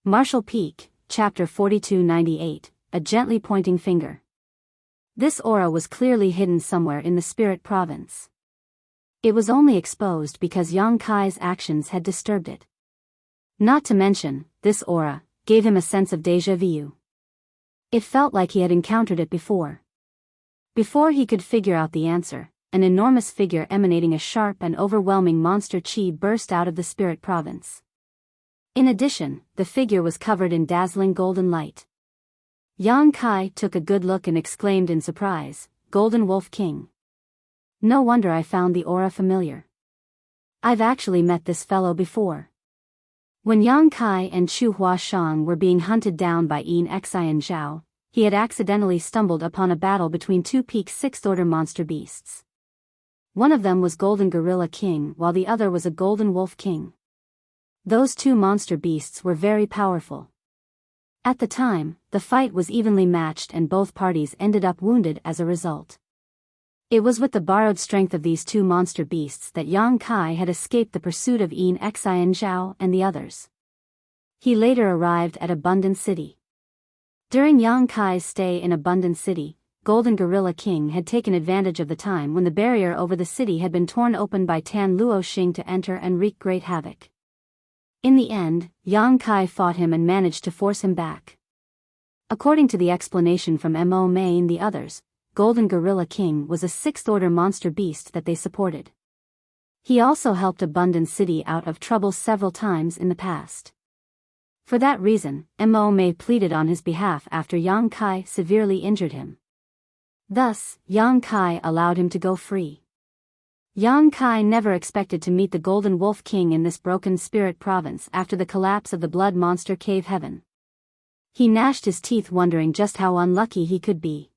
Martial Peak, Chapter 4298, A Gently Pointing Finger. This aura was clearly hidden somewhere in the spirit province. It was only exposed because Yang Kai's actions had disturbed it. Not to mention, this aura gave him a sense of déjà vu. It felt like he had encountered it before. Before he could figure out the answer, an enormous figure emanating a sharp and overwhelming monster chi burst out of the spirit province. In addition, the figure was covered in dazzling golden light. Yang Kai took a good look and exclaimed in surprise, "Golden Wolf King. No wonder I found the aura familiar. I've actually met this fellow before." When Yang Kai and Chu Huashang were being hunted down by Yin Xian Zhao, he had accidentally stumbled upon a battle between two peak 6th order monster beasts. One of them was Golden Gorilla King while the other was a Golden Wolf King. Those two monster beasts were very powerful. At the time, the fight was evenly matched and both parties ended up wounded as a result. It was with the borrowed strength of these two monster beasts that Yang Kai had escaped the pursuit of Yin Xian Zhao and the others. He later arrived at Abundant City. During Yang Kai's stay in Abundant City, Golden Gorilla King had taken advantage of the time when the barrier over the city had been torn open by Tan Luoxing to enter and wreak great havoc. In the end, Yang Kai fought him and managed to force him back. According to the explanation from Mo Mei and the others, Golden Gorilla King was a 6th order monster beast that they supported. He also helped Abundant City out of trouble several times in the past. For that reason, Mo Mei pleaded on his behalf after Yang Kai severely injured him. Thus, Yang Kai allowed him to go free. Yang Kai never expected to meet the Golden Wolf King in this broken spirit province after the collapse of the Blood Monster Cave Heaven. He gnashed his teeth wondering just how unlucky he could be.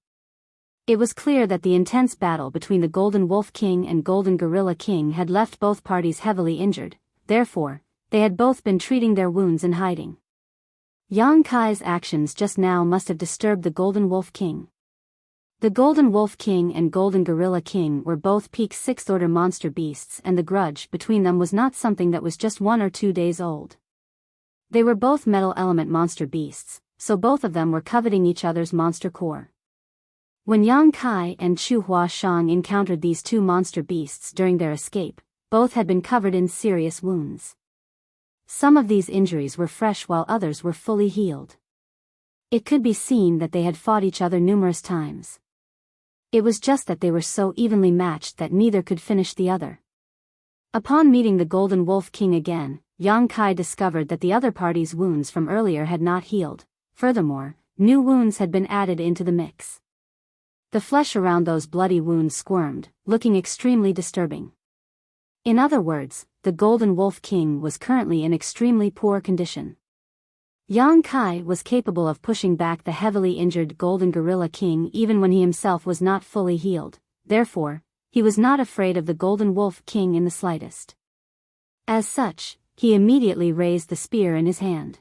It was clear that the intense battle between the Golden Wolf King and Golden Gorilla King had left both parties heavily injured, therefore, they had both been treating their wounds in hiding. Yang Kai's actions just now must have disturbed the Golden Wolf King. The Golden Wolf King and Golden Gorilla King were both peak 6th order monster beasts and the grudge between them was not something that was just 1 or 2 days old. They were both metal element monster beasts, so both of them were coveting each other's monster core. When Yang Kai and Chu Huashang encountered these two monster beasts during their escape, both had been covered in serious wounds. Some of these injuries were fresh while others were fully healed. It could be seen that they had fought each other numerous times. It was just that they were so evenly matched that neither could finish the other. Upon meeting the Golden Wolf King again, Yang Kai discovered that the other party's wounds from earlier had not healed. Furthermore, new wounds had been added into the mix. The flesh around those bloody wounds squirmed, looking extremely disturbing. In other words, the Golden Wolf King was currently in extremely poor condition. Yang Kai was capable of pushing back the heavily injured Golden Gorilla King even when he himself was not fully healed, therefore, he was not afraid of the Golden Wolf King in the slightest. As such, he immediately raised the spear in his hand.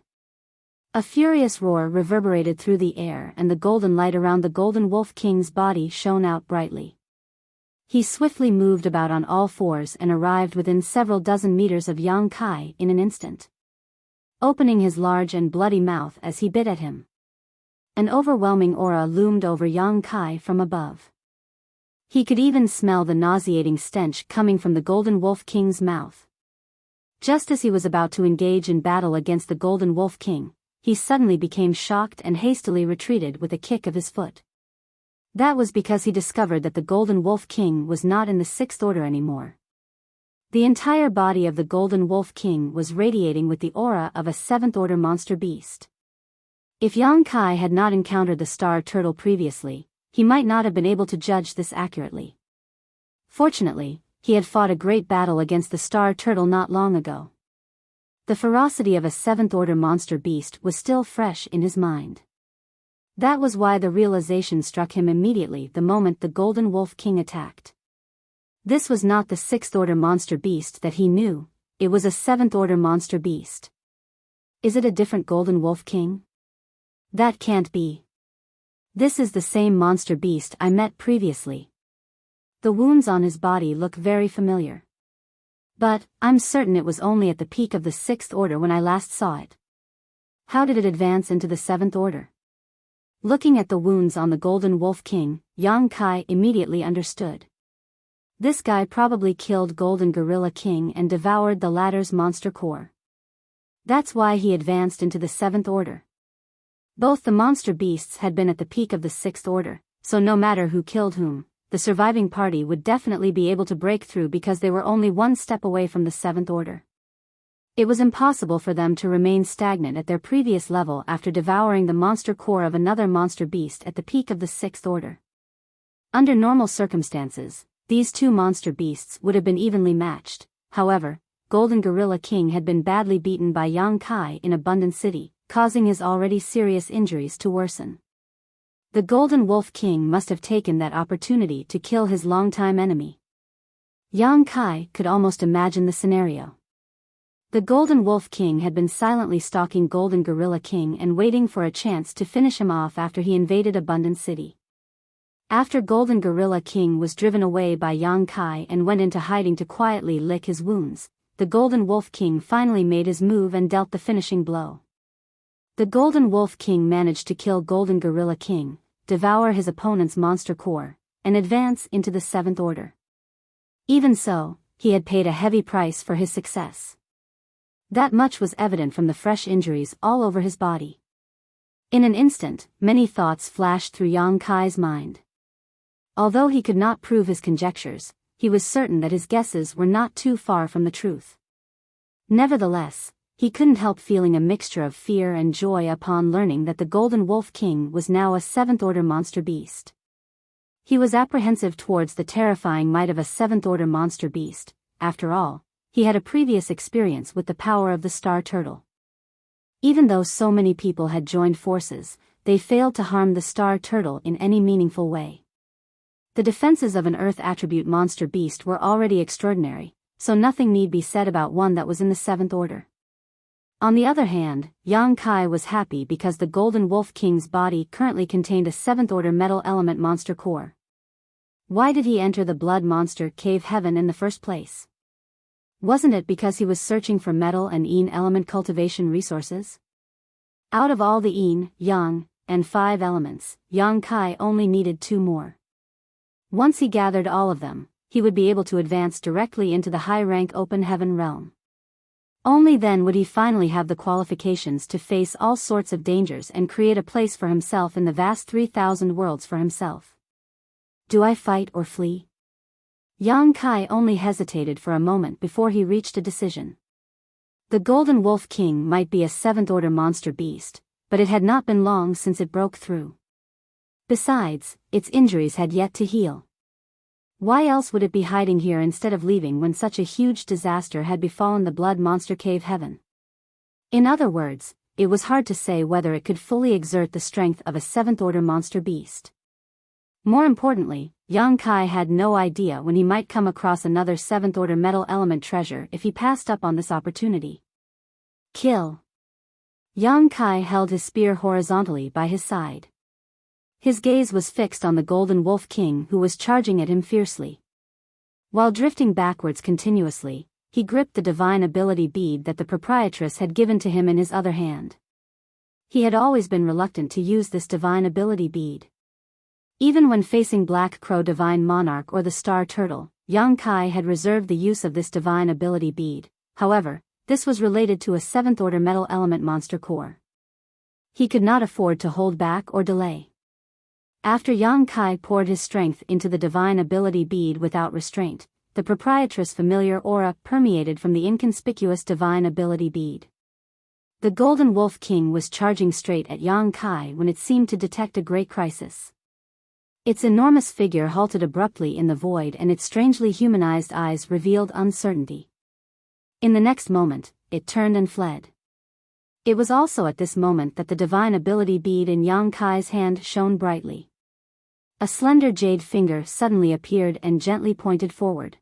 A furious roar reverberated through the air and the golden light around the Golden Wolf King's body shone out brightly. He swiftly moved about on all fours and arrived within several dozen meters of Yang Kai in an instant, opening his large and bloody mouth as he bit at him. An overwhelming aura loomed over Yang Kai from above. He could even smell the nauseating stench coming from the Golden Wolf King's mouth. Just as he was about to engage in battle against the Golden Wolf King, he suddenly became shocked and hastily retreated with a kick of his foot. That was because he discovered that the Golden Wolf King was not in the 6th order anymore. The entire body of the Golden Wolf King was radiating with the aura of a 7th order monster beast. If Yang Kai had not encountered the star turtle previously, he might not have been able to judge this accurately. Fortunately, he had fought a great battle against the star turtle not long ago. The ferocity of a 7th order monster beast was still fresh in his mind. That was why the realization struck him immediately the moment the Golden Wolf King attacked. This was not the 6th order monster beast that he knew, it was a 7th order monster beast. Is it a different Golden Wolf King? That can't be. This is the same monster beast I met previously. The wounds on his body look very familiar. But, I'm certain it was only at the peak of the 6th order when I last saw it. How did it advance into the seventh order? Looking at the wounds on the Golden Wolf King, Yang Kai immediately understood. This guy probably killed Golden Gorilla King and devoured the latter's monster core. That's why he advanced into the seventh order. Both the monster beasts had been at the peak of the sixth order, so no matter who killed whom, the surviving party would definitely be able to break through because they were only one step away from the seventh order. It was impossible for them to remain stagnant at their previous level after devouring the monster core of another monster beast at the peak of the sixth order. Under normal circumstances, these two monster beasts would have been evenly matched. However, Golden Gorilla King had been badly beaten by Yang Kai in Abundant City, causing his already serious injuries to worsen. The Golden Wolf King must have taken that opportunity to kill his longtime enemy. Yang Kai could almost imagine the scenario. The Golden Wolf King had been silently stalking Golden Gorilla King and waiting for a chance to finish him off after he invaded Abundant City. After Golden Gorilla King was driven away by Yang Kai and went into hiding to quietly lick his wounds, the Golden Wolf King finally made his move and dealt the finishing blow. The Golden Wolf King managed to kill Golden Gorilla King, devour his opponent's monster core, and advance into the seventh order. Even so, he had paid a heavy price for his success. That much was evident from the fresh injuries all over his body. In an instant, many thoughts flashed through Yang Kai's mind. Although he could not prove his conjectures, he was certain that his guesses were not too far from the truth. Nevertheless, he couldn't help feeling a mixture of fear and joy upon learning that the Golden Wolf King was now a seventh-order monster beast. He was apprehensive towards the terrifying might of a seventh-order monster beast. After all, he had a previous experience with the power of the star turtle. Even though so many people had joined forces, they failed to harm the star turtle in any meaningful way. The defenses of an Earth attribute monster beast were already extraordinary, so nothing need be said about one that was in the seventh order. On the other hand, Yang Kai was happy because the Golden Wolf King's body currently contained a seventh-order metal element monster core. Why did he enter the blood monster cave heaven in the first place? Wasn't it because he was searching for metal and yin element cultivation resources? Out of all the yin, yang, and 5 elements, Yang Kai only needed 2 more. Once he gathered all of them, he would be able to advance directly into the high-rank open heaven realm. Only then would he finally have the qualifications to face all sorts of dangers and create a place for himself in the vast 3,000 worlds for himself. Do I fight or flee? Yang Kai only hesitated for a moment before he reached a decision. The Golden Wolf King might be a seventh-order monster beast, but it had not been long since it broke through. Besides, its injuries had yet to heal. Why else would it be hiding here instead of leaving when such a huge disaster had befallen the blood monster cave heaven? In other words, it was hard to say whether it could fully exert the strength of a seventh-order monster beast. More importantly, Yang Kai had no idea when he might come across another seventh-order metal element treasure if he passed up on this opportunity. Kill. Yang Kai held his spear horizontally by his side. His gaze was fixed on the Golden Wolf King who was charging at him fiercely. While drifting backwards continuously, he gripped the divine ability bead that the proprietress had given to him in his other hand. He had always been reluctant to use this divine ability bead. Even when facing Black Crow Divine Monarch or the Star Turtle, Yang Kai had reserved the use of this divine ability bead. However, this was related to a seventh-order metal element monster core. He could not afford to hold back or delay. After Yang Kai poured his strength into the divine ability bead without restraint, the proprietress' familiar aura permeated from the inconspicuous divine ability bead. The Golden Wolf King was charging straight at Yang Kai when it seemed to detect a great crisis. Its enormous figure halted abruptly in the void and its strangely humanized eyes revealed uncertainty. In the next moment, it turned and fled. It was also at this moment that the divine ability bead in Yang Kai's hand shone brightly. A slender jade finger suddenly appeared and gently pointed forward.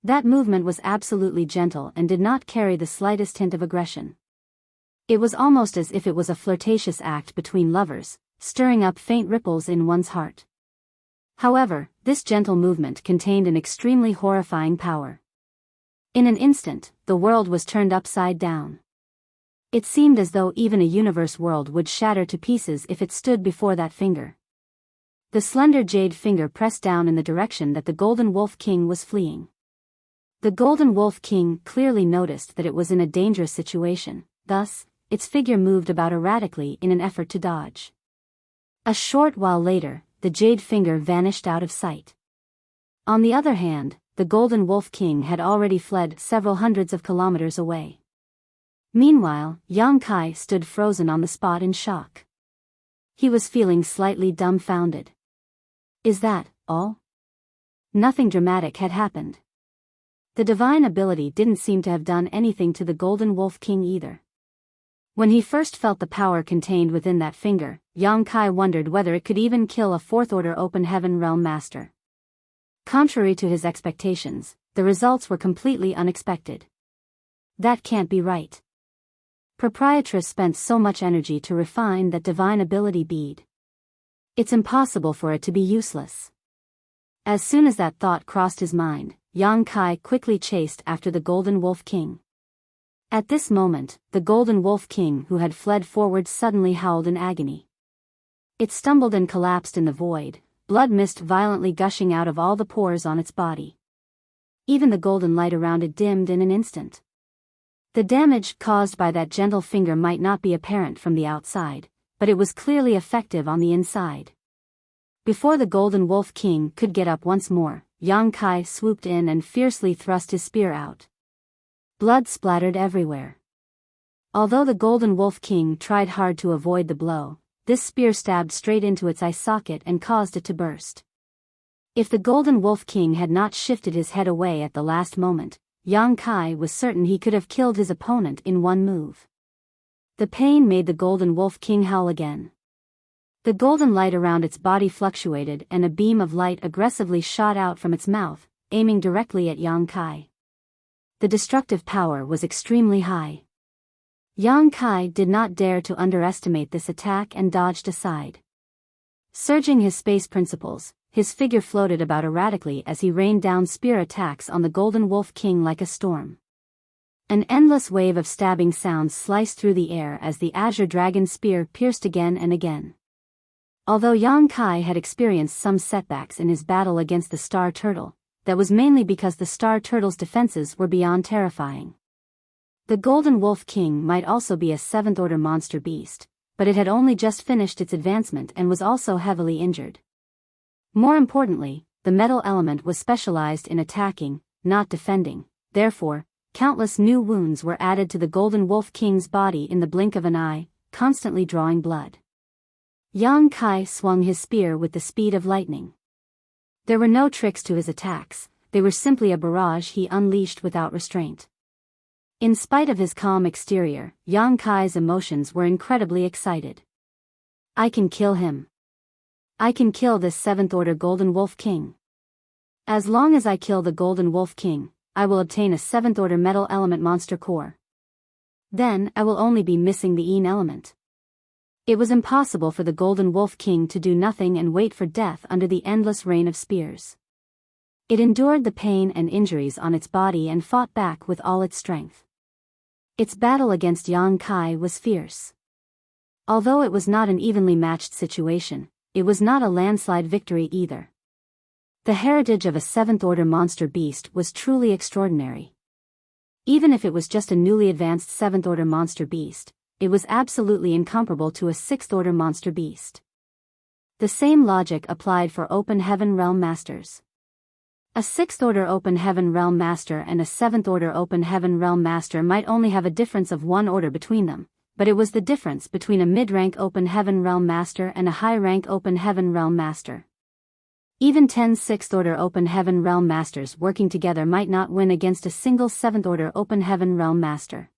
That movement was absolutely gentle and did not carry the slightest hint of aggression. It was almost as if it was a flirtatious act between lovers, stirring up faint ripples in one's heart. However, this gentle movement contained an extremely horrifying power. In an instant, the world was turned upside down. It seemed as though even a universe world would shatter to pieces if it stood before that finger. The slender jade finger pressed down in the direction that the Golden Wolf King was fleeing. The Golden Wolf King clearly noticed that it was in a dangerous situation, thus, its figure moved about erratically in an effort to dodge. A short while later, the jade finger vanished out of sight. On the other hand, the Golden Wolf King had already fled several hundreds of kilometers away. Meanwhile, Yang Kai stood frozen on the spot in shock. He was feeling slightly dumbfounded. Is that all? Nothing dramatic had happened. The divine ability didn't seem to have done anything to the Golden Wolf King either. When he first felt the power contained within that finger, Yang Kai wondered whether it could even kill a fourth-order Open Heaven Realm Master. Contrary to his expectations, the results were completely unexpected. That can't be right. Proprietress spent so much energy to refine that divine ability bead. It's impossible for it to be useless. As soon as that thought crossed his mind, Yang Kai quickly chased after the Golden Wolf King. At this moment, the Golden Wolf King who had fled forward suddenly howled in agony. It stumbled and collapsed in the void, blood mist violently gushing out of all the pores on its body. Even the golden light around it dimmed in an instant. The damage caused by that gentle finger might not be apparent from the outside, but it was clearly effective on the inside. Before the Golden Wolf King could get up once more, Yang Kai swooped in and fiercely thrust his spear out. Blood splattered everywhere. Although the Golden Wolf King tried hard to avoid the blow, this spear stabbed straight into its eye socket and caused it to burst. If the Golden Wolf King had not shifted his head away at the last moment, Yang Kai was certain he could have killed his opponent in one move. The pain made the Golden Wolf King howl again. The golden light around its body fluctuated and a beam of light aggressively shot out from its mouth, aiming directly at Yang Kai. The destructive power was extremely high. Yang Kai did not dare to underestimate this attack and dodged aside. Surging his space principles, his figure floated about erratically as he rained down spear attacks on the Golden Wolf King like a storm. An endless wave of stabbing sounds sliced through the air as the Azure Dragon spear pierced again and again. Although Yang Kai had experienced some setbacks in his battle against the Star Turtle, that was mainly because the Star Turtle's defenses were beyond terrifying. The Golden Wolf King might also be a seventh-order monster beast, but it had only just finished its advancement and was also heavily injured. More importantly, the metal element was specialized in attacking, not defending, therefore, countless new wounds were added to the Golden Wolf King's body in the blink of an eye, constantly drawing blood. Yang Kai swung his spear with the speed of lightning. There were no tricks to his attacks, they were simply a barrage he unleashed without restraint. In spite of his calm exterior, Yang Kai's emotions were incredibly excited. I can kill him. I can kill this seventh-order Golden Wolf King. As long as I kill the Golden Wolf King, I will obtain a seventh-order metal element monster core. Then, I will only be missing the Een element. It was impossible for the Golden Wolf King to do nothing and wait for death under the endless rain of spears. It endured the pain and injuries on its body and fought back with all its strength. Its battle against Yang Kai was fierce. Although it was not an evenly matched situation, it was not a landslide victory either. The heritage of a seventh-order monster beast was truly extraordinary. Even if it was just a newly advanced seventh-order monster beast, it was absolutely incomparable to a sixth-order monster beast. The same logic applied for Open Heaven Realm Masters. A sixth-order Open Heaven Realm Master and a seventh-order Open Heaven Realm Master might only have a difference of one order between them, but it was the difference between a mid-rank Open Heaven Realm Master and a high-rank Open Heaven Realm Master. Even 10 sixth-order Open Heaven Realm Masters working together might not win against a single seventh-order Open Heaven Realm Master.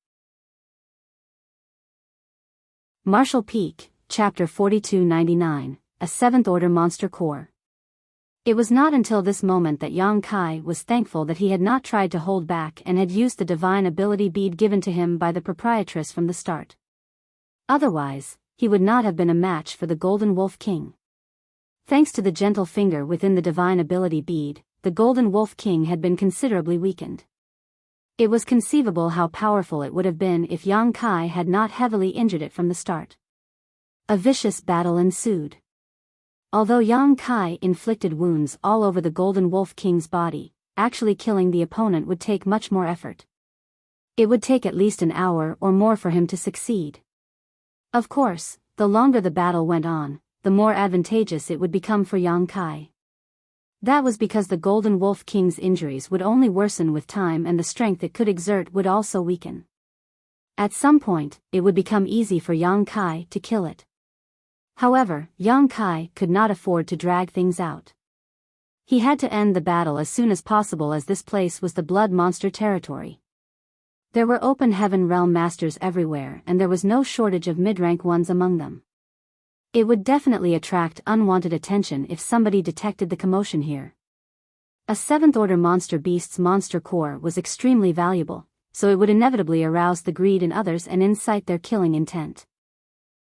Martial Peak, Chapter 4299, a seventh-order monster core. It was not until this moment that Yang Kai was thankful that he had not tried to hold back and had used the divine ability bead given to him by the proprietress from the start. Otherwise, he would not have been a match for the Golden Wolf King. Thanks to the gentle finger within the divine ability bead, the Golden Wolf King had been considerably weakened. It was conceivable how powerful it would have been if Yang Kai had not heavily injured it from the start. A vicious battle ensued. Although Yang Kai inflicted wounds all over the Golden Wolf King's body, actually killing the opponent would take much more effort. It would take at least an hour or more for him to succeed. Of course, the longer the battle went on, the more advantageous it would become for Yang Kai. That was because the Golden Wolf King's injuries would only worsen with time and the strength it could exert would also weaken. At some point, it would become easy for Yang Kai to kill it. However, Yang Kai could not afford to drag things out. He had to end the battle as soon as possible as this place was the blood monster territory. There were open heaven realm masters everywhere and there was no shortage of mid-rank ones among them. It would definitely attract unwanted attention if somebody detected the commotion here. A 7th order monster beast's monster core was extremely valuable, so it would inevitably arouse the greed in others and incite their killing intent.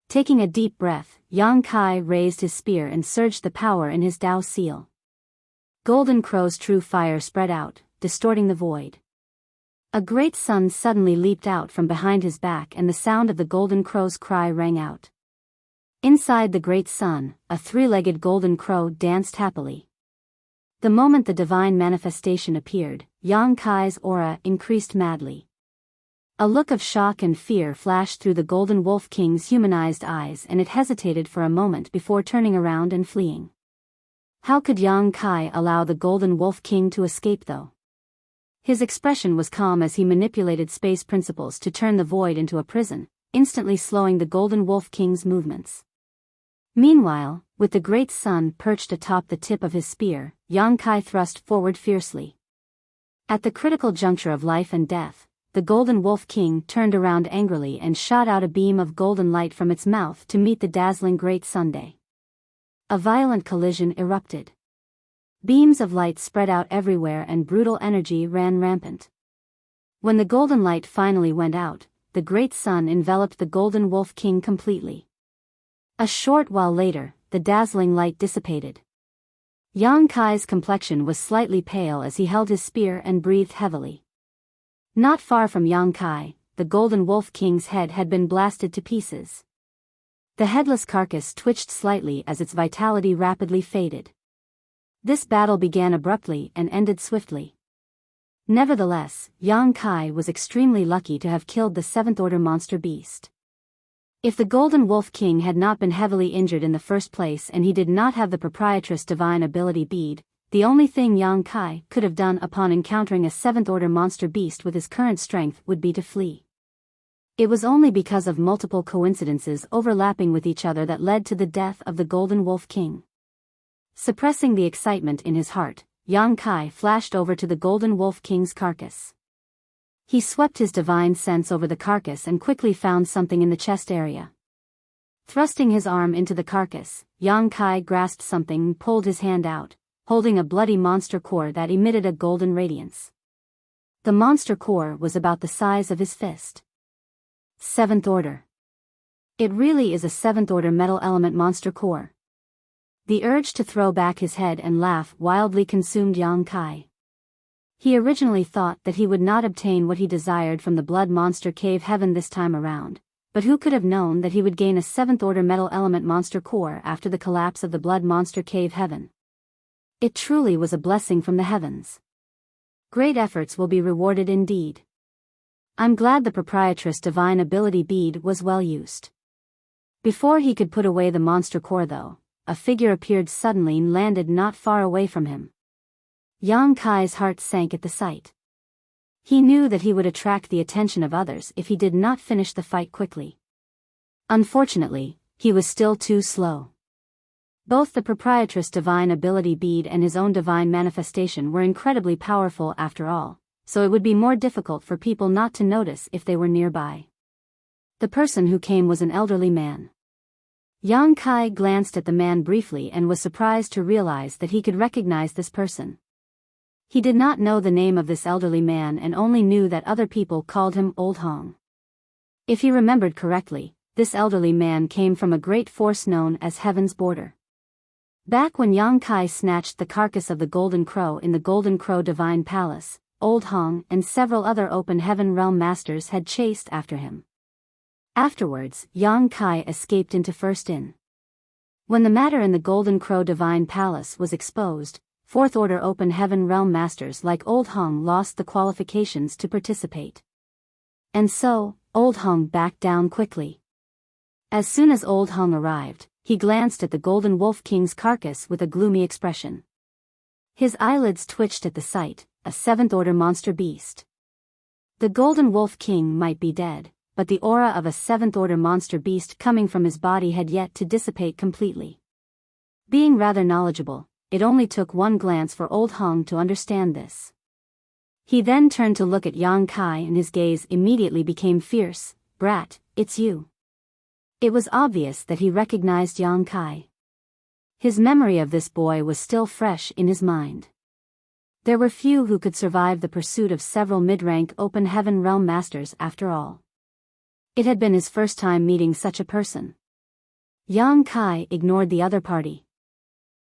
Taking a deep breath, Yang Kai raised his spear and surged the power in his Dao seal. Golden Crow's true fire spread out, distorting the void. A great sun suddenly leaped out from behind his back and the sound of the Golden Crow's cry rang out. Inside the great sun, a 3-legged golden crow danced happily. The moment the divine manifestation appeared, Yang Kai's aura increased madly. A look of shock and fear flashed through the Golden Wolf King's humanized eyes and it hesitated for a moment before turning around and fleeing. How could Yang Kai allow the Golden Wolf King to escape though? His expression was calm as he manipulated space principles to turn the void into a prison, instantly slowing the Golden Wolf King's movements. Meanwhile, with the great sun perched atop the tip of his spear, Yang Kai thrust forward fiercely. At the critical juncture of life and death, the Golden Wolf King turned around angrily and shot out a beam of golden light from its mouth to meet the dazzling great sunday. A violent collision erupted. Beams of light spread out everywhere and brutal energy ran rampant. When the golden light finally went out, the great sun enveloped the Golden Wolf King completely. A short while later, the dazzling light dissipated. Yang Kai's complexion was slightly pale as he held his spear and breathed heavily. Not far from Yang Kai, the Golden Wolf King's head had been blasted to pieces. The headless carcass twitched slightly as its vitality rapidly faded. This battle began abruptly and ended swiftly. Nevertheless, Yang Kai was extremely lucky to have killed the 7th order monster beast. If the Golden Wolf King had not been heavily injured in the first place and he did not have the proprietress divine ability bead, the only thing Yang Kai could have done upon encountering a 7th order monster beast with his current strength would be to flee. It was only because of multiple coincidences overlapping with each other that led to the death of the Golden Wolf King. Suppressing the excitement in his heart, Yang Kai flashed over to the Golden Wolf King's carcass. He swept his divine sense over the carcass and quickly found something in the chest area. Thrusting his arm into the carcass, Yang Kai grasped something and pulled his hand out, holding a bloody monster core that emitted a golden radiance. The monster core was about the size of his fist. 7th order. It really is a 7th order metal element monster core. The urge to throw back his head and laugh wildly consumed Yang Kai. He originally thought that he would not obtain what he desired from the Blood Monster Cave Heaven this time around, but who could have known that he would gain a 7th order metal element monster core after the collapse of the Blood Monster Cave Heaven. It truly was a blessing from the heavens. Great efforts will be rewarded indeed. I'm glad the proprietress divine ability bead was well used. Before he could put away the monster core though, a figure appeared suddenly and landed not far away from him. Yang Kai's heart sank at the sight. He knew that he would attract the attention of others if he did not finish the fight quickly. Unfortunately, he was still too slow. Both the proprietress divine ability bead and his own divine manifestation were incredibly powerful after all, so it would be more difficult for people not to notice if they were nearby. The person who came was an elderly man. Yang Kai glanced at the man briefly and was surprised to realize that he could recognize this person. He did not know the name of this elderly man and only knew that other people called him Old Hong. If he remembered correctly, this elderly man came from a great force known as Heaven's Border. Back when Yang Kai snatched the carcass of the Golden Crow in the Golden Crow Divine Palace, Old Hong and several other Open Heaven Realm Masters had chased after him. Afterwards, Yang Kai escaped into First Inn. When the matter in the Golden Crow Divine Palace was exposed, Fourth Order Open Heaven Realm Masters like Old Hong lost the qualifications to participate. And so, Old Hong backed down quickly. As soon as Old Hong arrived, he glanced at the Golden Wolf King's carcass with a gloomy expression. His eyelids twitched at the sight, a Seventh Order monster beast. The Golden Wolf King might be dead, but the aura of a Seventh Order monster beast coming from his body had yet to dissipate completely. Being rather knowledgeable, it only took one glance for Old Hong to understand this. He then turned to look at Yang Kai and his gaze immediately became fierce. "Brat, it's you." It was obvious that he recognized Yang Kai. His memory of this boy was still fresh in his mind. There were few who could survive the pursuit of several mid-rank Open Heaven Realm Masters after all. It had been his first time meeting such a person. Yang Kai ignored the other party.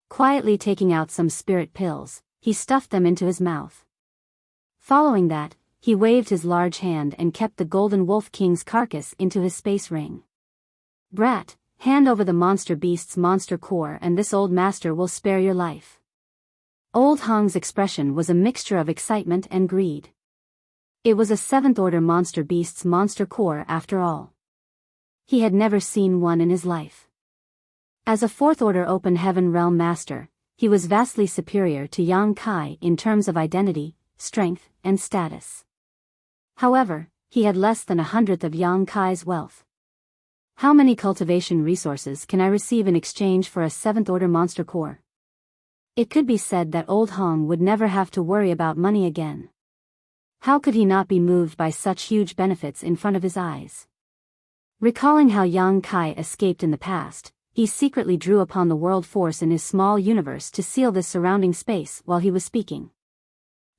Quietly taking out some spirit pills, he stuffed them into his mouth. Following that, he waved his large hand and kept the Golden Wolf King's carcass into his space ring. "Brat, hand over the monster beast's monster core and this old master will spare your life." Old Hong's expression was a mixture of excitement and greed. It was a Seventh Order monster beast's monster core after all. He had never seen one in his life. As a Fourth Order Open Heaven Realm Master, he was vastly superior to Yang Kai in terms of identity, strength, and status. However, he had less than 1/100th of Yang Kai's wealth. How many cultivation resources can I receive in exchange for a Seventh Order monster core? It could be said that Old Hong would never have to worry about money again. How could he not be moved by such huge benefits in front of his eyes? Recalling how Yang Kai escaped in the past, he secretly drew upon the world force in his small universe to seal this surrounding space while he was speaking.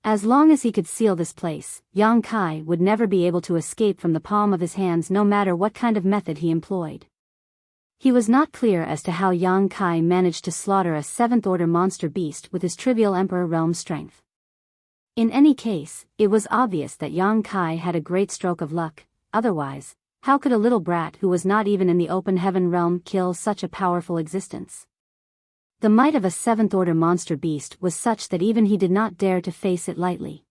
As long as he could seal this place, Yang Kai would never be able to escape from the palm of his hands no matter what kind of method he employed. He was not clear as to how Yang Kai managed to slaughter a Seventh Order monster beast with his trivial Emperor realm strength. In any case, it was obvious that Yang Kai had a great stroke of luck, otherwise, how could a little brat who was not even in the Open Heaven realm kill such a powerful existence? The might of a Seventh Order monster beast was such that even he did not dare to face it lightly.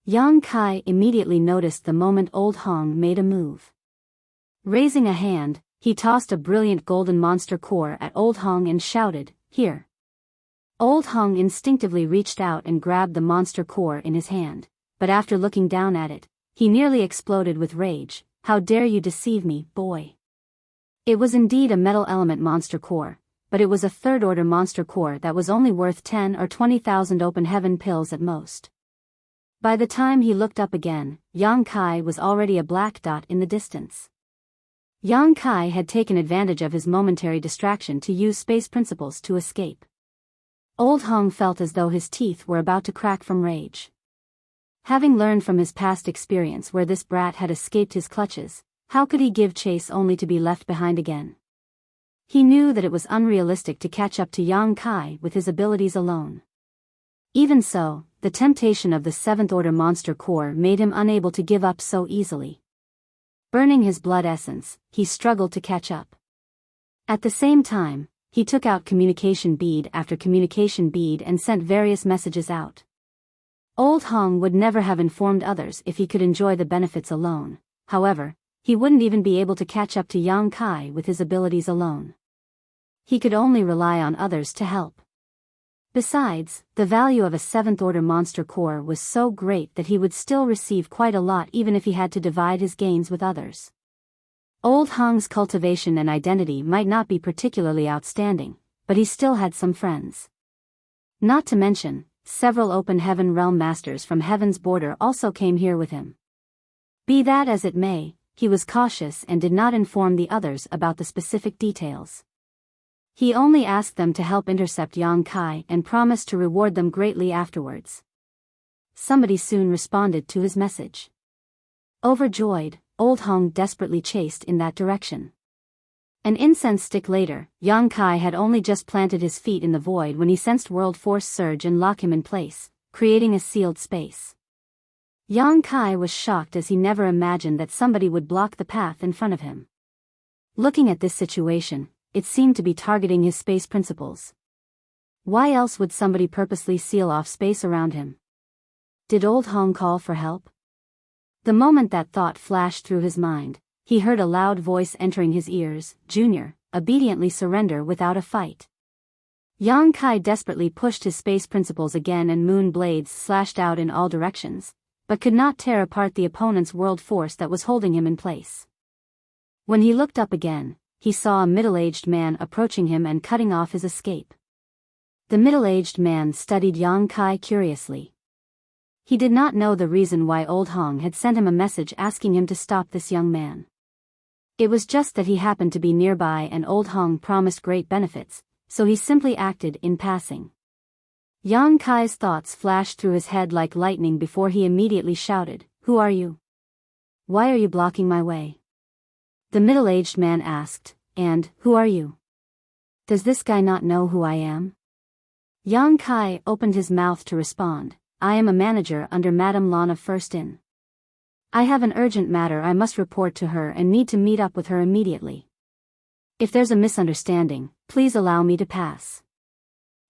Yang Kai immediately noticed the moment Old Hong made a move. Raising a hand, he tossed a brilliant golden monster core at Old Hong and shouted, "Here." Old Hong instinctively reached out and grabbed the monster core in his hand, but after looking down at it, he nearly exploded with rage. "How dare you deceive me, boy?" It was indeed a metal element monster core, but it was a Third Order monster core that was only worth 10 or 20,000 Open Heaven pills at most. By the time he looked up again, Yang Kai was already a black dot in the distance. Yang Kai had taken advantage of his momentary distraction to use space principles to escape. Old Hong felt as though his teeth were about to crack from rage. Having learned from his past experience where this brat had escaped his clutches, how could he give chase only to be left behind again? He knew that it was unrealistic to catch up to Yang Kai with his abilities alone. Even so, the temptation of the Seventh Order monster core made him unable to give up so easily. Burning his blood essence, he struggled to catch up. At the same time, he took out communication bead after communication bead and sent various messages out. Old Hong would never have informed others if he could enjoy the benefits alone. However, he wouldn't even be able to catch up to Yang Kai with his abilities alone. He could only rely on others to help. Besides, the value of a Seventh Order monster core was so great that he would still receive quite a lot even if he had to divide his gains with others. Old Hong's cultivation and identity might not be particularly outstanding, but he still had some friends. Not to mention, several Open Heaven Realm Masters from Heaven's border also came here with him. Be that as it may, he was cautious and did not inform the others about the specific details. He only asked them to help intercept Yang Kai and promised to reward them greatly afterwards. Somebody soon responded to his message. Overjoyed, Old Hong desperately chased in that direction. An incense stick later, Yang Kai had only just planted his feet in the void when he sensed world force surge and lock him in place, creating a sealed space. Yang Kai was shocked as he never imagined that somebody would block the path in front of him. Looking at this situation, it seemed to be targeting his space principles. Why else would somebody purposely seal off space around him? Did Old Hong call for help? The moment that thought flashed through his mind, he heard a loud voice entering his ears, "Junior, obediently surrender without a fight." Yang Kai desperately pushed his space principles again and moon blades slashed out in all directions, but could not tear apart the opponent's world force that was holding him in place. When he looked up again, he saw a middle-aged man approaching him and cutting off his escape. The middle-aged man studied Yang Kai curiously. He did not know the reason why Old Hong had sent him a message asking him to stop this young man. It was just that he happened to be nearby and Old Hong promised great benefits, so he simply acted in passing. Yang Kai's thoughts flashed through his head like lightning before he immediately shouted, "Who are you? Why are you blocking my way?" The middle-aged man asked, "And, who are you? Does this guy not know who I am?" Yang Kai opened his mouth to respond, "I am a manager under Madame Lan of First Inn. I have an urgent matter I must report to her and need to meet up with her immediately. If there's a misunderstanding, please allow me to pass.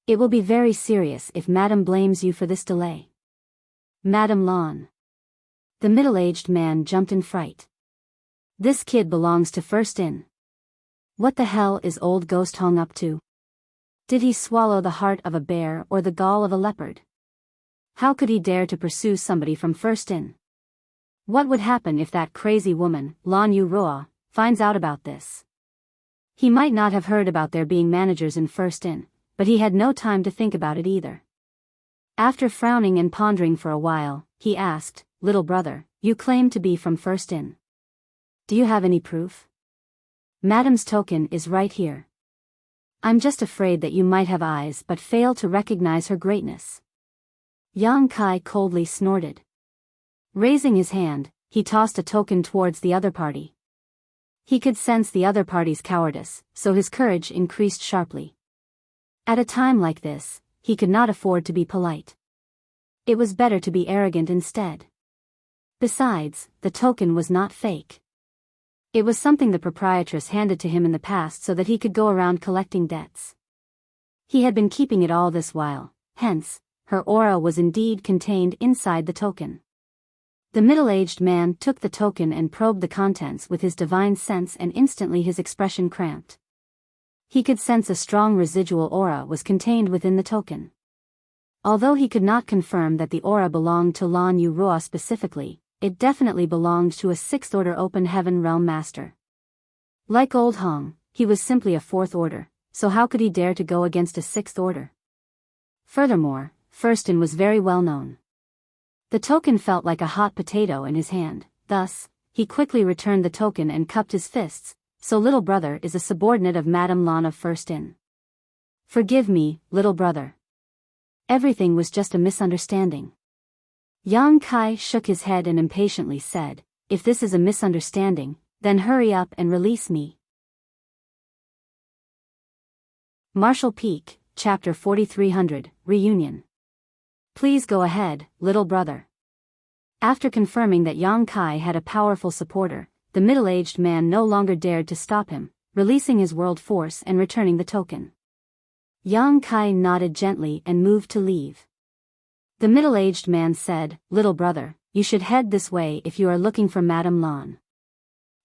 It will be very serious if Madame blames you for this delay." "Madame Lan." The middle-aged man jumped in fright. This kid belongs to First Inn. What the hell is old Ghost Hong up to? Did he swallow the heart of a bear or the gall of a leopard? How could he dare to pursue somebody from First Inn? What would happen if that crazy woman, Lan Yu Roa, finds out about this? He might not have heard about there being managers in First Inn, but he had no time to think about it either. After frowning and pondering for a while, he asked, "Little brother, you claim to be from First Inn. Do you have any proof? Madame's token is right here. I'm just afraid that you might have eyes but fail to recognize her greatness." Yang Kai coldly snorted. Raising his hand, he tossed a token towards the other party. He could sense the other party's cowardice, so his courage increased sharply. At a time like this, he could not afford to be polite. It was better to be arrogant instead. Besides, the token was not fake. It was something the proprietress handed to him in the past so that he could go around collecting debts. He had been keeping it all this while, hence, her aura was indeed contained inside the token. The middle-aged man took the token and probed the contents with his divine sense, and instantly his expression cramped. He could sense a strong residual aura was contained within the token. Although he could not confirm that the aura belonged to Lan Yu Roa specifically, it definitely belonged to a Sixth Order Open Heaven Realm Master. Like Old Hong, he was simply a Fourth Order, so how could he dare to go against a Sixth Order? Furthermore, First Inn was very well known. The token felt like a hot potato in his hand, thus, he quickly returned the token and cupped his fists. "So little brother is a subordinate of Madame Lan of First Inn. Forgive me, little brother. Everything was just a misunderstanding." Yang Kai shook his head and impatiently said, "If this is a misunderstanding, then hurry up and release me." Marshall Peak, Chapter 4300, Reunion. "Please go ahead, little brother." After confirming that Yang Kai had a powerful supporter, the middle-aged man no longer dared to stop him, releasing his world force and returning the token. Yang Kai nodded gently and moved to leave. The middle-aged man said, "Little brother, you should head this way if you are looking for Madame Lan.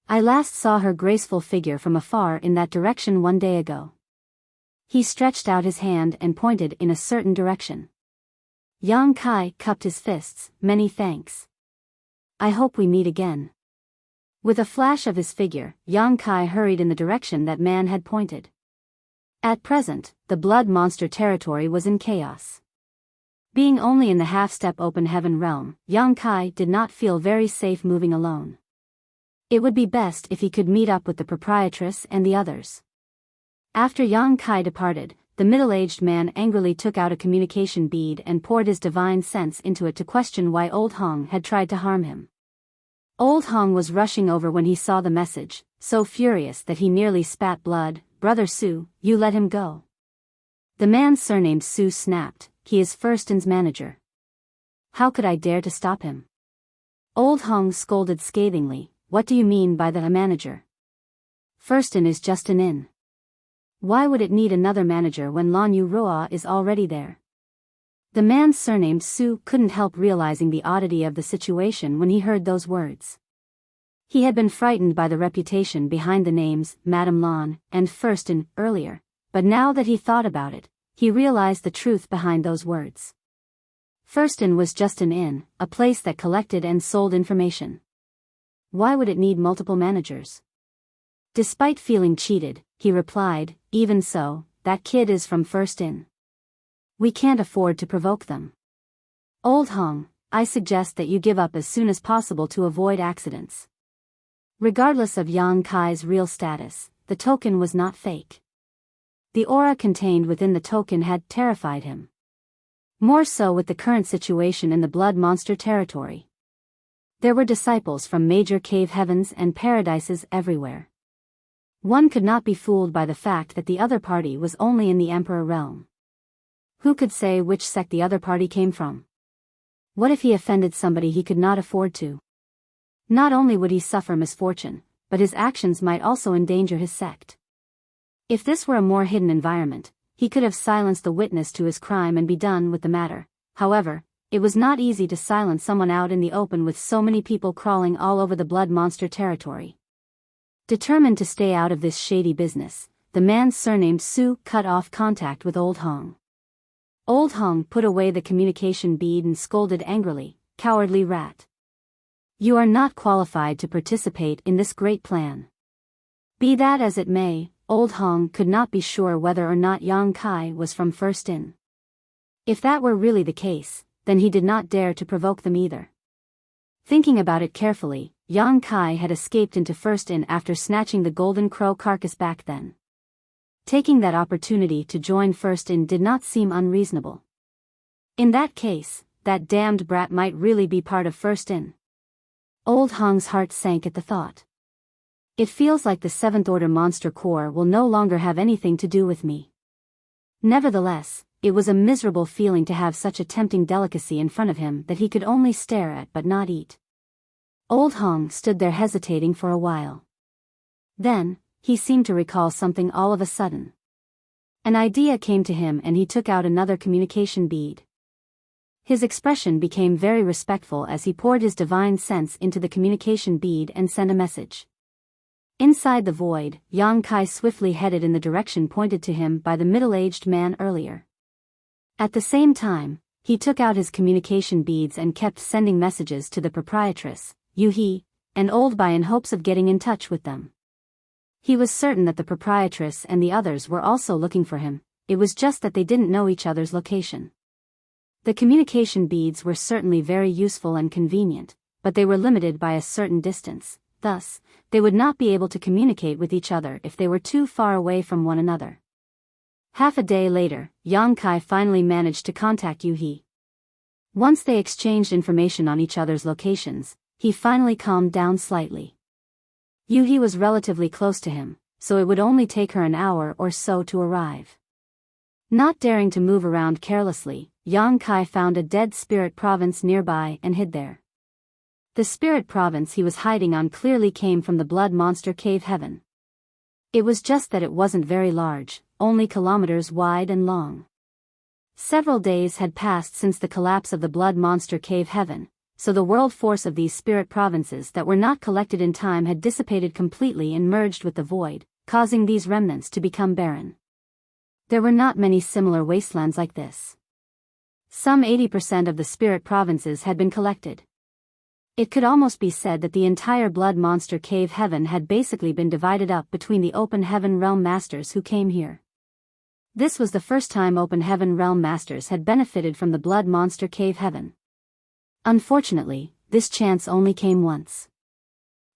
I last saw her graceful figure from afar in that direction 1 day ago." He stretched out his hand and pointed in a certain direction. Yang Kai cupped his fists, "Many thanks. I hope we meet again." With a flash of his figure, Yang Kai hurried in the direction that man had pointed. At present, the blood monster territory was in chaos. Being only in the half-step open heaven realm, Yang Kai did not feel very safe moving alone. It would be best if he could meet up with the proprietress and the others. After Yang Kai departed, the middle-aged man angrily took out a communication bead and poured his divine sense into it to question why Old Hong had tried to harm him. Old Hong was rushing over when he saw the message, so furious that he nearly spat blood. "Brother Su, you let him go." The man surnamed Su snapped, "He is First Inn's manager. How could I dare to stop him? Old Hong scolded scathingly, "What do you mean by the manager? First in is just an inn. Why would it need another manager when Lan Yu Roa is already there?" The man surnamed Su couldn't help realizing the oddity of the situation when he heard those words. He had been frightened by the reputation behind the names Madame Lan and First in earlier, but now that he thought about it, he realized the truth behind those words. First in was just an inn, a place that collected and sold information. Why would it need multiple managers? Despite feeling cheated, he replied, "Even so, that kid is from First in. We can't afford to provoke them. Old Hong, I suggest that you give up as soon as possible to avoid accidents." Regardless of Yang Kai's real status, the token was not fake. The aura contained within the token had terrified him. More so with the current situation in the blood monster territory. There were disciples from major cave heavens and paradises everywhere. One could not be fooled by the fact that the other party was only in the Emperor realm. Who could say which sect the other party came from? What if he offended somebody he could not afford to? Not only would he suffer misfortune, but his actions might also endanger his sect. If this were a more hidden environment, he could have silenced the witness to his crime and be done with the matter. However, it was not easy to silence someone out in the open with so many people crawling all over the blood monster territory. Determined to stay out of this shady business, the man surnamed Su cut off contact with Old Hong. Old Hong put away the communication bead and scolded angrily, "Cowardly rat. You are not qualified to participate in this great plan." Be that as it may, Old Hong could not be sure whether or not Yang Kai was from First in. If that were really the case, then he did not dare to provoke them either. Thinking about it carefully, Yang Kai had escaped into First in after snatching the golden crow carcass back then. Taking that opportunity to join First in did not seem unreasonable. In that case, that damned brat might really be part of First in. Old Hong's heart sank at the thought. It feels like the Seventh Order Monster Corps will no longer have anything to do with me. Nevertheless, it was a miserable feeling to have such a tempting delicacy in front of him that he could only stare at but not eat. Old Hong stood there hesitating for a while. Then, he seemed to recall something all of a sudden. An idea came to him and he took out another communication bead. His expression became very respectful as he poured his divine sense into the communication bead and sent a message. Inside the void, Yang Kai swiftly headed in the direction pointed to him by the middle-aged man earlier. At the same time, he took out his communication beads and kept sending messages to the proprietress, Yu He, and Old Bai in hopes of getting in touch with them. He was certain that the proprietress and the others were also looking for him, it was just that they didn't know each other's location. The communication beads were certainly very useful and convenient, but they were limited by a certain distance. Thus, they would not be able to communicate with each other if they were too far away from one another. Half a day later, Yang Kai finally managed to contact Yu He. Once they exchanged information on each other's locations, he finally calmed down slightly. Yu He was relatively close to him, so it would only take her an hour or so to arrive. Not daring to move around carelessly, Yang Kai found a dead spirit province nearby and hid there. The spirit province he was hiding on clearly came from the blood monster cave heaven. It was just that it wasn't very large, only kilometers wide and long. Several days had passed since the collapse of the blood monster cave heaven, so the world force of these spirit provinces that were not collected in time had dissipated completely and merged with the void, causing these remnants to become barren. There were not many similar wastelands like this. Some 80% of the spirit provinces had been collected. It could almost be said that the entire blood monster cave heaven had basically been divided up between the open heaven realm masters who came here. This was the first time open heaven realm masters had benefited from the blood monster cave heaven. Unfortunately, this chance only came once.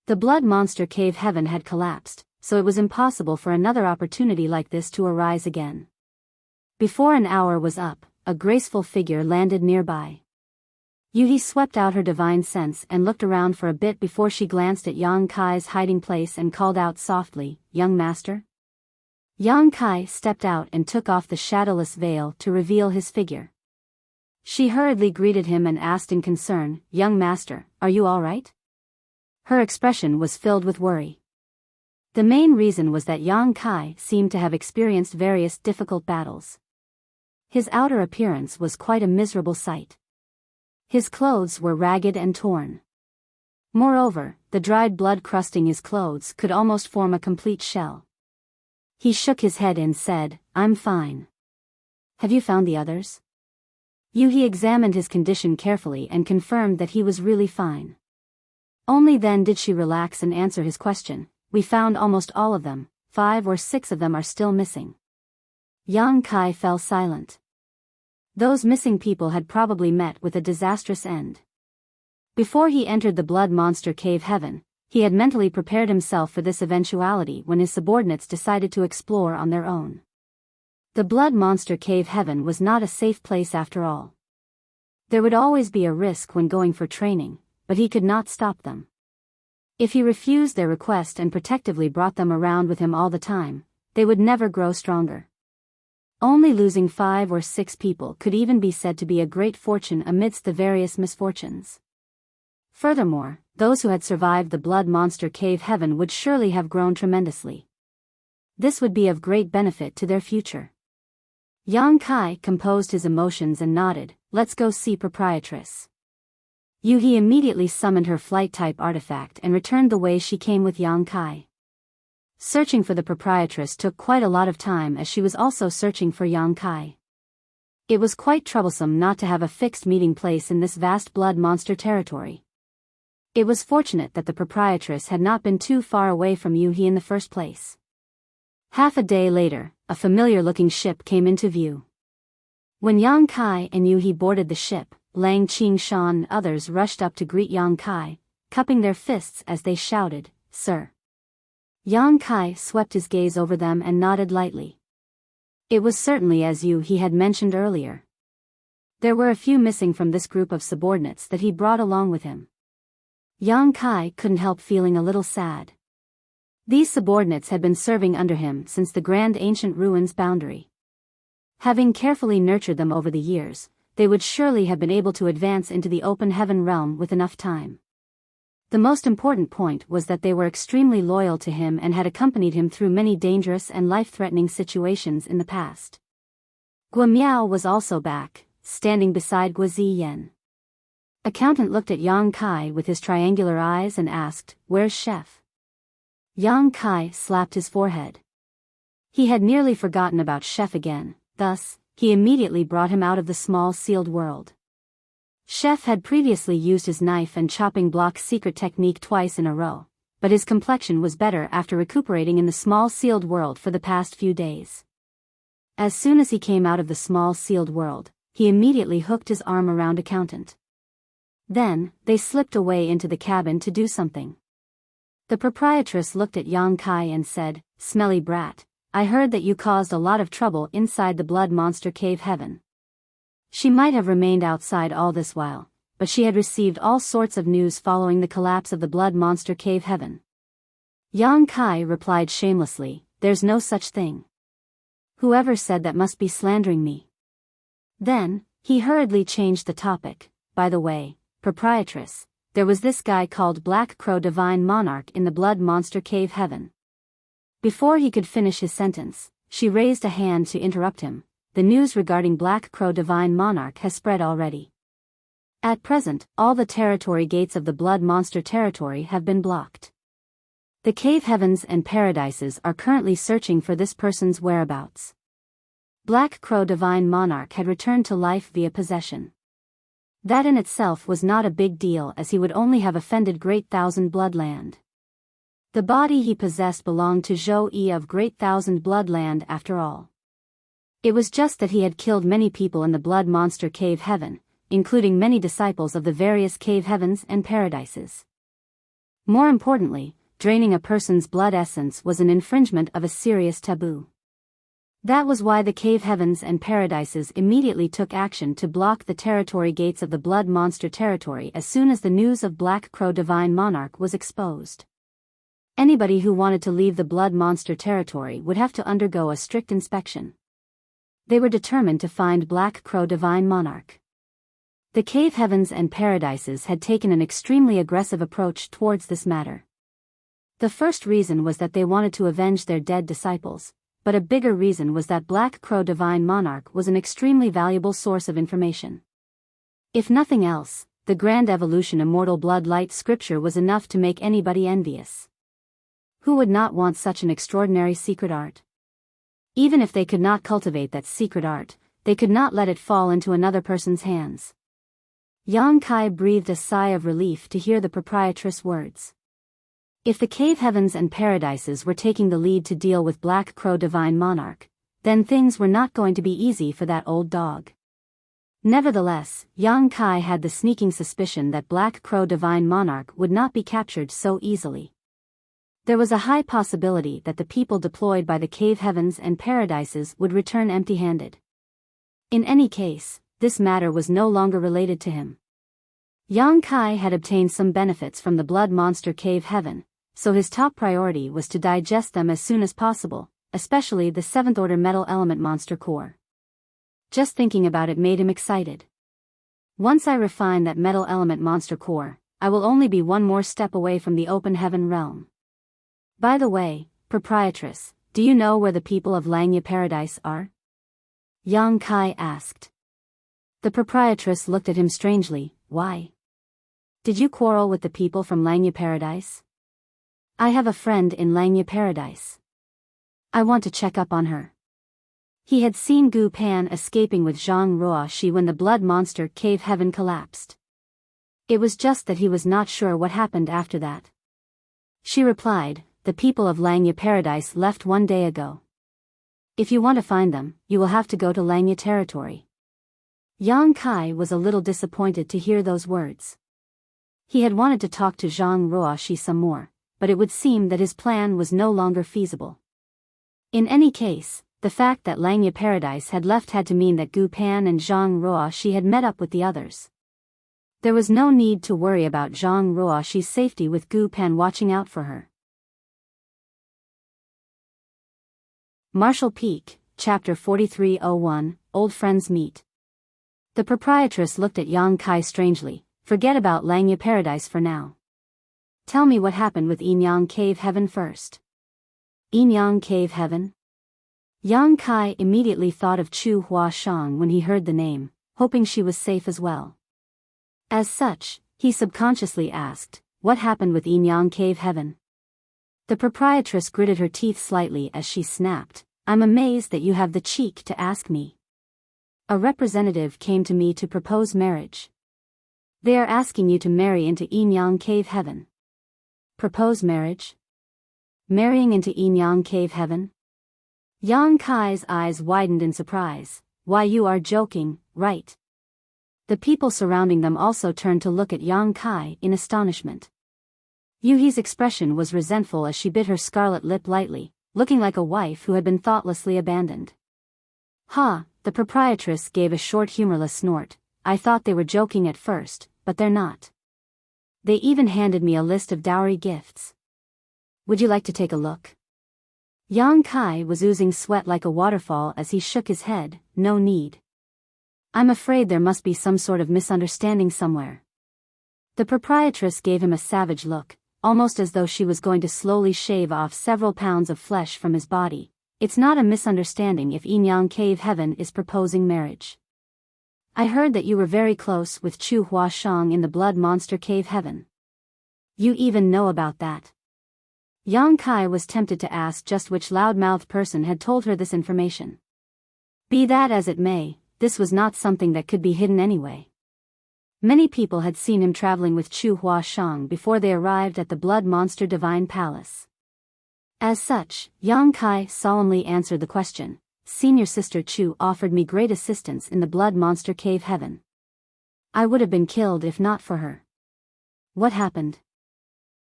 The blood monster cave heaven had collapsed, so it was impossible for another opportunity like this to arise again. Before an hour was up, a graceful figure landed nearby. Yu He swept out her divine sense and looked around for a bit before she glanced at Yang Kai's hiding place and called out softly, "Young master?" Yang Kai stepped out and took off the shadowless veil to reveal his figure. She hurriedly greeted him and asked in concern, "Young master, are you all right?" Her expression was filled with worry. The main reason was that Yang Kai seemed to have experienced various difficult battles. His outer appearance was quite a miserable sight. His clothes were ragged and torn. Moreover, the dried blood crusting his clothes could almost form a complete shell. He shook his head and said, "I'm fine. Have you found the others?" He examined his condition carefully and confirmed that he was really fine. Only then did she relax and answer his question. "We found almost all of them, 5 or 6 of them are still missing." Yang Kai fell silent. Those missing people had probably met with a disastrous end. Before he entered the Blood Monster Cave Heaven, he had mentally prepared himself for this eventuality when his subordinates decided to explore on their own. The Blood Monster Cave Heaven was not a safe place after all. There would always be a risk when going for training, but he could not stop them. If he refused their request and protectively brought them around with him all the time, they would never grow stronger. Only losing 5 or 6 people could even be said to be a great fortune amidst the various misfortunes. Furthermore, those who had survived the Blood Monster Cave Heaven would surely have grown tremendously. This would be of great benefit to their future. Yang Kai composed his emotions and nodded, "Let's go see Proprietress." He immediately summoned her flight-type artifact and returned the way she came with Yang Kai. Searching for the Proprietress took quite a lot of time as she was also searching for Yang Kai. It was quite troublesome not to have a fixed meeting place in this vast blood monster territory. It was fortunate that the Proprietress had not been too far away from Yuhi in the first place. Half a day later, a familiar-looking ship came into view. When Yang Kai and Yuhi boarded the ship, Lang Qingshan and others rushed up to greet Yang Kai, cupping their fists as they shouted, "Sir." Yang Kai swept his gaze over them and nodded lightly. It was certainly as Yuhi had mentioned earlier. There were a few missing from this group of subordinates that he brought along with him. Yang Kai couldn't help feeling a little sad. These subordinates had been serving under him since the Grand Ancient Ruins boundary. Having carefully nurtured them over the years, they would surely have been able to advance into the open heaven realm with enough time. The most important point was that they were extremely loyal to him and had accompanied him through many dangerous and life-threatening situations in the past. Guo Miao was also back, standing beside Guo Ziyan. Accountant looked at Yang Kai with his triangular eyes and asked, "Where's Chef?" Yang Kai slapped his forehead. He had nearly forgotten about Chef again, thus, he immediately brought him out of the small sealed world. Chef had previously used his knife and chopping block secret technique twice in a row, but his complexion was better after recuperating in the small sealed world for the past few days. As soon as he came out of the small sealed world, he immediately hooked his arm around Accountant. Then, they slipped away into the cabin to do something. The Proprietress looked at Yang Kai and said, "Smelly brat, I heard that you caused a lot of trouble inside the Blood Monster Cave Heaven." She might have remained outside all this while, but she had received all sorts of news following the collapse of the Blood Monster Cave Heaven. Yang Kai replied shamelessly, "There's no such thing. Whoever said that must be slandering me." Then, he hurriedly changed the topic. "By the way, Proprietress, there was this guy called Black Crow Divine Monarch in the Blood Monster Cave Heaven." Before he could finish his sentence, she raised a hand to interrupt him. "The news regarding Black Crow Divine Monarch has spread already. At present, all the territory gates of the Blood Monster territory have been blocked. The Cave Heavens and Paradises are currently searching for this person's whereabouts." Black Crow Divine Monarch had returned to life via possession. That in itself was not a big deal as he would only have offended Great Thousand Bloodland. The body he possessed belonged to Zhou Yi of Great Thousand Bloodland after all. It was just that he had killed many people in the Blood Monster Cave Heaven, including many disciples of the various Cave Heavens and Paradises. More importantly, draining a person's blood essence was an infringement of a serious taboo. That was why the Cave Heavens and Paradises immediately took action to block the territory gates of the Blood Monster territory as soon as the news of Black Crow Divine Monarch was exposed. Anybody who wanted to leave the Blood Monster territory would have to undergo a strict inspection. They were determined to find Black Crow Divine Monarch. The cave heavens and paradises had taken an extremely aggressive approach towards this matter. The first reason was that they wanted to avenge their dead disciples, but a bigger reason was that Black Crow Divine Monarch was an extremely valuable source of information. If nothing else, the grand evolution immortal blood light scripture was enough to make anybody envious. Who would not want such an extraordinary secret art? Even if they could not cultivate that secret art, they could not let it fall into another person's hands. Yang Kai breathed a sigh of relief to hear the proprietress' words. If the cave heavens and paradises were taking the lead to deal with Black Crow Divine Monarch, then things were not going to be easy for that old dog. Nevertheless, Yang Kai had the sneaking suspicion that Black Crow Divine Monarch would not be captured so easily. There was a high possibility that the people deployed by the cave heavens and paradises would return empty-handed. In any case, this matter was no longer related to him. Yang Kai had obtained some benefits from the blood monster cave heaven, so his top priority was to digest them as soon as possible, especially the 7th order metal element monster core. Just thinking about it made him excited. Once I refine that metal element monster core, I will only be one more step away from the open heaven realm. By the way, proprietress, do you know where the people of Langya Paradise are? Yang Kai asked. The proprietress looked at him strangely. Why? Did you quarrel with the people from Langya Paradise? I have a friend in Langya Paradise. I want to check up on her. He had seen Gu Pan escaping with Zhang Ruoxi when the blood monster cave heaven collapsed. It was just that he was not sure what happened after that. She replied, the people of Langya Paradise left 1 day ago. If you want to find them, you will have to go to Langya territory. Yang Kai was a little disappointed to hear those words. He had wanted to talk to Zhang Ruoxi some more, but it would seem that his plan was no longer feasible. In any case, the fact that Langya Paradise had left had to mean that Gu Pan and Zhang Ruoxi had met up with the others. There was no need to worry about Zhang Ruoxi's safety with Gu Pan watching out for her. Marshall Peak, Chapter 4301, Old Friends Meet. The proprietress looked at Yang Kai strangely. Forget about Langya Paradise for now. Tell me what happened with Yinyang Cave Heaven first. Yinyang Cave Heaven? Yang Kai immediately thought of Chu Hua Shang when he heard the name, hoping she was safe as well. As such, he subconsciously asked, what happened with Yinyang Cave Heaven? The proprietress gritted her teeth slightly as she snapped, I'm amazed that you have the cheek to ask me. A representative came to me to propose marriage. They are asking you to marry into Yinyang Cave Heaven. Propose marriage? Marrying into Yinyang Cave Heaven? Yang Kai's eyes widened in surprise. Why, you are joking, right? The people surrounding them also turned to look at Yang Kai in astonishment. Yuhi's expression was resentful as she bit her scarlet lip lightly, looking like a wife who had been thoughtlessly abandoned. Ha, the proprietress gave a short humorless snort. I thought they were joking at first, but they're not. They even handed me a list of dowry gifts. Would you like to take a look? Yang Kai was oozing sweat like a waterfall as he shook his head. No need. I'm afraid there must be some sort of misunderstanding somewhere. The proprietress gave him a savage look, almost as though she was going to slowly shave off several pounds of flesh from his body. It's not a misunderstanding if Yinyang Cave Heaven is proposing marriage. I heard that you were very close with Chu Hua Shang in the blood monster cave heaven. You even know about that. Yang Kai was tempted to ask just which loudmouthed person had told her this information. Be that as it may, this was not something that could be hidden anyway. Many people had seen him traveling with Chu Hua Shang before they arrived at the blood monster divine palace. As such, Yang Kai solemnly answered the question. Senior Sister Chu offered me great assistance in the blood monster cave heaven. I would have been killed if not for her. What happened?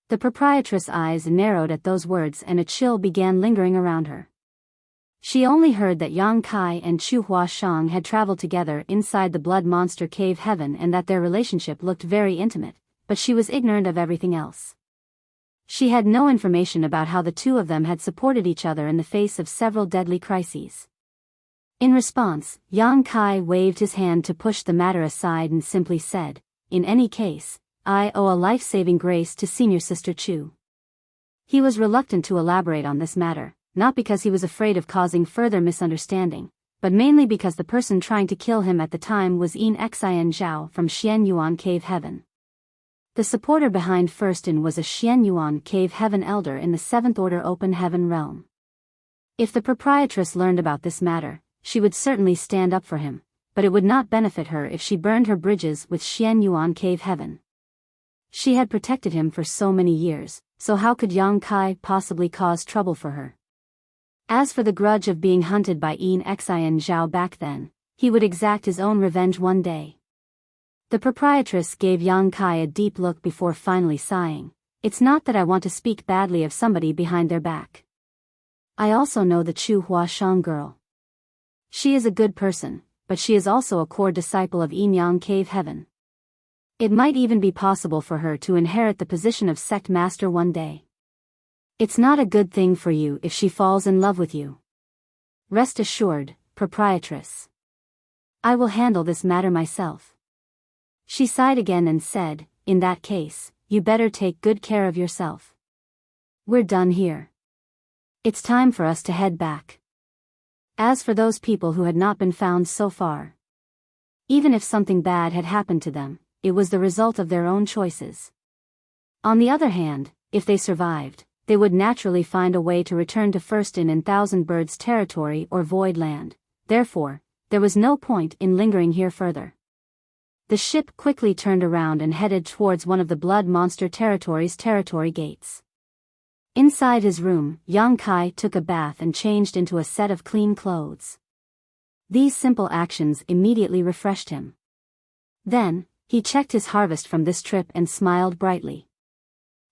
The proprietress' eyes narrowed at those words and a chill began lingering around her. She only heard that Yang Kai and Chu Hua Shang had traveled together inside the blood monster cave heaven and that their relationship looked very intimate, but she was ignorant of everything else. She had no information about how the two of them had supported each other in the face of several deadly crises. In response, Yang Kai waved his hand to push the matter aside and simply said, "In any case, I owe a life-saving grace to Senior Sister Chu." He was reluctant to elaborate on this matter, not because he was afraid of causing further misunderstanding, but mainly because the person trying to kill him at the time was Yin Xian Zhao from Xianyuan Cave Heaven. The supporter behind Firstin was a Xianyuan Cave Heaven elder in the 7th Order Open Heaven realm. If the proprietress learned about this matter, she would certainly stand up for him, but it would not benefit her if she burned her bridges with Xianyuan Cave Heaven. She had protected him for so many years, so how could Yang Kai possibly cause trouble for her? As for the grudge of being hunted by Yin Xian Zhao back then, he would exact his own revenge one day. The proprietress gave Yang Kai a deep look before finally sighing. "It's not that I want to speak badly of somebody behind their back. I also know the Chu Huashang girl. She is a good person, but she is also a core disciple of Yin Yang Cave Heaven. It might even be possible for her to inherit the position of sect master one day. It's not a good thing for you if she falls in love with you. Rest assured, proprietress. I will handle this matter myself." She sighed again and said, "In that case, you better take good care of yourself. We're done here. It's time for us to head back." As for those people who had not been found so far, even if something bad had happened to them, it was the result of their own choices. On the other hand, if they survived, they would naturally find a way to return to Firstin in Thousand Birds territory or Void Land. Therefore, there was no point in lingering here further. The ship quickly turned around and headed towards one of the Blood Monster Territory's territory gates. Inside his room, Yang Kai took a bath and changed into a set of clean clothes. These simple actions immediately refreshed him. Then, he checked his harvest from this trip and smiled brightly.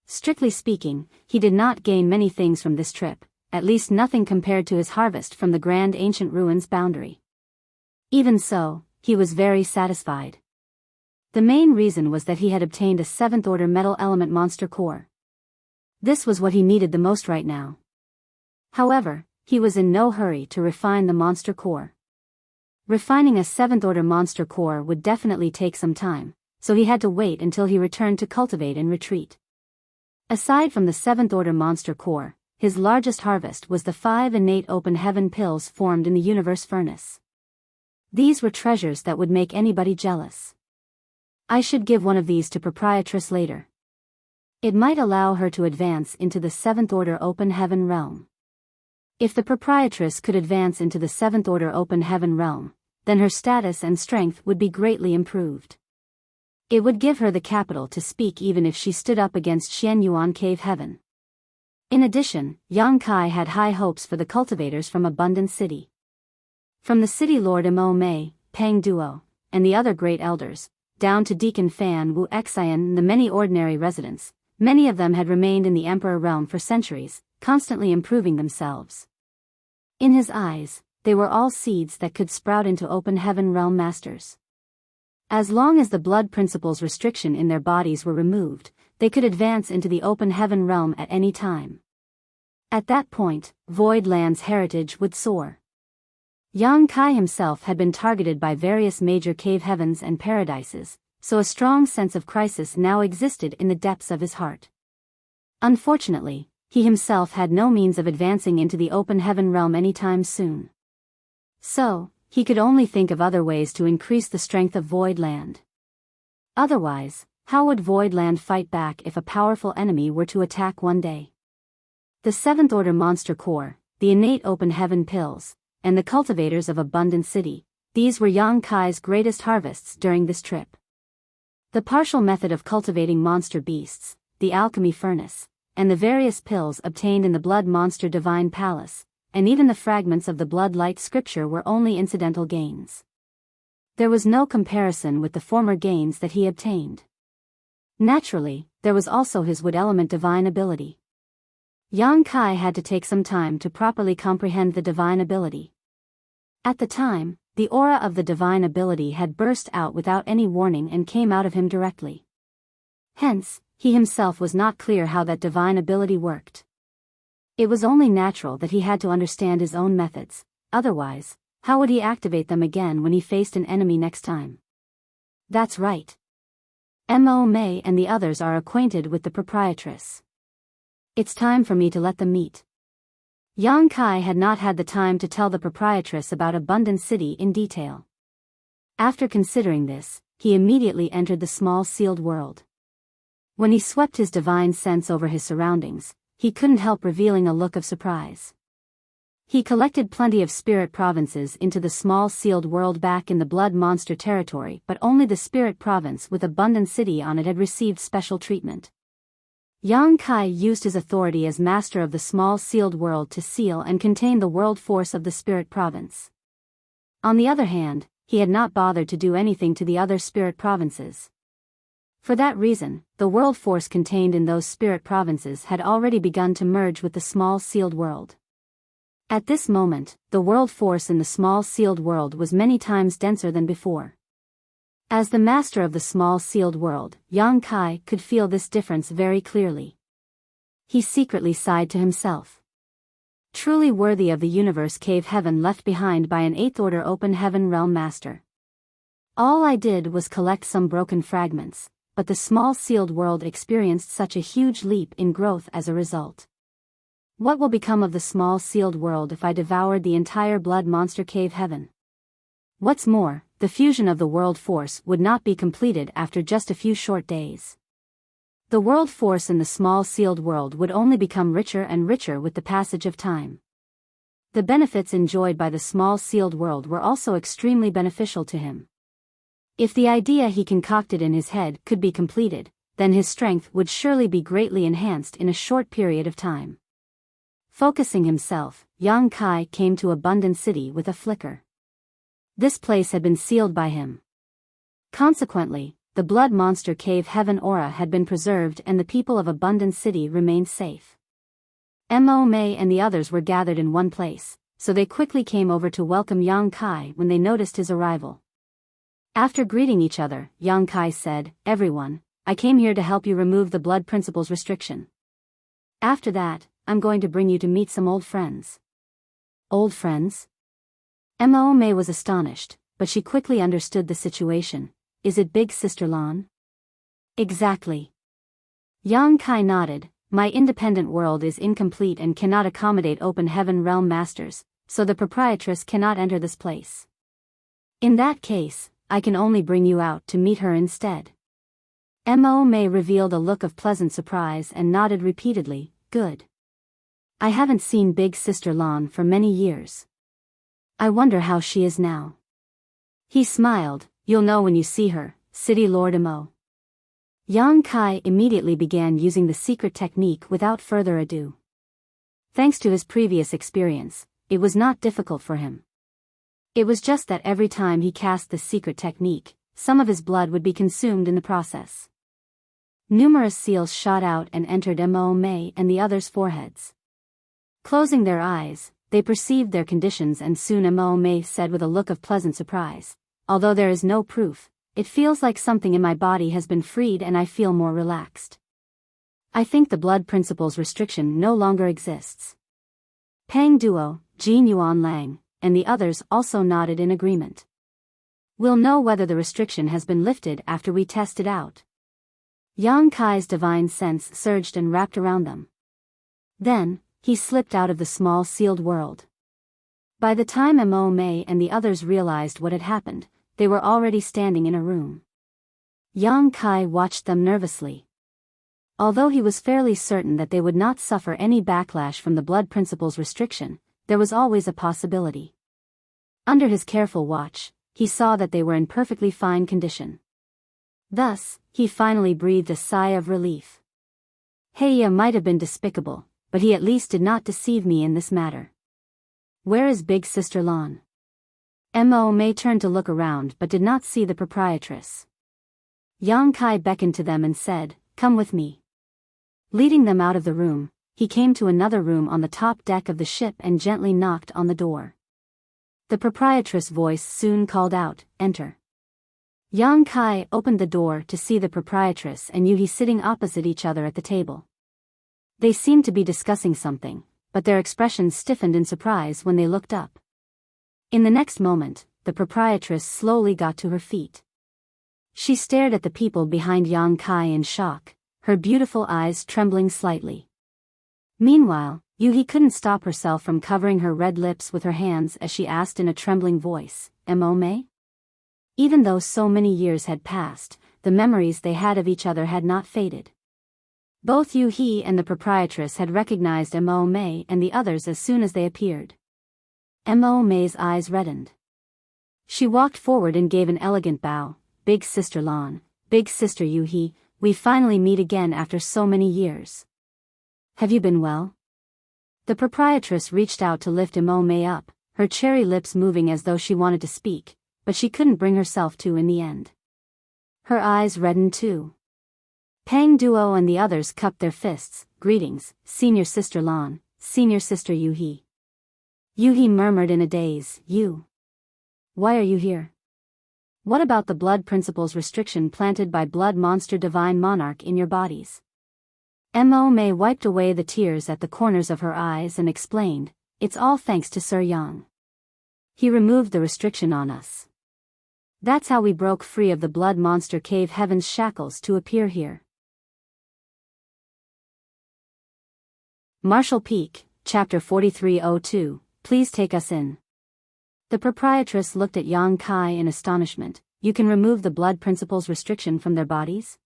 Strictly speaking, he did not gain many things from this trip, at least nothing compared to his harvest from the Grand Ancient Ruins boundary. Even so, he was very satisfied. The main reason was that he had obtained a 7th Order Metal Element Monster Core. This was what he needed the most right now. However, he was in no hurry to refine the Monster Core. Refining a 7th Order Monster Core would definitely take some time, so he had to wait until he returned to cultivate and retreat. Aside from the 7th Order Monster Core, his largest harvest was the 5 innate Open Heaven pills formed in the Universe Furnace. These were treasures that would make anybody jealous. I should give one of these to Proprietress later. It might allow her to advance into the 7th Order Open Heaven realm. If the Proprietress could advance into the 7th Order Open Heaven realm, then her status and strength would be greatly improved. It would give her the capital to speak even if she stood up against Xianyuan Cave Heaven. In addition, Yang Kai had high hopes for the cultivators from Abundant City. From the city lord Mo Mei, Pang Duo, and the other great elders, down to Deacon Fan Wu Xian and the many ordinary residents, many of them had remained in the Emperor realm for centuries, constantly improving themselves. In his eyes, they were all seeds that could sprout into Open Heaven realm masters. As long as the blood principles restriction in their bodies were removed, they could advance into the Open Heaven realm at any time. At that point, Void Land's heritage would soar. Yang Kai himself had been targeted by various major cave heavens and paradises, so a strong sense of crisis now existed in the depths of his heart. Unfortunately, he himself had no means of advancing into the Open Heaven realm anytime soon. So, he could only think of other ways to increase the strength of Void Land. Otherwise, how would Void Land fight back if a powerful enemy were to attack one day? The 7th Order Monster Core, the innate Open Heaven pills, and the cultivators of Abundant City, these were Yang Kai's greatest harvests during this trip. The partial method of cultivating monster beasts, the alchemy furnace, and the various pills obtained in the Blood Monster Divine Palace, and even the fragments of the Blood Light Scripture were only incidental gains. There was no comparison with the former gains that he obtained. Naturally, there was also his Wood Element Divine ability. Yang Kai had to take some time to properly comprehend the divine ability. At the time, the aura of the divine ability had burst out without any warning and came out of him directly. Hence, he himself was not clear how that divine ability worked. It was only natural that he had to understand his own methods, otherwise, how would he activate them again when he faced an enemy next time? That's right. Mo Mei and the others are acquainted with the proprietress. It's time for me to let them meet. Yang Kai had not had the time to tell the proprietress about Abundant City in detail. After considering this, he immediately entered the small sealed world. When he swept his divine sense over his surroundings, he couldn't help revealing a look of surprise. He collected plenty of spirit provinces into the small sealed world back in the blood monster territory, but only the spirit province with Abundant City on it had received special treatment. Yang Kai used his authority as master of the small sealed world to seal and contain the world force of the spirit province. On the other hand, he had not bothered to do anything to the other spirit provinces. For that reason, the world force contained in those spirit provinces had already begun to merge with the small sealed world. At this moment, the world force in the small sealed world was many times denser than before. As the master of the small sealed world, Yang Kai could feel this difference very clearly. He secretly sighed to himself. Truly worthy of the universe cave heaven left behind by an 8th order open heaven realm master. All I did was collect some broken fragments, but the small sealed world experienced such a huge leap in growth as a result. What will become of the small sealed world if I devoured the entire blood monster cave heaven? What's more, the fusion of the world force would not be completed after just a few short days. The world force in the small sealed world would only become richer and richer with the passage of time. The benefits enjoyed by the small sealed world were also extremely beneficial to him. If the idea he concocted in his head could be completed, then his strength would surely be greatly enhanced in a short period of time. Focusing himself, Yang Kai came to Abundant City with a flicker. This place had been sealed by him. Consequently, the blood monster cave heaven aura had been preserved and the people of Abundant City remained safe. Mo Mei and the others were gathered in one place, so they quickly came over to welcome Yang Kai when they noticed his arrival. After greeting each other, Yang Kai said, "Everyone, I came here to help you remove the blood principles restriction. After that, I'm going to bring you to meet some old friends." Old friends? Mo Mei was astonished, but she quickly understood the situation. Is it Big Sister Lan? Exactly. Yang Kai nodded. My independent world is incomplete and cannot accommodate open heaven realm masters, so the proprietress cannot enter this place. In that case, I can only bring you out to meet her instead. Mo Mei revealed a look of pleasant surprise and nodded repeatedly. Good. I haven't seen Big Sister Lan for many years. I wonder how she is now. He smiled. You'll know when you see her, City Lord Mo. Yang Kai immediately began using the secret technique without further ado. Thanks to his previous experience, it was not difficult for him. It was just that every time he cast the secret technique, some of his blood would be consumed in the process. Numerous seals shot out and entered Mo Mei and the others' foreheads. Closing their eyes, they perceived their conditions and soon Mo Mei said with a look of pleasant surprise, although there is no proof, it feels like something in my body has been freed and I feel more relaxed. I think the blood principles restriction no longer exists. Pang Duo, Jin Yuan Lang, and the others also nodded in agreement. We'll know whether the restriction has been lifted after we test it out. Yang Kai's divine sense surged and wrapped around them. Then, he slipped out of the small sealed world. By the time Mo Mei and the others realized what had happened, they were already standing in a room. Yang Kai watched them nervously. Although he was fairly certain that they would not suffer any backlash from the blood principles restriction, there was always a possibility. Under his careful watch, he saw that they were in perfectly fine condition. Thus, he finally breathed a sigh of relief. Heya might have been despicable, but he at least did not deceive me in this matter. Where is Big Sister Lan? Mo Mei turned to look around but did not see the proprietress. Yang Kai beckoned to them and said, "Come with me." Leading them out of the room, he came to another room on the top deck of the ship and gently knocked on the door. The proprietress' voice soon called out, "Enter." Yang Kai opened the door to see the proprietress and Yuhi sitting opposite each other at the table. They seemed to be discussing something, but their expressions stiffened in surprise when they looked up. In the next moment, the proprietress slowly got to her feet. She stared at the people behind Yang Kai in shock, her beautiful eyes trembling slightly. Meanwhile, Yuhi couldn't stop herself from covering her red lips with her hands as she asked in a trembling voice, "Mo-mei?" Even though so many years had passed, the memories they had of each other had not faded. Both Yuhi and the proprietress had recognized Mo-mei and the others as soon as they appeared. Mo-mei's eyes reddened. She walked forward and gave an elegant bow. "Big Sister Lan, Big Sister Yuhi, we finally meet again after so many years. Have you been well?" The proprietress reached out to lift Mo-mei up, her cherry lips moving as though she wanted to speak, but she couldn't bring herself to in the end. Her eyes reddened too. Pang Duo and the others cupped their fists. "Greetings, Senior Sister Lan, Senior Sister Yuhi." Yuhi murmured in a daze, "You? Why are you here? What about the blood principles restriction planted by Blood Monster Divine Monarch in your bodies?" Mo-mei wiped away the tears at the corners of her eyes and explained, "It's all thanks to Sir Yang. He removed the restriction on us. That's how we broke free of the Blood Monster Cave Heaven's shackles to appear here." Marshall Peak, Chapter 4302, "Please take us in." The proprietress looked at Yang Kai in astonishment. "You can remove the blood principles restriction from their bodies?"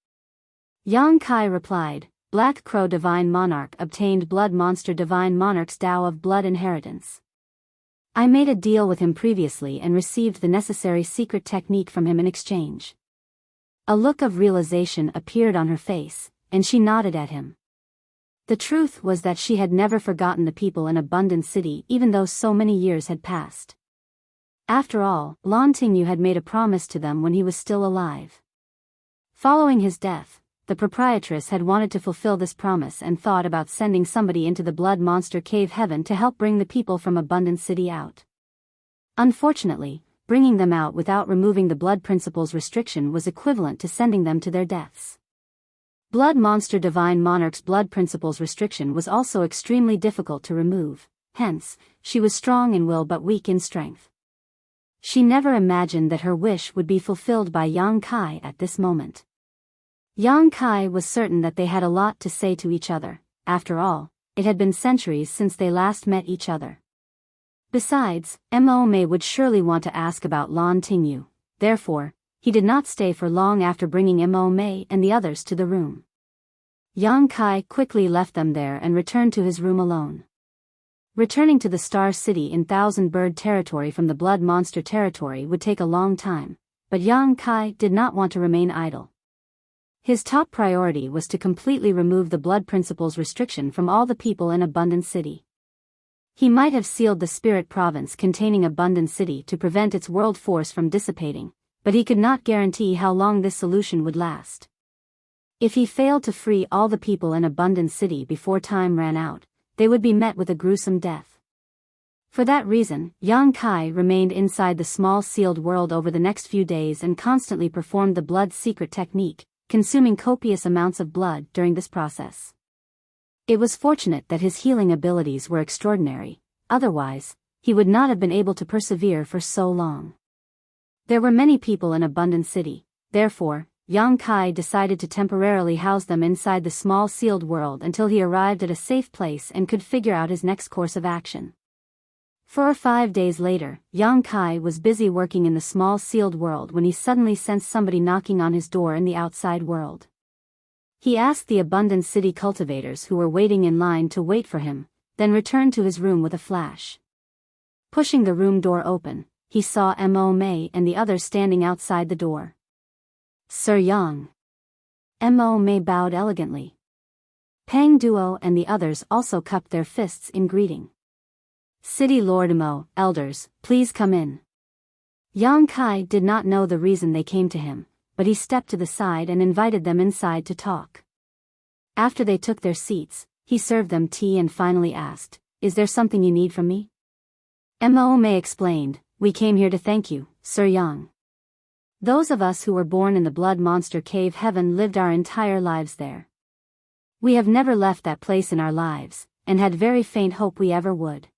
Yang Kai replied, "Black Crow Divine Monarch obtained Blood Monster Divine Monarch's Tao of Blood Inheritance. I made a deal with him previously and received the necessary secret technique from him in exchange." A look of realization appeared on her face, and she nodded at him. The truth was that she had never forgotten the people in Abundant City even though so many years had passed. After all, Lan Tingyu had made a promise to them when he was still alive. Following his death, the proprietress had wanted to fulfill this promise and thought about sending somebody into the Blood Monster Cave Heaven to help bring the people from Abundant City out. Unfortunately, bringing them out without removing the blood principles restriction was equivalent to sending them to their deaths. Blood Monster Divine Monarch's blood principles restriction was also extremely difficult to remove, hence, she was strong in will but weak in strength. She never imagined that her wish would be fulfilled by Yang Kai at this moment. Yang Kai was certain that they had a lot to say to each other. After all, it had been centuries since they last met each other. Besides, Mo-mei would surely want to ask about Lan Tingyu. Therefore, he did not stay for long after bringing Mo-mei and the others to the room. Yang Kai quickly left them there and returned to his room alone. Returning to the Star City in Thousand Bird territory from the Blood Monster territory would take a long time, but Yang Kai did not want to remain idle. His top priority was to completely remove the blood principles restriction from all the people in Abundant City. He might have sealed the spirit province containing Abundant City to prevent its world force from dissipating, but he could not guarantee how long this solution would last. If he failed to free all the people in Abundant City before time ran out, they would be met with a gruesome death. For that reason, Yang Kai remained inside the small sealed world over the next few days and constantly performed the blood secret technique, consuming copious amounts of blood during this process. It was fortunate that his healing abilities were extraordinary, otherwise, he would not have been able to persevere for so long. There were many people in Abundant City, therefore, Yang Kai decided to temporarily house them inside the small sealed world until he arrived at a safe place and could figure out his next course of action. 4 or 5 days later, Yang Kai was busy working in the small sealed world when he suddenly sensed somebody knocking on his door in the outside world. He asked the Abundant City cultivators who were waiting in line to wait for him, then returned to his room with a flash. Pushing the room door open, he saw Mo-mei and the others standing outside the door. "Sir Yang." Mo-mei bowed elegantly. Pang Duo and the others also cupped their fists in greeting. "City Lord Mo, elders, please come in." Yang Kai did not know the reason they came to him, but he stepped to the side and invited them inside to talk. After they took their seats, he served them tea and finally asked, "Is there something you need from me?" Mo-mei explained, "We came here to thank you, Sir Yang. Those of us who were born in the Blood Monster Cave Heaven lived our entire lives there. We have never left that place in our lives, and had very faint hope we ever would.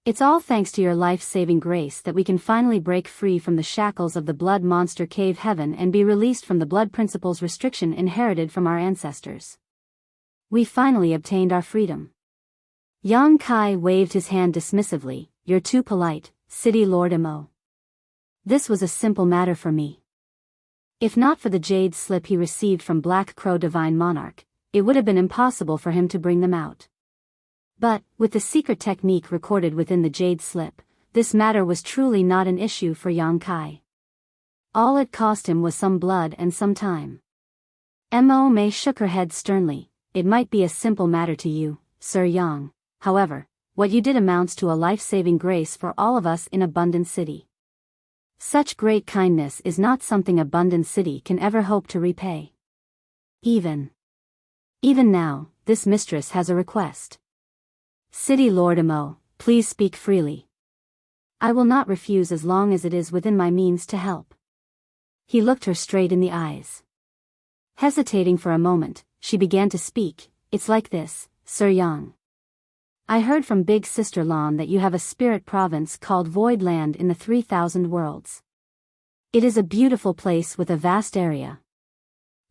It's all thanks to your life-saving grace that we can finally break free from the shackles of the blood monster cave heaven and be released from the blood principles restriction inherited from our ancestors. We finally obtained our freedom. Yang Kai waved his hand dismissively. You're too polite, City Lord Mo. This was a simple matter for me. If not for the jade slip he received from Black Crow Divine Monarch, it would have been impossible for him to bring them out. But, with the secret technique recorded within the jade slip, this matter was truly not an issue for Yang Kai. All it cost him was some blood and some time. Mo Mei shook her head sternly. It might be a simple matter to you, Sir Yang, however, what you did amounts to a life-saving grace for all of us in Abundant City. Such great kindness is not something Abundant City can ever hope to repay. Even now, this mistress has a request. City Lord Mo, please speak freely. I will not refuse as long as it is within my means to help. He looked her straight in the eyes. Hesitating for a moment, she began to speak. It's like this, Sir Yang. I heard from Big Sister Lan that you have a spirit province called Void Land in the 3,000 worlds. It is a beautiful place with a vast area.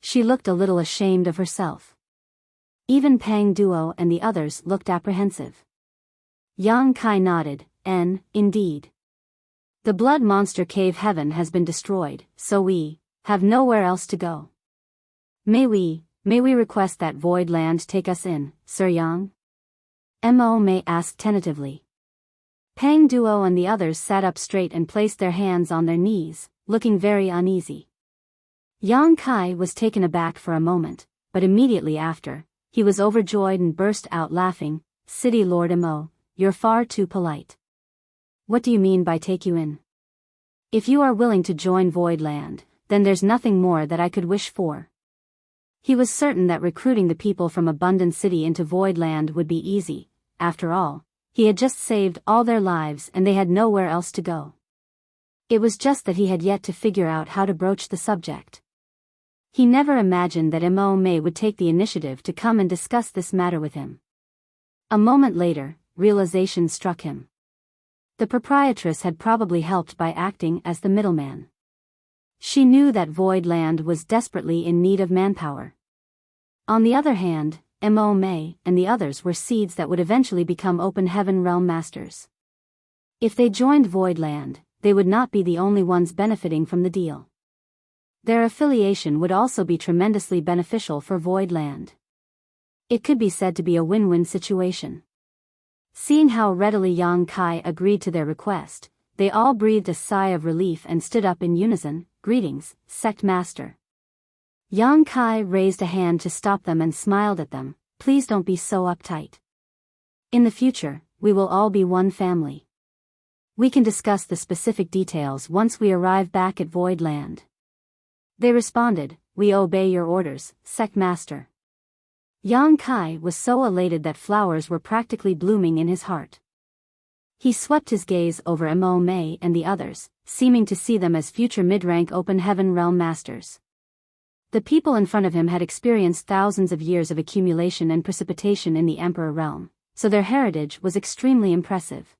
She looked a little ashamed of herself. Even Pang Duo and the others looked apprehensive. Yang Kai nodded, indeed. The blood monster cave heaven has been destroyed, so we have nowhere else to go. May we request that Void Land take us in, Sir Yang? Mo Mei asked tentatively. Pang Duo and the others sat up straight and placed their hands on their knees, looking very uneasy. Yang Kai was taken aback for a moment, but immediately after, he was overjoyed and burst out laughing. City Lord Mo, you're far too polite. What do you mean by take you in? If you are willing to join Void Land, then there's nothing more that I could wish for. He was certain that recruiting the people from Abundant City into Void Land would be easy. After all, he had just saved all their lives and they had nowhere else to go. It was just that he had yet to figure out how to broach the subject. He never imagined that Mo Mei would take the initiative to come and discuss this matter with him. A moment later, realization struck him. The proprietress had probably helped by acting as the middleman. She knew that Void Land was desperately in need of manpower. On the other hand, Mo Mei and the others were seeds that would eventually become Open Heaven Realm Masters. If they joined Void Land, they would not be the only ones benefiting from the deal. Their affiliation would also be tremendously beneficial for Void Land. It could be said to be a win-win situation. Seeing how readily Yang Kai agreed to their request, they all breathed a sigh of relief and stood up in unison. Greetings, Sect Master. Yang Kai raised a hand to stop them and smiled at them. Please don't be so uptight. In the future, we will all be one family. We can discuss the specific details once we arrive back at Void Land. They responded, we obey your orders, Sect Master. Yang Kai was so elated that flowers were practically blooming in his heart. He swept his gaze over Mo Mei and the others, seeming to see them as future mid-rank Open Heaven Realm Masters. The people in front of him had experienced thousands of years of accumulation and precipitation in the Emperor Realm, so their heritage was extremely impressive.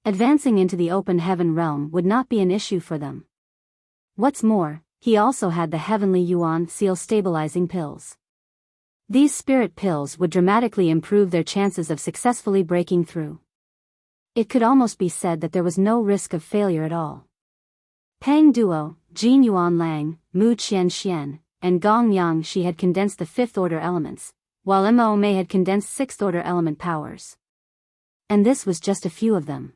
Advancing into the Open Heaven Realm would not be an issue for them. What's more, he also had the Heavenly Yuan Seal stabilizing pills. These spirit pills would dramatically improve their chances of successfully breaking through. It could almost be said that there was no risk of failure at all. Pang Duo, Jin Yuan Lang, Mu Qian Xian, and Gong Yang Shi had condensed the fifth-order elements, while Mo Mei had condensed sixth-order element powers. And this was just a few of them.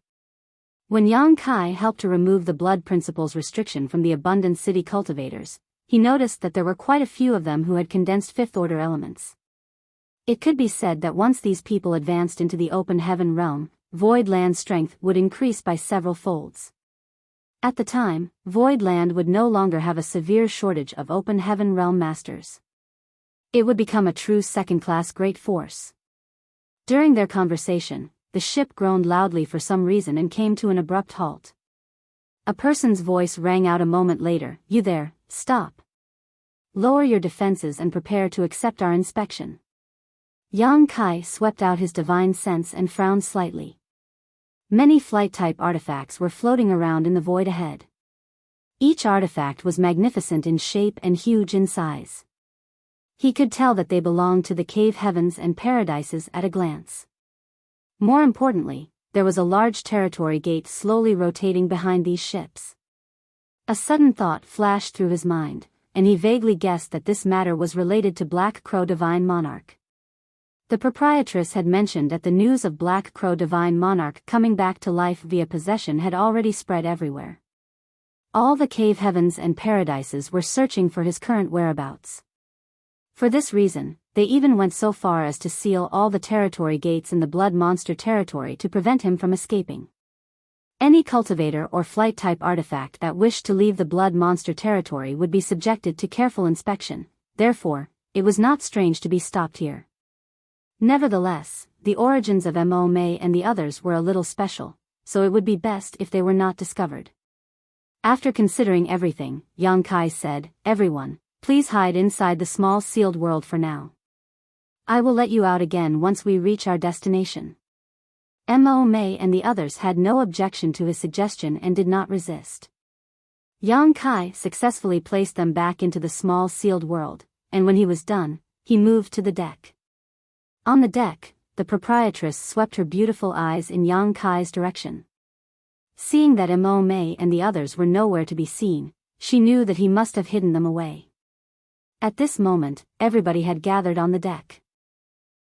When Yang Kai helped to remove the blood principles restriction from the Abundant City cultivators, he noticed that there were quite a few of them who had condensed fifth-order elements. It could be said that once these people advanced into the Open Heaven Realm, Void Land strength would increase by several folds. At the time, Void Land would no longer have a severe shortage of Open Heaven Realm Masters. It would become a true second-class great force. During their conversation, the ship groaned loudly for some reason and came to an abrupt halt. A person's voice rang out a moment later, "You there, stop. Lower your defenses and prepare to accept our inspection." Yang Kai swept out his divine sense and frowned slightly. Many flight-type artifacts were floating around in the void ahead. Each artifact was magnificent in shape and huge in size. He could tell that they belonged to the cave heavens and paradises at a glance. More importantly, there was a large territory gate slowly rotating behind these ships. A sudden thought flashed through his mind, and he vaguely guessed that this matter was related to Black Crow Divine Monarch. The proprietress had mentioned that the news of Black Crow Divine Monarch coming back to life via possession had already spread everywhere. All the cave heavens and paradises were searching for his current whereabouts. For this reason, they even went so far as to seal all the territory gates in the Blood Monster territory to prevent him from escaping. Any cultivator or flight-type artifact that wished to leave the Blood Monster territory would be subjected to careful inspection, therefore, it was not strange to be stopped here. Nevertheless, the origins of Mo Mei and the others were a little special, so it would be best if they were not discovered. After considering everything, Yang Kai said, "Everyone, please hide inside the small sealed world for now. I will let you out again once we reach our destination." Mo Mei and the others had no objection to his suggestion and did not resist. Yang Kai successfully placed them back into the small sealed world, and when he was done, he moved to the deck. On the deck, the proprietress swept her beautiful eyes in Yang Kai's direction. Seeing that Mo Mei and the others were nowhere to be seen, she knew that he must have hidden them away. At this moment, everybody had gathered on the deck.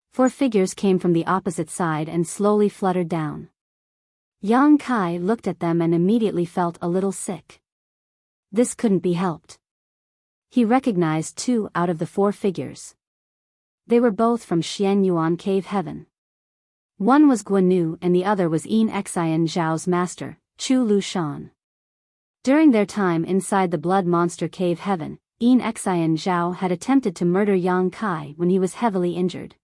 4 figures came from the opposite side and slowly fluttered down. Yang Kai looked at them and immediately felt a little sick. This couldn't be helped. He recognized 2 out of the 4 figures. They were both from Xian Yuan Cave Heaven. One was Guanu and the other was Yin Xian Zhao's master, Chu Lu Shan. During their time inside the Blood Monster Cave Heaven, Yin Xian Zhao had attempted to murder Yang Kai when he was heavily injured.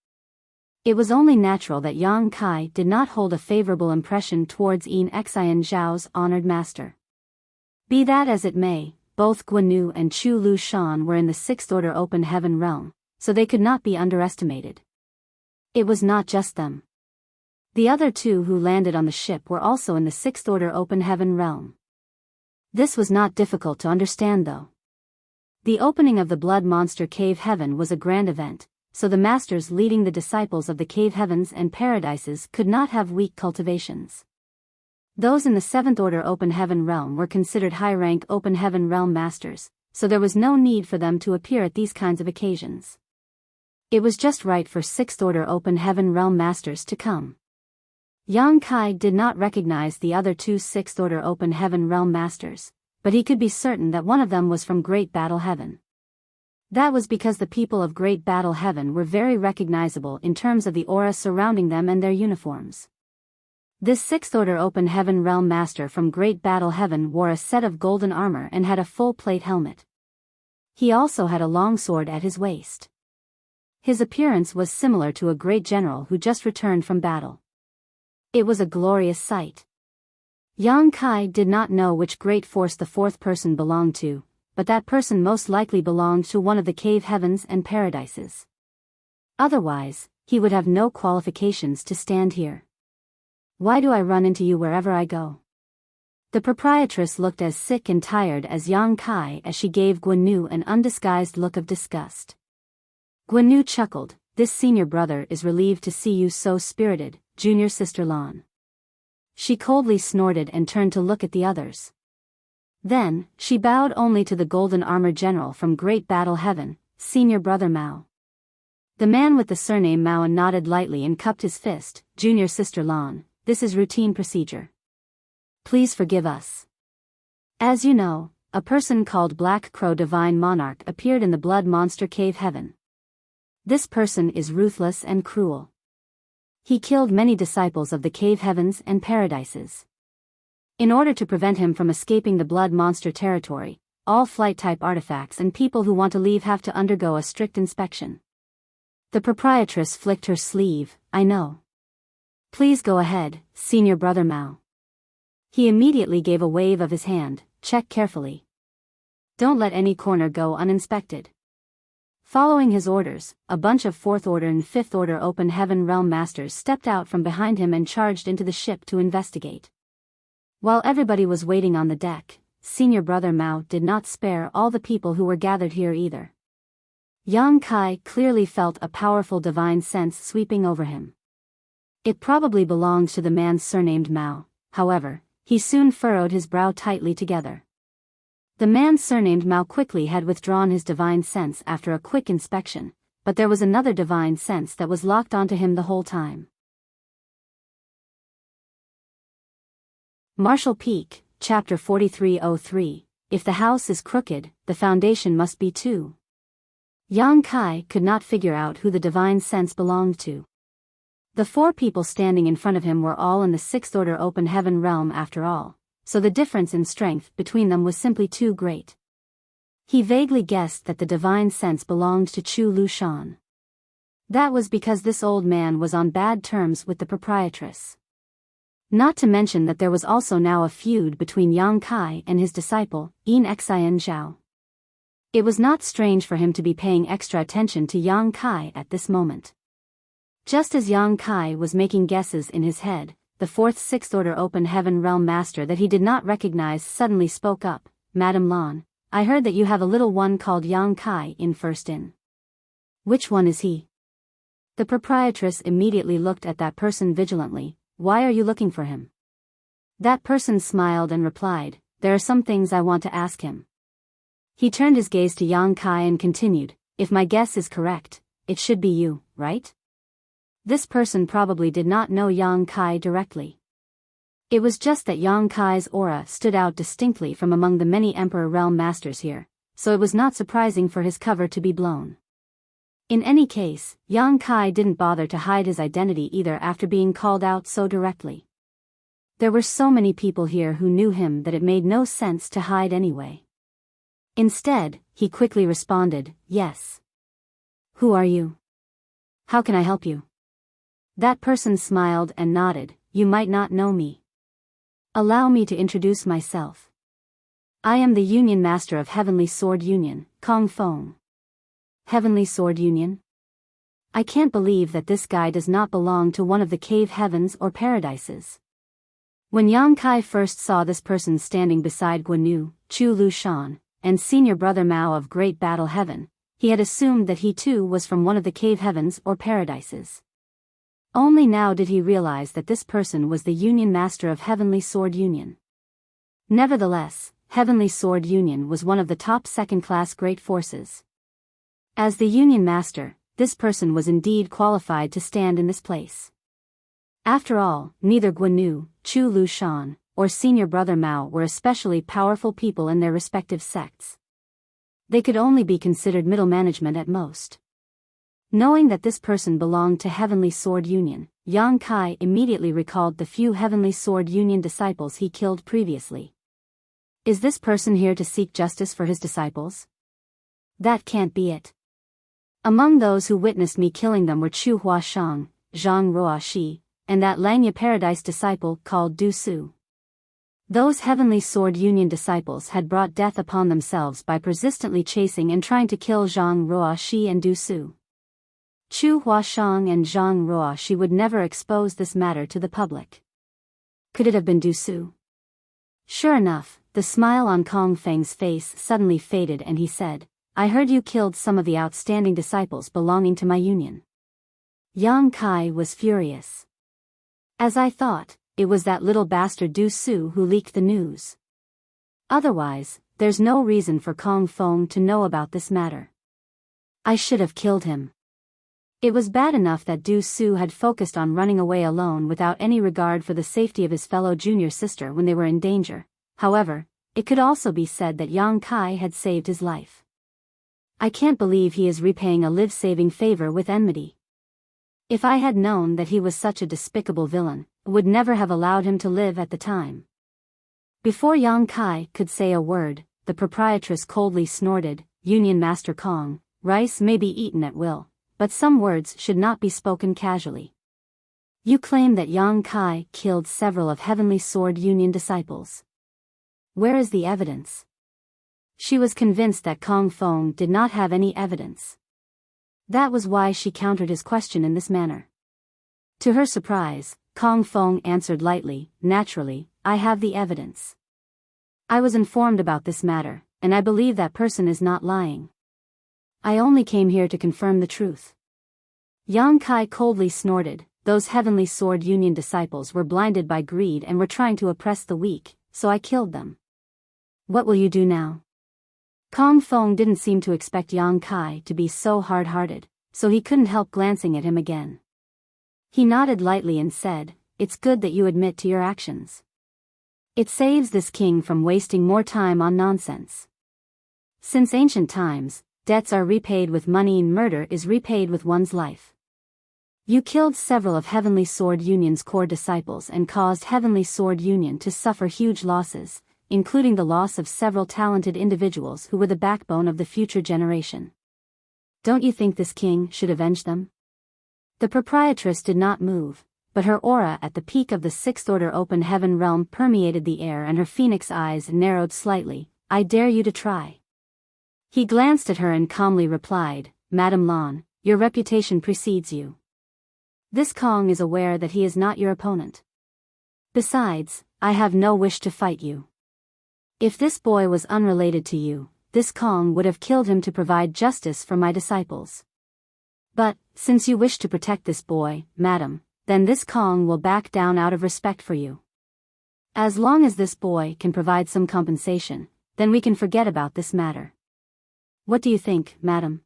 It was only natural that Yang Kai did not hold a favorable impression towards Yin Xian Zhao's honored master. Be that as it may, both Guanu and Chu Lu Shan were in the 6th Order Open Heaven realm, so they could not be underestimated. It was not just them. The other 2 who landed on the ship were also in the 6th Order Open Heaven realm. This was not difficult to understand though. The opening of the Blood Monster Cave Heaven was a grand event, so the masters leading the disciples of the cave heavens and paradises could not have weak cultivations. Those in the 7th Order Open Heaven realm were considered high-rank Open Heaven realm masters, so there was no need for them to appear at these kinds of occasions. It was just right for 6th Order Open Heaven realm masters to come. Yang Kai did not recognize the other 2 6th Order Open Heaven realm masters, but he could be certain that one of them was from Great Battle Heaven. That was because the people of Great Battle Heaven were very recognizable in terms of the aura surrounding them and their uniforms. This 6th Order Open Heaven realm master from Great Battle Heaven wore a set of golden armor and had a full plate helmet. He also had a long sword at his waist. His appearance was similar to a great general who just returned from battle. It was a glorious sight. Yang Kai did not know which great force the 4th person belonged to, but that person most likely belonged to one of the cave heavens and paradises. Otherwise, he would have no qualifications to stand here. Why do I run into you wherever I go? The proprietress looked as sick and tired as Yang Kai as she gave Guanu an undisguised look of disgust. Guanu chuckled, "This senior brother is relieved to see you so spirited, junior sister Lan." She coldly snorted and turned to look at the others. Then, she bowed only to the golden armor general from Great Battle Heaven, senior brother Mao. The man with the surname Mao nodded lightly and cupped his fist, "Junior sister Lan, this is routine procedure. Please forgive us. As you know, a person called Black Crow Divine Monarch appeared in the Blood Monster Cave Heaven. This person is ruthless and cruel. He killed many disciples of the cave heavens and paradises. In order to prevent him from escaping the Blood Monster territory, all flight-type artifacts and people who want to leave have to undergo a strict inspection." The proprietress flicked her sleeve, "I know. Please go ahead, senior brother Mao." He immediately gave a wave of his hand, "Check carefully. Don't let any corner go uninspected." Following his orders, a bunch of 4th Order and 5th Order Open Heaven Realm Masters stepped out from behind him and charged into the ship to investigate. While everybody was waiting on the deck, Senior Brother Mao did not spare all the people who were gathered here either. Yang Kai clearly felt a powerful divine sense sweeping over him. It probably belonged to the man surnamed Mao, however, he soon furrowed his brow tightly together. The man surnamed Mao quickly had withdrawn his divine sense after a quick inspection, but there was another divine sense that was locked onto him the whole time. Marshall Peak, Chapter 4303, If the house is crooked, the foundation must be too. Yang Kai could not figure out who the divine sense belonged to. The 4 people standing in front of him were all in the 6th Order Open Heaven realm after all, so the difference in strength between them was simply too great. He vaguely guessed that the divine sense belonged to Chu Lushan. That was because this old man was on bad terms with the proprietress. Not to mention that there was also now a feud between Yang Kai and his disciple, Yin Xian Zhao. It was not strange for him to be paying extra attention to Yang Kai at this moment. Just as Yang Kai was making guesses in his head, the 4th 6th Order Open Heaven Realm Master that he did not recognize suddenly spoke up, "Madam Lan, I heard that you have a little one called Yang Kai in First Inn. Which one is he?" The proprietress immediately looked at that person vigilantly. "Why are you looking for him?" That person smiled and replied, "There are some things I want to ask him." He turned his gaze to Yang Kai and continued, "If my guess is correct, it should be you, right?" This person probably did not know Yang Kai directly. It was just that Yang Kai's aura stood out distinctly from among the many Emperor Realm Masters here, so it was not surprising for his cover to be blown. In any case, Yang Kai didn't bother to hide his identity either after being called out so directly. There were so many people here who knew him that it made no sense to hide anyway. Instead, he quickly responded, "Yes." "Who are you? How can I help you?" That person smiled and nodded, "You might not know me. Allow me to introduce myself. I am the Union Master of Heavenly Sword Union, Kong Feng." Heavenly Sword Union? I can't believe that this guy does not belong to one of the cave heavens or paradises. When Yang Kai first saw this person standing beside Guanyu, Chu Lushan, and Senior Brother Mao of Great Battle Heaven, he had assumed that he too was from one of the cave heavens or paradises. Only now did he realize that this person was the Union Master of Heavenly Sword Union. Nevertheless, Heavenly Sword Union was one of the top second-class great forces. As the Union Master, this person was indeed qualified to stand in this place. After all, neither Guanyu, Chu Lushan, or Senior Brother Mao were especially powerful people in their respective sects. They could only be considered middle management at most. Knowing that this person belonged to Heavenly Sword Union, Yang Kai immediately recalled the few Heavenly Sword Union disciples he killed previously. Is this person here to seek justice for his disciples? That can't be it. Among those who witnessed me killing them were Chu Huashang, Zhang Ruoxi, and that Langya Paradise disciple called Du Su. Those Heavenly Sword Union disciples had brought death upon themselves by persistently chasing and trying to kill Zhang Ruoxi and Du Su. Chu Huashang and Zhang Ruoxi would never expose this matter to the public. Could it have been Du Su? Sure enough, the smile on Kong Feng's face suddenly faded and he said, "I heard you killed some of the outstanding disciples belonging to my union." Yang Kai was furious. As I thought, it was that little bastard Du Su who leaked the news. Otherwise, there's no reason for Kong Feng to know about this matter. I should have killed him. It was bad enough that Du Su had focused on running away alone without any regard for the safety of his fellow junior sister when they were in danger. However, it could also be said that Yang Kai had saved his life. I can't believe he is repaying a life-saving favor with enmity. If I had known that he was such a despicable villain, I would never have allowed him to live at the time. Before Yang Kai could say a word, the proprietress coldly snorted, "Union Master Kong, rice may be eaten at will, but some words should not be spoken casually. You claim that Yang Kai killed several of Heavenly Sword Union disciples. Where is the evidence?" She was convinced that Kong Feng did not have any evidence. That was why she countered his question in this manner. To her surprise, Kong Feng answered lightly, naturally, I have the evidence. I was informed about this matter, and I believe that person is not lying. I only came here to confirm the truth. Yang Kai coldly snorted. Those Heavenly Sword Union disciples were blinded by greed and were trying to oppress the weak, so I killed them. What will you do now? Kong Feng didn't seem to expect Yang Kai to be so hard-hearted, so he couldn't help glancing at him again. He nodded lightly and said, It's good that you admit to your actions. It saves this king from wasting more time on nonsense. Since ancient times, debts are repaid with money and murder is repaid with one's life. You killed several of Heavenly Sword Union's core disciples and caused Heavenly Sword Union to suffer huge losses, including the loss of several talented individuals who were the backbone of the future generation. Don't you think this king should avenge them? The proprietress did not move, but her aura at the peak of the Sixth Order Open Heaven realm permeated the air and her phoenix eyes narrowed slightly. I dare you to try. He glanced at her and calmly replied, Madame Lan, your reputation precedes you. This Kong is aware that he is not your opponent. Besides, I have no wish to fight you. If this boy was unrelated to you, this Kong would have killed him to provide justice for my disciples. But, since you wish to protect this boy, madam, then this Kong will back down out of respect for you. As long as this boy can provide some compensation, then we can forget about this matter. What do you think, madam?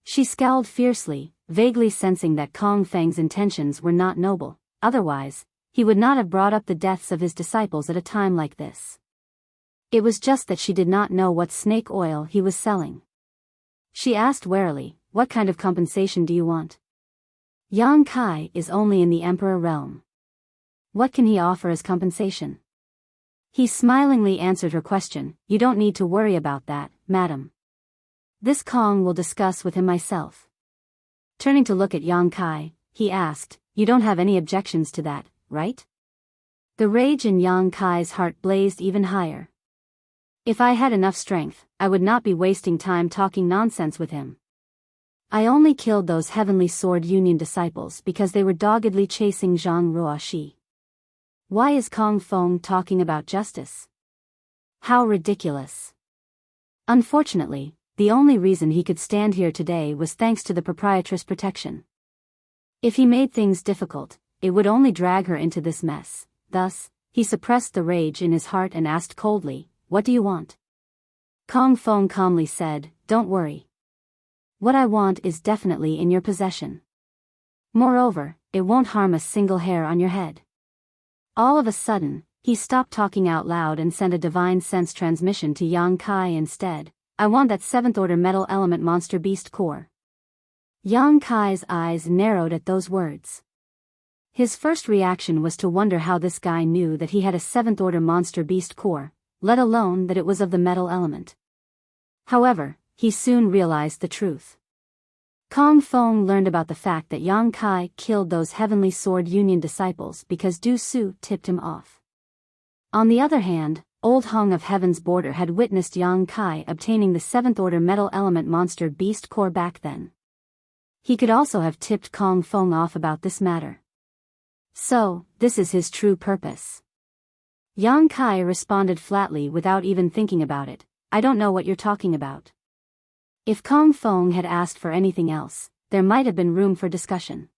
She scowled fiercely, vaguely sensing that Kong Feng's intentions were not noble, otherwise, he would not have brought up the deaths of his disciples at a time like this. It was just that she did not know what snake oil he was selling. She asked warily, What kind of compensation do you want? Yang Kai is only in the Emperor realm. What can he offer as compensation? He smilingly answered her question, You don't need to worry about that, madam. This Kong will discuss with him myself. Turning to look at Yang Kai, he asked, You don't have any objections to that, right? The rage in Yang Kai's heart blazed even higher. If I had enough strength, I would not be wasting time talking nonsense with him. I only killed those Heavenly Sword Union disciples because they were doggedly chasing Zhang Ruoxi. Why is Kong Feng talking about justice? How ridiculous. Unfortunately, the only reason he could stand here today was thanks to the proprietress' protection. If he made things difficult, it would only drag her into this mess. Thus, he suppressed the rage in his heart and asked coldly, What do you want? Kong Feng calmly said, Don't worry. What I want is definitely in your possession. Moreover, it won't harm a single hair on your head. All of a sudden, he stopped talking out loud and sent a divine sense transmission to Yang Kai instead. I want that 7th Order Metal Element Monster Beast Core. Yang Kai's eyes narrowed at those words. His first reaction was to wonder how this guy knew that he had a 7th Order Monster Beast Core, let alone that it was of the metal element. However, he soon realized the truth. Kong Feng learned about the fact that Yang Kai killed those Heavenly Sword Union disciples because Du Su tipped him off. On the other hand, Old Hong of Heaven's Border had witnessed Yang Kai obtaining the 7th Order Metal Element Monster Beast Core back then. He could also have tipped Kong Feng off about this matter. So, this is his true purpose. Yang Kai responded flatly without even thinking about it, I don't know what you're talking about. If Kong Feng had asked for anything else, there might have been room for discussion.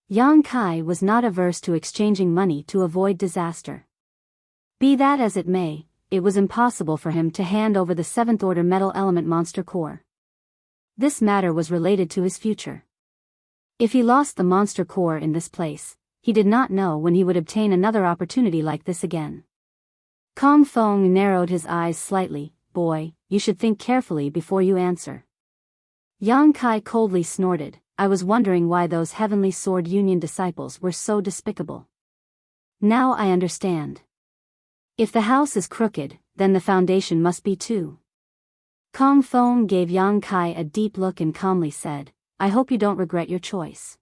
Yang Kai was not averse to exchanging money to avoid disaster. Be that as it may, it was impossible for him to hand over the 7th Order Metal Element Monster Core. This matter was related to his future. If he lost the Monster Core in this place, he did not know when he would obtain another opportunity like this again. Kong Feng narrowed his eyes slightly, Boy, you should think carefully before you answer. Yang Kai coldly snorted, I was wondering why those Heavenly Sword Union disciples were so despicable. Now I understand. If the house is crooked, then the foundation must be too. Kong Feng gave Yang Kai a deep look and calmly said, I hope you don't regret your choice.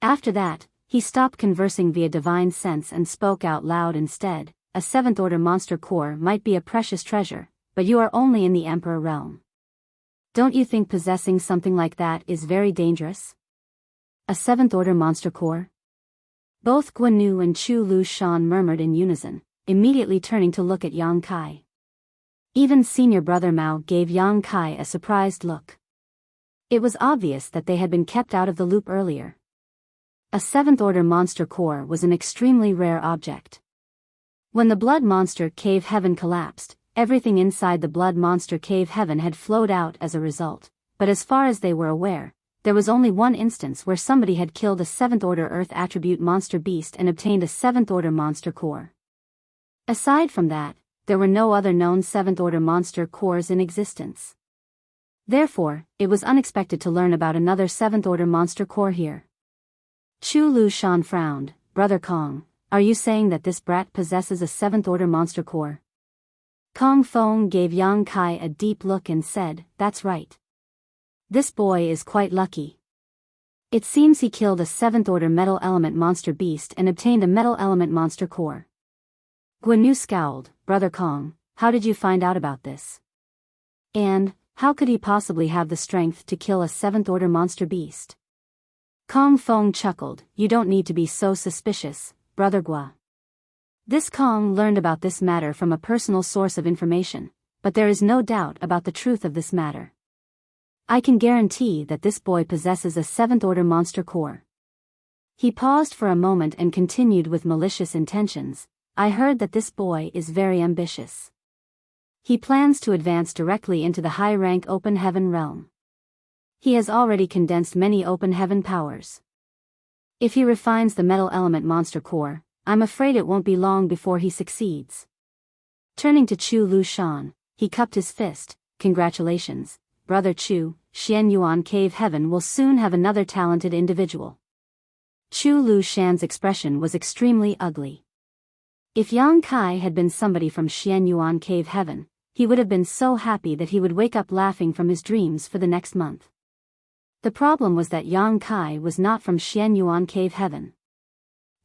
After that, he stopped conversing via divine sense and spoke out loud instead, a 7th Order Monster Core might be a precious treasure, but you are only in the Emperor realm. Don't you think possessing something like that is very dangerous? A seventh-order monster core? Both Guan and Chu Lu Shan murmured in unison, immediately turning to look at Yang Kai. Even senior brother Mao gave Yang Kai a surprised look. It was obvious that they had been kept out of the loop earlier. A seventh-order monster core was an extremely rare object. When the Blood Monster Cave Heaven collapsed, everything inside the Blood Monster Cave Heaven had flowed out as a result, but as far as they were aware, there was only one instance where somebody had killed a seventh-order Earth attribute monster beast and obtained a seventh-order monster core. Aside from that, there were no other known seventh-order monster cores in existence. Therefore, it was unexpected to learn about another seventh-order monster core here. Chu Lu Shan frowned. Brother Kong, are you saying that this brat possesses a seventh-order monster core? Kong Fong gave Yang Kai a deep look and said, that's right. This boy is quite lucky. It seems he killed a seventh-order metal element monster beast and obtained a metal element monster core. Guan scowled. Brother Kong, how did you find out about this? And, how could he possibly have the strength to kill a seventh-order monster beast? Kong Fong chuckled. You don't need to be so suspicious, Brother Gua. This Kong learned about this matter from a personal source of information, but there is no doubt about the truth of this matter. I can guarantee that this boy possesses a seventh-order monster core. He paused for a moment and continued with malicious intentions. I heard that this boy is very ambitious. He plans to advance directly into the high-rank open heaven realm. He has already condensed many open heaven powers. If he refines the metal element monster core, I'm afraid it won't be long before he succeeds. Turning to Chu Lu Shan, he cupped his fist. Congratulations, Brother Chu, Xian Yuan Cave Heaven will soon have another talented individual. Chu Lu Shan's expression was extremely ugly. If Yang Kai had been somebody from Xian Yuan Cave Heaven, he would have been so happy that he would wake up laughing from his dreams for the next month. The problem was that Yang Kai was not from Xian Yuan Cave Heaven.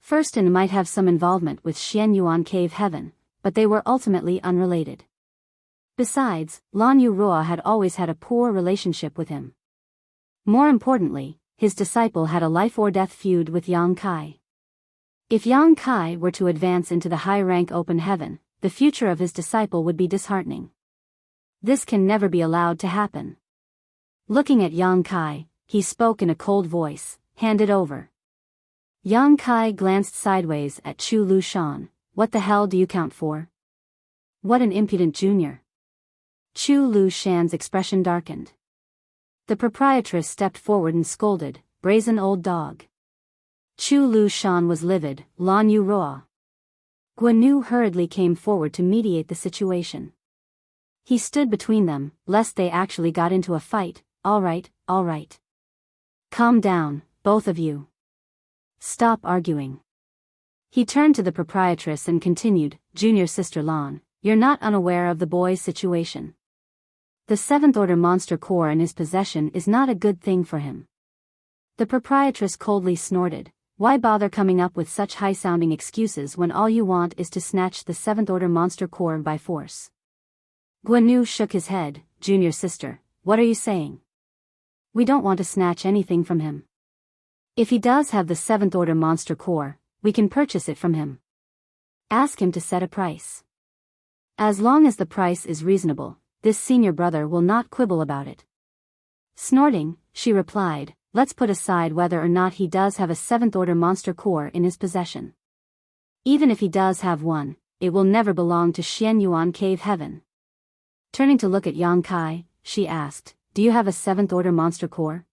Furston might have some involvement with Xian Yuan Cave Heaven, but they were ultimately unrelated. Besides, Lan Yu Ruo had always had a poor relationship with him. More importantly, his disciple had a life-or-death feud with Yang Kai. If Yang Kai were to advance into the high-rank open heaven, the future of his disciple would be disheartening. This can never be allowed to happen. Looking at Yang Kai, he spoke in a cold voice, hand it over. Yang Kai glanced sideways at Chu Lu Shan. What the hell do you count for? What an impudent junior. Chu Lu Shan's expression darkened. The proprietress stepped forward and scolded, brazen old dog. Chu Lu Shan was livid. Lan Yu Ruo. Guan hurriedly came forward to mediate the situation. He stood between them, lest they actually got into a fight. All right. Calm down, both of you. Stop arguing. He turned to the proprietress and continued, Junior Sister Lan, you're not unaware of the boy's situation. The seventh-order monster core in his possession is not a good thing for him. The proprietress coldly snorted. Why bother coming up with such high-sounding excuses when all you want is to snatch the seventh-order monster core by force? Guan shook his head. Junior Sister, what are you saying? We don't want to snatch anything from him. If he does have the seventh-order monster core, we can purchase it from him. Ask him to set a price. As long as the price is reasonable, this senior brother will not quibble about it. Snorting, she replied, let's put aside whether or not he does have a seventh-order monster core in his possession. Even if he does have one, it will never belong to Xian Yuan Cave Heaven. Turning to look at Yang Kai, she asked, do you have a seventh-order monster core?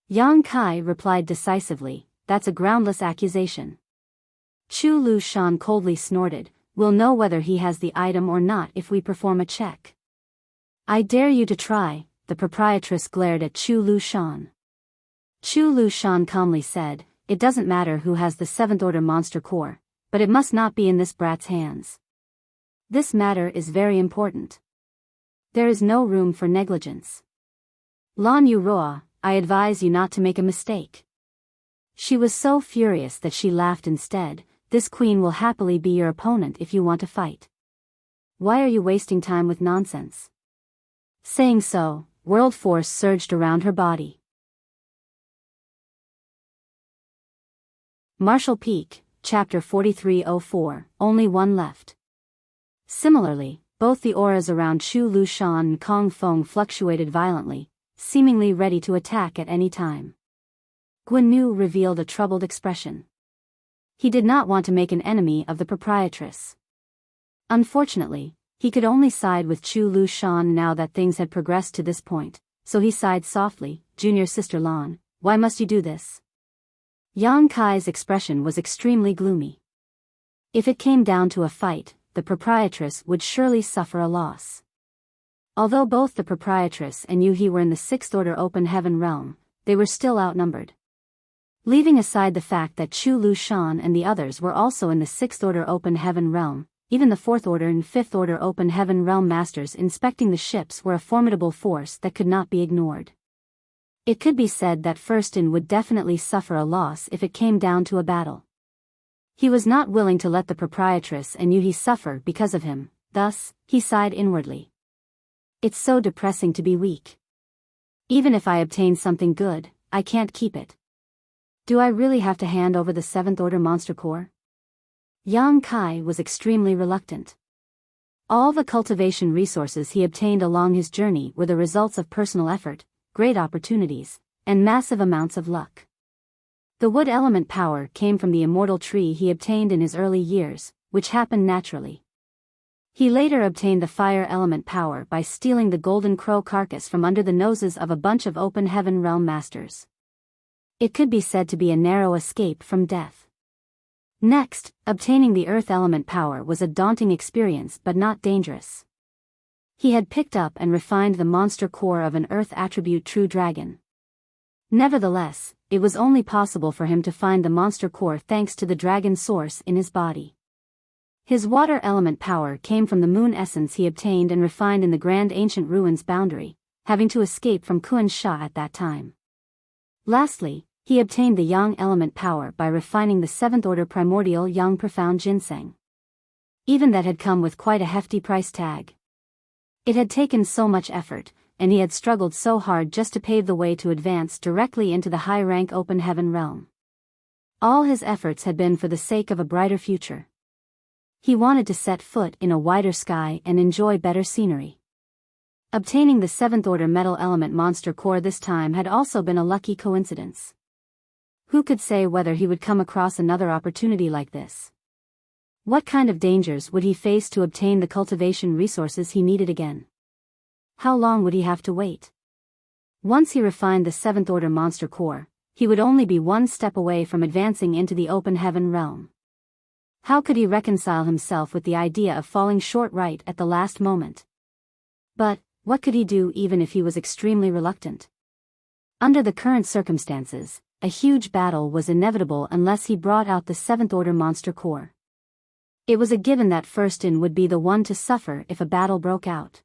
Yang Kai replied decisively, that's a groundless accusation. Chu Lu Shan coldly snorted, we'll know whether he has the item or not if we perform a check. I dare you to try, the proprietress glared at Chu Lu Shan. Chu Lu Shan calmly said, it doesn't matter who has the seventh-order monster core, but it must not be in this brat's hands. This matter is very important. There is no room for negligence. Lan Yu Ruo, I advise you not to make a mistake. She was so furious that she laughed instead. This queen will happily be your opponent if you want to fight. Why are you wasting time with nonsense? Saying so, world force surged around her body. Martial Peak, Chapter 4304, Only One Left. Similarly, both the auras around Chu Lu Shan and Kong Feng fluctuated violently, seemingly ready to attack at any time. Guan Yu revealed a troubled expression. He did not want to make an enemy of the proprietress. Unfortunately, he could only side with Chu Lu Shan now that things had progressed to this point, so he sighed softly, "Junior Sister Lan, why must you do this?" Yang Kai's expression was extremely gloomy. If it came down to a fight, the proprietress would surely suffer a loss. Although both the proprietress and Yu He were in the Sixth Order Open Heaven realm, they were still outnumbered. Leaving aside the fact that Chu Lu Shan and the others were also in the Sixth Order Open Heaven realm, even the Fourth Order and Fifth Order Open Heaven realm masters inspecting the ships were a formidable force that could not be ignored. It could be said that Firstin would definitely suffer a loss if it came down to a battle. He was not willing to let the proprietress and Yu He suffer because of him, thus, he sighed inwardly. It's so depressing to be weak. Even if I obtain something good, I can't keep it. Do I really have to hand over the Seventh Order Monster Core? Yang Kai was extremely reluctant. All the cultivation resources he obtained along his journey were the results of personal effort, great opportunities, and massive amounts of luck. The wood element power came from the immortal tree he obtained in his early years, which happened naturally. He later obtained the fire element power by stealing the golden crow carcass from under the noses of a bunch of open heaven realm masters. It could be said to be a narrow escape from death. Next, obtaining the earth element power was a daunting experience but not dangerous. He had picked up and refined the monster core of an earth attribute true dragon. Nevertheless, it was only possible for him to find the monster core thanks to the dragon source in his body. His water element power came from the moon essence he obtained and refined in the Grand Ancient Ruins boundary, having to escape from Kuan Sha at that time. Lastly, he obtained the yang element power by refining the Seventh Order Primordial Yang Profound Ginseng. Even that had come with quite a hefty price tag. It had taken so much effort, and he had struggled so hard just to pave the way to advance directly into the high-rank open heaven realm. All his efforts had been for the sake of a brighter future. He wanted to set foot in a wider sky and enjoy better scenery. Obtaining the Seventh Order Metal Element Monster Core this time had also been a lucky coincidence. Who could say whether he would come across another opportunity like this? What kind of dangers would he face to obtain the cultivation resources he needed again? How long would he have to wait? Once he refined the Seventh Order Monster Core, he would only be one step away from advancing into the open heaven realm. How could he reconcile himself with the idea of falling short right at the last moment? But, what could he do even if he was extremely reluctant? Under the current circumstances, a huge battle was inevitable unless he brought out the Seventh Order Monster Core. It was a given that Firstin would be the one to suffer if a battle broke out.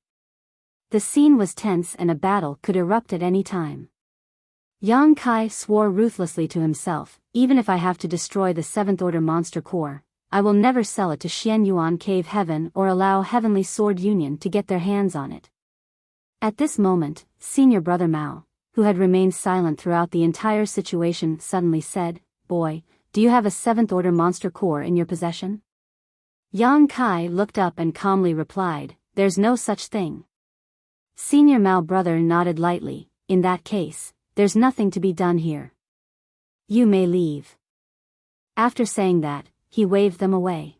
The scene was tense and a battle could erupt at any time. Yang Kai swore ruthlessly to himself, even if I have to destroy the Seventh Order Monster Core, I will never sell it to Xian Yuan Cave Heaven or allow Heavenly Sword Union to get their hands on it. At this moment, Senior Brother Mao, who had remained silent throughout the entire situation, suddenly said, "Boy, do you have a Seventh Order Monster Core in your possession?" Yang Kai looked up and calmly replied, "There's no such thing." Senior Mao brother nodded lightly, "In that case, there's nothing to be done here. You may leave." After saying that, he waved them away.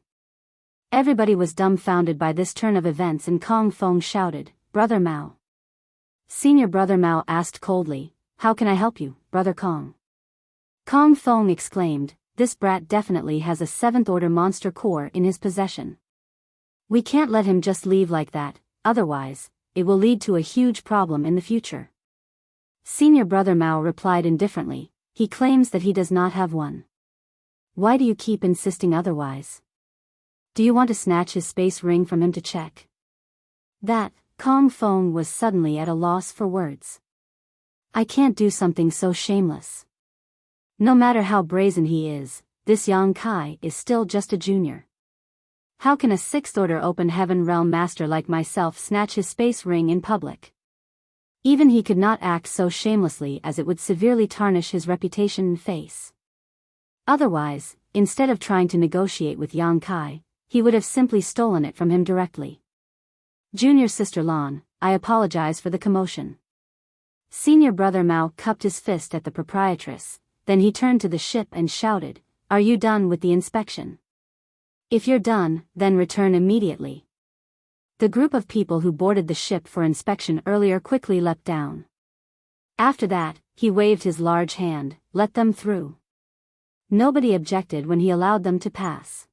Everybody was dumbfounded by this turn of events and Kong Feng shouted, "Brother Mao." Senior Brother Mao asked coldly, "How can I help you, Brother Kong?" Kong Feng exclaimed, "This brat definitely has a Seventh Order Monster Core in his possession. We can't let him just leave like that, otherwise, it will lead to a huge problem in the future." Senior Brother Mao replied indifferently, "He claims that he does not have one. Why do you keep insisting otherwise? Do you want to snatch his space ring from him to check?" That, Kong Feng was suddenly at a loss for words. I can't do something so shameless. No matter how brazen he is, this Yang Kai is still just a junior. How can a Sixth Order Open Heaven Realm Master like myself snatch his space ring in public? Even he could not act so shamelessly, as it would severely tarnish his reputation and face. Otherwise, instead of trying to negotiate with Yang Kai, he would have simply stolen it from him directly. Junior sister Lan, I apologize for the commotion. Senior brother Mao cupped his fist at the proprietress, then he turned to the ship and shouted, "Are you done with the inspection? If you're done, then return immediately." The group of people who boarded the ship for inspection earlier quickly leapt down. After that, he waved his large hand, "Let them through." Nobody objected when he allowed them to pass.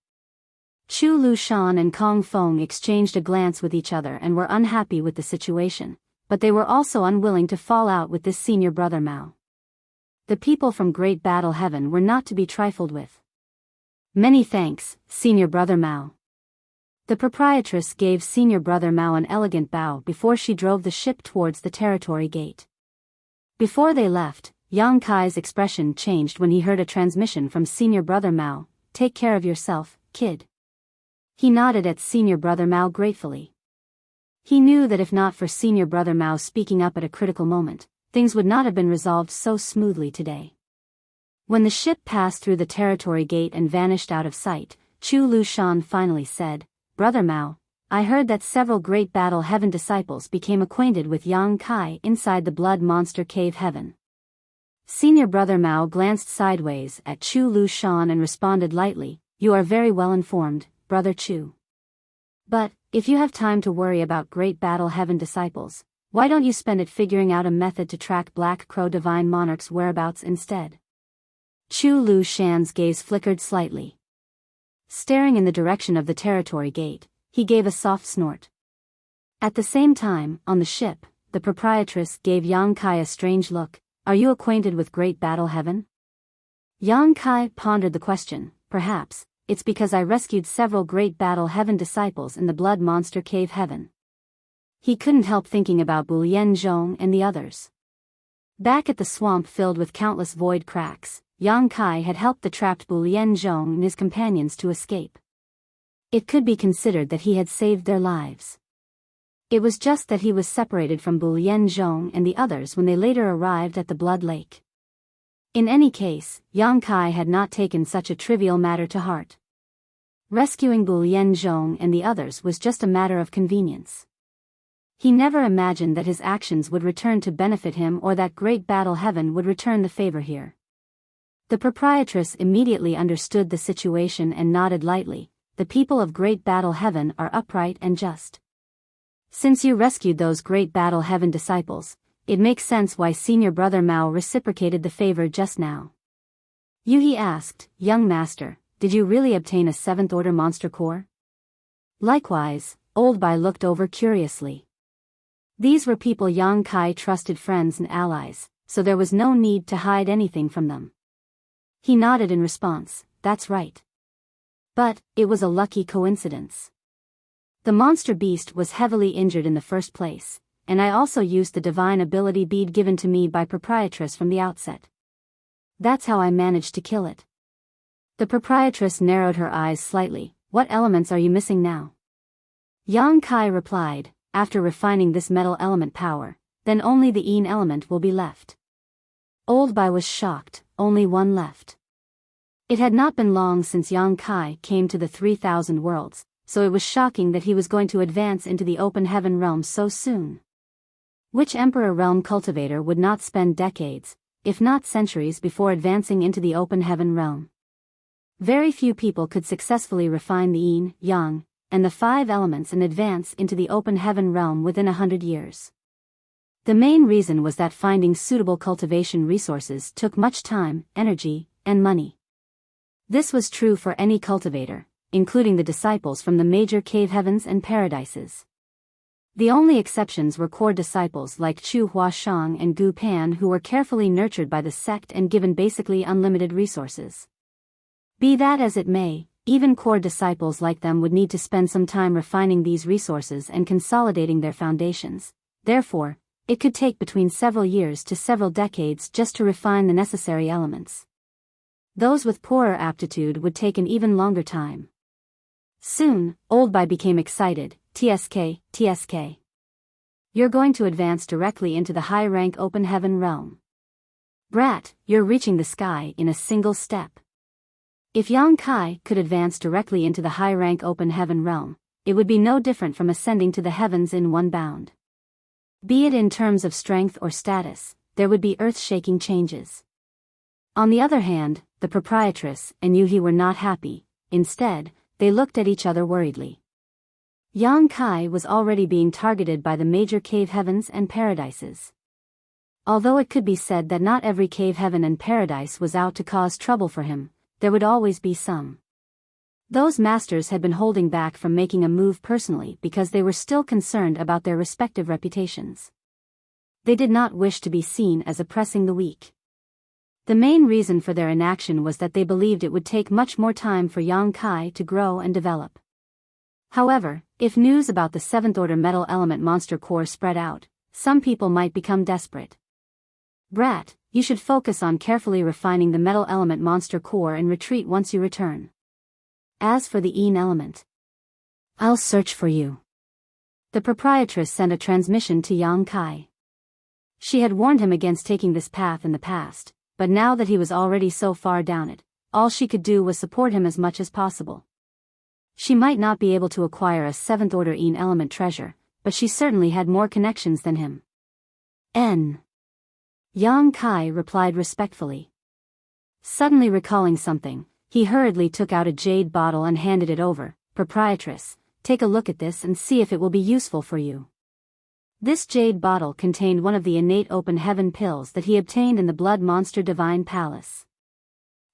Chu Lushan and Kong Feng exchanged a glance with each other and were unhappy with the situation, but they were also unwilling to fall out with this senior brother Mao. The people from Great Battle Heaven were not to be trifled with. "Many thanks, senior brother Mao." The proprietress gave senior brother Mao an elegant bow before she drove the ship towards the territory gate. Before they left, Yang Kai's expression changed when he heard a transmission from senior brother Mao, "Take care of yourself, kid." He nodded at senior brother Mao gratefully. He knew that if not for senior brother Mao speaking up at a critical moment, things would not have been resolved so smoothly today. When the ship passed through the territory gate and vanished out of sight, Chu Lushan finally said, "Brother Mao, I heard that several Great Battle Heaven disciples became acquainted with Yang Kai inside the Blood Monster Cave Heaven." Senior brother Mao glanced sideways at Chu Lushan and responded lightly, "You are very well informed, brother Chu. But, if you have time to worry about Great Battle Heaven disciples, why don't you spend it figuring out a method to track Black Crow Divine Monarch's whereabouts instead?" Chu Lushan's gaze flickered slightly. Staring in the direction of the territory gate, he gave a soft snort. At the same time, on the ship, the proprietress gave Yang Kai a strange look. "Are you acquainted with Great Battle Heaven?" Yang Kai pondered the question. "Perhaps, it's because I rescued several Great Battle Heaven disciples in the Blood Monster Cave Heaven." He couldn't help thinking about Bu Lianzhong and the others. Back at the swamp filled with countless void cracks, Yang Kai had helped the trapped Bu Lianzhong and his companions to escape. It could be considered that he had saved their lives. It was just that he was separated from Bu Lianzhong and the others when they later arrived at the Blood Lake. In any case, Yang Kai had not taken such a trivial matter to heart. Rescuing Bu Lianzhong and the others was just a matter of convenience. He never imagined that his actions would return to benefit him or that Great Battle Heaven would return the favor here. The proprietress immediately understood the situation and nodded lightly. "The people of Great Battle Heaven are upright and just. Since you rescued those Great Battle Heaven disciples, it makes sense why senior brother Mao reciprocated the favor just now." Yuhi asked, "Young master, did you really obtain a 7th order monster core?" Likewise, Old Bai looked over curiously. These were people Yang Kai trusted, friends and allies, so there was no need to hide anything from them. He nodded in response, "That's right. But, it was a lucky coincidence. The monster beast was heavily injured in the first place, and I also used the divine ability bead given to me by proprietress from the outset. That's how I managed to kill it." The proprietress narrowed her eyes slightly. "What elements are you missing now?" Yang Kai replied, "After refining this metal element power, then only the Yin element will be left." Old Bai was shocked, only one left. It had not been long since Yang Kai came to the 3,000 worlds, so it was shocking that he was going to advance into the open heaven realm so soon. Which Emperor realm cultivator would not spend decades, if not centuries, before advancing into the open heaven realm? Very few people could successfully refine the Yin, Yang, and the 5 elements and advance into the open heaven realm within 100 years. The main reason was that finding suitable cultivation resources took much time, energy, and money. This was true for any cultivator, including the disciples from the major cave heavens and paradises. The only exceptions were core disciples like Chu Huashang and Gu Pan, who were carefully nurtured by the sect and given basically unlimited resources. Be that as it may, even core disciples like them would need to spend some time refining these resources and consolidating their foundations. Therefore, it could take between several years to several decades just to refine the necessary elements. Those with poorer aptitude would take an even longer time. Soon, Old Bai became excited. TSK, TSK. You're going to advance directly into the high-rank open heaven realm. Brat, you're reaching the sky in a single step. If Yang Kai could advance directly into the high-rank open heaven realm, it would be no different from ascending to the heavens in one bound. Be it in terms of strength or status, there would be earth-shaking changes. On the other hand, the proprietress and Yuhi were not happy. Instead, they looked at each other worriedly. Yang Kai was already being targeted by the major cave heavens and paradises. Although it could be said that not every cave heaven and paradise was out to cause trouble for him, there would always be some. Those masters had been holding back from making a move personally because they were still concerned about their respective reputations. They did not wish to be seen as oppressing the weak. The main reason for their inaction was that they believed it would take much more time for Yang Kai to grow and develop. However, if news about the 7th order metal element monster core spread out, some people might become desperate. Brat, you should focus on carefully refining the metal element monster core and retreat once you return. As for the Een element, I'll search for you. The proprietress sent a transmission to Yang Kai. She had warned him against taking this path in the past, but now that he was already so far down it, all she could do was support him as much as possible. She might not be able to acquire a 7th order Een element treasure, but she certainly had more connections than him. N. Yang Kai replied respectfully. Suddenly recalling something, he hurriedly took out a jade bottle and handed it over. Proprietress, take a look at this and see if it will be useful for you. This jade bottle contained one of the innate open heaven pills that he obtained in the Blood Monster Divine Palace.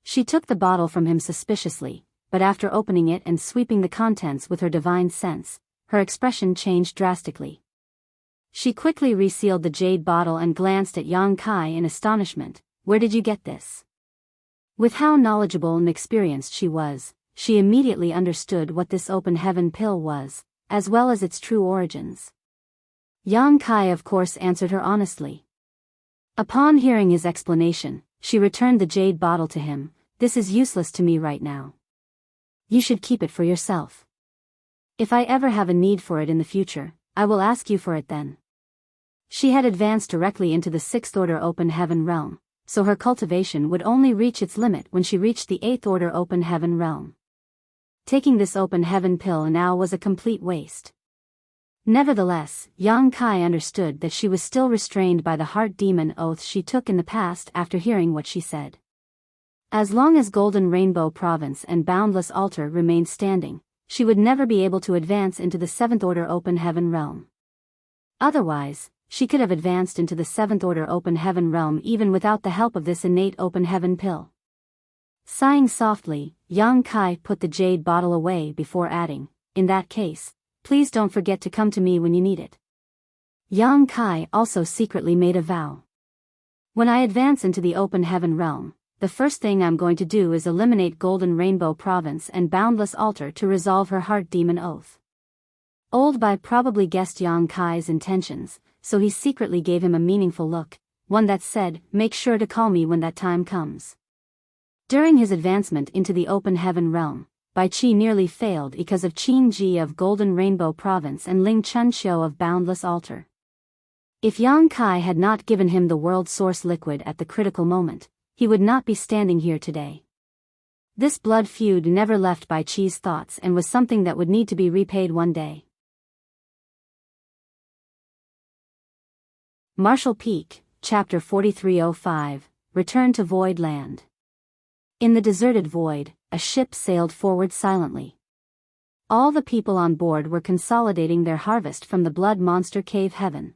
She took the bottle from him suspiciously, but after opening it and sweeping the contents with her divine sense, her expression changed drastically. She quickly resealed the jade bottle and glanced at Yang Kai in astonishment. Where did you get this? With how knowledgeable and experienced she was, she immediately understood what this open heaven pill was, as well as its true origins. Yang Kai of course answered her honestly. Upon hearing his explanation, she returned the jade bottle to him. This is useless to me right now. You should keep it for yourself. If I ever have a need for it in the future, I will ask you for it then. She had advanced directly into the 6th order open heaven realm, so her cultivation would only reach its limit when she reached the 8th order open heaven realm. Taking this open heaven pill now was a complete waste. Nevertheless, Yang Kai understood that she was still restrained by the heart demon oath she took in the past after hearing what she said. As long as Golden Rainbow Province and Boundless Altar remained standing, she would never be able to advance into the 7th order open heaven realm. Otherwise, she could have advanced into the 7th order open heaven realm even without the help of this innate open heaven pill. Sighing softly, Yang Kai put the jade bottle away before adding, in that case, please don't forget to come to me when you need it. Yang Kai also secretly made a vow. When I advance into the open heaven realm, the first thing I'm going to do is eliminate Golden Rainbow Province and Boundless Altar to resolve her heart demon oath. Old Bai probably guessed Yang Kai's intentions, so he secretly gave him a meaningful look, one that said, make sure to call me when that time comes. During his advancement into the open heaven realm, Bai Qi nearly failed because of Qin Ji of Golden Rainbow Province and Ling Chun Xiu of Boundless Altar. If Yang Kai had not given him the world source liquid at the critical moment, he would not be standing here today. This blood feud never left Bai Qi's thoughts and was something that would need to be repaid one day. Marshall Peak, Chapter 4305, Return to Void Land. In the deserted void, a ship sailed forward silently. All the people on board were consolidating their harvest from the Blood Monster Cave Heaven.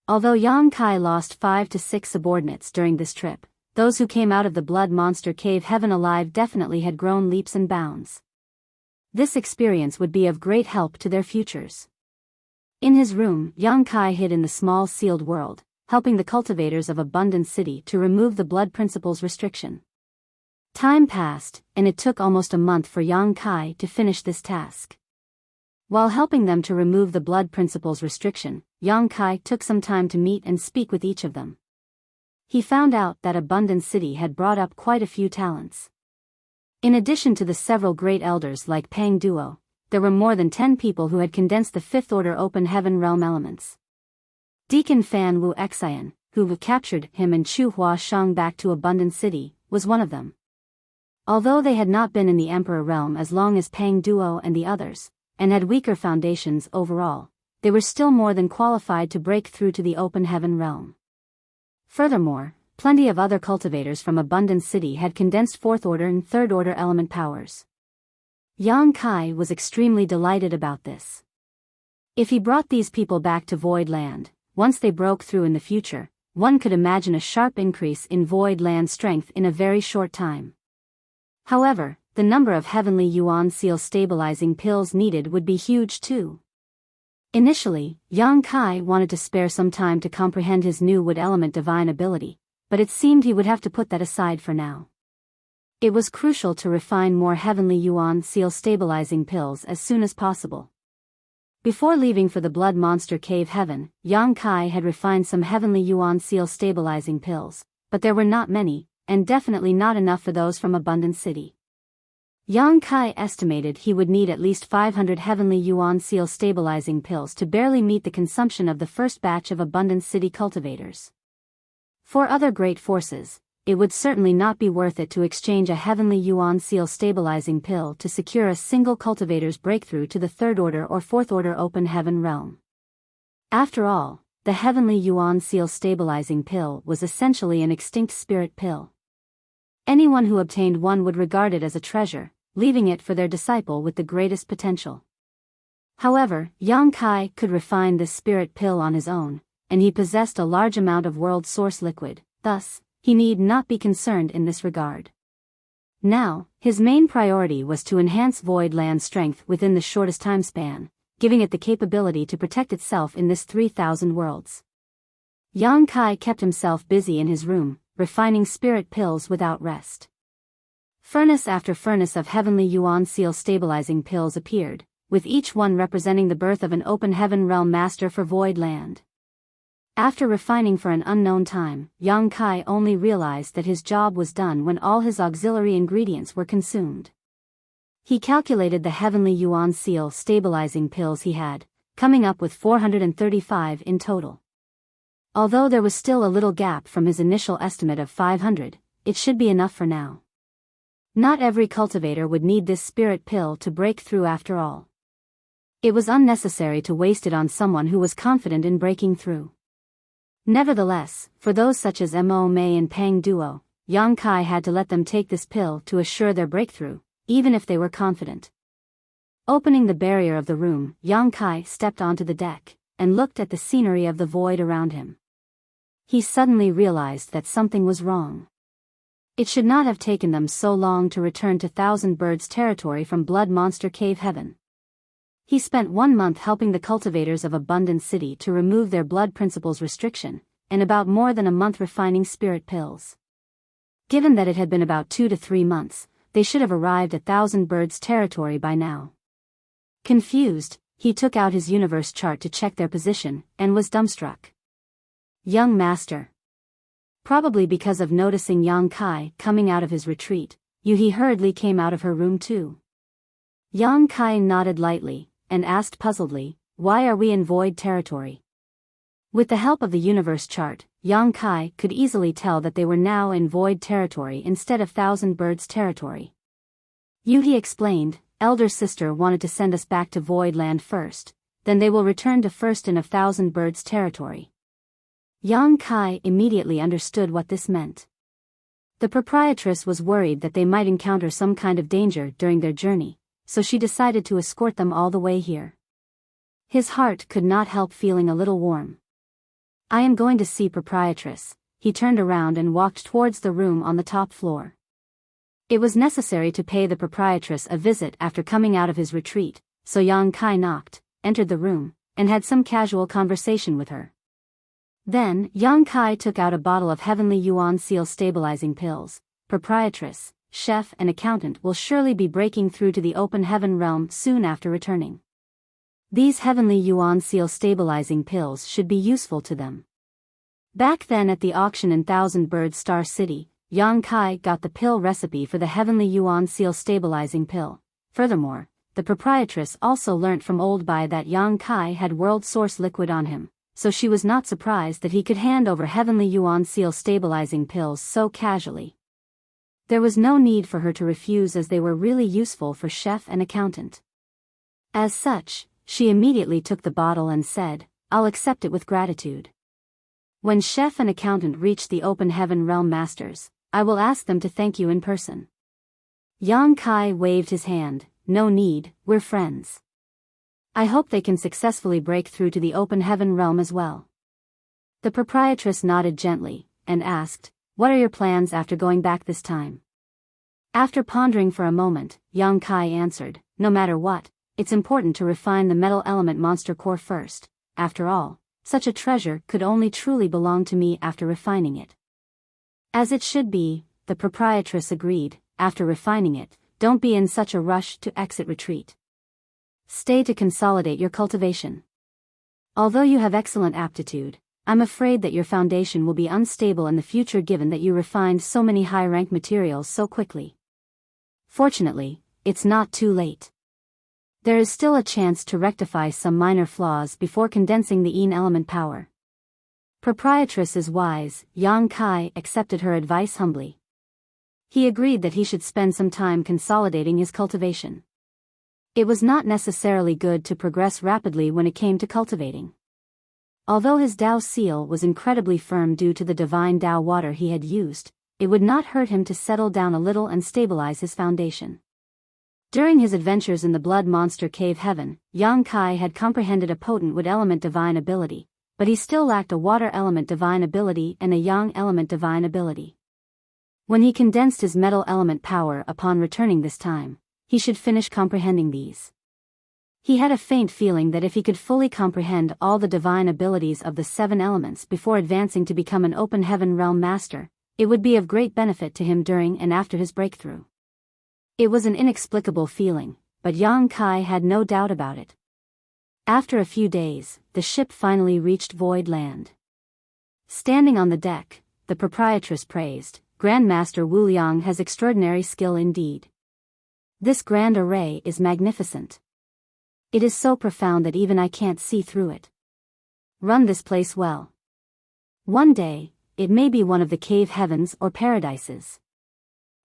Although Yang Kai lost 5 to 6 subordinates during this trip, those who came out of the Blood Monster Cave Heaven alive definitely had grown leaps and bounds. This experience would be of great help to their futures. In his room, Yang Kai hid in the small sealed world, helping the cultivators of Abundant City to remove the Blood Principle's restriction. Time passed, and it took almost a month for Yang Kai to finish this task. While helping them to remove the Blood Principle's restriction, Yang Kai took some time to meet and speak with each of them. He found out that Abundant City had brought up quite a few talents. In addition to the several great elders like Pang Duo, there were more than 10 people who had condensed the 5th order open heaven realm elements. Deacon Fan Wu Xian, who captured him and Chu Hua Shang back to Abundant City, was one of them. Although they had not been in the Emperor realm as long as Pang Duo and the others, and had weaker foundations overall, they were still more than qualified to break through to the open heaven realm. Furthermore, plenty of other cultivators from Abundant City had condensed fourth order and third order element powers. Yang Kai was extremely delighted about this. If he brought these people back to Void Land, once they broke through in the future, one could imagine a sharp increase in Void Land strength in a very short time. However, the number of Heavenly Yuan Seal stabilizing pills needed would be huge too. Initially, Yang Kai wanted to spare some time to comprehend his new wood element divine ability, but it seemed he would have to put that aside for now. It was crucial to refine more Heavenly Yuan Seal stabilizing pills as soon as possible. Before leaving for the Blood Monster Cave Heaven, Yang Kai had refined some Heavenly Yuan Seal stabilizing pills, but there were not many, and definitely not enough for those from Abundant City. Yang Kai estimated he would need at least 500 Heavenly Yuan Seal stabilizing pills to barely meet the consumption of the first batch of Abundant City cultivators. For other great forces, it would certainly not be worth it to exchange a Heavenly Yuan Seal stabilizing pill to secure a single cultivator's breakthrough to the third order or fourth order open heaven realm. After all, the Heavenly Yuan Seal stabilizing pill was essentially an extinct spirit pill. Anyone who obtained one would regard it as a treasure, leaving it for their disciple with the greatest potential. However, Yang Kai could refine this spirit pill on his own, and he possessed a large amount of world source liquid, thus, he need not be concerned in this regard. Now, his main priority was to enhance Void Land strength within the shortest time span, giving it the capability to protect itself in this 3,000 worlds. Yang Kai kept himself busy in his room, refining spirit pills without rest. Furnace after furnace of Heavenly Yuan Seal stabilizing pills appeared, with each one representing the birth of an open heaven realm master for Void Land. After refining for an unknown time, Yang Kai only realized that his job was done when all his auxiliary ingredients were consumed. He calculated the Heavenly Yuan Seal stabilizing pills he had, coming up with 435 in total. Although there was still a little gap from his initial estimate of 500, it should be enough for now. Not every cultivator would need this spirit pill to break through after all. It was unnecessary to waste it on someone who was confident in breaking through. Nevertheless, for those such as Mo Mei and Pang Duo, Yang Kai had to let them take this pill to assure their breakthrough, even if they were confident. Opening the barrier of the room, Yang Kai stepped onto the deck, and looked at the scenery of the void around him. He suddenly realized that something was wrong. It should not have taken them so long to return to Thousand Birds territory from Blood Monster Cave Heaven. He spent 1 month helping the cultivators of Abundant City to remove their blood principles restriction, and about more than a month refining spirit pills. Given that it had been about 2 to 3 months, they should have arrived at Thousand Birds territory by now. Confused, he took out his universe chart to check their position, and was dumbstruck. Young Master. Probably because of noticing Yang Kai coming out of his retreat, Yuhi hurriedly came out of her room too. Yang Kai nodded lightly, and asked puzzledly, "Why are we in void territory?" With the help of the universe chart, Yang Kai could easily tell that they were now in void territory instead of Thousand Birds territory. Yuhi explained, "Elder sister wanted to send us back to Void Land first, then they will return to first in of Thousand Birds territory." Yang Kai immediately understood what this meant. The proprietress was worried that they might encounter some kind of danger during their journey, so she decided to escort them all the way here. His heart could not help feeling a little warm. "I am going to see proprietress." He turned around and walked towards the room on the top floor. It was necessary to pay the proprietress a visit after coming out of his retreat, so Yang Kai knocked, entered the room, and had some casual conversation with her. Then, Yang Kai took out a bottle of Heavenly Yuan Seal stabilizing pills. "Proprietress, chef and accountant will surely be breaking through to the open heaven realm soon after returning. These Heavenly Yuan Seal stabilizing pills should be useful to them." Back then at the auction in Thousand Birds Star City, Yang Kai got the pill recipe for the Heavenly Yuan Seal stabilizing pill. Furthermore, the proprietress also learnt from Old Bai that Yang Kai had world source liquid on him, so she was not surprised that he could hand over heavenly yuan seal stabilizing pills so casually. There was no need for her to refuse as they were really useful for chef and accountant. As such, she immediately took the bottle and said, "I'll accept it with gratitude. When chef and accountant reach the open heaven realm masters, I will ask them to thank you in person." Yang Kai waved his hand. "No need, we're friends. I hope they can successfully break through to the open heaven realm as well." The proprietress nodded gently, and asked, "What are your plans after going back this time?" After pondering for a moment, Yang Kai answered, "No matter what, it's important to refine the metal element monster core first. After all, such a treasure could only truly belong to me after refining it." "As it should be," the proprietress agreed. "After refining it, don't be in such a rush to exit retreat. Stay to consolidate your cultivation. Although you have excellent aptitude, I'm afraid that your foundation will be unstable in the future given that you refined so many high-rank materials so quickly. Fortunately, it's not too late. There is still a chance to rectify some minor flaws before condensing the Yin element power." Proprietress is wise. Yang Kai accepted her advice humbly. He agreed that he should spend some time consolidating his cultivation. It was not necessarily good to progress rapidly when it came to cultivating. Although his Dao seal was incredibly firm due to the divine Dao water he had used, it would not hurt him to settle down a little and stabilize his foundation. During his adventures in the Blood Monster Cave Heaven, Yang Kai had comprehended a potent wood element divine ability, but he still lacked a water element divine ability and a yang element divine ability. When he condensed his metal element power upon returning this time, he should finish comprehending these. He had a faint feeling that if he could fully comprehend all the divine abilities of the 7 elements before advancing to become an open heaven realm master, it would be of great benefit to him during and after his breakthrough. It was an inexplicable feeling, but Yang Kai had no doubt about it. After a few days, the ship finally reached Void Land. Standing on the deck, the proprietress praised, "Grandmaster Wu Liang has extraordinary skill indeed. This grand array is magnificent. It is so profound that even I can't see through it. Run this place well. One day, it may be one of the cave heavens or paradises."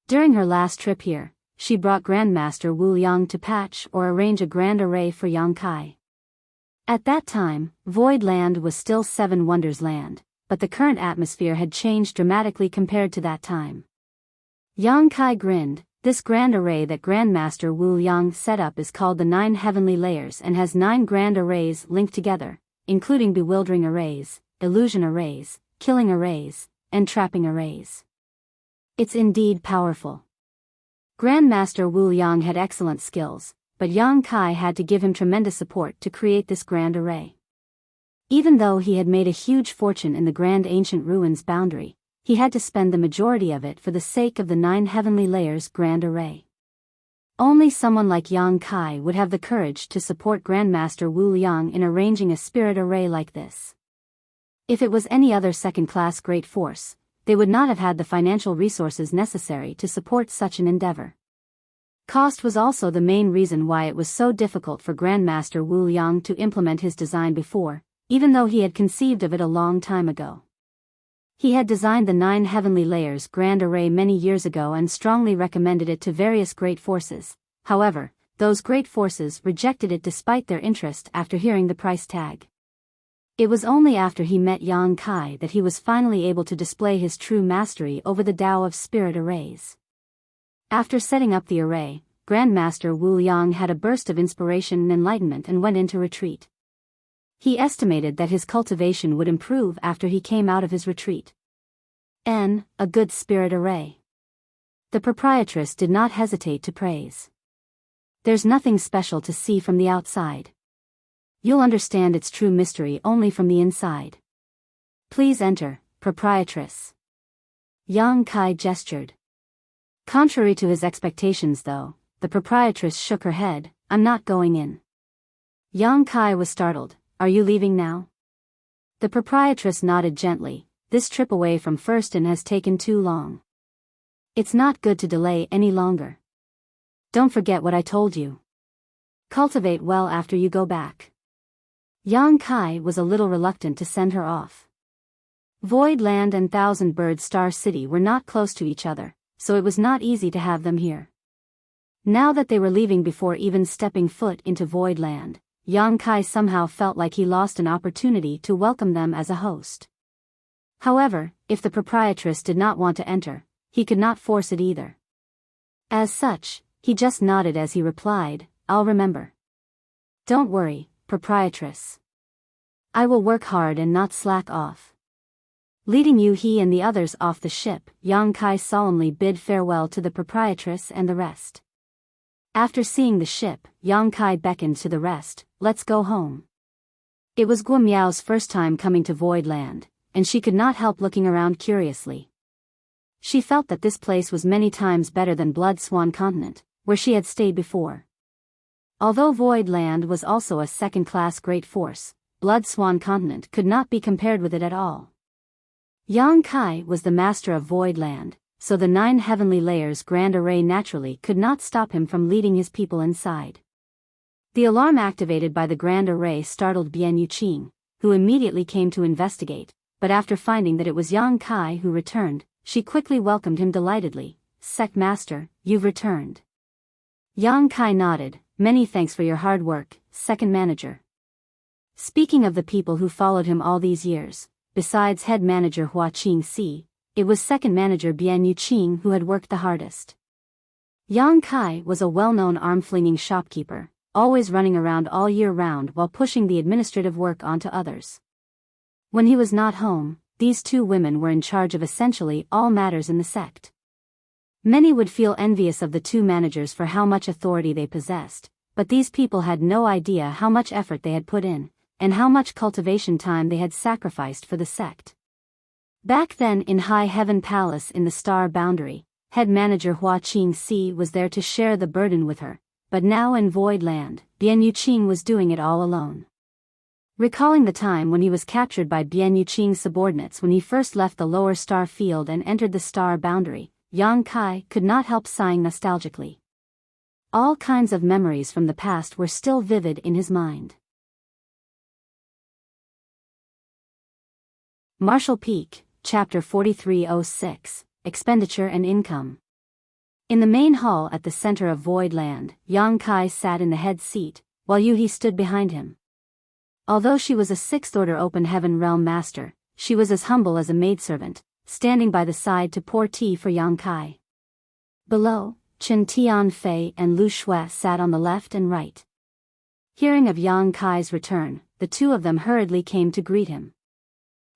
During her last trip here, she brought Grandmaster Wu Liang to patch or arrange a grand array for Yang Kai. At that time, Void Land was still 7 Wonders Land, but the current atmosphere had changed dramatically compared to that time. Yang Kai grinned. "This grand array that Grandmaster Wu Liang set up is called the 9 Heavenly Layers and has 9 grand arrays linked together, including bewildering arrays, illusion arrays, killing arrays, and trapping arrays. It's indeed powerful." Grandmaster Wu Liang had excellent skills, but Yang Kai had to give him tremendous support to create this grand array. Even though he had made a huge fortune in the Grand Ancient Ruins boundary, he had to spend the majority of it for the sake of the 9 Heavenly Layers grand array. Only someone like Yang Kai would have the courage to support Grandmaster Wu Liang in arranging a spirit array like this. If it was any other second-class great force, they would not have had the financial resources necessary to support such an endeavor. Cost was also the main reason why it was so difficult for Grandmaster Wu Liang to implement his design before, even though he had conceived of it a long time ago. He had designed the 9 Heavenly Layers grand array many years ago and strongly recommended it to various great forces. However, those great forces rejected it despite their interest after hearing the price tag. It was only after he met Yang Kai that he was finally able to display his true mastery over the Tao of spirit arrays. After setting up the array, Grandmaster Wu Liang had a burst of inspiration and enlightenment and went into retreat. He estimated that his cultivation would improve after he came out of his retreat. A good spirit array. The proprietress did not hesitate to praise. "There's nothing special to see from the outside. You'll understand its true mystery only from the inside. Please enter, proprietress." Yang Kai gestured. Contrary to his expectations though, the proprietress shook her head. "I'm not going in." Yang Kai was startled. "Are you leaving now?" The proprietress nodded gently. "This trip away from Firston has taken too long. It's not good to delay any longer. Don't forget what I told you. Cultivate well after you go back." Yang Kai was a little reluctant to send her off. Void Land and Thousand Bird Star City were not close to each other, so it was not easy to have them here. Now that they were leaving before even stepping foot into Void Land, Yang Kai somehow felt like he lost an opportunity to welcome them as a host. However, if the proprietress did not want to enter, he could not force it either. As such, he just nodded as he replied, "I'll remember." "Don't worry, proprietress. I will work hard and not slack off." Leading he and the others off the ship, Yang Kai solemnly bid farewell to the proprietress and the rest. After seeing the ship, Yang Kai beckoned to the rest, "Let's go home." It was Guo Miao's first time coming to Void Land, and she could not help looking around curiously. She felt that this place was many times better than Blood Swan Continent, where she had stayed before. Although Void Land was also a second-class great force, Blood Swan Continent could not be compared with it at all. Yang Kai was the master of Void Land, so the 9 heavenly layers grand array naturally could not stop him from leading his people inside. The alarm activated by the grand array startled Bian Yuqing, who immediately came to investigate, but after finding that it was Yang Kai who returned, she quickly welcomed him delightedly. "Sect Master, you've returned." Yang Kai nodded, "Many thanks for your hard work, second manager." Speaking of the people who followed him all these years, besides head manager Hua Qingxi, it was second manager Bian Yuqing who had worked the hardest. Yang Kai was a well-known arm-flinging shopkeeper, always running around all year round while pushing the administrative work onto others. When he was not home, these 2 women were in charge of essentially all matters in the sect. Many would feel envious of the 2 managers for how much authority they possessed, but these people had no idea how much effort they had put in, and how much cultivation time they had sacrificed for the sect. Back then in High Heaven Palace in the Star Boundary, head manager Hua Qingxi was there to share the burden with her, but now in Void Land, Bian Yuqing was doing it all alone. Recalling the time when he was captured by Bian Yuqing's subordinates when he first left the lower star field and entered the Star Boundary, Yang Kai could not help sighing nostalgically. All kinds of memories from the past were still vivid in his mind. Marshall Peak, Chapter 4306, Expenditure and Income. In the main hall at the center of Void Land, Yang Kai sat in the head seat, while Yuhi stood behind him. Although she was a 6th Order Open Heaven Realm Master, she was as humble as a maidservant, standing by the side to pour tea for Yang Kai. Below, Chen Tianfei and Lu Shui sat on the left and right. Hearing of Yang Kai's return, the 2 of them hurriedly came to greet him.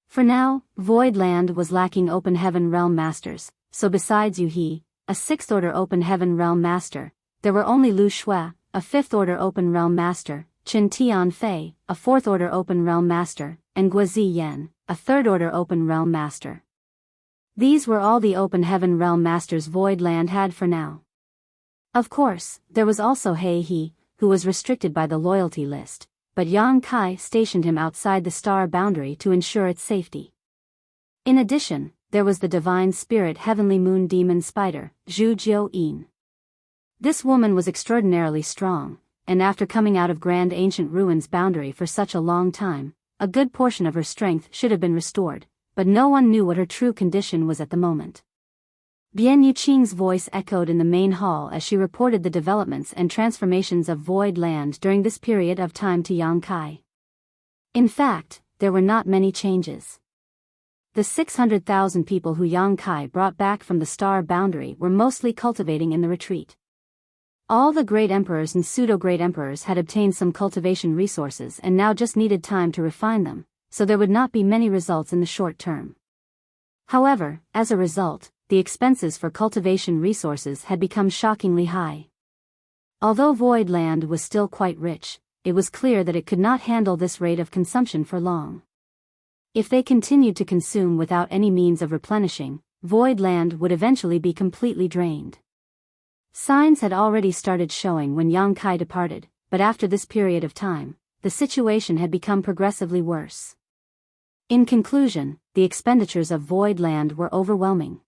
For now, Void Land was lacking Open Heaven Realm Masters, so besides Yuhi, a 6th Order Open Heaven Realm Master, there were only Lu Shui, a 5th Order Open Realm Master, Chen Tianfei, a 4th Order Open Realm Master, and Guozi Yan, a 3rd Order Open Realm Master. These were all the Open Heaven Realm Masters Void Land had for now. Of course, there was also He, who was restricted by the loyalty list, but Yang Kai stationed him outside the Star Boundary to ensure its safety. In addition, there was the Divine Spirit Heavenly Moon Demon Spider, Zhu Jiu-yin. This woman was extraordinarily strong, and after coming out of Grand Ancient Ruins Boundary for such a long time, a good portion of her strength should have been restored, but no one knew what her true condition was at the moment. Bian Yuqing's voice echoed in the main hall as she reported the developments and transformations of Void Land during this period of time to Yang Kai. In fact, there were not many changes. The 600,000 people who Yang Kai brought back from the Star Boundary were mostly cultivating in the retreat. All the great emperors and pseudo-great emperors had obtained some cultivation resources and now just needed time to refine them, so there would not be many results in the short term. However, as a result, the expenses for cultivation resources had become shockingly high. Although Void Land was still quite rich, it was clear that it could not handle this rate of consumption for long. If they continued to consume without any means of replenishing, Void Land would eventually be completely drained. Signs had already started showing when Yang Kai departed, but after this period of time, the situation had become progressively worse. In conclusion, the expenditures of Void Land were overwhelming.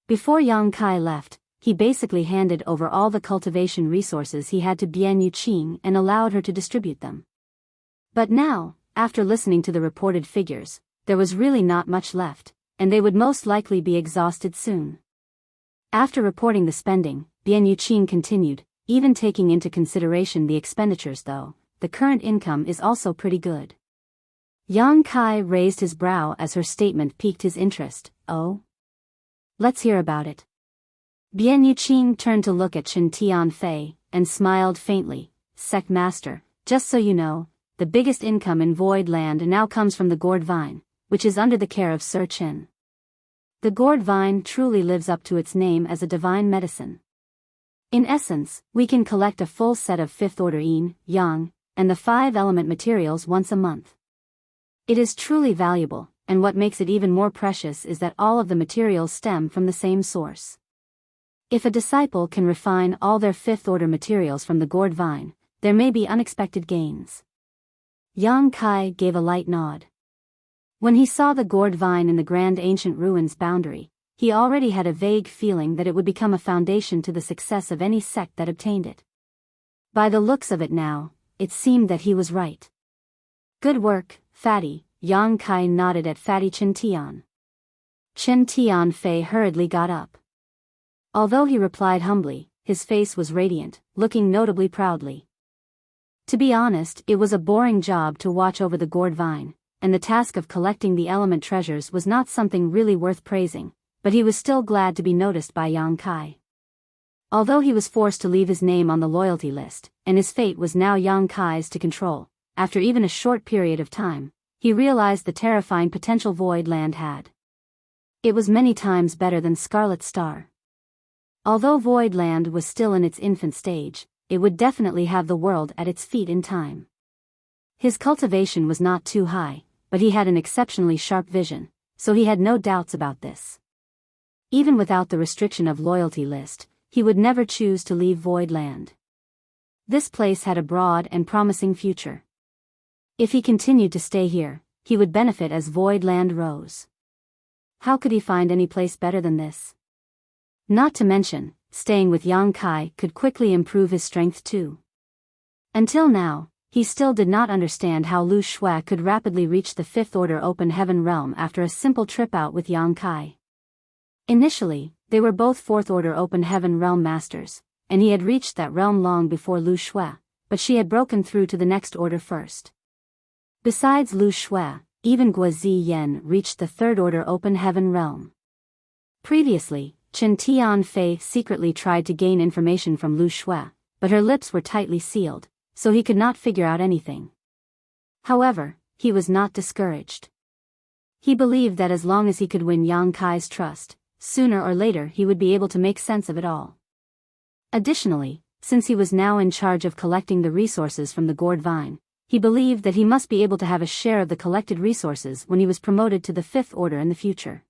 Before Yang Kai left, he basically handed over all the cultivation resources he had to Bian Yuqing and allowed her to distribute them. But now, after listening to the reported figures, there was really not much left, and they would most likely be exhausted soon. After reporting the spending, Bian Yuqing continued, even taking into consideration the expenditures though, the current income is also pretty good. Yang Kai raised his brow as her statement piqued his interest. Oh? Let's hear about it. Bian Yuqing turned to look at Chen Tianfei, and smiled faintly. Sect Master, just so you know, the biggest income in Void Land now comes from the gourd vine, which is under the care of Sir Chen. The gourd vine truly lives up to its name as a divine medicine. In essence, we can collect a full set of 5th order yin, yang, and the 5 element materials once a month. It is truly valuable, and what makes it even more precious is that all of the materials stem from the same source. If a disciple can refine all their 5th order materials from the gourd vine, there may be unexpected gains. Yang Kai gave a light nod. When he saw the gourd vine in the grand ancient ruins boundary, he already had a vague feeling that it would become a foundation to the success of any sect that obtained it. By the looks of it now, it seemed that he was right. Good work, Fatty, Yang Kai nodded at Fatty Chen Tian. Chen Tianfei hurriedly got up. Although he replied humbly, his face was radiant, looking notably proudly. To be honest, it was a boring job to watch over the gourd vine, and the task of collecting the element treasures was not something really worth praising, but he was still glad to be noticed by Yang Kai. Although he was forced to leave his name on the loyalty list, and his fate was now Yang Kai's to control, after even a short period of time, he realized the terrifying potential Void Land had. It was many times better than Scarlet Star. Although Void Land was still in its infant stage, it would definitely have the world at its feet in time. His cultivation was not too high, but he had an exceptionally sharp vision, so he had no doubts about this. Even without the restriction of loyalty list, he would never choose to leave Void Land. This place had a broad and promising future. If he continued to stay here, he would benefit as Void Land rose. How could he find any place better than this? Not to mention, staying with Yang Kai could quickly improve his strength too. Until now, he still did not understand how Lu Shui could rapidly reach the 5th order open heaven realm after a simple trip out with Yang Kai. Initially, they were both 4th order open heaven realm masters, and he had reached that realm long before Lu Shui, but she had broken through to the next order first. Besides Lu Shui, even Guozi Yen reached the 3rd order open heaven realm. Previously, Chen Tianfei secretly tried to gain information from Lu Shui, but her lips were tightly sealed, so he could not figure out anything. However, he was not discouraged. He believed that as long as he could win Yang Kai's trust, sooner or later he would be able to make sense of it all. Additionally, since he was now in charge of collecting the resources from the gourd vine, he believed that he must be able to have a share of the collected resources when he was promoted to the 5th order in the future.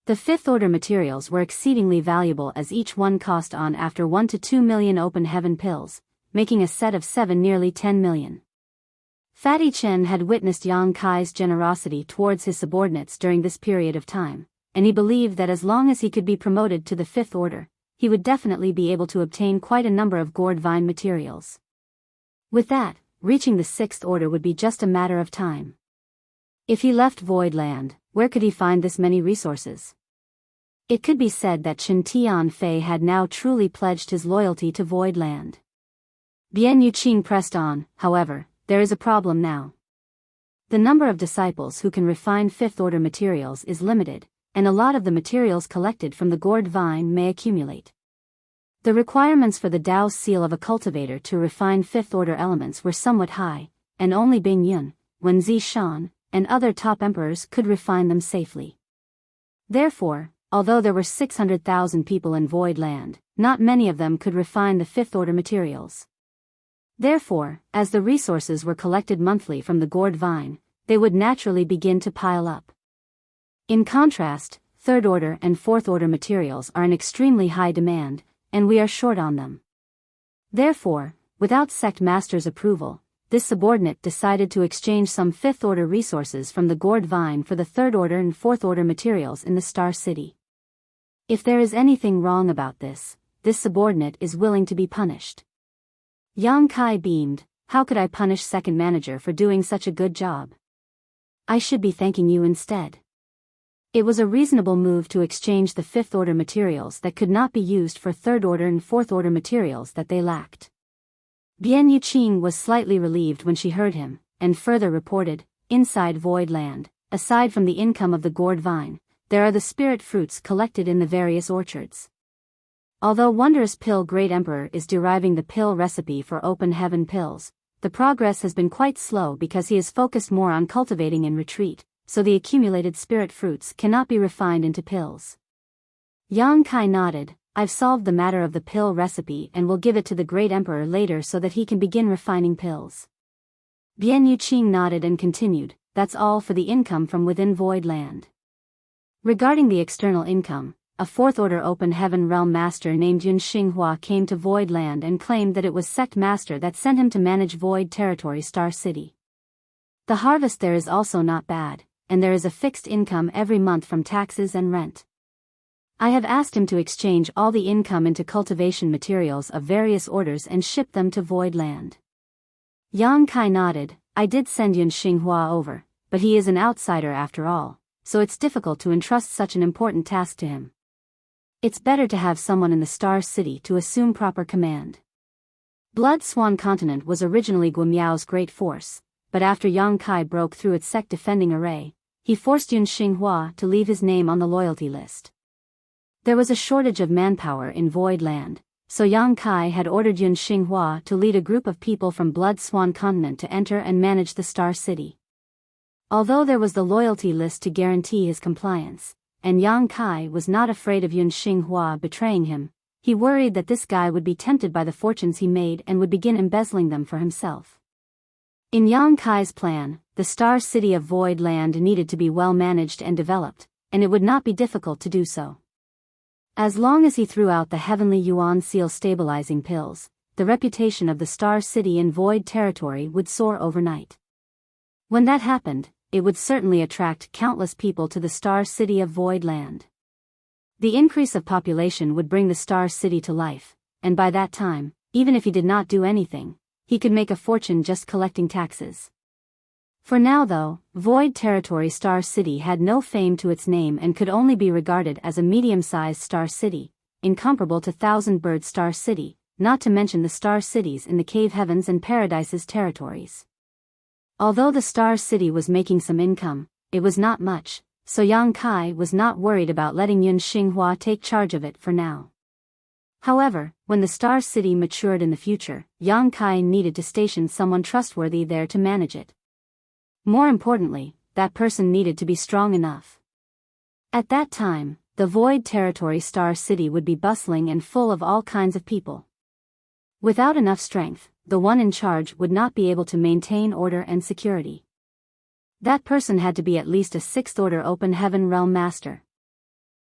The 5th order materials were exceedingly valuable as each one cost on after 1 to 2 million open heaven pills, making a set of 7 nearly 10 million. Fatty Chen had witnessed Yang Kai's generosity towards his subordinates during this period of time, and he believed that as long as he could be promoted to the 5th order, he would definitely be able to obtain quite a number of gourd vine materials. With that, reaching the 6th order would be just a matter of time. If he left Void Land, where could he find this many resources? It could be said that Chen Tianfei had now truly pledged his loyalty to Void Land. Bian Yuqing pressed on, however, there is a problem now. The number of disciples who can refine 5th order materials is limited, and a lot of the materials collected from the gourd vine may accumulate. The requirements for the Tao seal of a cultivator to refine 5th order elements were somewhat high, and only Bing Yun, Wen Zishan, and other top emperors could refine them safely. Therefore, although there were 600,000 people in Void Land, not many of them could refine the 5th order materials. Therefore, as the resources were collected monthly from the gourd vine, they would naturally begin to pile up. In contrast, 3rd order and 4th order materials are in extremely high demand, and we are short on them. Therefore, without sect master's approval, this subordinate decided to exchange some 5th order resources from the gourd vine for the 3rd order and 4th order materials in the Star City. If there is anything wrong about this subordinate is willing to be punished. Yang Kai beamed, how could I punish second manager for doing such a good job? I should be thanking you instead. It was a reasonable move to exchange the fifth-order materials that could not be used for third-order and fourth-order materials that they lacked. Bian Yuqing was slightly relieved when she heard him, and further reported, inside Void Land, aside from the income of the gourd vine, there are the spirit fruits collected in the various orchards. Although Wondrous Pill Great Emperor is deriving the pill recipe for Open Heaven pills, the progress has been quite slow because he is focused more on cultivating in retreat, so the accumulated spirit fruits cannot be refined into pills. Yang Kai nodded. I've solved the matter of the pill recipe and will give it to the Great Emperor later so that he can begin refining pills. Bian Yuqing nodded and continued, that's all for the income from within Void Land. Regarding the external income, a fourth-order Open Heaven Realm Master named Yun Xinghua came to Void Land and claimed that it was Sect Master that sent him to manage Void Territory Star City. The harvest there is also not bad, and there is a fixed income every month from taxes and rent. I have asked him to exchange all the income into cultivation materials of various orders and ship them to Void Land. Yang Kai nodded. I did send Yun Xinghua over, but he is an outsider after all, so it's difficult to entrust such an important task to him. It's better to have someone in the Star City to assume proper command. Blood Swan Continent was originally Guimiao's great force, but after Yang Kai broke through its sect defending array, he forced Yun Xinghua to leave his name on the loyalty list. There was a shortage of manpower in Void Land, so Yang Kai had ordered Yun Xinghua to lead a group of people from Blood Swan Continent to enter and manage the Star City. Although there was the loyalty list to guarantee his compliance, and Yang Kai was not afraid of Yun Xinghua betraying him, he worried that this guy would be tempted by the fortunes he made and would begin embezzling them for himself. In Yang Kai's plan, the Star City of Void Land needed to be well managed and developed, and it would not be difficult to do so. As long as he threw out the Heavenly Yuan Seal stabilizing pills, the reputation of the Star City in Void Territory would soar overnight. When that happened, it would certainly attract countless people to the Star City of Void Land. The increase of population would bring the Star City to life, and by that time, even if he did not do anything, he could make a fortune just collecting taxes. For now though, Void Territory Star City had no fame to its name and could only be regarded as a medium-sized Star City, incomparable to Thousand Bird Star City, not to mention the Star Cities in the Cave Heavens and Paradises territories. Although the Star City was making some income, it was not much, so Yang Kai was not worried about letting Yun Xinghua take charge of it for now. However, when the Star City matured in the future, Yang Kai needed to station someone trustworthy there to manage it. More importantly, that person needed to be strong enough. At that time, the Void Territory Star City would be bustling and full of all kinds of people. Without enough strength, the one in charge would not be able to maintain order and security. That person had to be at least a sixth-order Open Heaven Realm Master.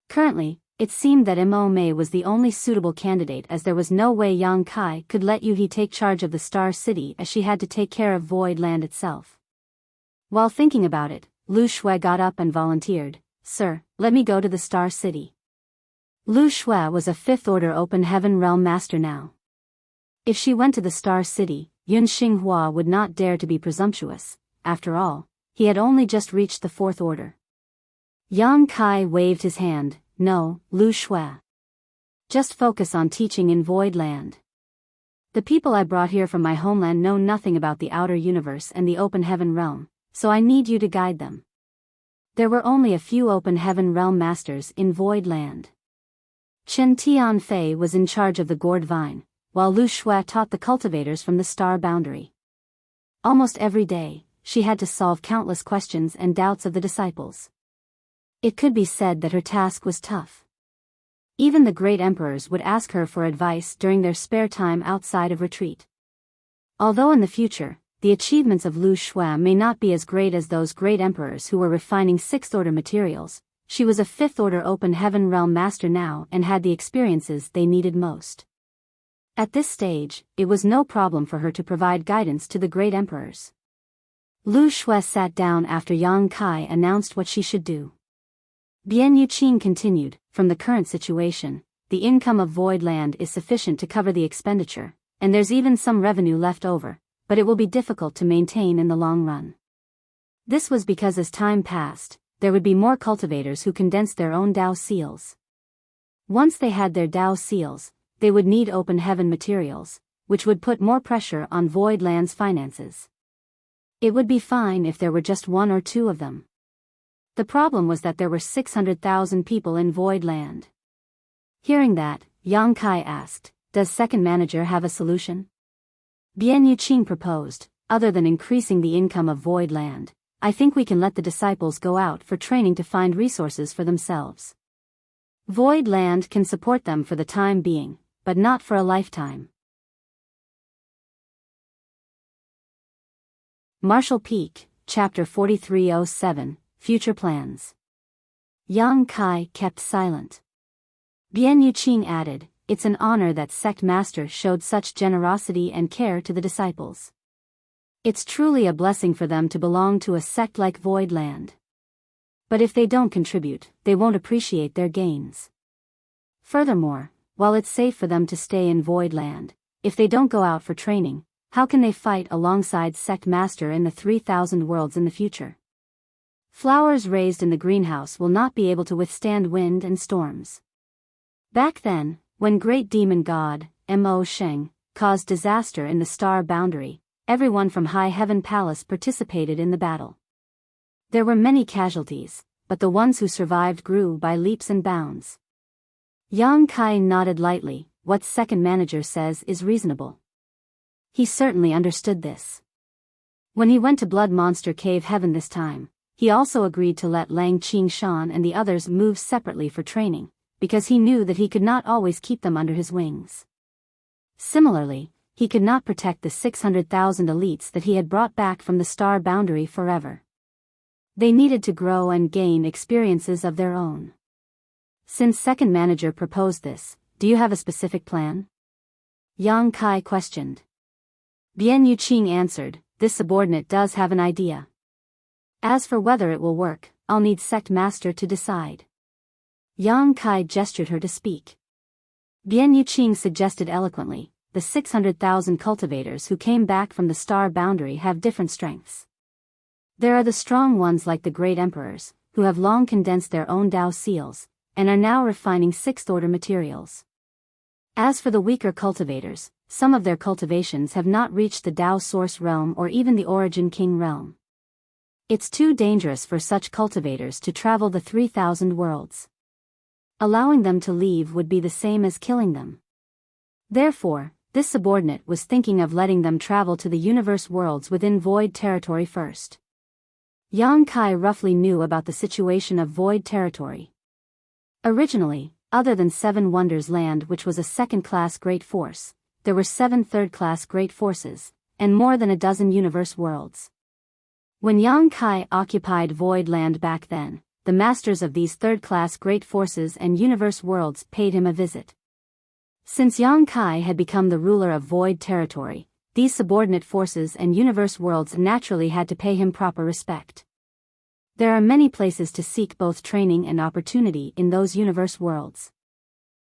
Currently, it seemed that Mo Mei was the only suitable candidate as there was no way Yang Kai could let Yuhi take charge of the Star City as she had to take care of Void Land itself. While thinking about it, Lu Shui got up and volunteered, Sir, let me go to the Star City. Lu Shui was a fifth-order Open Heaven Realm Master now. If she went to the Star City, Yun Xinghua would not dare to be presumptuous. After all, he had only just reached the fourth order. Yang Kai waved his hand. No, Lu Shui. Just focus on teaching in Void Land. The people I brought here from my homeland know nothing about the outer universe and the Open Heaven Realm, so I need you to guide them. There were only a few Open Heaven Realm Masters in Void Land. Chen Tianfei was in charge of the gourd vine, while Lu Shui taught the cultivators from the star boundary. Almost every day, she had to solve countless questions and doubts of the disciples. It could be said that her task was tough. Even the great emperors would ask her for advice during their spare time outside of retreat. Although in the future, the achievements of Lu Shui may not be as great as those great emperors who were refining sixth-order materials, she was a fifth-order Open Heaven Realm Master now and had the experiences they needed most. At this stage, it was no problem for her to provide guidance to the great emperors. Lu Shui sat down after Yang Kai announced what she should do. Bian Yuqing continued, from the current situation, the income of Void Land is sufficient to cover the expenditure, and there's even some revenue left over, but it will be difficult to maintain in the long run. This was because as time passed, there would be more cultivators who condensed their own Dao seals. Once they had their Dao seals, they would need open heaven materials, which would put more pressure on Void Land's finances. It would be fine if there were just one or two of them. The problem was that there were 600,000 people in Void Land. Hearing that, Yang Kai asked, "Does second manager have a solution?" Bian Yuqing proposed, "Other than increasing the income of Void Land, I think we can let the disciples go out for training to find resources for themselves. Void Land can support them for the time being, but not for a lifetime." Marshall Peak, Chapter 4307, Future Plans. Yang Kai kept silent. Bian Yuqing added, "It's an honor that sect master showed such generosity and care to the disciples. It's truly a blessing for them to belong to a sect like Void Land. But if they don't contribute, they won't appreciate their gains. Furthermore, while it's safe for them to stay in Void Land, if they don't go out for training, how can they fight alongside sect master in the 3,000 worlds in the future? Flowers raised in the greenhouse will not be able to withstand wind and storms." Back then, when great demon god, Mo Sheng, caused disaster in the star boundary, everyone from High Heaven Palace participated in the battle. There were many casualties, but the ones who survived grew by leaps and bounds. Yang Kai nodded lightly. What second manager says is reasonable. He certainly understood this. When he went to Blood Monster Cave Heaven this time, he also agreed to let Lang Qingshan and the others move separately for training, because he knew that he could not always keep them under his wings. Similarly, he could not protect the 600,000 elites that he had brought back from the star boundary forever. They needed to grow and gain experiences of their own. Since second manager proposed this, do you have a specific plan? Yang Kai questioned. Bian Yuqing answered, "This subordinate does have an idea. As for whether it will work, I'll need sect master to decide." Yang Kai gestured her to speak. Bian Yuqing suggested eloquently, "The 600,000 cultivators who came back from the star boundary have different strengths. There are the strong ones like the great emperors, who have long condensed their own Dao seals, and are now refining sixth-order materials. As for the weaker cultivators, some of their cultivations have not reached the Dao Source realm or even the Origin King realm. It's too dangerous for such cultivators to travel the 3,000 worlds. Allowing them to leave would be the same as killing them. Therefore, this subordinate was thinking of letting them travel to the universe worlds within Void Territory first." Yang Kai roughly knew about the situation of Void Territory. Originally, other than 7 Wonders Land, which was a second-class great force, there were 7 third-class great forces, and more than a dozen universe worlds. When Yang Kai occupied Void Land back then, the masters of these third-class great forces and universe worlds paid him a visit. Since Yang Kai had become the ruler of Void Territory, these subordinate forces and universe worlds naturally had to pay him proper respect. There are many places to seek both training and opportunity in those universe worlds.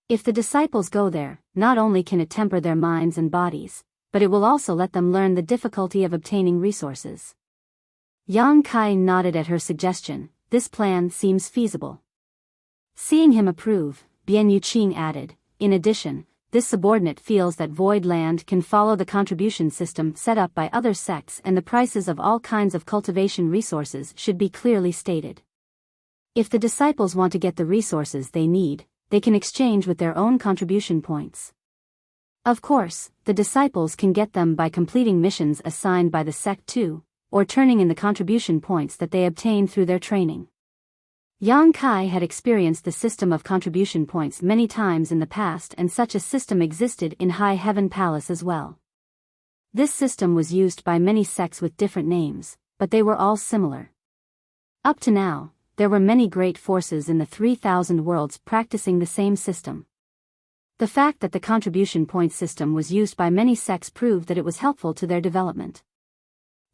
If the disciples go there, not only can it temper their minds and bodies, but it will also let them learn the difficulty of obtaining resources. Yang Kai nodded at her suggestion. This plan seems feasible. Seeing him approve, Bian Yuqing added, "In addition, this subordinate feels that Void Land can follow the contribution system set up by other sects, and the prices of all kinds of cultivation resources should be clearly stated. If the disciples want to get the resources they need, they can exchange with their own contribution points. Of course, the disciples can get them by completing missions assigned by the sect too, or turning in the contribution points that they obtain through their training." Yang Kai had experienced the system of contribution points many times in the past, and such a system existed in High Heaven Palace as well. This system was used by many sects with different names, but they were all similar. Up to now, there were many great forces in the 3,000 worlds practicing the same system. The fact that the contribution point system was used by many sects proved that it was helpful to their development.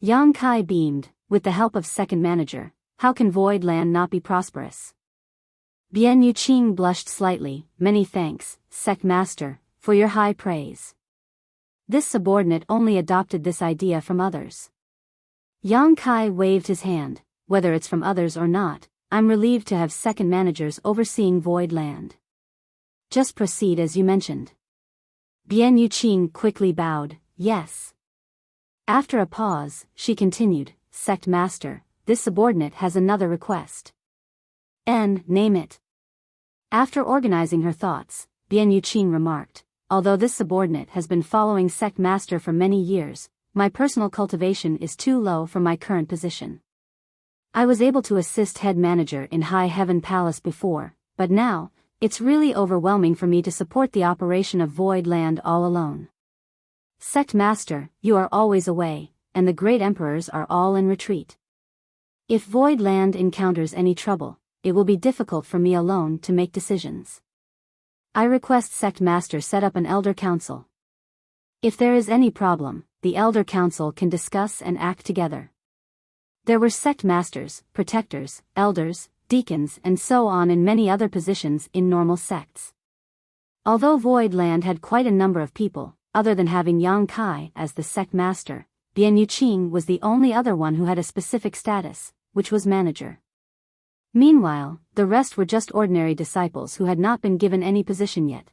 Yang Kai beamed. With the help of second manager, how can Void Land not be prosperous? Bian Yuqing blushed slightly. "Many thanks, sect master, for your high praise. This subordinate only adopted this idea from others. Yang Kai waved his hand. Whether it's from others or not, I'm relieved to have second managers overseeing Void Land. Just proceed as you mentioned. Bian Yuqing quickly bowed, yes. After a pause, she continued, Sect Master, this subordinate has another request. Name it. After organizing her thoughts, Bian Yuqing remarked, although this subordinate has been following Sect Master for many years, my personal cultivation is too low for my current position. I was able to assist head manager in High Heaven Palace before, but now, it's really overwhelming for me to support the operation of Void Land all alone. Sect Master, you are always away, and the great emperors are all in retreat. If Void Land encounters any trouble, it will be difficult for me alone to make decisions. I request Sect Master set up an Elder Council. If there is any problem, the Elder Council can discuss and act together. There were Sect Masters, Protectors, Elders, Deacons and so on in many other positions in normal sects. Although Void Land had quite a number of people, other than having Yang Kai as the Sect Master, Bian Yuqing was the only other one who had a specific status, which was Manager. Meanwhile, the rest were just ordinary disciples who had not been given any position yet.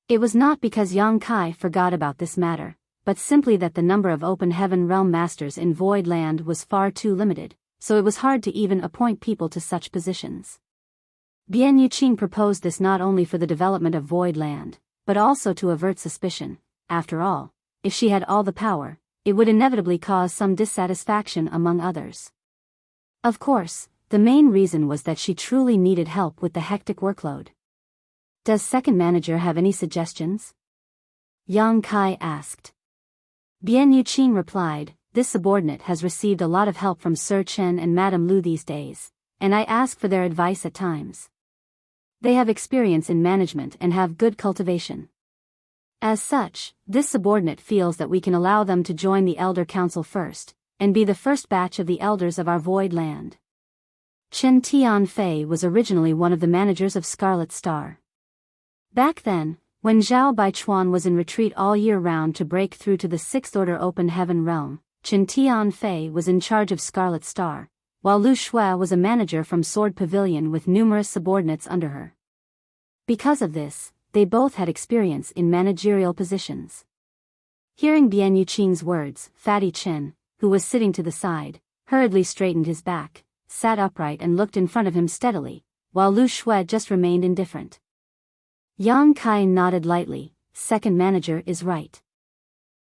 It was not because Yang Kai forgot about this matter, but simply that the number of Open Heaven Realm Masters in Void Land was far too limited, so it was hard to even appoint people to such positions. Bian Yuqing proposed this not only for the development of Void Land, but also to avert suspicion. After all, if she had all the power, it would inevitably cause some dissatisfaction among others. Of course, the main reason was that she truly needed help with the hectic workload. Does second manager have any suggestions? Yang Kai asked. Bian Yuqing replied, this subordinate has received a lot of help from Sir Chen and Madame Lu these days, and I ask for their advice at times. They have experience in management and have good cultivation. As such, this subordinate feels that we can allow them to join the Elder Council first, and be the first batch of the elders of our Void Land. Chen Tianfei was originally one of the managers of Scarlet Star. Back then, when Zhao Baichuan was in retreat all year round to break through to the Sixth Order Open Heaven Realm, Chen Tianfei was in charge of Scarlet Star, while Lu Shui was a manager from Sword Pavilion with numerous subordinates under her. Because of this, they both had experience in managerial positions. Hearing Bian Yuqing's words, Fatty Chen, who was sitting to the side, hurriedly straightened his back, sat upright and looked in front of him steadily, while Lu Shui just remained indifferent. Yang Kai nodded lightly, second manager is right.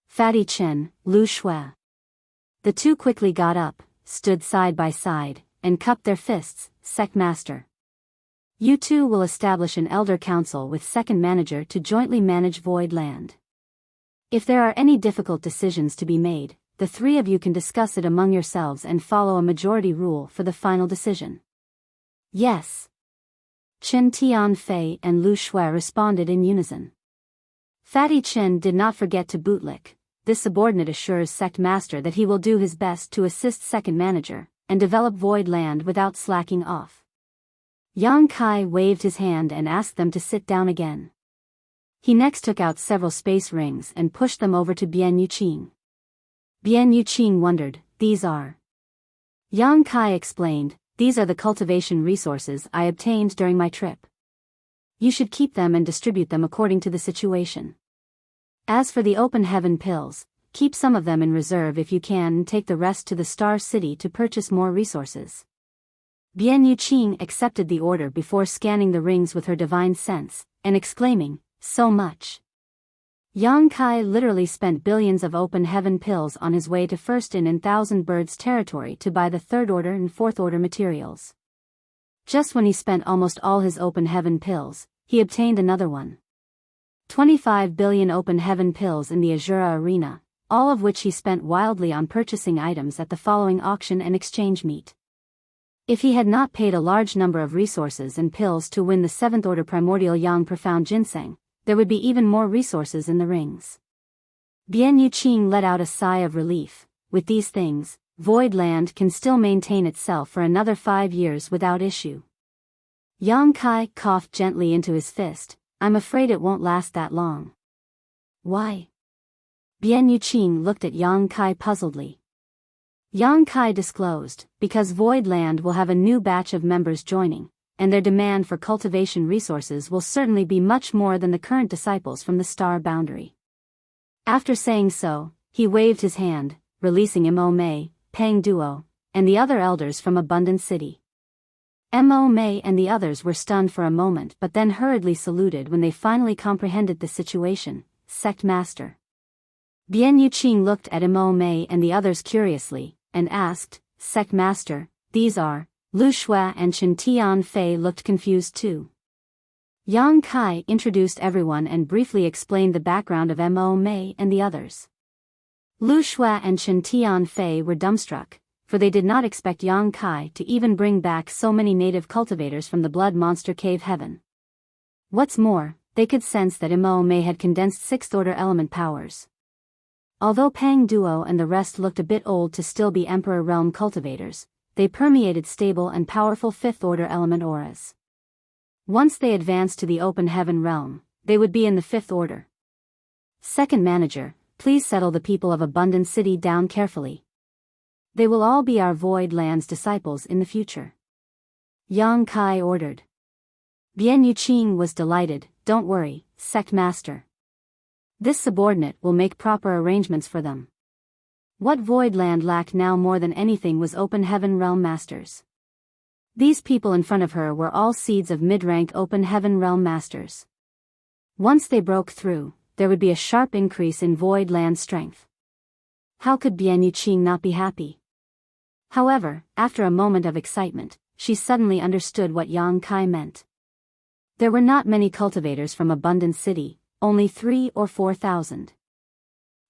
Fatty Chen, Lu Shui. The two quickly got up, stood side by side, and cupped their fists, Sect Master. You two will establish an Elder Council with second manager to jointly manage Void Land. If there are any difficult decisions to be made, the three of you can discuss it among yourselves and follow a majority rule for the final decision. Yes. Chen Tianfei and Lu Shui responded in unison. Fatty Chen did not forget to bootlick. This subordinate assures Sect Master that he will do his best to assist second manager, and develop Void Land without slacking off. Yang Kai waved his hand and asked them to sit down again. He next took out several space rings and pushed them over to Bian Yuqing. Bian Yuqing wondered, these are. Yang Kai explained, these are the cultivation resources I obtained during my trip. You should keep them and distribute them according to the situation. As for the Open Heaven pills, keep some of them in reserve if you can and take the rest to the Star City to purchase more resources. Bian Yuqing accepted the order before scanning the rings with her divine sense, and exclaiming, so much. Yang Kai literally spent billions of Open Heaven pills on his way to First In and Thousand Birds territory to buy the Third Order and Fourth Order materials. Just when he spent almost all his Open Heaven pills, he obtained another one. 25 billion Open Heaven pills in the Azura arena, all of which he spent wildly on purchasing items at the following auction and exchange meet. If he had not paid a large number of resources and pills to win the 7th Order Primordial Yang Profound Ginseng, there would be even more resources in the rings. Bian Yuqing let out a sigh of relief. With these things, Void Land can still maintain itself for another 5 years without issue. Yang Kai coughed gently into his fist. I'm afraid it won't last that long. Why? Bian Yuqing looked at Yang Kai puzzledly. Yang Kai disclosed, because Void Land will have a new batch of members joining, and their demand for cultivation resources will certainly be much more than the current disciples from the star boundary. After saying so, he waved his hand, releasing Mo Mei, Pang Duo, and the other elders from Abundant City. Mo Mei and the others were stunned for a moment but then hurriedly saluted when they finally comprehended the situation. Sect Master. Bian Yuqing looked at Mo Mei and the others curiously, and asked, Sect Master, these are? Lu Shui and Chen Tianfei looked confused too. Yang Kai introduced everyone and briefly explained the background of Mo Mei and the others. Lu Shui and Chen Tianfei were dumbstruck, for they did not expect Yang Kai to even bring back so many native cultivators from the Blood Monster Cave Heaven. What's more, they could sense that Mo Mei had condensed 6th-order element powers. Although Pang Duo and the rest looked a bit old to still be Emperor Realm cultivators, they permeated stable and powerful 5th-order element auras. Once they advanced to the Open Heaven Realm, they would be in the 5th order. Second Manager, please settle the people of Abundant City down carefully. They will all be our Void Land's disciples in the future. Yang Kai ordered. Bian Yuqing was delighted. Don't worry, Sect Master. This subordinate will make proper arrangements for them. What Void Land lacked now more than anything was Open Heaven Realm Masters. These people in front of her were all seeds of mid-rank Open Heaven Realm Masters. Once they broke through, there would be a sharp increase in Void Land strength. How could Bian Yuqing not be happy? However, after a moment of excitement, she suddenly understood what Yang Kai meant. There were not many cultivators from Abundant City, only 3,000 or 4,000.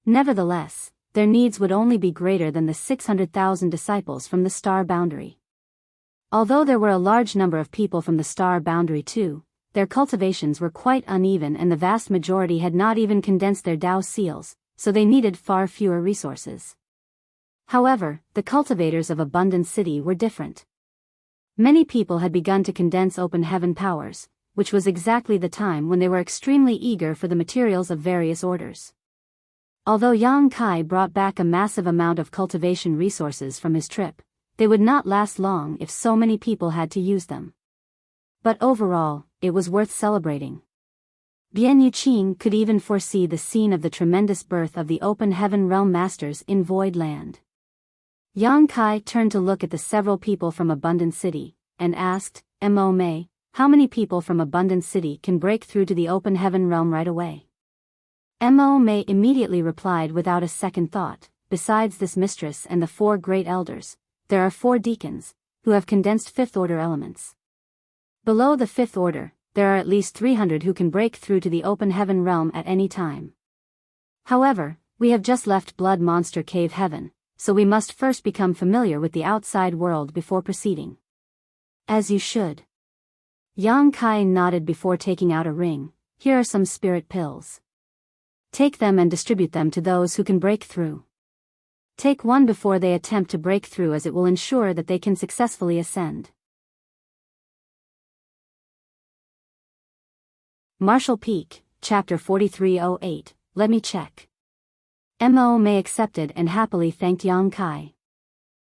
Nevertheless, their needs would only be greater than the 600,000 disciples from the star boundary. Although there were a large number of people from the star boundary too, their cultivations were quite uneven and the vast majority had not even condensed their Dao seals, so they needed far fewer resources. However, the cultivators of Abundant City were different. Many people had begun to condense Open Heaven powers, which was exactly the time when they were extremely eager for the materials of various orders. Although Yang Kai brought back a massive amount of cultivation resources from his trip, they would not last long if so many people had to use them. But overall, it was worth celebrating. Bian Yuqing could even foresee the scene of the tremendous birth of the Open Heaven Realm Masters in Void Land. Yang Kai turned to look at the several people from Abundant City, and asked, Mo Mei, how many people from Abundant City can break through to the Open Heaven Realm right away? Mo Mei immediately replied without a second thought, besides this mistress and the 4 great elders, there are 4 deacons, who have condensed 5th-order elements. Below the 5th order, there are at least 300 who can break through to the Open Heaven Realm at any time. However, we have just left Blood Monster Cave Heaven, so we must first become familiar with the outside world before proceeding. As you should. Yang Kai nodded before taking out a ring. Here are some spirit pills. Take them and distribute them to those who can break through. Take one before they attempt to break through, as it will ensure that they can successfully ascend. Martial Peak, Chapter 4308, Let me check. Mo Mei accepted and happily thanked Yang Kai.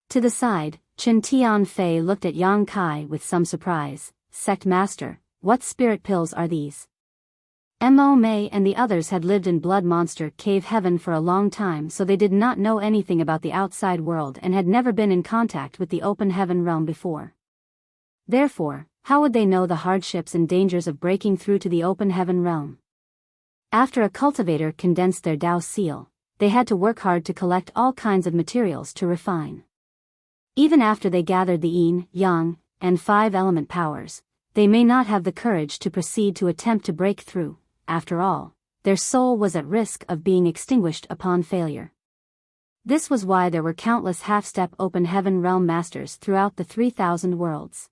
To the side, Chen Tianfei looked at Yang Kai with some surprise. Sect Master, what spirit pills are these? Mo Mei and the others had lived in Blood Monster Cave Heaven for a long time, so they did not know anything about the outside world and had never been in contact with the Open Heaven Realm before. Therefore, how would they know the hardships and dangers of breaking through to the Open Heaven Realm? After a cultivator condensed their Dao seal, they had to work hard to collect all kinds of materials to refine. Even after they gathered the yin, yang, and 5 element powers, they may not have the courage to proceed to attempt to break through. After all, their soul was at risk of being extinguished upon failure. This was why there were countless half-step Open Heaven Realm Masters throughout the 3,000 worlds.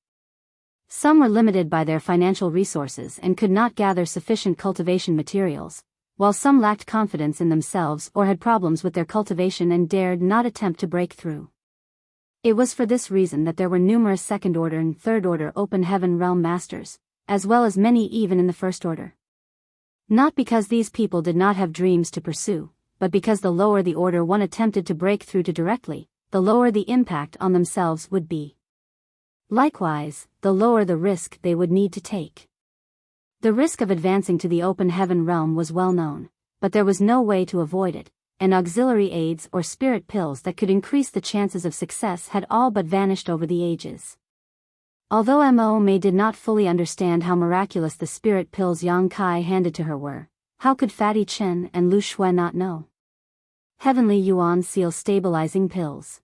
Some were limited by their financial resources and could not gather sufficient cultivation materials, while some lacked confidence in themselves or had problems with their cultivation and dared not attempt to break through. It was for this reason that there were numerous 2nd order and 3rd order Open Heaven Realm Masters, as well as many even in the 1st order. Not because these people did not have dreams to pursue, but because the lower the order one attempted to break through to directly, the lower the impact on themselves would be. Likewise, the lower the risk they would need to take. The risk of advancing to the open heaven realm was well known, but there was no way to avoid it, and auxiliary aids or spirit pills that could increase the chances of success had all but vanished over the ages. Although Mo Mei did not fully understand how miraculous the spirit pills Yang Kai handed to her were, how could Fatty Chen and Lu Shui not know? Heavenly Yuan Seal Stabilizing Pills.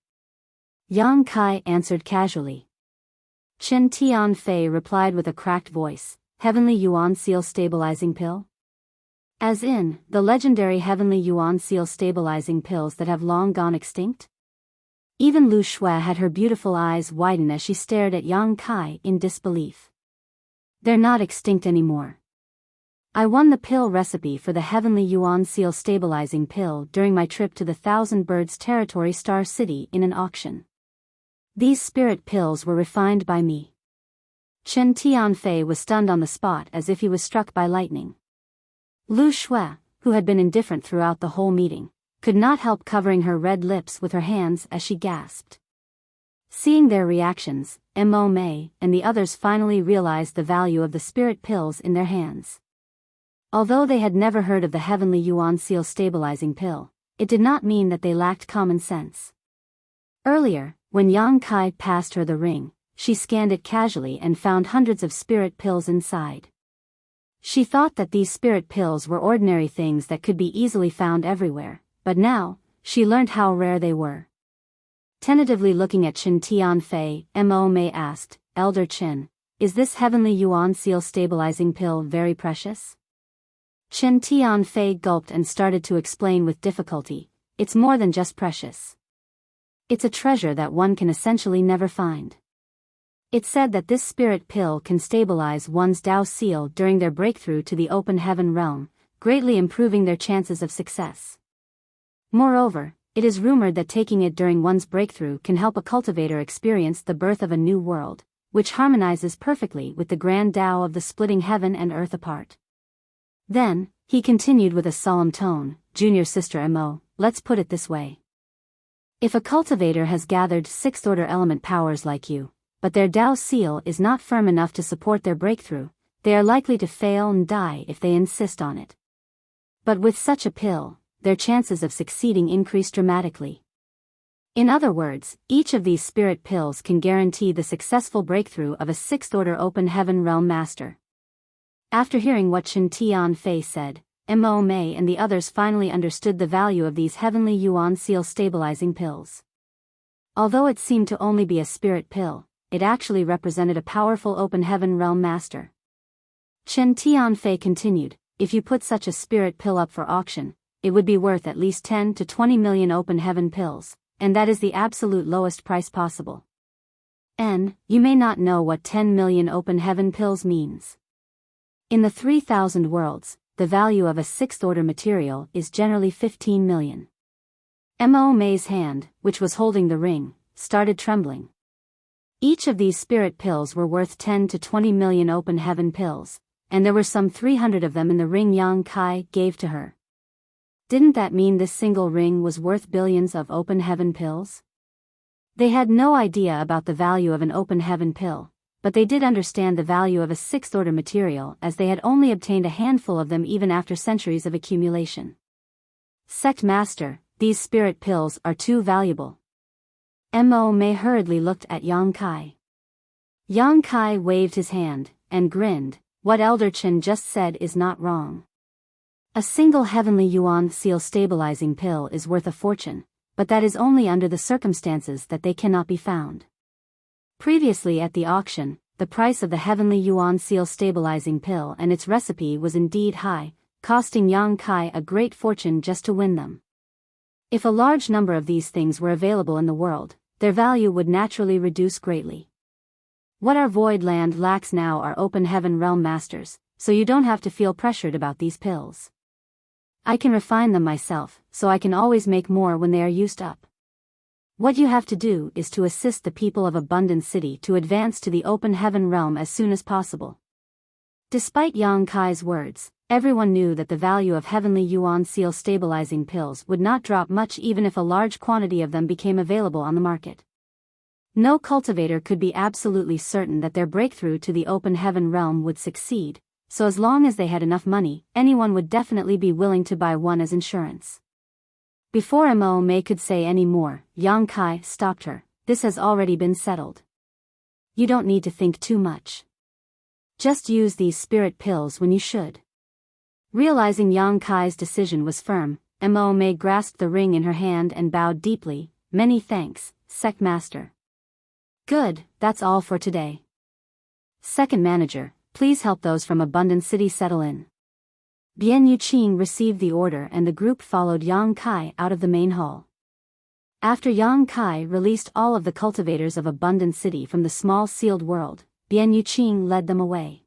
Yang Kai answered casually. Chen Tianfei replied with a cracked voice, Heavenly Yuan Seal Stabilizing Pill? As in, the legendary Heavenly Yuan Seal Stabilizing Pills that have long gone extinct? Even Lu Shui had her beautiful eyes widen as she stared at Yang Kai in disbelief. They're not extinct anymore. I won the pill recipe for the Heavenly Yuan Seal Stabilizing Pill during my trip to the Thousand Birds Territory Star City in an auction. These spirit pills were refined by me. Chen Tianfei was stunned on the spot as if he was struck by lightning. Lu Shui, who had been indifferent throughout the whole meeting, could not help covering her red lips with her hands as she gasped. Seeing their reactions, Mo Mei and the others finally realized the value of the spirit pills in their hands. Although they had never heard of the Heavenly Yuan Seal Stabilizing Pill, it did not mean that they lacked common sense. Earlier, when Yang Kai passed her the ring, she scanned it casually and found hundreds of spirit pills inside. She thought that these spirit pills were ordinary things that could be easily found everywhere, but now, she learned how rare they were. Tentatively looking at Chen Tianfei, Mo Mei asked, Elder Chen, is this Heavenly Yuan Seal Stabilizing Pill very precious? Chen Tianfei gulped and started to explain with difficulty, it's more than just precious. It's a treasure that one can essentially never find. It's said that this spirit pill can stabilize one's Dao seal during their breakthrough to the open heaven realm, greatly improving their chances of success. Moreover, it is rumored that taking it during one's breakthrough can help a cultivator experience the birth of a new world, which harmonizes perfectly with the grand Dao of the splitting heaven and earth apart. Then, he continued with a solemn tone, Junior Sister Mo, let's put it this way. If a cultivator has gathered sixth-order element powers like you, but their Dao seal is not firm enough to support their breakthrough, they are likely to fail and die if they insist on it. But with such a pill, their chances of succeeding increase dramatically. In other words, each of these spirit pills can guarantee the successful breakthrough of a sixth-order open heaven realm master. After hearing what Chen Tianfei said, Mo Mei and the others finally understood the value of these Heavenly Yuan Seal Stabilizing Pills. Although it seemed to only be a spirit pill, it actually represented a powerful open heaven realm master. Chen Tianfei continued, if you put such a spirit pill up for auction, it would be worth at least 10 to 20 million open heaven pills, and that is the absolute lowest price possible. You may not know what 10 million open heaven pills means. In the 3,000 worlds, the value of a sixth-order material is generally 15 million. Mo Mei's hand, which was holding the ring, started trembling. Each of these spirit pills were worth 10 to 20 million open heaven pills, and there were some 300 of them in the ring Yang Kai gave to her. Didn't that mean this single ring was worth billions of open heaven pills? They had no idea about the value of an open heaven pill, but they did understand the value of a sixth-order material as they had only obtained a handful of them even after centuries of accumulation. Sect Master, these spirit pills are too valuable. Mo Mei hurriedly looked at Yang Kai. Yang Kai waved his hand, and grinned, what Elder Chen just said is not wrong. A single Heavenly Yuan Seal Stabilizing Pill is worth a fortune, but that is only under the circumstances that they cannot be found. Previously at the auction, the price of the Heavenly Yuan Seal Stabilizing Pill and its recipe was indeed high, costing Yang Kai a great fortune just to win them. If a large number of these things were available in the world, their value would naturally reduce greatly. What our void land lacks now are open heaven realm masters, so you don't have to feel pressured about these pills. I can refine them myself, so I can always make more when they are used up. What you have to do is to assist the people of Abundant City to advance to the open heaven realm as soon as possible. Despite Yang Kai's words, everyone knew that the value of heavenly yuan seal stabilizing pills would not drop much even if a large quantity of them became available on the market. No cultivator could be absolutely certain that their breakthrough to the open heaven realm would succeed, so as long as they had enough money, anyone would definitely be willing to buy one as insurance. Before Mo Mei could say any more, Yang Kai stopped her. This has already been settled. You don't need to think too much. Just use these spirit pills when you should. Realizing Yang Kai's decision was firm, Mo Mei grasped the ring in her hand and bowed deeply. Many thanks, sect master. Good, that's all for today. Second manager, please help those from Abundant City settle in. Bian Yuqing received the order and the group followed Yang Kai out of the main hall. After Yang Kai released all of the cultivators of Abundant City from the small sealed world, Bian Yuqing led them away.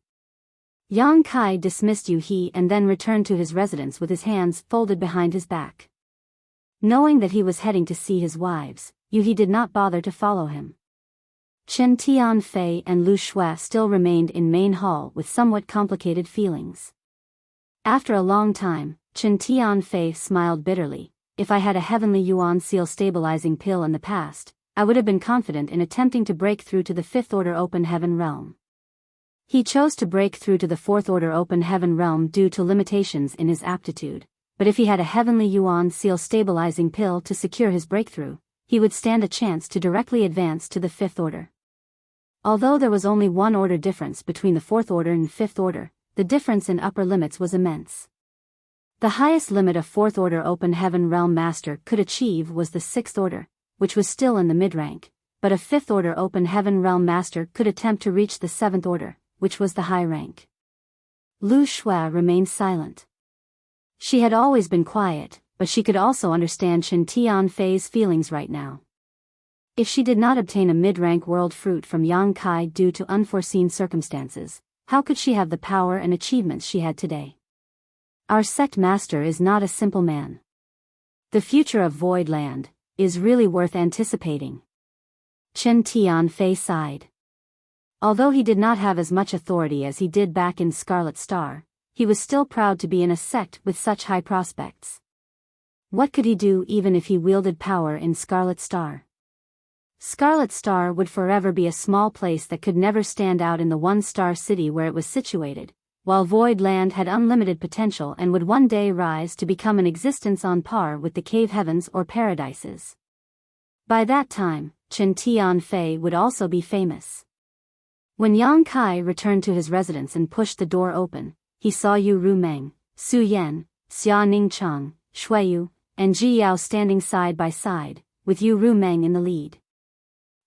Yang Kai dismissed Yu He and then returned to his residence with his hands folded behind his back. Knowing that he was heading to see his wives, Yu He did not bother to follow him. Chen Tianfei and Lu Shui still remained in main hall with somewhat complicated feelings. After a long time, Chen Tianfei smiled bitterly. If I had a heavenly yuan seal stabilizing pill in the past, I would have been confident in attempting to break through to the fifth order open heaven realm. He chose to break through to the fourth order open heaven realm due to limitations in his aptitude, but if he had a heavenly yuan seal stabilizing pill to secure his breakthrough, he would stand a chance to directly advance to the fifth order. Although there was only one order difference between the fourth order and fifth order, the difference in upper limits was immense. The highest limit a fourth order open heaven realm master could achieve was the sixth order, which was still in the mid-rank, but a fifth order open heaven realm master could attempt to reach the seventh order, which was the high rank. Lu Shui remained silent. She had always been quiet, but she could also understand Chen Tianfei's feelings right now. If she did not obtain a mid-rank world fruit from Yang Kai due to unforeseen circumstances, how could she have the power and achievements she had today? Our sect master is not a simple man. The future of Void Land is really worth anticipating. Chen Tianfei sighed. Although he did not have as much authority as he did back in Scarlet Star, he was still proud to be in a sect with such high prospects. What could he do even if he wielded power in Scarlet Star? Scarlet Star would forever be a small place that could never stand out in the one-star city where it was situated, while Void Land had unlimited potential and would one day rise to become an existence on par with the cave heavens or paradises. By that time, Chen Tianfei would also be famous. When Yang Kai returned to his residence and pushed the door open, he saw Yu Rumeng, Su Yan, Xia Ningcheng, Shuiyu, and Biyao standing side by side, with Yu Rumeng in the lead.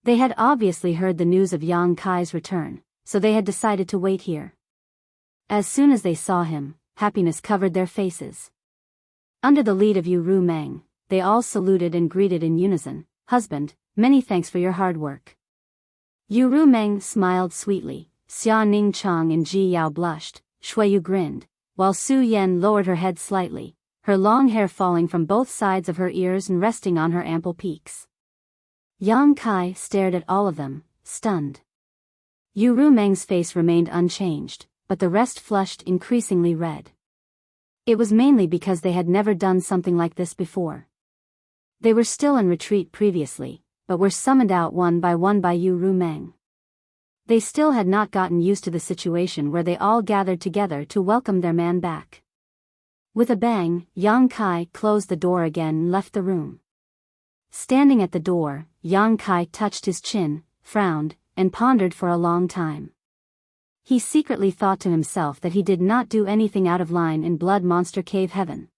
They had obviously heard the news of Yang Kai's return, so they had decided to wait here. As soon as they saw him, happiness covered their faces. Under the lead of Yu Rumeng, they all saluted and greeted in unison. Husband, many thanks for your hard work. Yu Rumeng smiled sweetly, Xia Ningcheng and Biyao blushed, Shuiyu grinned, while Su Yan lowered her head slightly, her long hair falling from both sides of her ears and resting on her ample peaks. Yang Kai stared at all of them, stunned. Yu Rumeng's face remained unchanged, but the rest flushed increasingly red. It was mainly because they had never done something like this before. They were still in retreat previously, but were summoned out one by Yu Rumeng. They still had not gotten used to the situation where they all gathered together to welcome their man back. With a bang, Yang Kai closed the door again and left the room. Standing at the door, Yang Kai touched his chin, frowned, and pondered for a long time. He secretly thought to himself that he did not do anything out of line in Blood Monster Cave Heaven.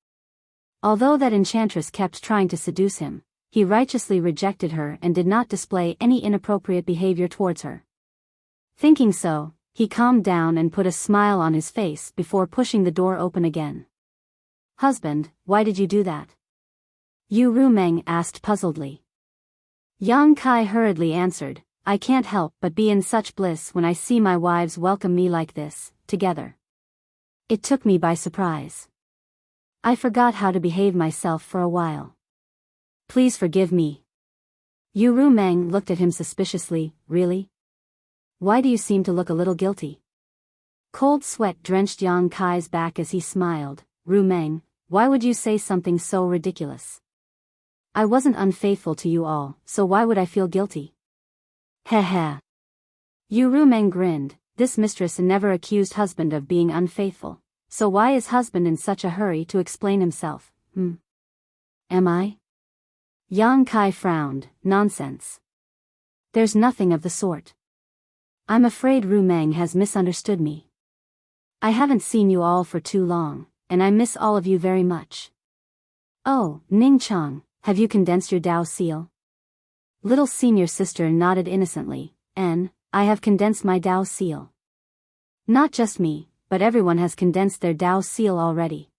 Although that enchantress kept trying to seduce him, he righteously rejected her and did not display any inappropriate behavior towards her. Thinking so, he calmed down and put a smile on his face before pushing the door open again. Husband, why did you do that? Yu Rumeng asked puzzledly. Yang Kai hurriedly answered, I can't help but be in such bliss when I see my wives welcome me like this, together. It took me by surprise. I forgot how to behave myself for a while. Please forgive me. Yu Rumeng looked at him suspiciously, really? Why do you seem to look a little guilty? Cold sweat drenched Yang Kai's back as he smiled. Ru Meng, why would you say something so ridiculous? I wasn't unfaithful to you all, so why would I feel guilty? Heh heh. Ru Meng grinned. This mistress never accused husband of being unfaithful, so why is husband in such a hurry to explain himself? Am I? Yang Kai frowned. Nonsense. There's nothing of the sort. I'm afraid Ru Meng has misunderstood me. I haven't seen you all for too long, and I miss all of you very much. Oh, Ning Chang, have you condensed your Dao seal? Little senior sister nodded innocently. I have condensed my Dao seal. Not just me, but everyone has condensed their Dao seal already.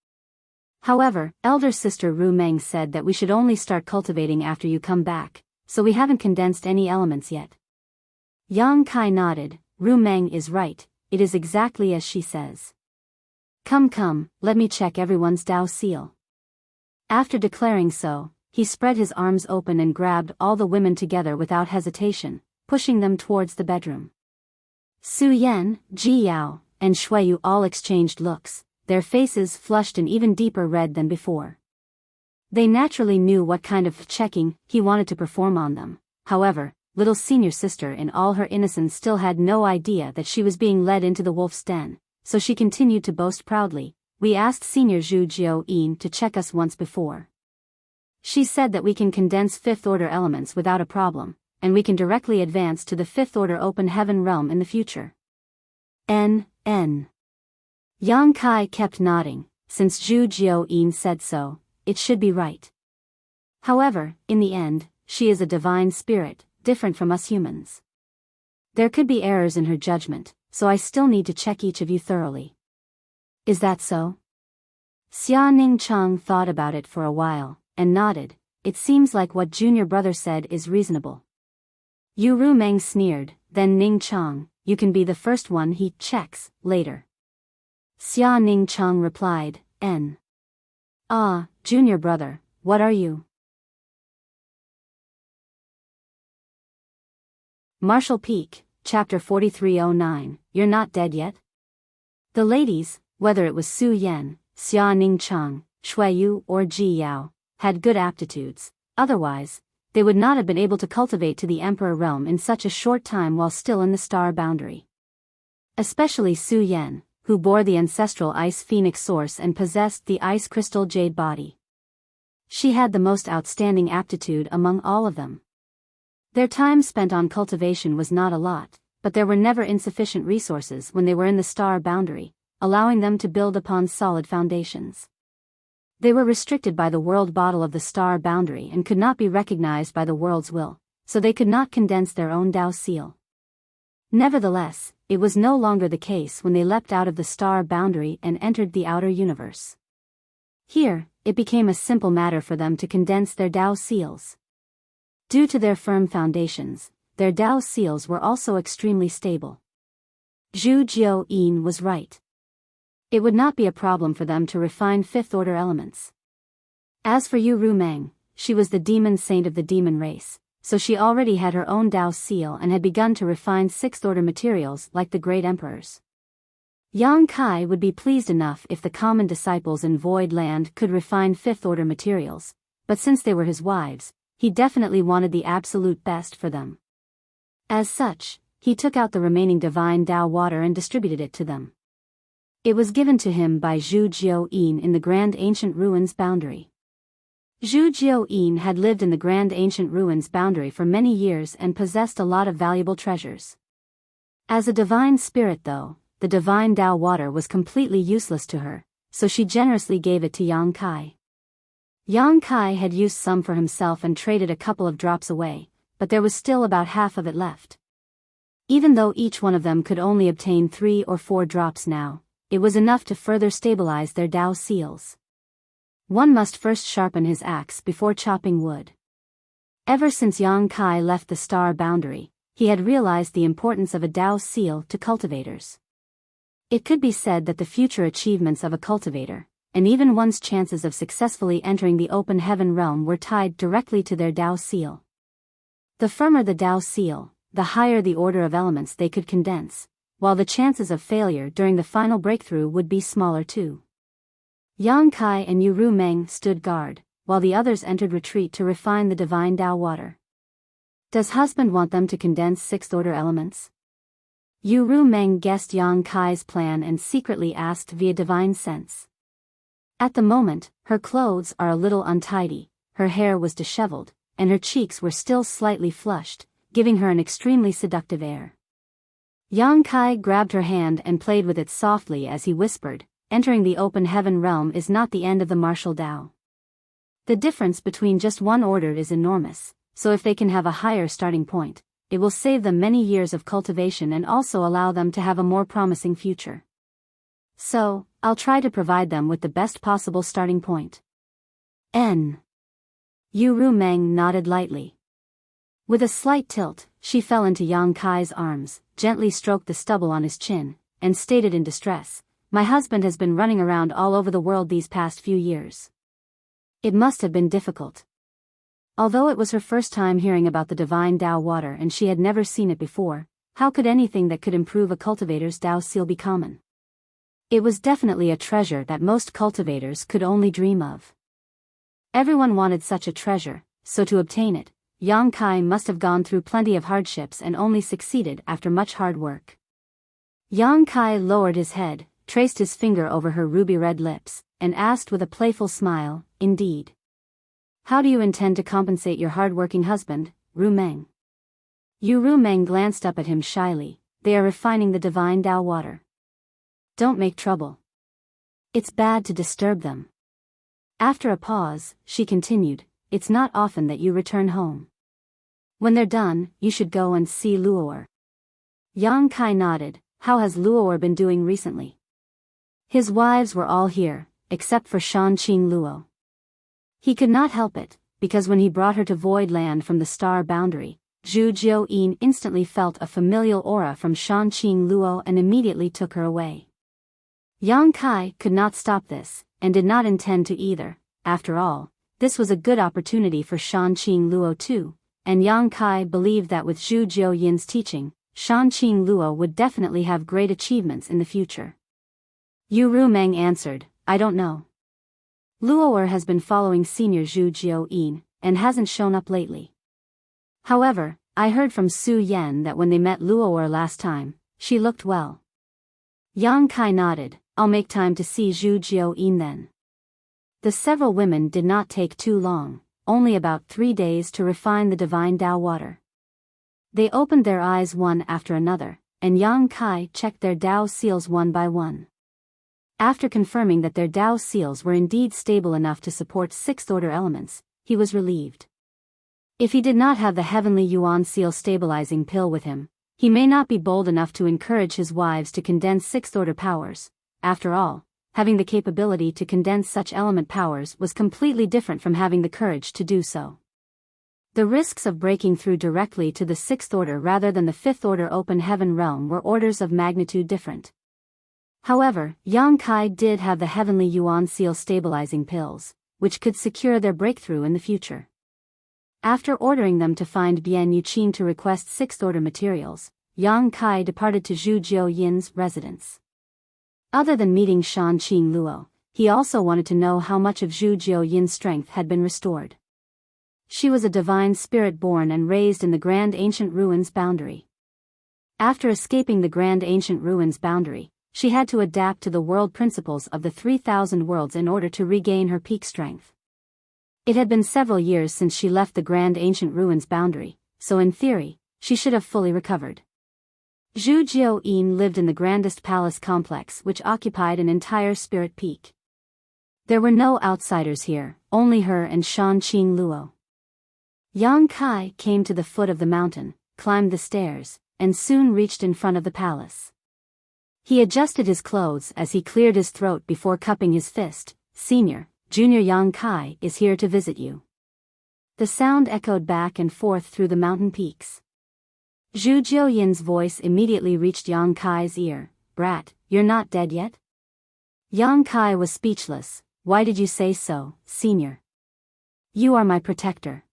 However, elder sister Ru Meng said that we should only start cultivating after you come back, so we haven't condensed any elements yet. Yang Kai nodded. Ru Meng is right, it is exactly as she says. Come, let me check everyone's Dao seal. After declaring so, he spread his arms open and grabbed all the women together without hesitation, pushing them towards the bedroom. Su Yan, Ji Yao, and Shui Yu all exchanged looks, their faces flushed an even deeper red than before. They naturally knew what kind of checking he wanted to perform on them. However, little senior sister in all her innocence still had no idea that she was being led into the wolf's den, so she continued to boast proudly. We asked senior Zhu Jiao-yin to check us once before. She said that we can condense fifth-order elements without a problem, and we can directly advance to the fifth-order open heaven realm in the future. N. Yang Kai kept nodding. Since Zhu Jiao-yin said so, it should be right. However, in the end, she is a divine spirit, different from us humans. There could be errors in her judgment, so I still need to check each of you thoroughly. Is that so? Xia Ning Chang thought about it for a while, and nodded. It seems like what junior brother said is reasonable. Ru Meng sneered. Then Ning Chang, you can be the first one he checks later. Xia Ning Chang replied. Junior brother, what are you? Marshall Peak, Chapter 4309, You're Not Dead Yet? The ladies, whether it was Su Yan, Xia Ning Chang, Shui Yu or Ji Yao, had good aptitudes. Otherwise, they would not have been able to cultivate to the Emperor realm in such a short time while still in the star boundary. Especially Su Yan, who bore the ancestral ice phoenix source and possessed the ice crystal jade body. She had the most outstanding aptitude among all of them. Their time spent on cultivation was not a lot, but there were never insufficient resources when they were in the star boundary, allowing them to build upon solid foundations. They were restricted by the world bottle of the star boundary and could not be recognized by the world's will, so they could not condense their own Dao seal. Nevertheless, it was no longer the case when they leapt out of the star boundary and entered the outer universe. Here, it became a simple matter for them to condense their Dao seals. Due to their firm foundations, their Dao seals were also extremely stable. Zhu Jiao-yin was right. It would not be a problem for them to refine fifth-order elements. As for Ru Meng, she was the demon saint of the demon race, so she already had her own Dao seal and had begun to refine sixth-order materials like the great emperors. Yang Kai would be pleased enough if the common disciples in Void Land could refine fifth-order materials, but since they were his wives, he definitely wanted the absolute best for them. As such, he took out the remaining divine Dao water and distributed it to them. It was given to him by Zhu Jiao-yin in the Grand Ancient Ruins boundary. Zhu Jiao-yin had lived in the Grand Ancient Ruins boundary for many years and possessed a lot of valuable treasures. As a divine spirit though, the divine Dao water was completely useless to her, so she generously gave it to Yang Kai. Yang Kai had used some for himself and traded a couple of drops away, but there was still about half of it left. Even though each one of them could only obtain 3 or 4 drops now, it was enough to further stabilize their Dao seals. One must first sharpen his axe before chopping wood. Ever since Yang Kai left the star boundary, he had realized the importance of a Dao seal to cultivators. It could be said that the future achievements of a cultivator, and even one's chances of successfully entering the open heaven realm were tied directly to their Dao seal. The firmer the Dao seal, the higher the order of elements they could condense, while the chances of failure during the final breakthrough would be smaller too. Yang Kai and Yu Ru Meng stood guard, while the others entered retreat to refine the divine Tao water. Does husband want them to condense sixth-order elements? Yu Ru Meng guessed Yang Kai's plan and secretly asked via divine sense. At the moment, her clothes are a little untidy, her hair was disheveled, and her cheeks were still slightly flushed, giving her an extremely seductive air. Yang Kai grabbed her hand and played with it softly as he whispered, entering the open heaven realm is not the end of the martial Tao. The difference between just one order is enormous, so if they can have a higher starting point, it will save them many years of cultivation and also allow them to have a more promising future. So, I'll try to provide them with the best possible starting point. N. Yu Ru Meng nodded lightly. With a slight tilt, she fell into Yang Kai's arms, gently stroked the stubble on his chin, and stated in distress, "My husband has been running around all over the world these past few years. It must have been difficult." Although it was her first time hearing about the divine Tao water and she had never seen it before, how could anything that could improve a cultivator's Tao seal be common? It was definitely a treasure that most cultivators could only dream of. Everyone wanted such a treasure, so to obtain it, Yang Kai must have gone through plenty of hardships and only succeeded after much hard work. Yang Kai lowered his head, traced his finger over her ruby-red lips, and asked with a playful smile, "Indeed. How do you intend to compensate your hard-working husband, Ru Meng?" Yu Ru Meng glanced up at him shyly. "They are refining the divine Tao water. Don't make trouble. It's bad to disturb them." After a pause, she continued, "It's not often that you return home. When they're done, you should go and see Luo'er." Yang Kai nodded. "How has Luo'er been doing recently?" "His wives were all here, except for Shanqing Luo. He could not help it, because when he brought her to Void Land from the star boundary, Zhu Jiuyin instantly felt a familial aura from Shanqing Luo and immediately took her away." Yang Kai could not stop this, and did not intend to either. After all, this was a good opportunity for Shanqing Luo too, and Yang Kai believed that with Zhu Jiuyin's teaching, Shanqing Luo would definitely have great achievements in the future. Yu Ru Meng answered, "I don't know. Luo'er has been following Senior Zhu Jiuyin, and hasn't shown up lately. However, I heard from Su Yan that when they met Luo'er last time, she looked well." Yang Kai nodded. "I'll make time to see Zhu Jiuyin then." The several women did not take too long, only about 3 days to refine the divine Tao water. They opened their eyes one after another, and Yang Kai checked their Tao seals one by one. After confirming that their Tao seals were indeed stable enough to support sixth-order elements, he was relieved. If he did not have the heavenly Yuan seal stabilizing pill with him, he may not be bold enough to encourage his wives to condense sixth-order powers. After all, having the capability to condense such element powers was completely different from having the courage to do so. The risks of breaking through directly to the sixth order rather than the fifth order open heaven realm were orders of magnitude different. However, Yang Kai did have the heavenly Yuan seal stabilizing pills, which could secure their breakthrough in the future. After ordering them to find Bian Yuqing to request sixth-order materials, Yang Kai departed to Zhu Jiuyin's residence. Other than meeting Shanqing Luo, he also wanted to know how much of Zhu Jiuyin's strength had been restored. She was a divine spirit born and raised in the Grand Ancient Ruins boundary. After escaping the Grand Ancient Ruins boundary, she had to adapt to the world principles of the 3,000 worlds in order to regain her peak strength. It had been several years since she left the Grand Ancient Ruins boundary, so in theory, she should have fully recovered. Zhu Jiuyin lived in the grandest palace complex which occupied an entire spirit peak. There were no outsiders here, only her and Shanqing Luo. Yang Kai came to the foot of the mountain, climbed the stairs, and soon reached in front of the palace. He adjusted his clothes as he cleared his throat before cupping his fist. "Senior, Junior Yang Kai is here to visit you." The sound echoed back and forth through the mountain peaks. Zhu Jiuyin's voice immediately reached Yang Kai's ear. "Brat, you're not dead yet?" Yang Kai was speechless. "Why did you say so, Senior? You are my protector.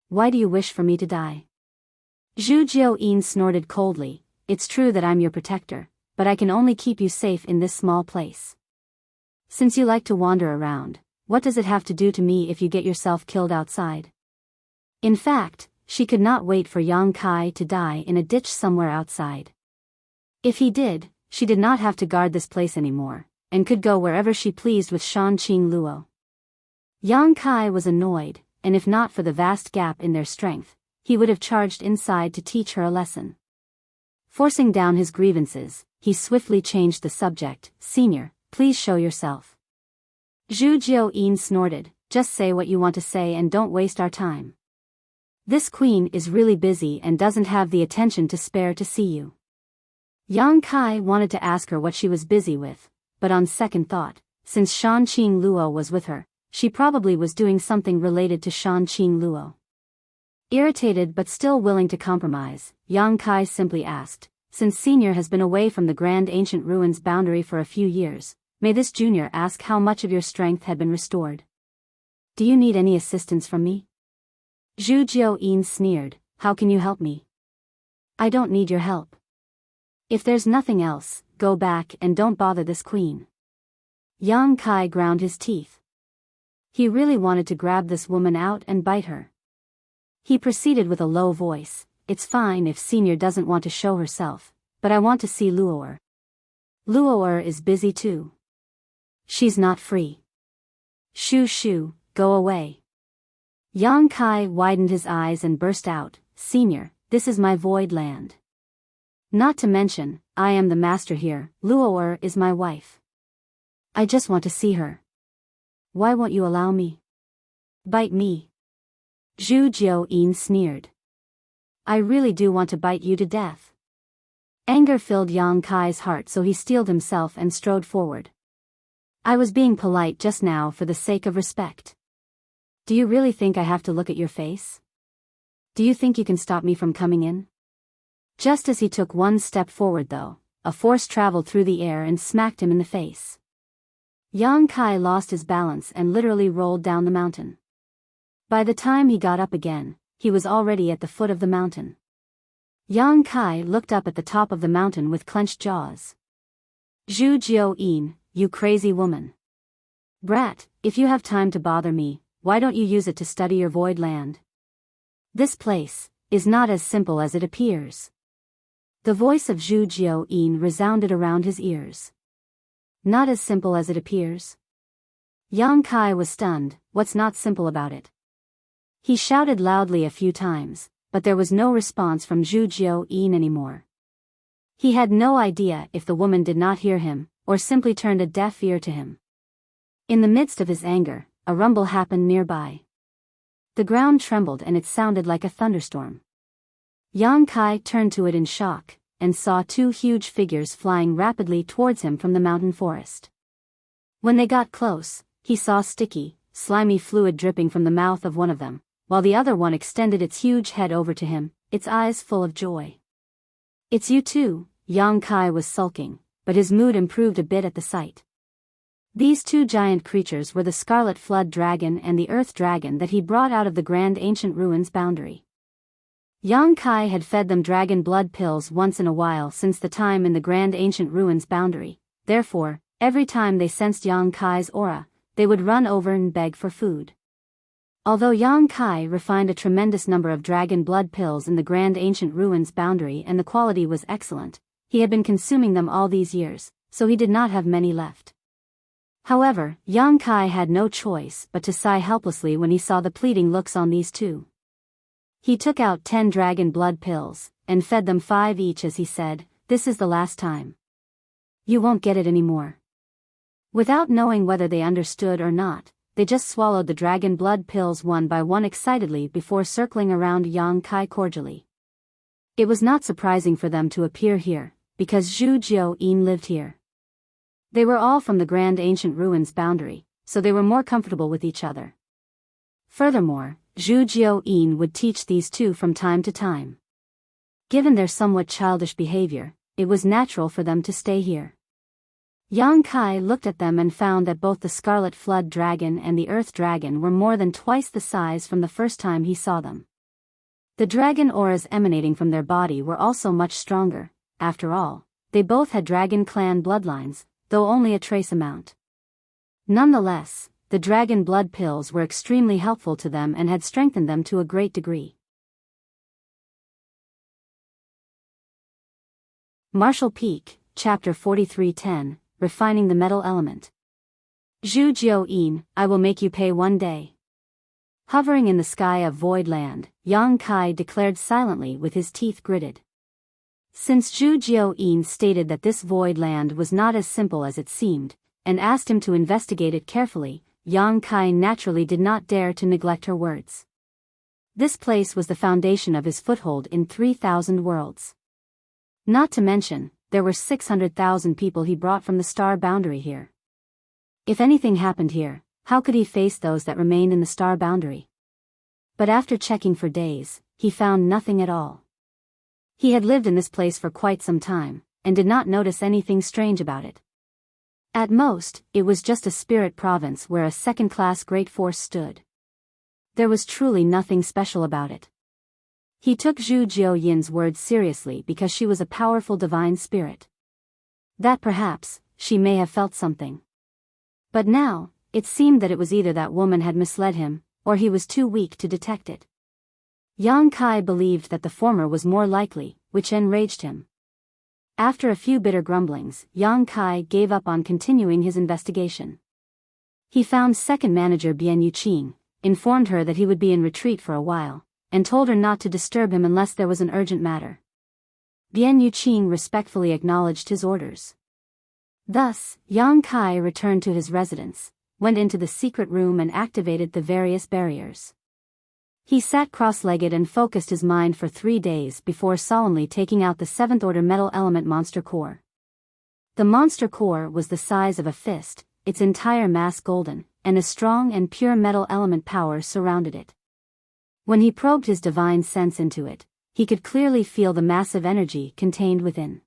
Why do you wish for me to die?" Zhu Jiuyin snorted coldly. it's true that I'm your protector, but I can only keep you safe in this small place. Since you like to wander around, what does it have to do to me if you get yourself killed outside? In fact, she could not wait for Yang Kai to die in a ditch somewhere outside. If he did, she did not have to guard this place anymore, and could go wherever she pleased with Shan Qing Luo. Yang Kai was annoyed, and if not for the vast gap in their strength, he would have charged inside to teach her a lesson. Forcing down his grievances, he swiftly changed the subject. Senior, please show yourself. Zhu Jiuyin snorted, just say what you want to say and don't waste our time. This queen is really busy and doesn't have the attention to spare to see you. Yang Kai wanted to ask her what she was busy with, but on second thought, since Shan Qing Luo was with her, she probably was doing something related to Shan Qing Luo. Irritated but still willing to compromise, Yang Kai simply asked, since Senior has been away from the Grand Ancient Ruins boundary for a few years, may this junior ask how much of your strength had been restored? Do you need any assistance from me? Zhu Jiuyin sneered, how can you help me? I don't need your help. If there's nothing else, go back and don't bother this queen. Yang Kai ground his teeth. He really wanted to grab this woman out and bite her. He proceeded with a low voice, it's fine if Senior doesn't want to show herself, but I want to see Luo'er. Luo'er is busy too. She's not free. Shoo, go away. Yang Kai widened his eyes and burst out, Senior, this is my void land. Not to mention, I am the master here, Luo'er is my wife. I just want to see her. Why won't you allow me? Bite me. Zhu Jiuyin sneered. I really do want to bite you to death. Anger filled Yang Kai's heart, so he steeled himself and strode forward. I was being polite just now for the sake of respect. Do you really think I have to look at your face? Do you think you can stop me from coming in? Just as he took one step forward though, a force traveled through the air and smacked him in the face. Yang Kai lost his balance and literally rolled down the mountain. By the time he got up again, he was already at the foot of the mountain. Yang Kai looked up at the top of the mountain with clenched jaws. Zhu Jiuyin, you crazy woman. Brat, if you have time to bother me, why don't you use it to study your void land? This place is not as simple as it appears. The voice of Zhu Jiuyin resounded around his ears. Not as simple as it appears? Yang Kai was stunned, what's not simple about it? He shouted loudly a few times, but there was no response from Zhu Jiuyin anymore. He had no idea if the woman did not hear him, or simply turned a deaf ear to him. In the midst of his anger, a rumble happened nearby. The ground trembled and it sounded like a thunderstorm. Yang Kai turned to it in shock, and saw two huge figures flying rapidly towards him from the mountain forest. When they got close, he saw sticky, slimy fluid dripping from the mouth of one of them, while the other one extended its huge head over to him, its eyes full of joy. It's you too, Yang Kai was sulking, but his mood improved a bit at the sight. These two giant creatures were the Scarlet Flood Dragon and the Earth Dragon that he brought out of the Grand Ancient Ruins boundary. Yang Kai had fed them dragon blood pills once in a while since the time in the Grand Ancient Ruins boundary, therefore, every time they sensed Yang Kai's aura, they would run over and beg for food. Although Yang Kai refined a tremendous number of dragon blood pills in the Grand Ancient Ruins boundary and the quality was excellent, he had been consuming them all these years, so he did not have many left. However, Yang Kai had no choice but to sigh helplessly when he saw the pleading looks on these two. He took out 10 dragon blood pills, and fed them 5 each as he said, this is the last time. You won't get it anymore. Without knowing whether they understood or not, they just swallowed the dragon blood pills one by one excitedly before circling around Yang Kai cordially. It was not surprising for them to appear here, because Zhu Jiuyin lived here. They were all from the Grand Ancient Ruins boundary, so they were more comfortable with each other. Furthermore, Zhu Jiuyin would teach these two from time to time. Given their somewhat childish behavior, it was natural for them to stay here. Yang Kai looked at them and found that both the Scarlet Flood Dragon and the Earth Dragon were more than twice the size from the first time he saw them. The dragon auras emanating from their body were also much stronger, after all, they both had dragon clan bloodlines, though only a trace amount. Nonetheless, the dragon blood pills were extremely helpful to them and had strengthened them to a great degree. Martial Peak, Chapter 43:10, Refining the Metal Element. Zhu Jiao-yin, I will make you pay one day. Hovering in the sky of Void Land, Yang Kai declared silently with his teeth gritted. Since Zhu Jiao-yin stated that this Void Land was not as simple as it seemed, and asked him to investigate it carefully, Yang Kai naturally did not dare to neglect her words. This place was the foundation of his foothold in 3,000 worlds. Not to mention, there were 600,000 people he brought from the star boundary here. If anything happened here, how could he face those that remained in the star boundary? But after checking for days, he found nothing at all. He had lived in this place for quite some time, and did not notice anything strange about it. At most, it was just a spirit province where a second-class great force stood. There was truly nothing special about it. He took Zhu Jiao-yin's words seriously because she was a powerful divine spirit. That perhaps, she may have felt something. But now, it seemed that it was either that woman had misled him, or he was too weak to detect it. Yang Kai believed that the former was more likely, which enraged him. After a few bitter grumblings, Yang Kai gave up on continuing his investigation. He found second manager Biyao, informed her that he would be in retreat for a while, and told her not to disturb him unless there was an urgent matter. Biyao respectfully acknowledged his orders. Thus, Yang Kai returned to his residence, went into the secret room and activated the various barriers. He sat cross-legged and focused his mind for 3 days before solemnly taking out the 7th order metal element monster core. The monster core was the size of a fist, its entire mass golden, and a strong and pure metal element power surrounded it. When he probed his divine sense into it, he could clearly feel the massive energy contained within.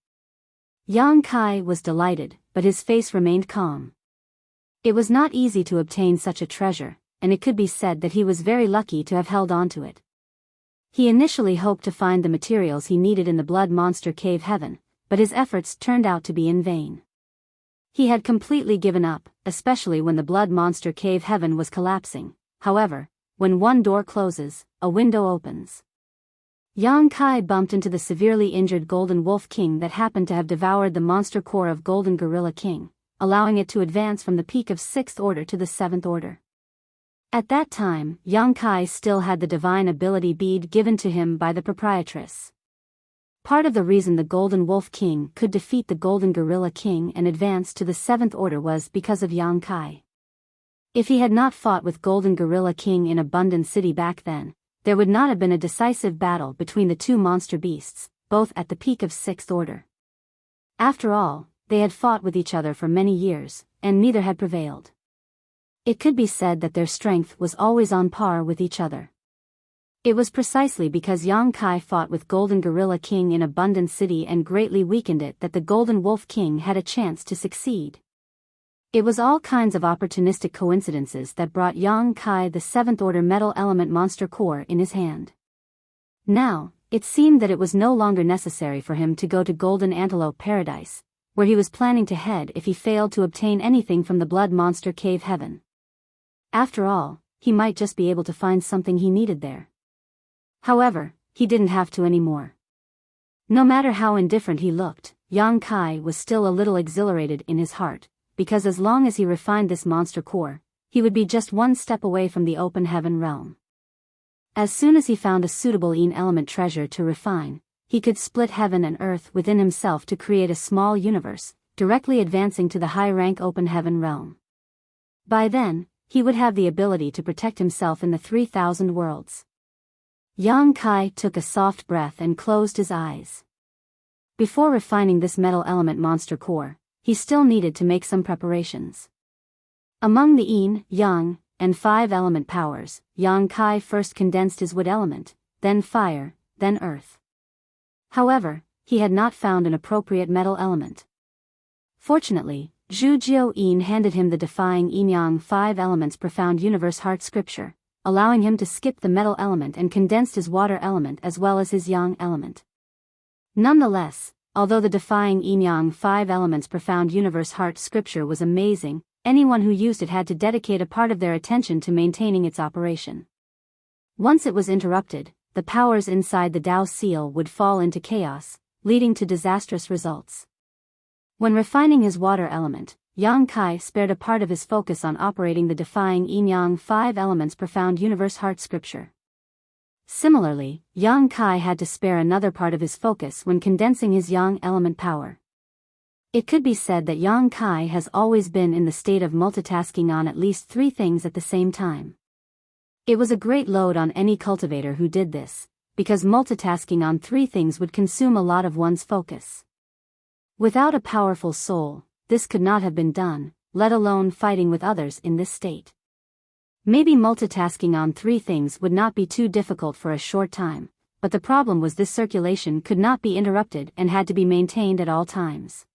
Yang Kai was delighted, but his face remained calm. It was not easy to obtain such a treasure, and it could be said that he was very lucky to have held on to it. He initially hoped to find the materials he needed in the Blood Monster Cave Heaven, but his efforts turned out to be in vain. He had completely given up, especially when the Blood Monster Cave Heaven was collapsing. However, when one door closes, a window opens. Yang Kai bumped into the severely injured Golden Wolf King that happened to have devoured the monster core of Golden Gorilla King, allowing it to advance from the peak of 6th order to the 7th order. At that time, Yang Kai still had the divine ability bead given to him by the proprietress. Part of the reason the Golden Wolf King could defeat the Golden Gorilla King and advance to the 7th order was because of Yang Kai. If he had not fought with Golden Gorilla King in Abundant City back then, there would not have been a decisive battle between the two monster beasts, both at the peak of 6th order. After all, they had fought with each other for many years, and neither had prevailed. It could be said that their strength was always on par with each other. It was precisely because Yang Kai fought with Golden Gorilla King in Abundant City and greatly weakened it that the Golden Wolf King had a chance to succeed. It was all kinds of opportunistic coincidences that brought Yang Kai the 7th order metal element monster core in his hand. Now, it seemed that it was no longer necessary for him to go to Golden Antelope Paradise, where he was planning to head if he failed to obtain anything from the Blood Monster Cave Heaven. After all, he might just be able to find something he needed there. However, he didn't have to anymore. No matter how indifferent he looked, Yang Kai was still a little exhilarated in his heart, because as long as he refined this monster core, he would be just one step away from the open heaven realm. As soon as he found a suitable element treasure to refine, he could split heaven and earth within himself to create a small universe, directly advancing to the high-rank open heaven realm. By then, he would have the ability to protect himself in the 3,000 worlds. Yang Kai took a soft breath and closed his eyes. Before refining this metal element monster core, he still needed to make some preparations. Among the yin, yang, and 5 element powers, Yang Kai first condensed his wood element, then fire, then earth. However, he had not found an appropriate metal element. Fortunately, Zhu Jiao-yin handed him the defying yin-yang 5 elements profound universe heart scripture, allowing him to skip the metal element and condensed his water element as well as his yang element. Nonetheless, Although the defying yin-yang 5 elements profound universe heart scripture was amazing, anyone who used it had to dedicate a part of their attention to maintaining its operation. Once it was interrupted, the powers inside the Tao seal would fall into chaos, leading to disastrous results. When refining his water element, Yang Kai spared a part of his focus on operating the defying yin-yang 5 elements profound universe heart scripture. Similarly, Yang Kai had to spare another part of his focus when condensing his yang element power. It could be said that Yang Kai has always been in the state of multitasking on at least 3 things at the same time. It was a great load on any cultivator who did this, because multitasking on 3 things would consume a lot of one's focus. Without a powerful soul, this could not have been done, let alone fighting with others in this state. Maybe multitasking on 3 things would not be too difficult for a short time, but the problem was this circulation could not be interrupted and had to be maintained at all times.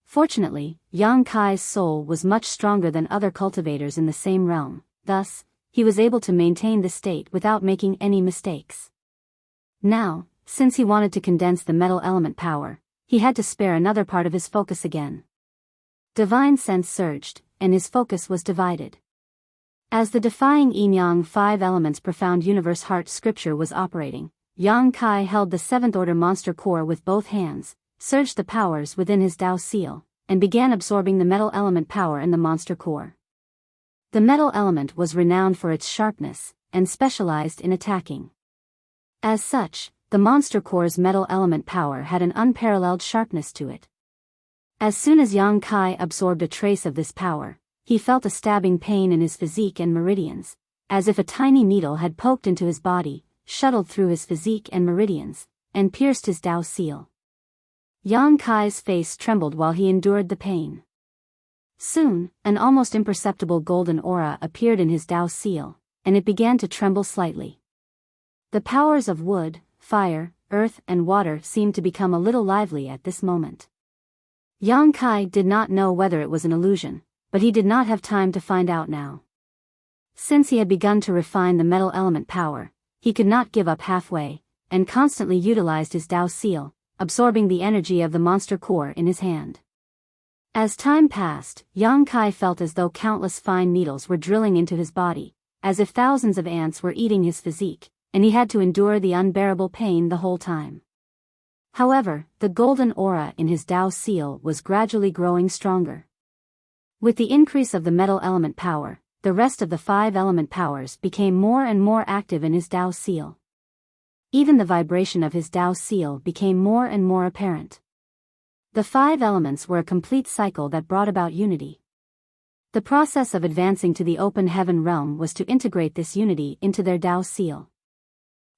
Fortunately, Yang Kai's soul was much stronger than other cultivators in the same realm, thus, he was able to maintain the state without making any mistakes. Now, since he wanted to condense the metal element power, he had to spare another part of his focus again. Divine sense surged, and his focus was divided. As the defying yin-yang 5 elements profound universe heart scripture was operating, Yang Kai held the 7th order monster core with both hands, surged the powers within his Tao seal, and began absorbing the metal element power in the monster core. The metal element was renowned for its sharpness, and specialized in attacking. As such, the monster core's metal element power had an unparalleled sharpness to it. As soon as Yang Kai absorbed a trace of this power, he felt a stabbing pain in his physique and meridians, as if a tiny needle had poked into his body, shuttled through his physique and meridians, and pierced his Tao seal. Yang Kai's face trembled while he endured the pain. Soon, an almost imperceptible golden aura appeared in his Tao seal, and it began to tremble slightly. The powers of wood, fire, earth and water seemed to become a little lively at this moment. Yang Kai did not know whether it was an illusion, but he did not have time to find out now. Since he had begun to refine the metal element power, he could not give up halfway, and constantly utilized his Tao seal, absorbing the energy of the monster core in his hand. As time passed, Yang Kai felt as though countless fine needles were drilling into his body, as if thousands of ants were eating his physique, and he had to endure the unbearable pain the whole time. However, the golden aura in his Tao seal was gradually growing stronger. With the increase of the metal element power, the rest of the 5 element powers became more and more active in his Tao seal. Even the vibration of his Tao seal became more and more apparent. The 5 elements were a complete cycle that brought about unity. The process of advancing to the open heaven realm was to integrate this unity into their Tao seal.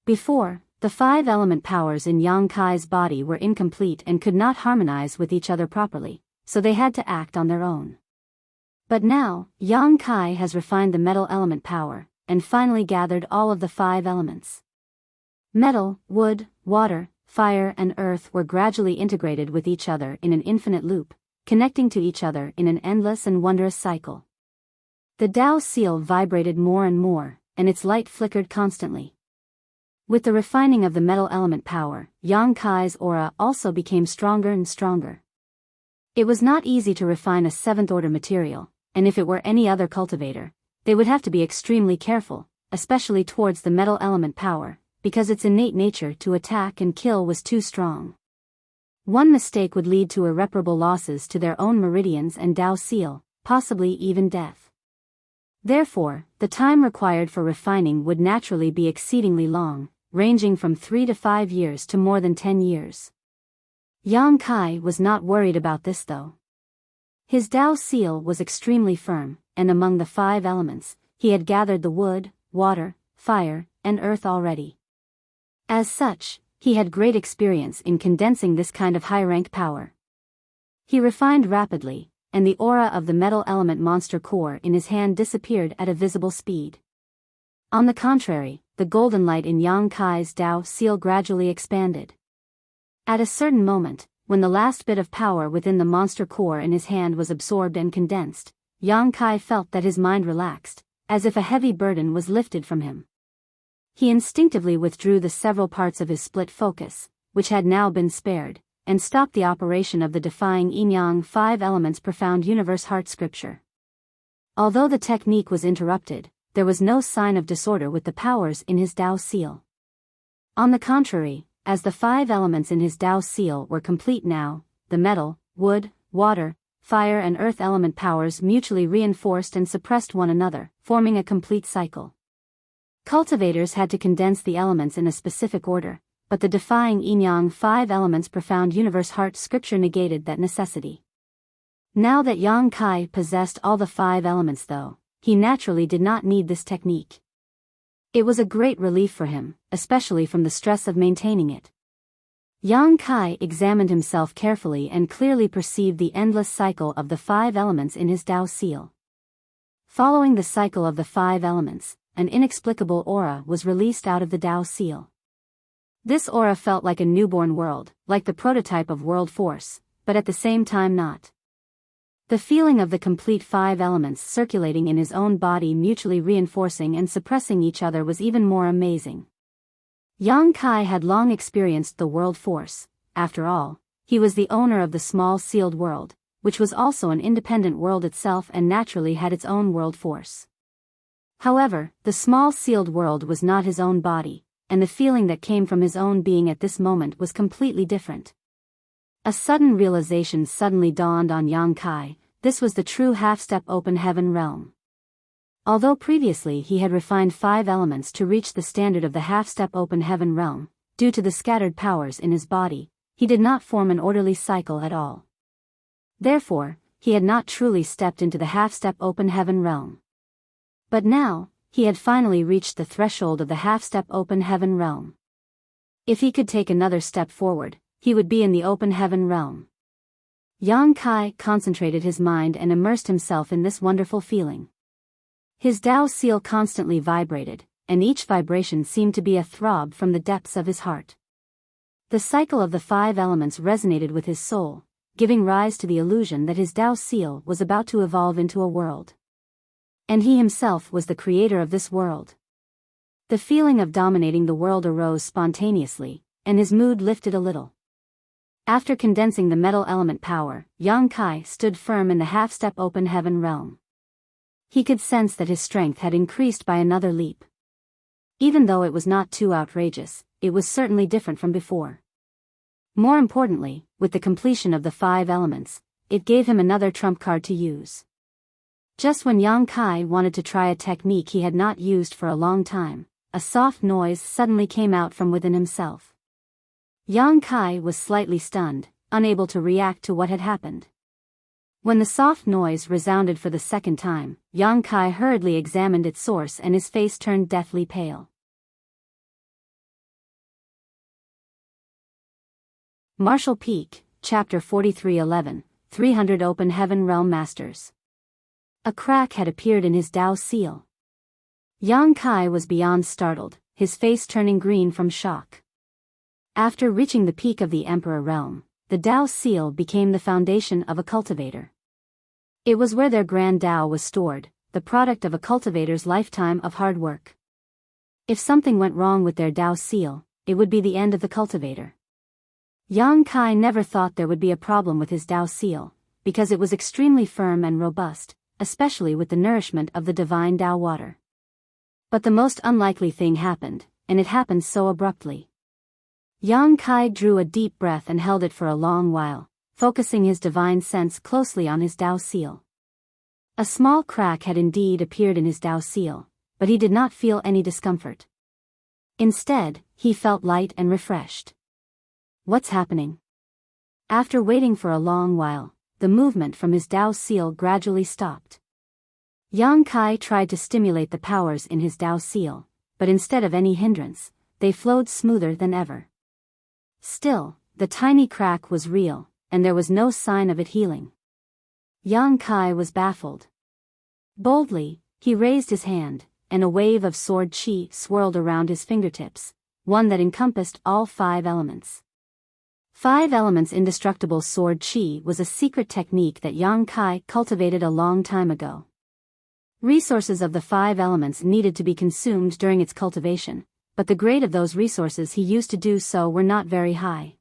Before, the 5 element powers in Yang Kai's body were incomplete and could not harmonize with each other properly, so they had to act on their own. But now, Yang Kai has refined the metal element power, and finally gathered all of the 5 elements. Metal, wood, water, fire and earth were gradually integrated with each other in an infinite loop, connecting to each other in an endless and wondrous cycle. The Tao seal vibrated more and more, and its light flickered constantly. With the refining of the metal element power, Yang Kai's aura also became stronger and stronger. It was not easy to refine a 7th order material, and if it were any other cultivator, they would have to be extremely careful, especially towards the metal element power, because its innate nature to attack and kill was too strong. One mistake would lead to irreparable losses to their own meridians and Tao seal, possibly even death. Therefore, the time required for refining would naturally be exceedingly long, ranging from 3 to 5 years to more than 10 years. Yang Kai was not worried about this though. His Tao seal was extremely firm, and among the 5 elements, he had gathered the wood, water, fire, and earth already. As such, he had great experience in condensing this kind of high-rank power. He refined rapidly, and the aura of the metal element monster core in his hand disappeared at a visible speed. On the contrary, the golden light in Yang Kai's Tao seal gradually expanded. At a certain moment, when the last bit of power within the monster core in his hand was absorbed and condensed, Yang Kai felt that his mind relaxed, as if a heavy burden was lifted from him. He instinctively withdrew the several parts of his split focus, which had now been spared, and stopped the operation of the defying yin-yang 5 elements profound universe heart scripture. Although the technique was interrupted, there was no sign of disorder with the powers in his Tao seal. On the contrary, as the 5 elements in his Tao seal were complete now, the metal, wood, water, fire and earth element powers mutually reinforced and suppressed one another, forming a complete cycle. Cultivators had to condense the elements in a specific order, but the defying yin-yang 5 elements profound universe heart scripture negated that necessity. Now that Yang Kai possessed all the 5 elements though, he naturally did not need this technique. It was a great relief for him, especially from the stress of maintaining it. Yang Kai examined himself carefully and clearly perceived the endless cycle of the 5 elements in his Tao seal. Following the cycle of the 5 elements, an inexplicable aura was released out of the Tao seal. This aura felt like a newborn world, like the prototype of world force, but at the same time not. The feeling of the complete 5 elements circulating in his own body mutually reinforcing and suppressing each other was even more amazing. Yang Kai had long experienced the world force. After all, he was the owner of the small sealed world, which was also an independent world itself and naturally had its own world force. However, the small sealed world was not his own body, and the feeling that came from his own being at this moment was completely different. A sudden realization suddenly dawned on Yang Kai: this was the true half-step open heaven realm. Although previously he had refined 5 elements to reach the standard of the half-step open heaven realm, due to the scattered powers in his body, he did not form an orderly cycle at all. Therefore, he had not truly stepped into the half-step open heaven realm. But now, he had finally reached the threshold of the half-step open heaven realm. If he could take another step forward, he would be in the open heaven realm. Yang Kai concentrated his mind and immersed himself in this wonderful feeling. His Tao seal constantly vibrated, and each vibration seemed to be a throb from the depths of his heart. The cycle of the 5 elements resonated with his soul, giving rise to the illusion that his Tao seal was about to evolve into a world. And he himself was the creator of this world. The feeling of dominating the world arose spontaneously, and his mood lifted a little. After condensing the metal element power, Yang Kai stood firm in the half-step open heaven realm. He could sense that his strength had increased by another leap. Even though it was not too outrageous, it was certainly different from before. More importantly, with the completion of the 5 elements, it gave him another trump card to use. Just when Yang Kai wanted to try a technique he had not used for a long time, a soft noise suddenly came out from within himself. Yang Kai was slightly stunned, unable to react to what had happened. When the soft noise resounded for the second time, Yang Kai hurriedly examined its source and his face turned deathly pale. Martial Peak, Chapter 43:11, 300 Open Heaven Realm Masters. A crack had appeared in his Tao seal. Yang Kai was beyond startled, his face turning green from shock. After reaching the peak of the Emperor realm, the Tao seal became the foundation of a cultivator. It was where their grand Tao was stored, the product of a cultivator's lifetime of hard work. If something went wrong with their Tao seal, it would be the end of the cultivator. Yang Kai never thought there would be a problem with his Tao seal, because it was extremely firm and robust, especially with the nourishment of the divine Tao water. But the most unlikely thing happened, and it happened so abruptly. Yang Kai drew a deep breath and held it for a long while, focusing his divine sense closely on his Tao seal. A small crack had indeed appeared in his Tao seal, but he did not feel any discomfort. Instead, he felt light and refreshed. What's happening? After waiting for a long while, the movement from his Tao seal gradually stopped. Yang Kai tried to stimulate the powers in his Tao seal, but instead of any hindrance, they flowed smoother than ever. Still, the tiny crack was real, and there was no sign of it healing. Yang Kai was baffled. Boldly, he raised his hand, and a wave of sword chi swirled around his fingertips, one that encompassed all 5 elements. 5 elements indestructible sword chi was a secret technique that Yang Kai cultivated a long time ago. Resources of the 5 elements needed to be consumed during its cultivation, but the grade of those resources he used to do so were not very high.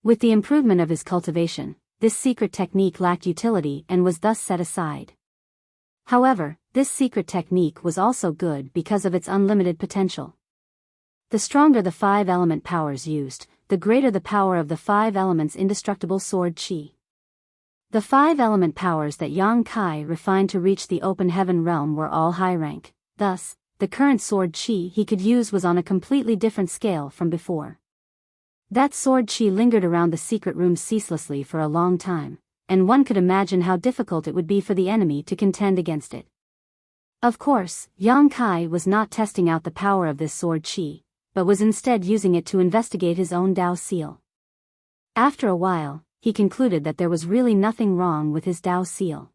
With the improvement of his cultivation, this secret technique lacked utility and was thus set aside. However, this secret technique was also good because of its unlimited potential. The stronger the 5-element powers used, the greater the power of the 5 elements' indestructible sword qi. The 5-element powers that Yang Kai refined to reach the open heaven realm were all high rank, thus, the current sword qi he could use was on a completely different scale from before. That sword qi lingered around the secret room ceaselessly for a long time, and one could imagine how difficult it would be for the enemy to contend against it. Of course, Yang Kai was not testing out the power of this sword qi, but was instead using it to investigate his own Dao seal. After a while, he concluded that there was really nothing wrong with his Dao seal.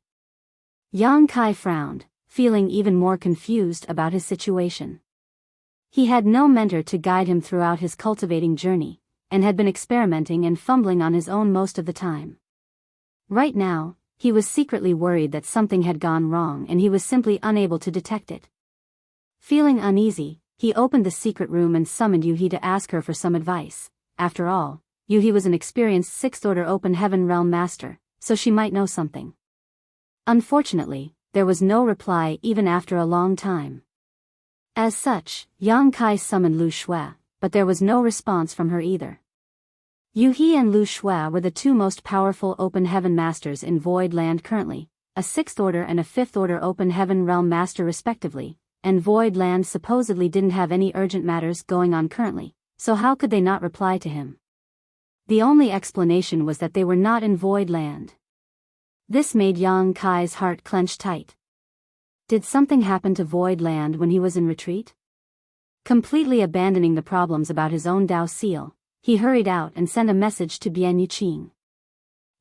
Yang Kai frowned, feeling even more confused about his situation. He had no mentor to guide him throughout his cultivating journey, and had been experimenting and fumbling on his own most of the time. Right now, he was secretly worried that something had gone wrong and he was simply unable to detect it. Feeling uneasy, he opened the secret room and summoned Yuhi to ask her for some advice. After all, Yuhi was an experienced 6th-order open heaven realm master, so she might know something. Unfortunately, there was no reply even after a long time. As such, Yang Kai summoned Lu Shui, but there was no response from her either. Yuhi and Lu Shui were the 2 most powerful open heaven masters in Void Land currently, a 6th-order and a 5th-order open heaven realm master respectively, and Void Land supposedly didn't have any urgent matters going on currently, so how could they not reply to him? The only explanation was that they were not in Void Land. This made Yang Kai's heart clench tight. Did something happen to Void Land when he was in retreat? Completely abandoning the problems about his own Dao seal, he hurried out and sent a message to Bian Yuqing.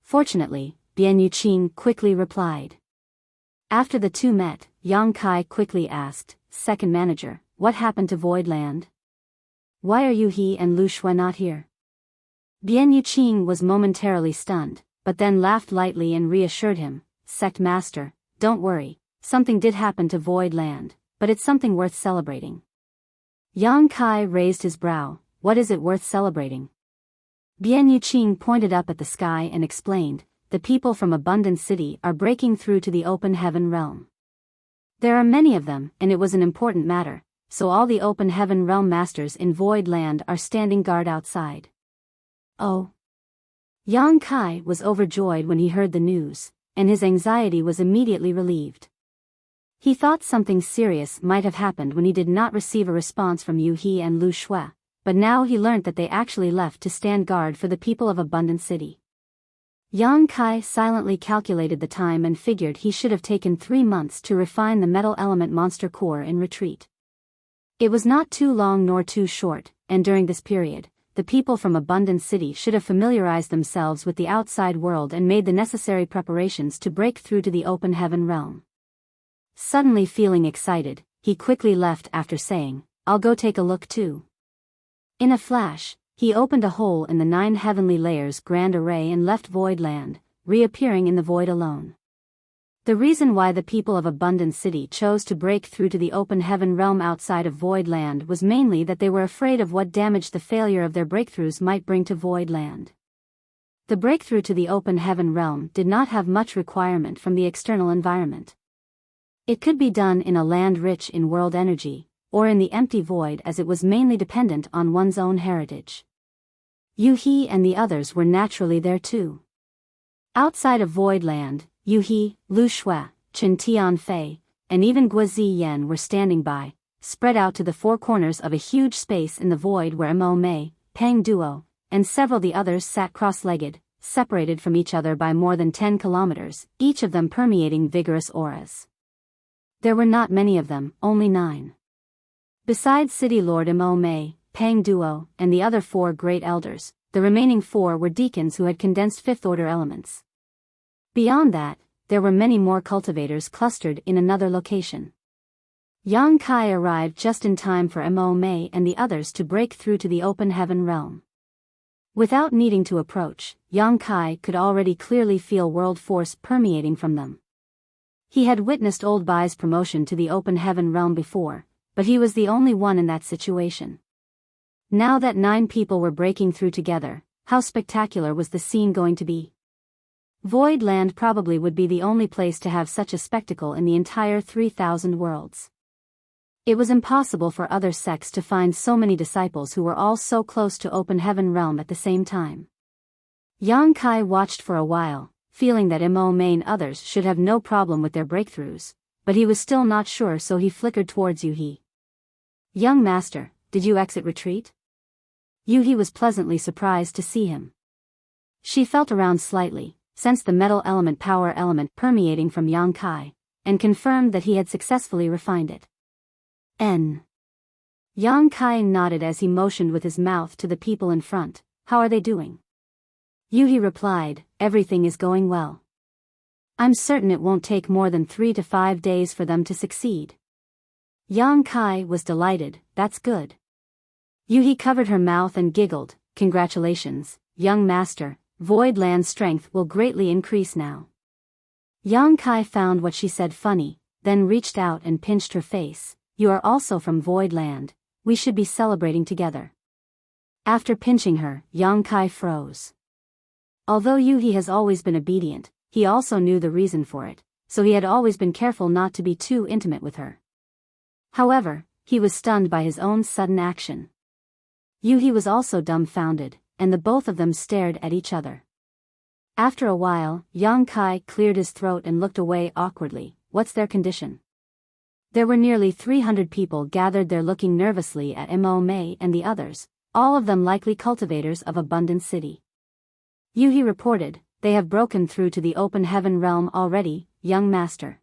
Fortunately, Bian Yuqing quickly replied. After the 2 met, Yang Kai quickly asked, "Second manager, what happened to Void Land? Why are Yuhi and Lu Shui not here?" Bian Yuqing was momentarily stunned, but then laughed lightly and reassured him, "Sect Master, don't worry, something did happen to Void Land, but it's something worth celebrating." Yang Kai raised his brow. "What is it worth celebrating?" Bian Yuqing pointed up at the sky and explained, "The people from Abundant City are breaking through to the open heaven realm. There are many of them, and it was an important matter, so all the open heaven realm masters in Void Land are standing guard outside." Oh. Yang Kai was overjoyed when he heard the news, and his anxiety was immediately relieved. He thought something serious might have happened when he did not receive a response from Yuhi and Lu Shui, but now he learnt that they actually left to stand guard for the people of Abundant City. Yang Kai silently calculated the time and figured he should have taken 3 months to refine the metal element monster core in retreat. It was not too long nor too short, and during this period, the people from Abundant City should have familiarized themselves with the outside world and made the necessary preparations to break through to the open heaven realm. Suddenly feeling excited, he quickly left after saying, "I'll go take a look too." In a flash, he opened a hole in the 9 heavenly layers grand array and left Void Land, reappearing in the void alone. The reason why the people of Abundant City chose to break through to the open heaven realm outside of Void Land was mainly that they were afraid of what damage the failure of their breakthroughs might bring to Void Land. The breakthrough to the open heaven realm did not have much requirement from the external environment. It could be done in a land rich in world energy, or in the empty void, as it was mainly dependent on one's own heritage. Yuhi and the others were naturally there too. Outside of Void Land, Yuhi, Lu Shui, Chen Tianfei, and even Guozi Yan were standing by, spread out to the 4 corners of a huge space in the void where Mo Mei, Pang Duo, and several the others sat cross-legged, separated from each other by more than 10 kilometers, each of them permeating vigorous auras. There were not many of them, only 9. Besides City Lord Mo Mei, Pang Duo, and the other 4 great elders, the remaining 4 were deacons who had condensed 5th-order elements. Beyond that, there were many more cultivators clustered in another location. Yang Kai arrived just in time for Mo Mei and the others to break through to the open heaven realm. Without needing to approach, Yang Kai could already clearly feel world force permeating from them. He had witnessed Old Bai's promotion to the open heaven realm before, but he was the only one in that situation. Now that 9 people were breaking through together, How spectacular was the scene going to be? Void Land probably would be the only place to have such a spectacle in the entire 3,000 worlds. It was impossible for other sects to find so many disciples who were all so close to open heaven realm at the same time. Yang Kai watched for a while, feeling that Mo Mei and others should have no problem with their breakthroughs, but he was still not sure, so he flickered towards Yuhi. "Young master, did you exit retreat?" Yuhi was pleasantly surprised to see him. She felt around slightly, sensed the metal element power element permeating from Yang Kai, and confirmed that he had successfully refined it. Yang Kai nodded as he motioned with his mouth to the people in front. "How are they doing?" Yuhi replied, "Everything is going well. I'm certain it won't take more than 3 to 5 days for them to succeed." Yang Kai was delighted. "That's good." Yuhi covered her mouth and giggled. "Congratulations, young master, Void Land's strength will greatly increase now." Yang Kai found what she said funny, then reached out and pinched her face. "You are also from Void Land, we should be celebrating together." After pinching her, Yang Kai froze. Although Yuhi has always been obedient, he also knew the reason for it, so he had always been careful not to be too intimate with her. However, he was stunned by his own sudden action. Yuhi was also dumbfounded, and the both of them stared at each other. After a while, Yang Kai cleared his throat and looked away awkwardly. "What's their condition?" There were nearly 300 people gathered there looking nervously at Mo Mei and the others, all of them likely cultivators of Abundant City. Yuhi reported, "They have broken through to the open heaven realm already, young master.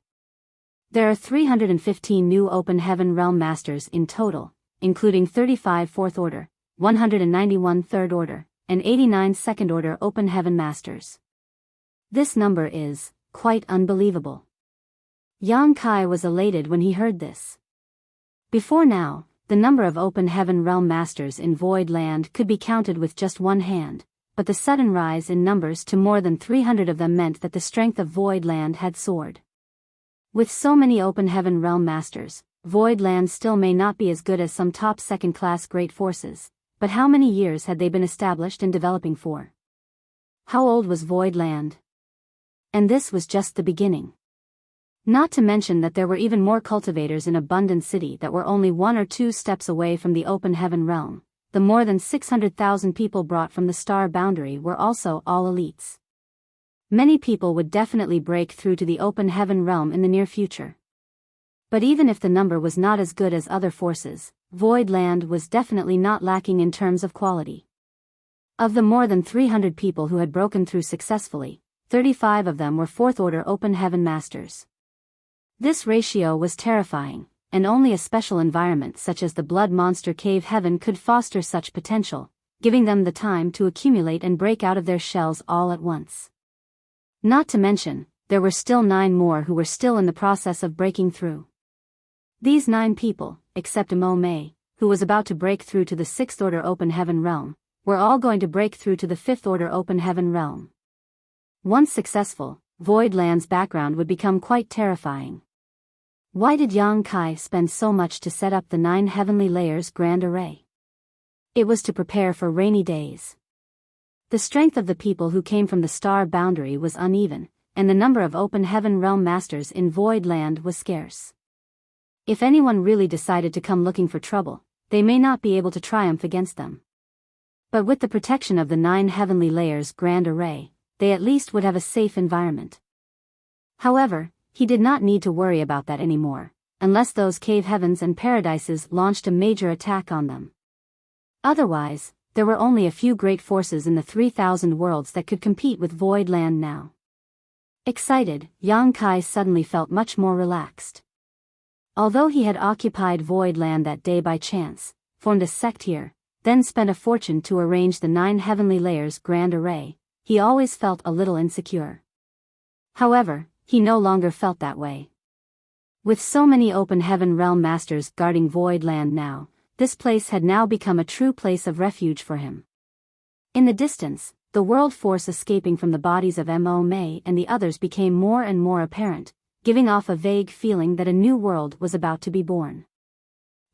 There are 315 new open heaven realm masters in total, including 35 fourth order, 191 third order, and 89 second order open heaven masters. This number is quite unbelievable." Yang Kai was elated when he heard this. Before now, the number of open heaven realm masters in Void Land could be counted with just one hand, but the sudden rise in numbers to more than 300 of them meant that the strength of Void Land had soared. With so many open heaven realm masters, Void Land still may not be as good as some top second-class great forces, but how many years had they been established and developing for? How old was Void Land? And this was just the beginning. Not to mention that there were even more cultivators in Abundant City that were only 1 or 2 steps away from the open heaven realm. The more than 600,000 people brought from the star boundary were also all elites. Many people would definitely break through to the open heaven realm in the near future. But even if the number was not as good as other forces, Void Land was definitely not lacking in terms of quality. Of the more than 300 people who had broken through successfully, 35 of them were fourth order open heaven masters. This ratio was terrifying, and only a special environment such as the Blood Monster Cave Heaven could foster such potential, giving them the time to accumulate and break out of their shells all at once. Not to mention, there were still 9 more who were still in the process of breaking through. These 9 people, except Mo Mei, who was about to break through to the 6th order open heaven realm, were all going to break through to the 5th order open heaven realm. Once successful, Void Land's background would become quite terrifying. Why did Yang Kai spend so much to set up the 9 heavenly layers grand array? It was to prepare for rainy days. The strength of the people who came from the star boundary was uneven, and the number of open heaven realm masters in Void Land was scarce. If anyone really decided to come looking for trouble, they may not be able to triumph against them. But with the protection of the 9 heavenly layers grand array, they at least would have a safe environment. However, he did not need to worry about that anymore, unless those cave heavens and paradises launched a major attack on them. Otherwise, there were only a few great forces in the 3,000 worlds that could compete with Void Land now. Excited, Yang Kai suddenly felt much more relaxed. Although he had occupied Void Land that day by chance, formed a sect here, then spent a fortune to arrange the 9 heavenly layers grand array, he always felt a little insecure. However, he no longer felt that way. With so many open heaven realm masters guarding Void Land now, this place had now become a true place of refuge for him. In the distance, the world force escaping from the bodies of Mo Mei and the others became more and more apparent, giving off a vague feeling that a new world was about to be born.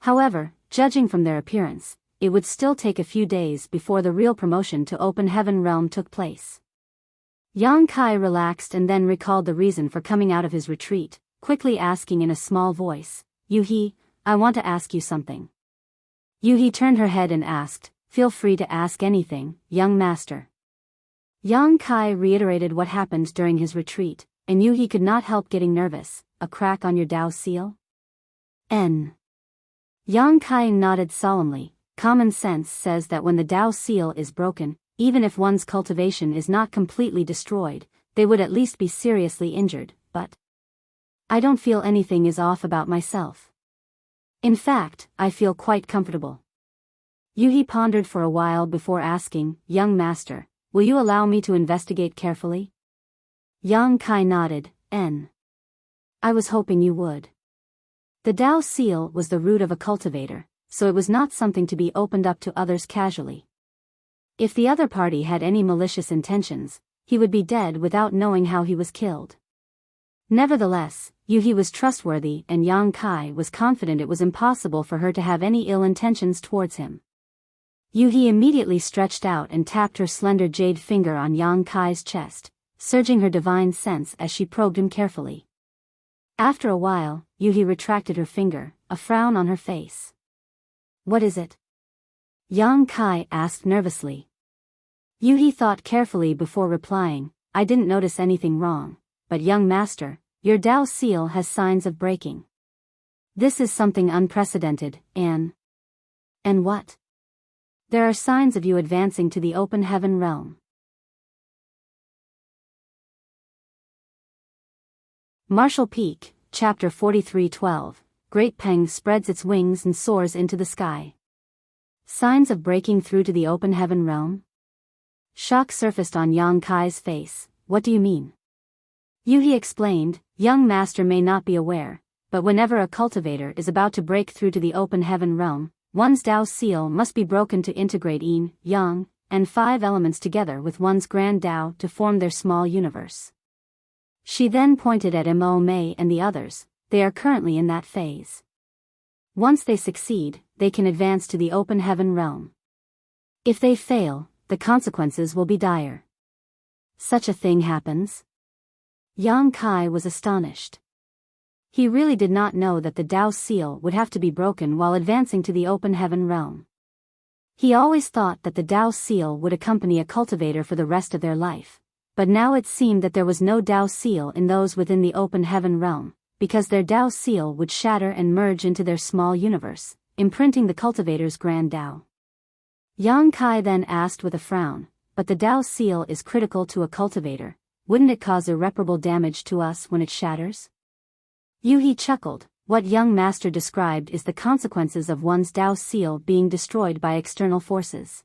However, judging from their appearance, it would still take a few days before the real promotion to Open Heaven Realm took place. Yang Kai relaxed and then recalled the reason for coming out of his retreat, quickly asking in a small voice, "Yuhi, I want to ask you something." Yuhi turned her head and asked, "Feel free to ask anything, young master." Yang Kai reiterated what happened during his retreat, and Yuhi could not help getting nervous. "A crack on your Dao seal?" Yang Kai nodded solemnly. Common sense says that when the Dao seal is broken, even if one's cultivation is not completely destroyed, they would at least be seriously injured, but I don't feel anything is off about myself. In fact, I feel quite comfortable. Yuhi pondered for a while before asking, "Young master, will you allow me to investigate carefully?" Yang Kai nodded. I was hoping you would. The Dao seal was the root of a cultivator, so it was not something to be opened up to others casually. If the other party had any malicious intentions, he would be dead without knowing how he was killed. Nevertheless, Yuhi was trustworthy and Yang Kai was confident it was impossible for her to have any ill intentions towards him. Yuhi immediately stretched out and tapped her slender jade finger on Yang Kai's chest, surging her divine sense as she probed him carefully. After a while, Yuhi retracted her finger, a frown on her face. "What is it?" Yang Kai asked nervously. Yuhi thought carefully before replying, "I didn't notice anything wrong, but young master, your Dao seal has signs of breaking. This is something unprecedented, and what? There are signs of you advancing to the Open Heaven Realm." Martial Peak, Chapter 43:12. Great Peng spreads its wings and soars into the sky. Signs of breaking through to the Open Heaven Realm? Shock surfaced on Yang Kai's face. "What do you mean?" Yuhi explained, "Young master may not be aware, but whenever a cultivator is about to break through to the Open Heaven Realm, one's Dao seal must be broken to integrate yin, yang, and 5 elements together with one's grand Dao to form their small universe." She then pointed at Mo Mei and the others. They are currently in that phase. Once they succeed, they can advance to the Open Heaven Realm. If they fail, the consequences will be dire. Such a thing happens? Yang Kai was astonished. He really did not know that the Dao seal would have to be broken while advancing to the Open Heaven Realm. He always thought that the Dao seal would accompany a cultivator for the rest of their life, but now it seemed that there was no Dao seal in those within the Open Heaven Realm, because their Dao seal would shatter and merge into their small universe, imprinting the cultivator's grand Dao. Yang Kai then asked with a frown, "But the Dao seal is critical to a cultivator, wouldn't it cause irreparable damage to us when it shatters?" Yuhi chuckled. "What young master described is the consequences of one's Dao seal being destroyed by external forces.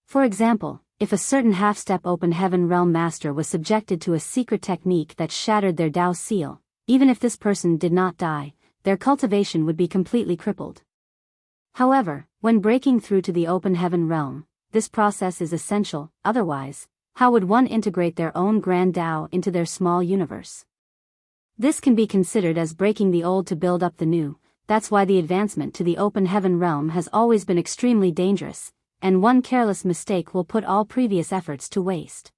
For example, if a certain half-step Open Heaven Realm master was subjected to a secret technique that shattered their Dao seal, even if this person did not die, their cultivation would be completely crippled. However, when breaking through to the Open Heaven Realm, this process is essential, otherwise, how would one integrate their own grand Dao into their small universe? This can be considered as breaking the old to build up the new. That's why the advancement to the Open Heaven Realm has always been extremely dangerous, and one careless mistake will put all previous efforts to waste."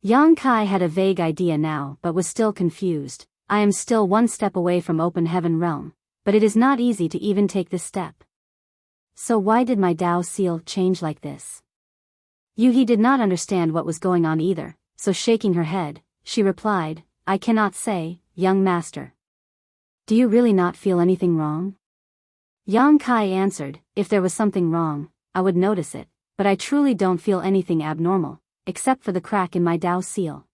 Yang Kai had a vague idea now but was still confused. "I am still one step away from Open Heaven Realm, but it is not easy to even take this step. So why did my Dao seal change like this?" Yuhi did not understand what was going on either, so shaking her head, she replied, "I cannot say, young master." "Do you really not feel anything wrong?" Yang Kai answered, "If there was something wrong, I would notice it, but I truly don't feel anything abnormal, except for the crack in my Dao seal."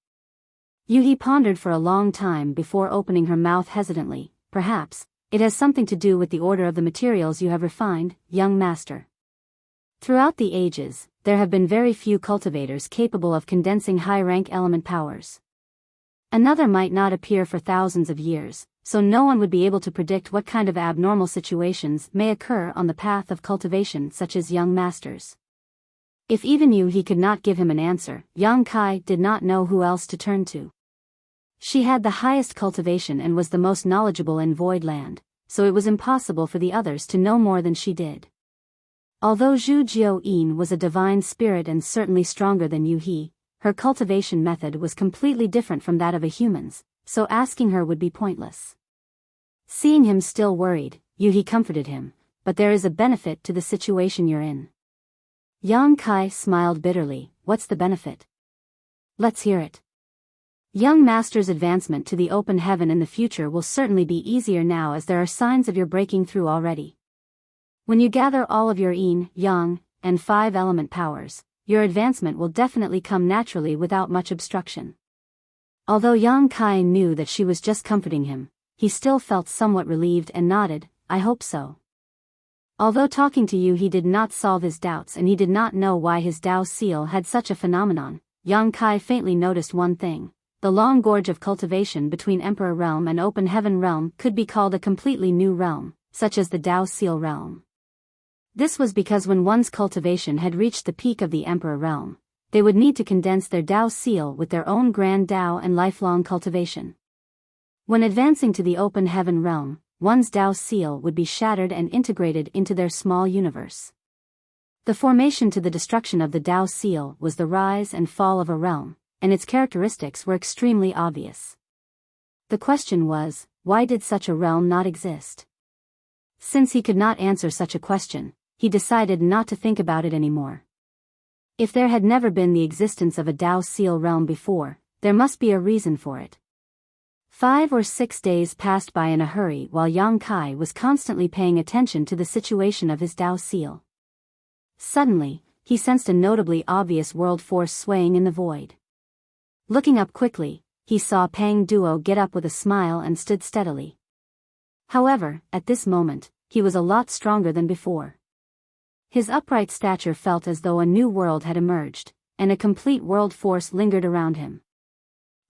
Yuhi pondered for a long time before opening her mouth hesitantly. "Perhaps it has something to do with the order of the materials you have refined, young master. Throughout the ages, there have been very few cultivators capable of condensing high-rank element powers. Another might not appear for thousands of years, so no one would be able to predict what kind of abnormal situations may occur on the path of cultivation such as young masters." If even he could not give him an answer, Yang Kai did not know who else to turn to. She had the highest cultivation and was the most knowledgeable in Void Land, so it was impossible for the others to know more than she did. Although Zhu Jiao-yin was a divine spirit and certainly stronger than Yu He, her cultivation method was completely different from that of a human's, so asking her would be pointless. Seeing him still worried, Yu He comforted him, but there is a benefit to the situation you're in. Yang Kai smiled bitterly. What's the benefit? Let's hear it. Young master's advancement to the open heaven in the future will certainly be easier now, as there are signs of your breaking through already. When you gather all of your yin, yang, and 5 element powers, your advancement will definitely come naturally without much obstruction. Although Yang Kai knew that she was just comforting him, he still felt somewhat relieved and nodded, I hope so. Although talking to Yu He did not solve his doubts and he did not know why his Dao seal had such a phenomenon, Yang Kai faintly noticed one thing. The long gorge of cultivation between Emperor Realm and Open Heaven Realm could be called a completely new realm, such as the Dao Seal Realm. This was because when one's cultivation had reached the peak of the Emperor Realm, they would need to condense their Dao Seal with their own grand Dao and lifelong cultivation. When advancing to the Open Heaven Realm, one's Dao Seal would be shattered and integrated into their small universe. The formation to the destruction of the Dao Seal was the rise and fall of a realm, and its characteristics were extremely obvious. The question was, why did such a realm not exist? Since he could not answer such a question, he decided not to think about it anymore. If there had never been the existence of a Dao Seal realm before, there must be a reason for it. 5 or 6 days passed by in a hurry while Yang Kai was constantly paying attention to the situation of his Dao Seal. Suddenly, he sensed a notably obvious world force swaying in the void. Looking up quickly, he saw Pang Duo get up with a smile and stood steadily. However, at this moment, he was a lot stronger than before. His upright stature felt as though a new world had emerged, and a complete world force lingered around him.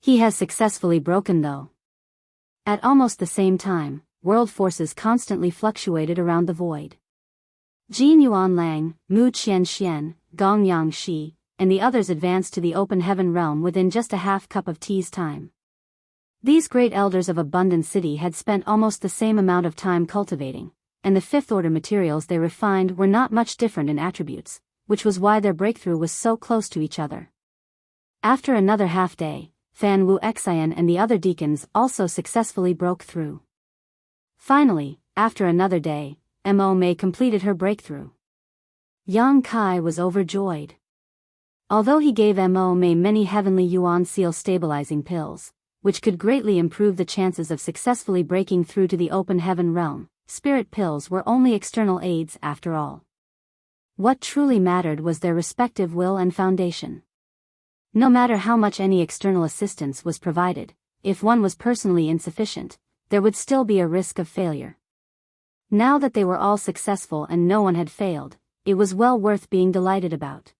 He has successfully broken though. At almost the same time, world forces constantly fluctuated around the void. Jin Yuan Lang, Mu Qianxian, Gong Yang Shi, and the others advanced to the Open Heaven Realm within just a half cup of tea's time. These great elders of Abundant City had spent almost the same amount of time cultivating, and the fifth-order materials they refined were not much different in attributes, which was why their breakthrough was so close to each other. After another half-day, Fan Wu Xian and the other deacons also successfully broke through. Finally, after another day, Mo Mei completed her breakthrough. Yang Kai was overjoyed. Although he gave Mo Mei many heavenly Yuan Seal stabilizing pills, which could greatly improve the chances of successfully breaking through to the Open Heaven Realm, spirit pills were only external aids after all. What truly mattered was their respective will and foundation. No matter how much any external assistance was provided, if one was personally insufficient, there would still be a risk of failure. Now that they were all successful and no one had failed, it was well worth being delighted about.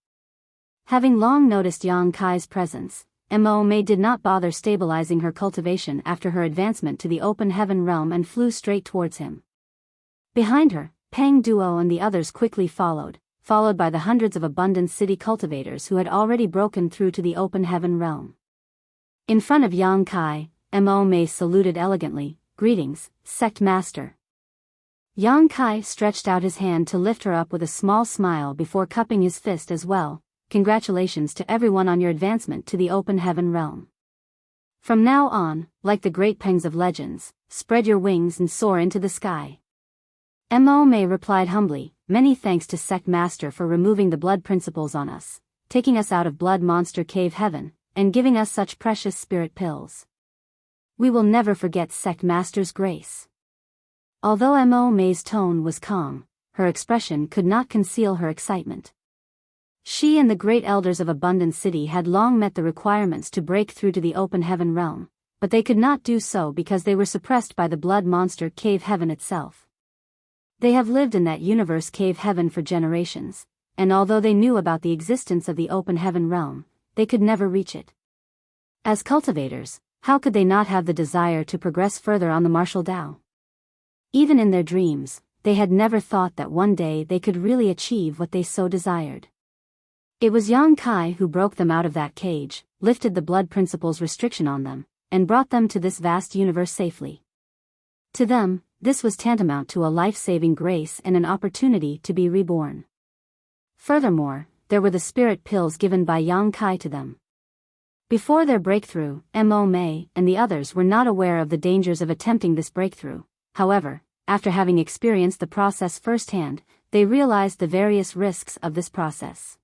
Having long noticed Yang Kai's presence, Mo Mei did not bother stabilizing her cultivation after her advancement to the Open Heaven Realm and flew straight towards him. Behind her, Pang Duo and the others quickly followed by the hundreds of Abundant City cultivators who had already broken through to the Open Heaven Realm. In front of Yang Kai, Mo Mei saluted elegantly, "Greetings, Sect Master." Yang Kai stretched out his hand to lift her up with a small smile before cupping his fist as well. "Congratulations to everyone on your advancement to the Open Heaven Realm. From now on, like the great Pengs of legends, spread your wings and soar into the sky." Mo Mei replied humbly, "Many thanks to Sect Master for removing the blood principles on us, taking us out of Blood Monster Cave Heaven, and giving us such precious spirit pills. We will never forget Sect Master's grace." Although Mo Mei's tone was calm, her expression could not conceal her excitement. She and the great elders of Abundant City had long met the requirements to break through to the Open Heaven Realm, but they could not do so because they were suppressed by the Blood Monster Cave Heaven itself. They have lived in that universe Cave Heaven for generations, and although they knew about the existence of the Open Heaven Realm, they could never reach it. As cultivators, how could they not have the desire to progress further on the martial Tao? Even in their dreams, they had never thought that one day they could really achieve what they so desired. It was Yang Kai who broke them out of that cage, lifted the blood principles restriction on them, and brought them to this vast universe safely. To them, this was tantamount to a life-saving grace and an opportunity to be reborn. Furthermore, there were the spirit pills given by Yang Kai to them. Before their breakthrough, Mo Mei and the others were not aware of the dangers of attempting this breakthrough. However, after having experienced the process firsthand, they realized the various risks of this process.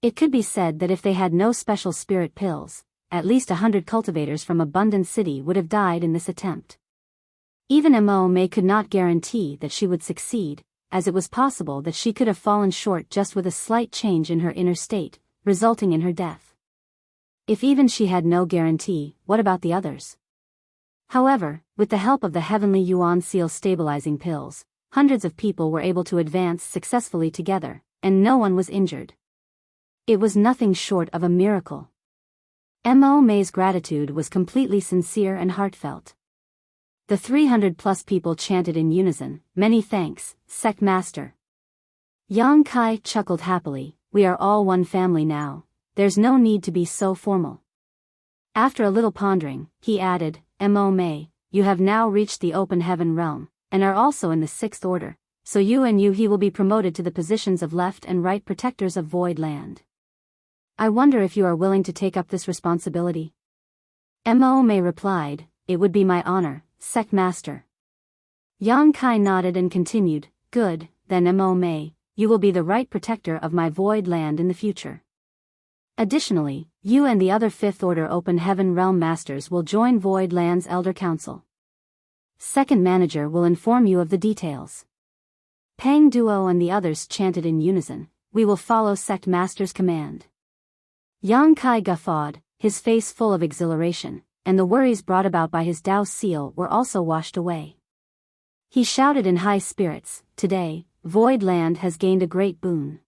It could be said that if they had no special spirit pills, at least 100 cultivators from Abundant City would have died in this attempt. Even Mo Mei could not guarantee that she would succeed, as it was possible that she could have fallen short just with a slight change in her inner state, resulting in her death. If even she had no guarantee, what about the others? However, with the help of the Heavenly Yuan Seal stabilizing pills, hundreds of people were able to advance successfully together, and no one was injured. It was nothing short of a miracle. Mo Mei's gratitude was completely sincere and heartfelt. The 300-plus people chanted in unison, "Many thanks, Sect Master." Yang Kai chuckled happily, "We are all one family now, there's no need to be so formal." After a little pondering, he added, "Mo Mei, you have now reached the open heaven realm, and are also in the 6th order, so you and he will be promoted to the positions of left and right protectors of Void Land. I wonder if you are willing to take up this responsibility?" Mo Mei replied, "It would be my honor, Sect Master." Yang Kai nodded and continued, "Good, then Mo Mei, you will be the right protector of my Void Land in the future. Additionally, you and the other 5th Order Open Heaven Realm Masters will join Void Land's Elder Council. Second Manager will inform you of the details." Pang Duo and the others chanted in unison, "We will follow Sect Master's command." Yang Kai guffawed, his face full of exhilaration, and the worries brought about by his Dao seal were also washed away. He shouted in high spirits, "Today, Void Land has gained a great boon.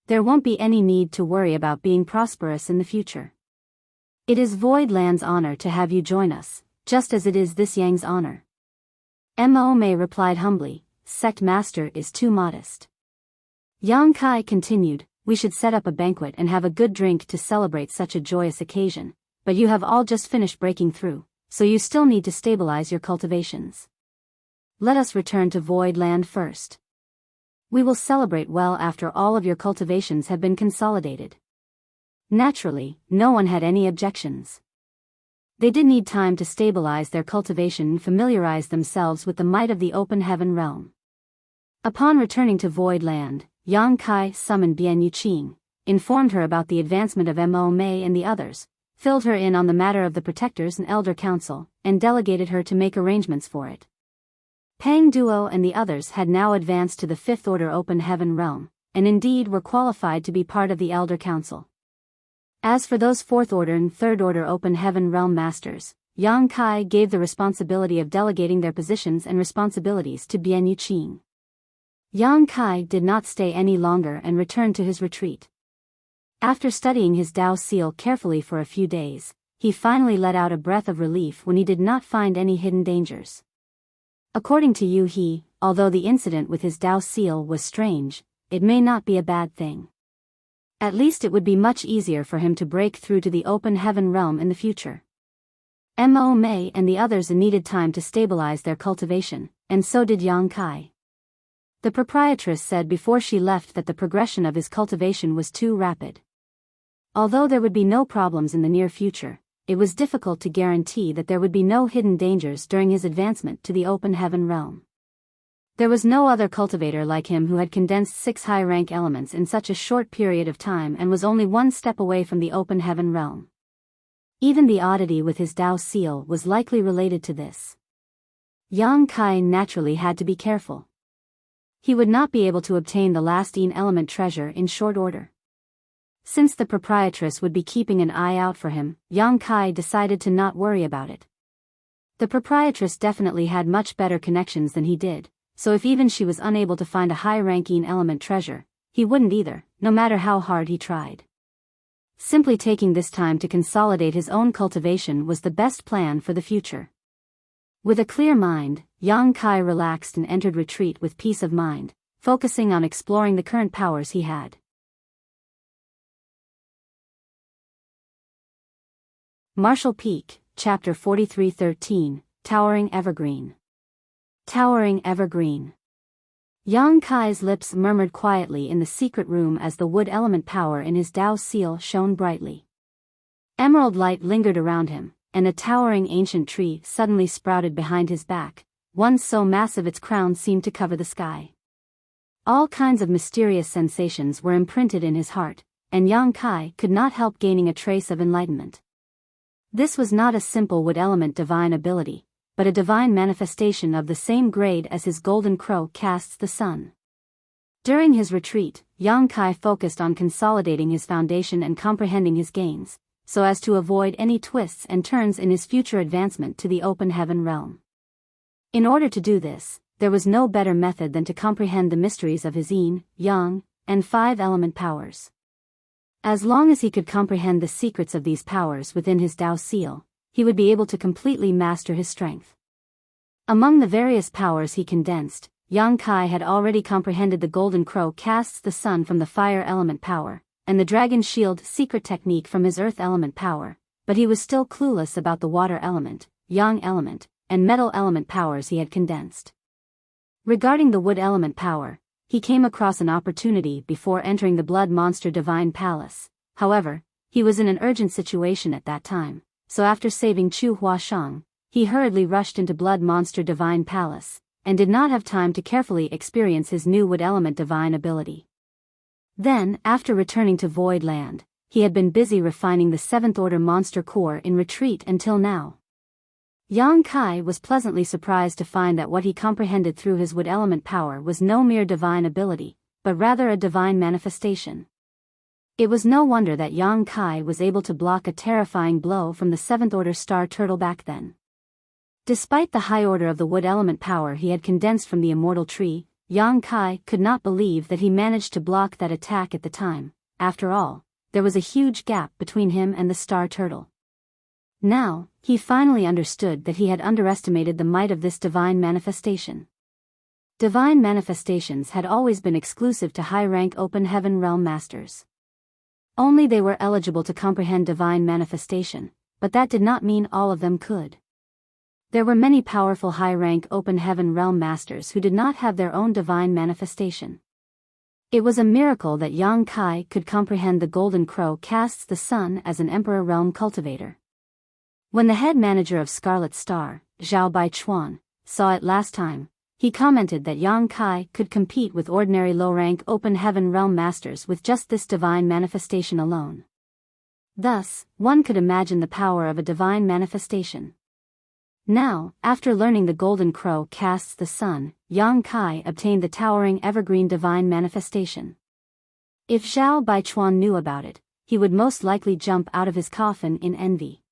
There won't be any need to worry about being prosperous in the future. It is Void Land's honor to have you join us, just as it is this Yang's honor." Mo Mei replied humbly, "Sect Master is too modest." Yang Kai continued, "We should set up a banquet and have a good drink to celebrate such a joyous occasion, but you have all just finished breaking through, so you still need to stabilize your cultivations. Let us return to Void Land first. We will celebrate well after all of your cultivations have been consolidated." Naturally, no one had any objections. They did need time to stabilize their cultivation and familiarize themselves with the might of the open heaven realm. Upon returning to Void Land, Yang Kai summoned Bian Yuqing, informed her about the advancement of Mo Mei and the others, filled her in on the matter of the Protectors and Elder Council, and delegated her to make arrangements for it. Pang Duo and the others had now advanced to the 5th Order Open Heaven Realm, and indeed were qualified to be part of the Elder Council. As for those 4th Order and 3rd Order Open Heaven Realm Masters, Yang Kai gave the responsibility of delegating their positions and responsibilities to Bian Yuqing. Yang Kai did not stay any longer and returned to his retreat. After studying his Dao seal carefully for a few days, he finally let out a breath of relief when he did not find any hidden dangers. According to Yu He, although the incident with his Dao seal was strange, it may not be a bad thing. At least it would be much easier for him to break through to the open heaven realm in the future. Mo Mei and the others needed time to stabilize their cultivation, and so did Yang Kai. The proprietress said before she left that the progression of his cultivation was too rapid. Although there would be no problems in the near future, it was difficult to guarantee that there would be no hidden dangers during his advancement to the open heaven realm. There was no other cultivator like him who had condensed 6 high-rank elements in such a short period of time and was only one step away from the open heaven realm. Even the oddity with his Dao seal was likely related to this. Yang Kai naturally had to be careful. He would not be able to obtain the last element treasure in short order. Since the proprietress would be keeping an eye out for him, Yang Kai decided to not worry about it. The proprietress definitely had much better connections than he did, so if even she was unable to find a high-ranking element treasure, he wouldn't either, no matter how hard he tried. Simply taking this time to consolidate his own cultivation was the best plan for the future. With a clear mind, Yang Kai relaxed and entered retreat with peace of mind, focusing on exploring the current powers he had. Martial Peak, Chapter 43-13, Towering Evergreen. Towering Evergreen. Yang Kai's lips murmured quietly in the secret room as the wood element power in his Dao seal shone brightly. Emerald light lingered around him, and a towering ancient tree suddenly sprouted behind his back, one so massive its crown seemed to cover the sky. All kinds of mysterious sensations were imprinted in his heart, and Yang Kai could not help gaining a trace of enlightenment. This was not a simple wood element divine ability, but a divine manifestation of the same grade as his golden crow casts the sun. During his retreat, Yang Kai focused on consolidating his foundation and comprehending his gains, so as to avoid any twists and turns in his future advancement to the open heaven realm. In order to do this, there was no better method than to comprehend the mysteries of his yin, yang, and 5 element powers. As long as he could comprehend the secrets of these powers within his Dao seal, he would be able to completely master his strength. Among the various powers he condensed, Yang Kai had already comprehended the golden crow casts the sun from the fire element power, and the dragon shield secret technique from his earth element power, but he was still clueless about the water element, yang element, and metal element powers he had condensed. Regarding the wood element power, he came across an opportunity before entering the blood monster divine palace. However, he was in an urgent situation at that time, so after saving Chu Huashang, he hurriedly rushed into blood monster divine palace, and did not have time to carefully experience his new wood element divine ability. Then, after returning to Void Land, he had been busy refining the 7th order monster core in retreat until now. Yang Kai was pleasantly surprised to find that what he comprehended through his wood element power was no mere divine ability, but rather a divine manifestation. It was no wonder that Yang Kai was able to block a terrifying blow from the 7th order star turtle back then. Despite the high order of the wood element power he had condensed from the immortal tree, Yang Kai could not believe that he managed to block that attack at the time. After all, there was a huge gap between him and the star turtle. Now, he finally understood that he had underestimated the might of this divine manifestation. Divine manifestations had always been exclusive to high-rank open heaven realm masters. Only they were eligible to comprehend divine manifestation, but that did not mean all of them could. There were many powerful high-rank open heaven realm masters who did not have their own divine manifestation. It was a miracle that Yang Kai could comprehend the golden crow casts the sun as an emperor realm cultivator. When the head manager of Scarlet Star, Zhao Baichuan, saw it last time, he commented that Yang Kai could compete with ordinary low-rank open heaven realm masters with just this divine manifestation alone. Thus, one could imagine the power of a divine manifestation. Now, after learning the golden crow casts the sun, Yang Kai obtained the towering evergreen divine manifestation. If Zhao Baichuan knew about it, he would most likely jump out of his coffin in envy.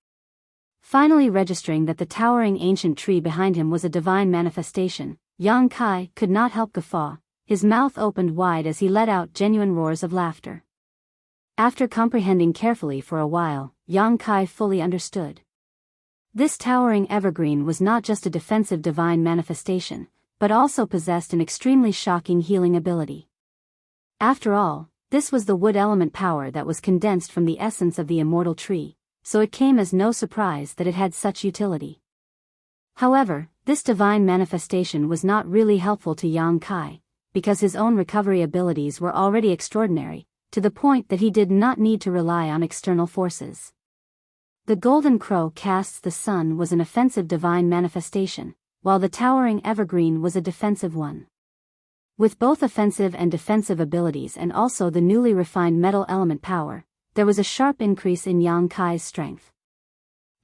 Finally registering that the towering ancient tree behind him was a divine manifestation, Yang Kai could not help guffaw, his mouth opened wide as he let out genuine roars of laughter. After comprehending carefully for a while, Yang Kai fully understood. This towering evergreen was not just a defensive divine manifestation, but also possessed an extremely shocking healing ability. After all, this was the wood element power that was condensed from the essence of the immortal tree, so it came as no surprise that it had such utility. However, this divine manifestation was not really helpful to Yang Kai, because his own recovery abilities were already extraordinary, to the point that he did not need to rely on external forces. The golden crow casts the sun was an offensive divine manifestation, while the towering evergreen was a defensive one. With both offensive and defensive abilities and also the newly refined metal element power, there was a sharp increase in Yang Kai's strength.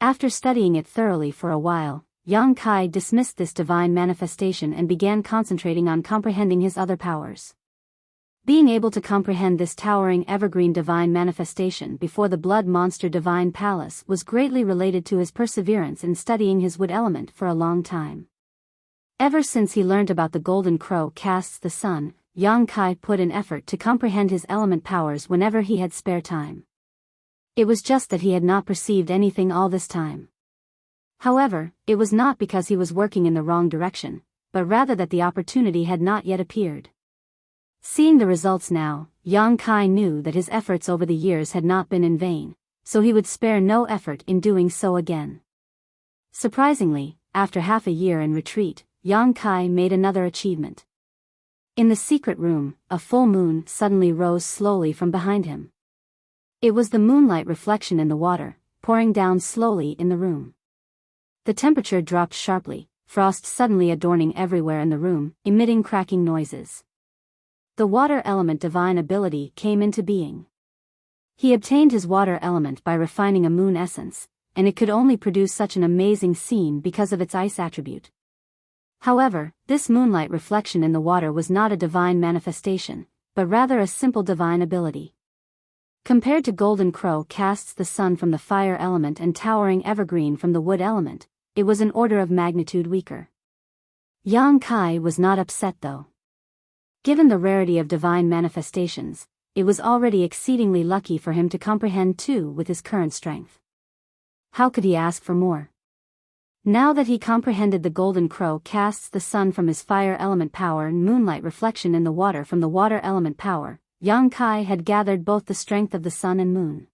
After studying it thoroughly for a while, Yang Kai dismissed this divine manifestation and began concentrating on comprehending his other powers. Being able to comprehend this towering evergreen divine manifestation before the blood monster divine palace was greatly related to his perseverance in studying his wood element for a long time. Ever since he learned about the golden crow casts the sun, Yang Kai put in effort to comprehend his element powers whenever he had spare time. It was just that he had not perceived anything all this time. However, it was not because he was working in the wrong direction, but rather that the opportunity had not yet appeared. Seeing the results now, Yang Kai knew that his efforts over the years had not been in vain, so he would spare no effort in doing so again. Surprisingly, after half a year in retreat, Yang Kai made another achievement. In the secret room, a full moon suddenly rose slowly from behind him. It was the moonlight reflection in the water, pouring down slowly in the room. The temperature dropped sharply, frost suddenly adorning everywhere in the room, emitting cracking noises. The water element divine ability came into being. He obtained his water element by refining a moon essence, and it could only produce such an amazing scene because of its ice attribute. However, this moonlight reflection in the water was not a divine manifestation, but rather a simple divine ability. Compared to Golden Crow casts the sun from the fire element and towering evergreen from the wood element, it was an order of magnitude weaker. Yang Kai was not upset though. Given the rarity of divine manifestations, it was already exceedingly lucky for him to comprehend two with his current strength. How could he ask for more? Now that he comprehended the Golden Crow casts the sun from his fire element power and moonlight reflection in the water from the water element power, Yang Kai had gathered both the strength of the sun and moon.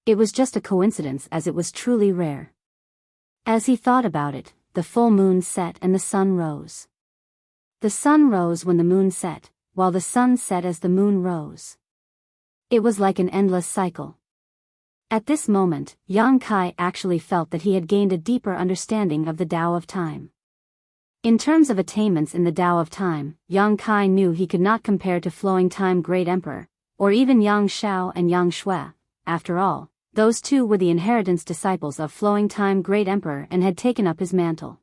It was just a coincidence as it was truly rare. As he thought about it, the full moon set and the sun rose. The sun rose when the moon set, while the sun set as the moon rose. It was like an endless cycle. At this moment, Yang Kai actually felt that he had gained a deeper understanding of the Tao of Time. In terms of attainments in the Tao of Time, Yang Kai knew he could not compare to Flowing Time Great Emperor, or even Yang Shao and Yang Shui. After all, those two were the inheritance disciples of Flowing Time Great Emperor and had taken up his mantle.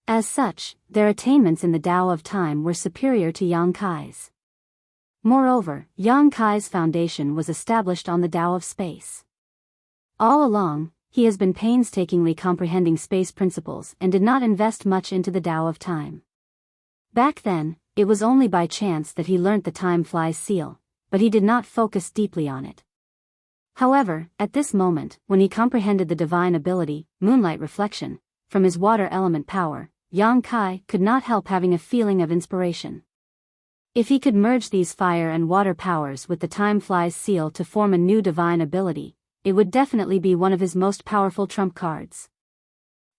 As such, their attainments in the Tao of Time were superior to Yang Kai's. Moreover, Yang Kai's foundation was established on the Tao of Space. All along, he has been painstakingly comprehending space principles and did not invest much into the Tao of Time. Back then, it was only by chance that he learnt the time flies seal, but he did not focus deeply on it. However, at this moment, when he comprehended the divine ability, moonlight reflection, from his water element power, Yang Kai could not help having a feeling of inspiration. If he could merge these fire and water powers with the time flies seal to form a new divine ability, it would definitely be one of his most powerful trump cards.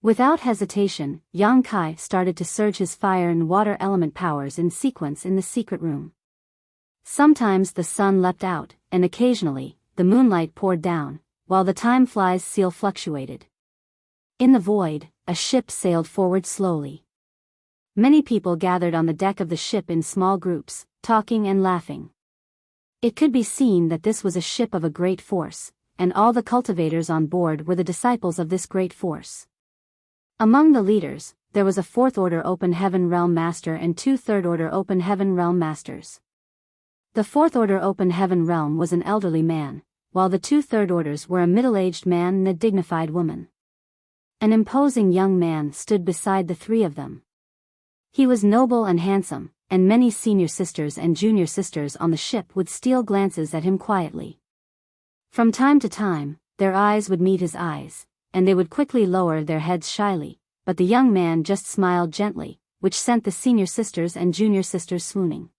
Without hesitation, Yang Kai started to surge his fire and water element powers in sequence in the secret room. Sometimes the sun leapt out, and occasionally, the moonlight poured down, while the time flies seal fluctuated. In the void, a ship sailed forward slowly. Many people gathered on the deck of the ship in small groups, talking and laughing. It could be seen that this was a ship of a great force, and all the cultivators on board were the disciples of this great force. Among the leaders, there was a 4th Order Open Heaven Realm Master and 2 3rd Order Open Heaven Realm Masters. The 4th Order Open Heaven Realm was an elderly man, while the 2 3rd Orders were a middle-aged man and a dignified woman. An imposing young man stood beside the three of them. He was noble and handsome, and many senior sisters and junior sisters on the ship would steal glances at him quietly. From time to time, their eyes would meet his eyes, and they would quickly lower their heads shyly, but the young man just smiled gently, which sent the senior sisters and junior sisters swooning.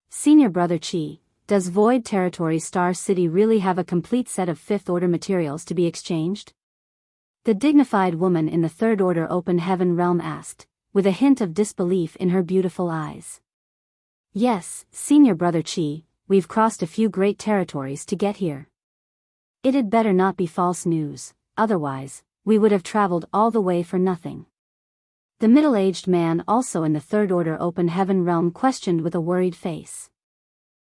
Senior Brother Chi, does Void Territory Star City really have a complete set of 5th Order materials to be exchanged? The dignified woman in the 3rd Order Open Heaven Realm asked, with a hint of disbelief in her beautiful eyes. Yes, Senior Brother Chi, we've crossed a few great territories to get here. It had better not be false news, otherwise, we would have traveled all the way for nothing. The middle-aged man also in the 3rd Order Open Heaven Realm questioned with a worried face.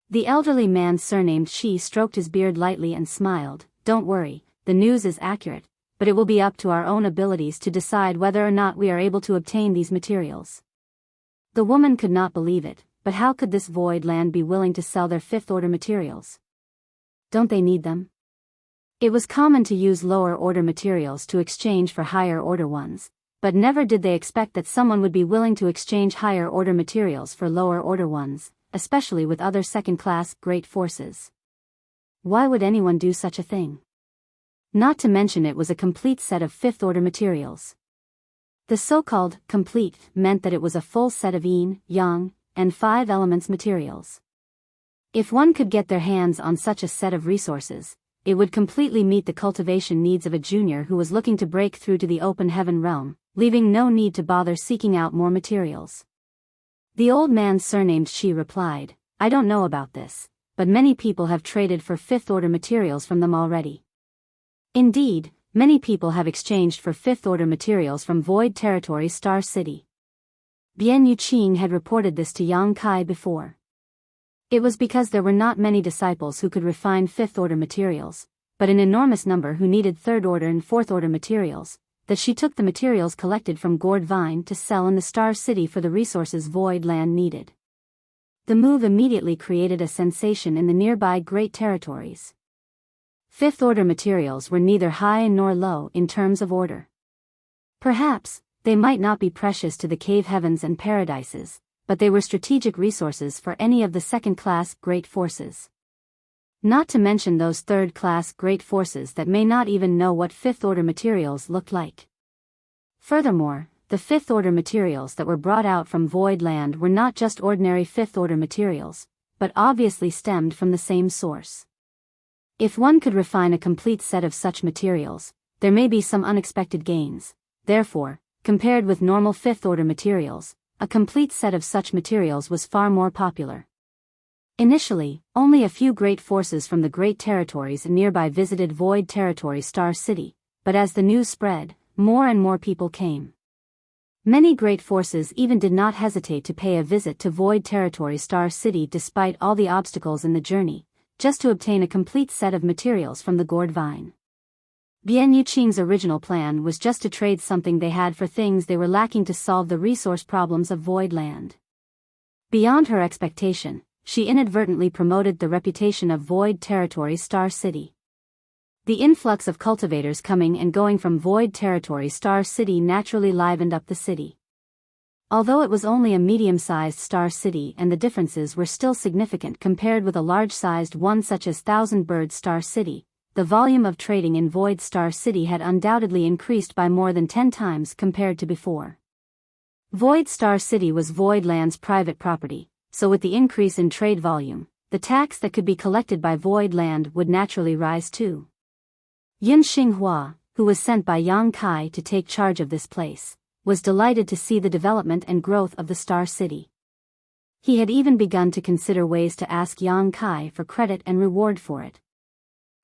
The elderly man surnamed Shi stroked his beard lightly and smiled, "Don't worry, the news is accurate, but it will be up to our own abilities to decide whether or not we are able to obtain these materials." The woman could not believe it, but how could this void land be willing to sell their 5th Order materials? Don't they need them? It was common to use lower order materials to exchange for higher order ones, but never did they expect that someone would be willing to exchange higher order materials for lower order ones, especially with other second-class great forces. Why would anyone do such a thing? Not to mention it was a complete set of 5th Order materials. The so-called complete meant that it was a full set of yin, yang, and 5 elements materials. If one could get their hands on such a set of resources, it would completely meet the cultivation needs of a junior who was looking to break through to the open heaven realm, leaving no need to bother seeking out more materials. The old man surnamed Shi replied, I don't know about this, but many people have traded for fifth-order materials from them already. Indeed, many people have exchanged for fifth-order materials from Void Territory Star City. Bian Yuqing had reported this to Yang Kai before. It was because there were not many disciples who could refine fifth-order materials, but an enormous number who needed third-order and fourth-order materials, that she took the materials collected from Gourd Vine to sell in the Star City for the resources Void Land needed. The move immediately created a sensation in the nearby Great Territories. Fifth-order materials were neither high nor low in terms of order. Perhaps, they might not be precious to the cave heavens and paradises, but they were strategic resources for any of the second-class great forces. Not to mention those third-class great forces that may not even know what fifth-order materials looked like. Furthermore, the fifth-order materials that were brought out from Void Land were not just ordinary fifth-order materials, but obviously stemmed from the same source. If one could refine a complete set of such materials, there may be some unexpected gains. Therefore, compared with normal fifth-order materials, a complete set of such materials was far more popular. Initially, only a few great forces from the Great Territories nearby visited Void Territory Star City, but as the news spread, more and more people came. Many great forces even did not hesitate to pay a visit to Void Territory Star City despite all the obstacles in the journey, just to obtain a complete set of materials from the Gourd Vine. Bian Yuqing's original plan was just to trade something they had for things they were lacking to solve the resource problems of Void Land. Beyond her expectation, she inadvertently promoted the reputation of Void Territory Star City. The influx of cultivators coming and going from Void Territory Star City naturally livened up the city. Although it was only a medium-sized star city and the differences were still significant compared with a large-sized one such as Thousand Bird Star City, the volume of trading in Void Star City had undoubtedly increased by more than 10 times compared to before. Void Star City was Void Land's private property, so with the increase in trade volume, the tax that could be collected by Void Land would naturally rise too. Yun Xinghua, who was sent by Yang Kai to take charge of this place, was delighted to see the development and growth of the Star City. He had even begun to consider ways to ask Yang Kai for credit and reward for it.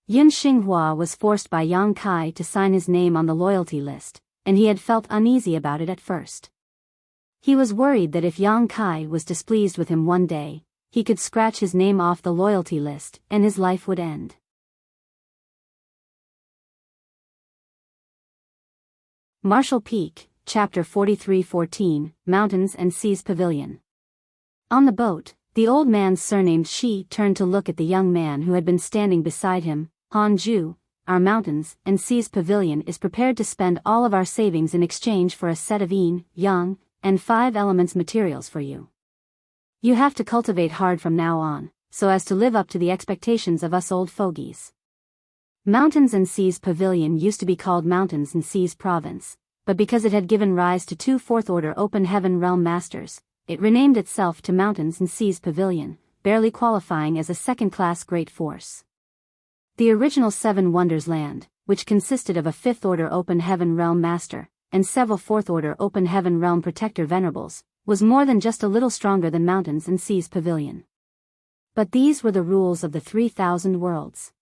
Yun Xinghua was forced by Yang Kai to sign his name on the loyalty list, and he had felt uneasy about it at first. He was worried that if Yang Kai was displeased with him one day, he could scratch his name off the loyalty list and his life would end. Marshall Peak, Chapter 43-14, Mountains and Seas Pavilion. On the boat, the old man surnamed Shi turned to look at the young man who had been standing beside him. Hanju, our Mountains and Seas Pavilion is prepared to spend all of our savings in exchange for a set of yin, yang, and 5 elements materials for you. You have to cultivate hard from now on, so as to live up to the expectations of us old fogies. Mountains and Seas Pavilion used to be called Mountains and Seas Province, but because it had given rise to 2 fourth-order Open Heaven Realm Masters, it renamed itself to Mountains and Seas Pavilion, barely qualifying as a second-class great force. The original 7 Wonders Land, which consisted of a 5th-order Open Heaven Realm Master, and several 4th-order Open Heaven Realm Protector Venerables, was more than just a little stronger than Mountains and Seas Pavilion. But these were the rules of the 3,000 worlds.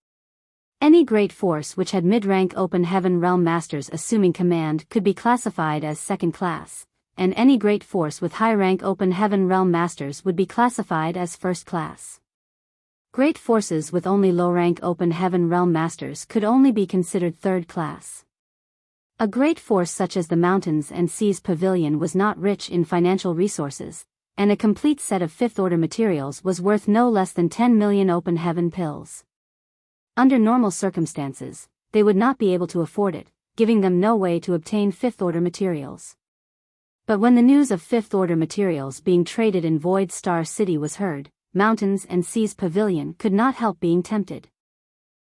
Any great force which had mid-rank Open Heaven Realm Masters assuming command could be classified as second class, and any great force with high-rank Open Heaven Realm Masters would be classified as first class. Great forces with only low-rank Open Heaven Realm Masters could only be considered third class. A great force such as the Mountains and Seas Pavilion was not rich in financial resources, and a complete set of 5th-order materials was worth no less than 10 million Open Heaven pills. Under normal circumstances, they would not be able to afford it, giving them no way to obtain 5th-order materials. But when the news of 5th-order materials being traded in Void Star City was heard, Mountains and Seas Pavilion could not help being tempted.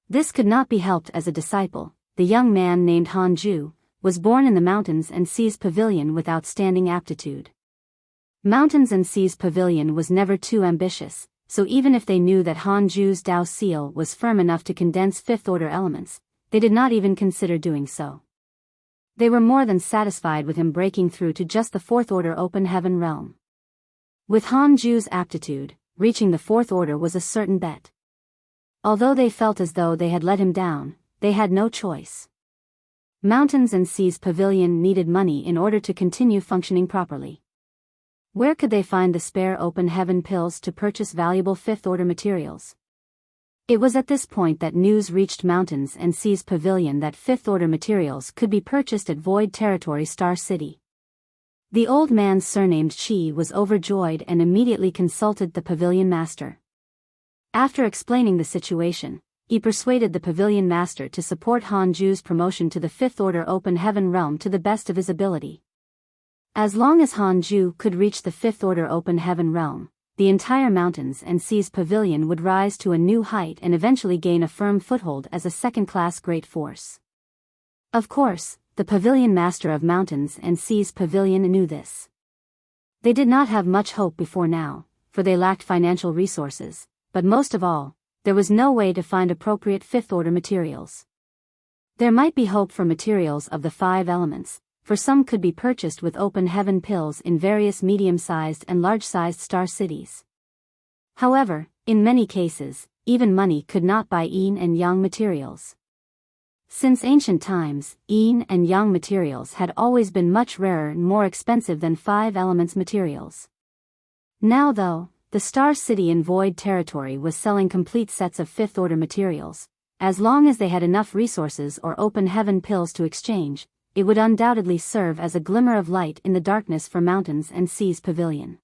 This could not be helped as a disciple. The young man named Hanju was born in the Mountains and Seas Pavilion with outstanding aptitude. Mountains and Seas Pavilion was never too ambitious, so even if they knew that Hanju's Dao seal was firm enough to condense 5th-order elements, they did not even consider doing so. They were more than satisfied with him breaking through to just the 4th-order Open Heaven realm. With Han Ju's aptitude, reaching the fourth order was a certain bet. Although they felt as though they had let him down, they had no choice. Mountains and Seas Pavilion needed money in order to continue functioning properly. Where could they find the spare open heaven pills to purchase valuable fifth-order materials? It was at this point that news reached Mountains and Seas Pavilion that fifth-order materials could be purchased at Void Territory Star City. The old man surnamed Chi was overjoyed and immediately consulted the pavilion master. After explaining the situation, he persuaded the pavilion master to support Han Ju's promotion to the fifth-order open heaven realm to the best of his ability. As long as Han Ju could reach the fifth-order open heaven realm, the entire Mountains and Seas Pavilion would rise to a new height and eventually gain a firm foothold as a second-class great force. Of course, the pavilion master of Mountains and Seas Pavilion knew this. They did not have much hope before now, for they lacked financial resources, but most of all, there was no way to find appropriate fifth-order materials. There might be hope for materials of the 5 elements, for some could be purchased with open heaven pills in various medium-sized and large-sized star cities. However, in many cases, even money could not buy yin and yang materials. Since ancient times, yin and yang materials had always been much rarer and more expensive than 5 elements materials. Now though, the Star City in Void Territory was selling complete sets of fifth-order materials. As long as they had enough resources or open heaven pills to exchange, it would undoubtedly serve as a glimmer of light in the darkness for Mountains and Seas Pavilion.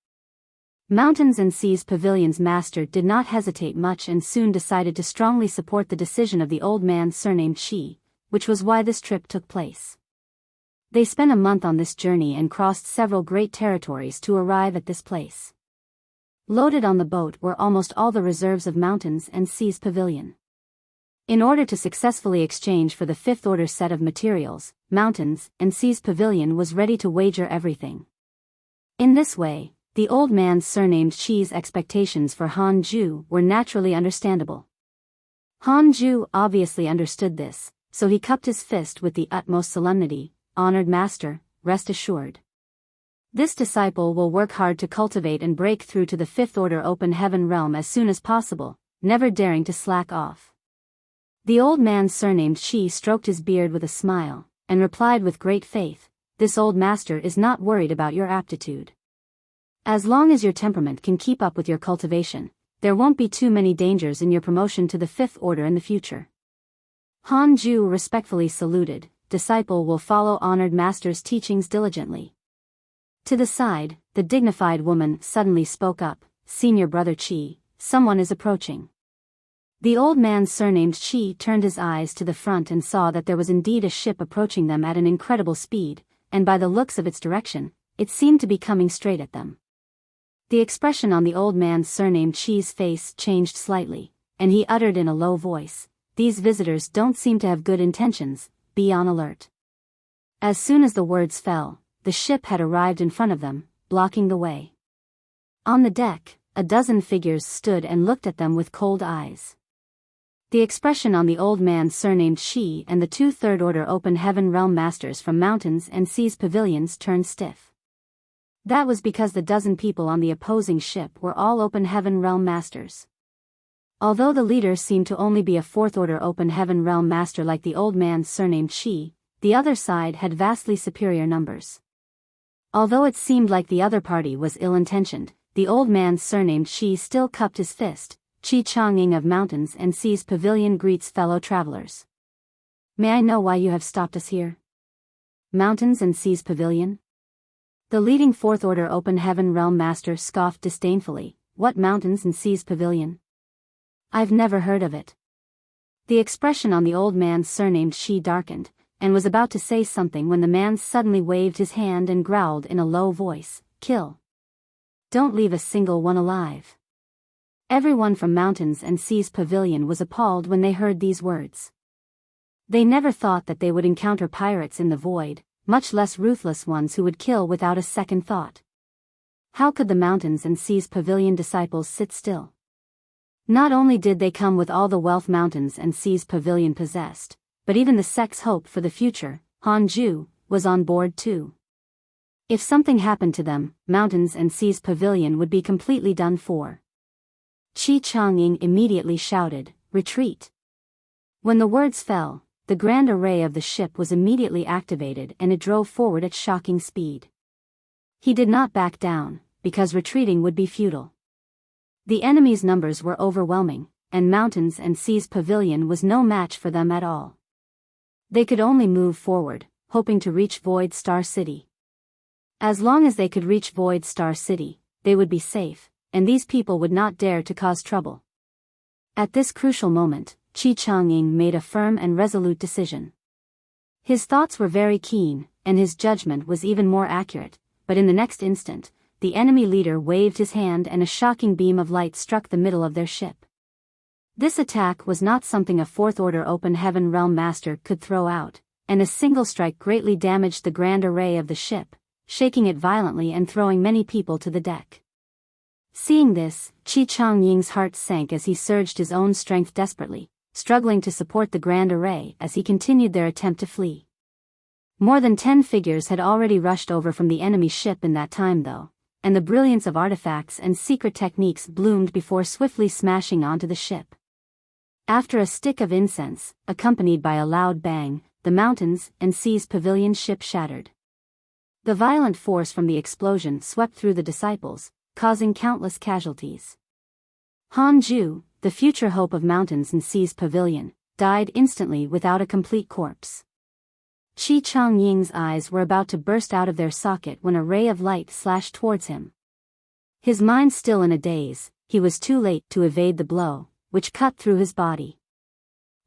Mountains and Seas Pavilion's master did not hesitate much and soon decided to strongly support the decision of the old man surnamed Shi, which was why this trip took place. They spent a month on this journey and crossed several great territories to arrive at this place. Loaded on the boat were almost all the reserves of Mountains and Seas Pavilion. In order to successfully exchange for the fifth-order set of materials, Mountains and Seas Pavilion was ready to wager everything. In this way, the old man surnamed Chi's expectations for Han Ju were naturally understandable. Han Ju obviously understood this, so he cupped his fist with the utmost solemnity. "Honored master, rest assured. This disciple will work hard to cultivate and break through to the fifth-order open heaven realm as soon as possible, never daring to slack off." The old man surnamed Shi stroked his beard with a smile, and replied with great faith, "This old master is not worried about your aptitude. As long as your temperament can keep up with your cultivation, there won't be too many dangers in your promotion to the fifth order in the future." Han Ju respectfully saluted. "Disciple will follow honored master's teachings diligently." To the side, the dignified woman suddenly spoke up, "Senior brother Chi, someone is approaching." The old man surnamed Chi turned his eyes to the front and saw that there was indeed a ship approaching them at an incredible speed, and by the looks of its direction, it seemed to be coming straight at them. The expression on the old man surnamed Chi's face changed slightly, and he uttered in a low voice, "These visitors don't seem to have good intentions, be on alert." As soon as the words fell, the ship had arrived in front of them, blocking the way. On the deck, a dozen figures stood and looked at them with cold eyes. The expression on the old man surnamed Shi and the 2 third-order open heaven realm masters from Mountains and Seas Pavilions turned stiff. That was because the dozen people on the opposing ship were all open heaven realm masters. Although the leader seemed to only be a 4th-order open heaven realm master like the old man surnamed Shi, the other side had vastly superior numbers. Although it seemed like the other party was ill-intentioned, the old man surnamed Shi still cupped his fist. "Chi Changing of Mountains and Seas Pavilion greets fellow travelers. May I know why you have stopped us here?" "Mountains and Seas Pavilion?" The leading 4th-order open heaven realm master scoffed disdainfully. "What Mountains and Seas Pavilion? I've never heard of it." The expression on the old man's surnamed Shi darkened, and was about to say something when the man suddenly waved his hand and growled in a low voice, "Kill. Don't leave a single one alive." Everyone from Mountains and Seas Pavilion was appalled when they heard these words. They never thought that they would encounter pirates in the void, much less ruthless ones who would kill without a second thought. How could the Mountains and Seas Pavilion disciples sit still? Not only did they come with all the wealth Mountains and Seas Pavilion possessed, but even the sect's hope for the future, Han Ju, was on board too. If something happened to them, Mountains and Seas Pavilion would be completely done for. Qi Changying immediately shouted, "Retreat!" When the words fell, the grand array of the ship was immediately activated and it drove forward at shocking speed. He did not back down, because retreating would be futile. The enemy's numbers were overwhelming, and Mountains and Seas Pavilion was no match for them at all. They could only move forward, hoping to reach Void Star City. As long as they could reach Void Star City, they would be safe, and these people would not dare to cause trouble. At this crucial moment, Qi Changying made a firm and resolute decision. His thoughts were very keen, and his judgment was even more accurate, but in the next instant, the enemy leader waved his hand and a shocking beam of light struck the middle of their ship. This attack was not something a fourth-order open heaven realm master could throw out, and a single strike greatly damaged the grand array of the ship, shaking it violently and throwing many people to the deck. Seeing this, Qi Changying's heart sank as he surged his own strength desperately, struggling to support the grand array as he continued their attempt to flee. More than 10 figures had already rushed over from the enemy ship in that time though, and the brilliance of artifacts and secret techniques bloomed before swiftly smashing onto the ship. After a stick of incense, accompanied by a loud bang, the Mountains and Seas Pavilion ship shattered. The violent force from the explosion swept through the disciples, causing countless casualties. Han Ju, the future hope of Mountains and Seas Pavilion, died instantly without a complete corpse. Qi Changying's eyes were about to burst out of their socket when a ray of light slashed towards him. His mind still in a daze, he was too late to evade the blow, which cut through his body.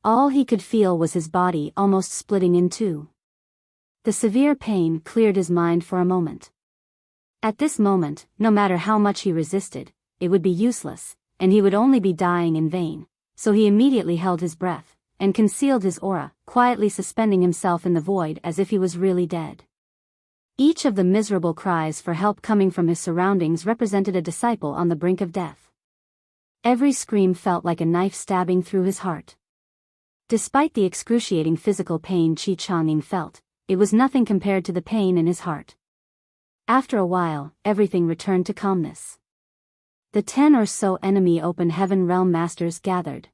All he could feel was his body almost splitting in two. The severe pain cleared his mind for a moment. At this moment, no matter how much he resisted, it would be useless, and he would only be dying in vain, so he immediately held his breath, and concealed his aura, quietly suspending himself in the void as if he was really dead. Each of the miserable cries for help coming from his surroundings represented a disciple on the brink of death. Every scream felt like a knife stabbing through his heart. Despite the excruciating physical pain Qi Changying felt, it was nothing compared to the pain in his heart. After a while, everything returned to calmness. The 10 or so enemy open heaven realm masters gathered.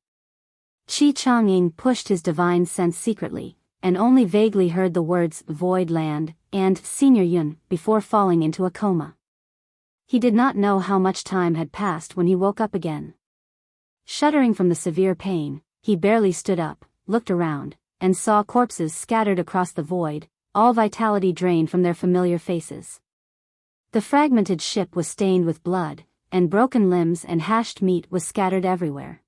Qi Changying pushed his divine sense secretly, and only vaguely heard the words Void Land and Senior Yun before falling into a coma. He did not know how much time had passed when he woke up again. Shuddering from the severe pain, he barely stood up, looked around, and saw corpses scattered across the void, all vitality drained from their familiar faces. The fragmented ship was stained with blood, and broken limbs and hashed meat was scattered everywhere.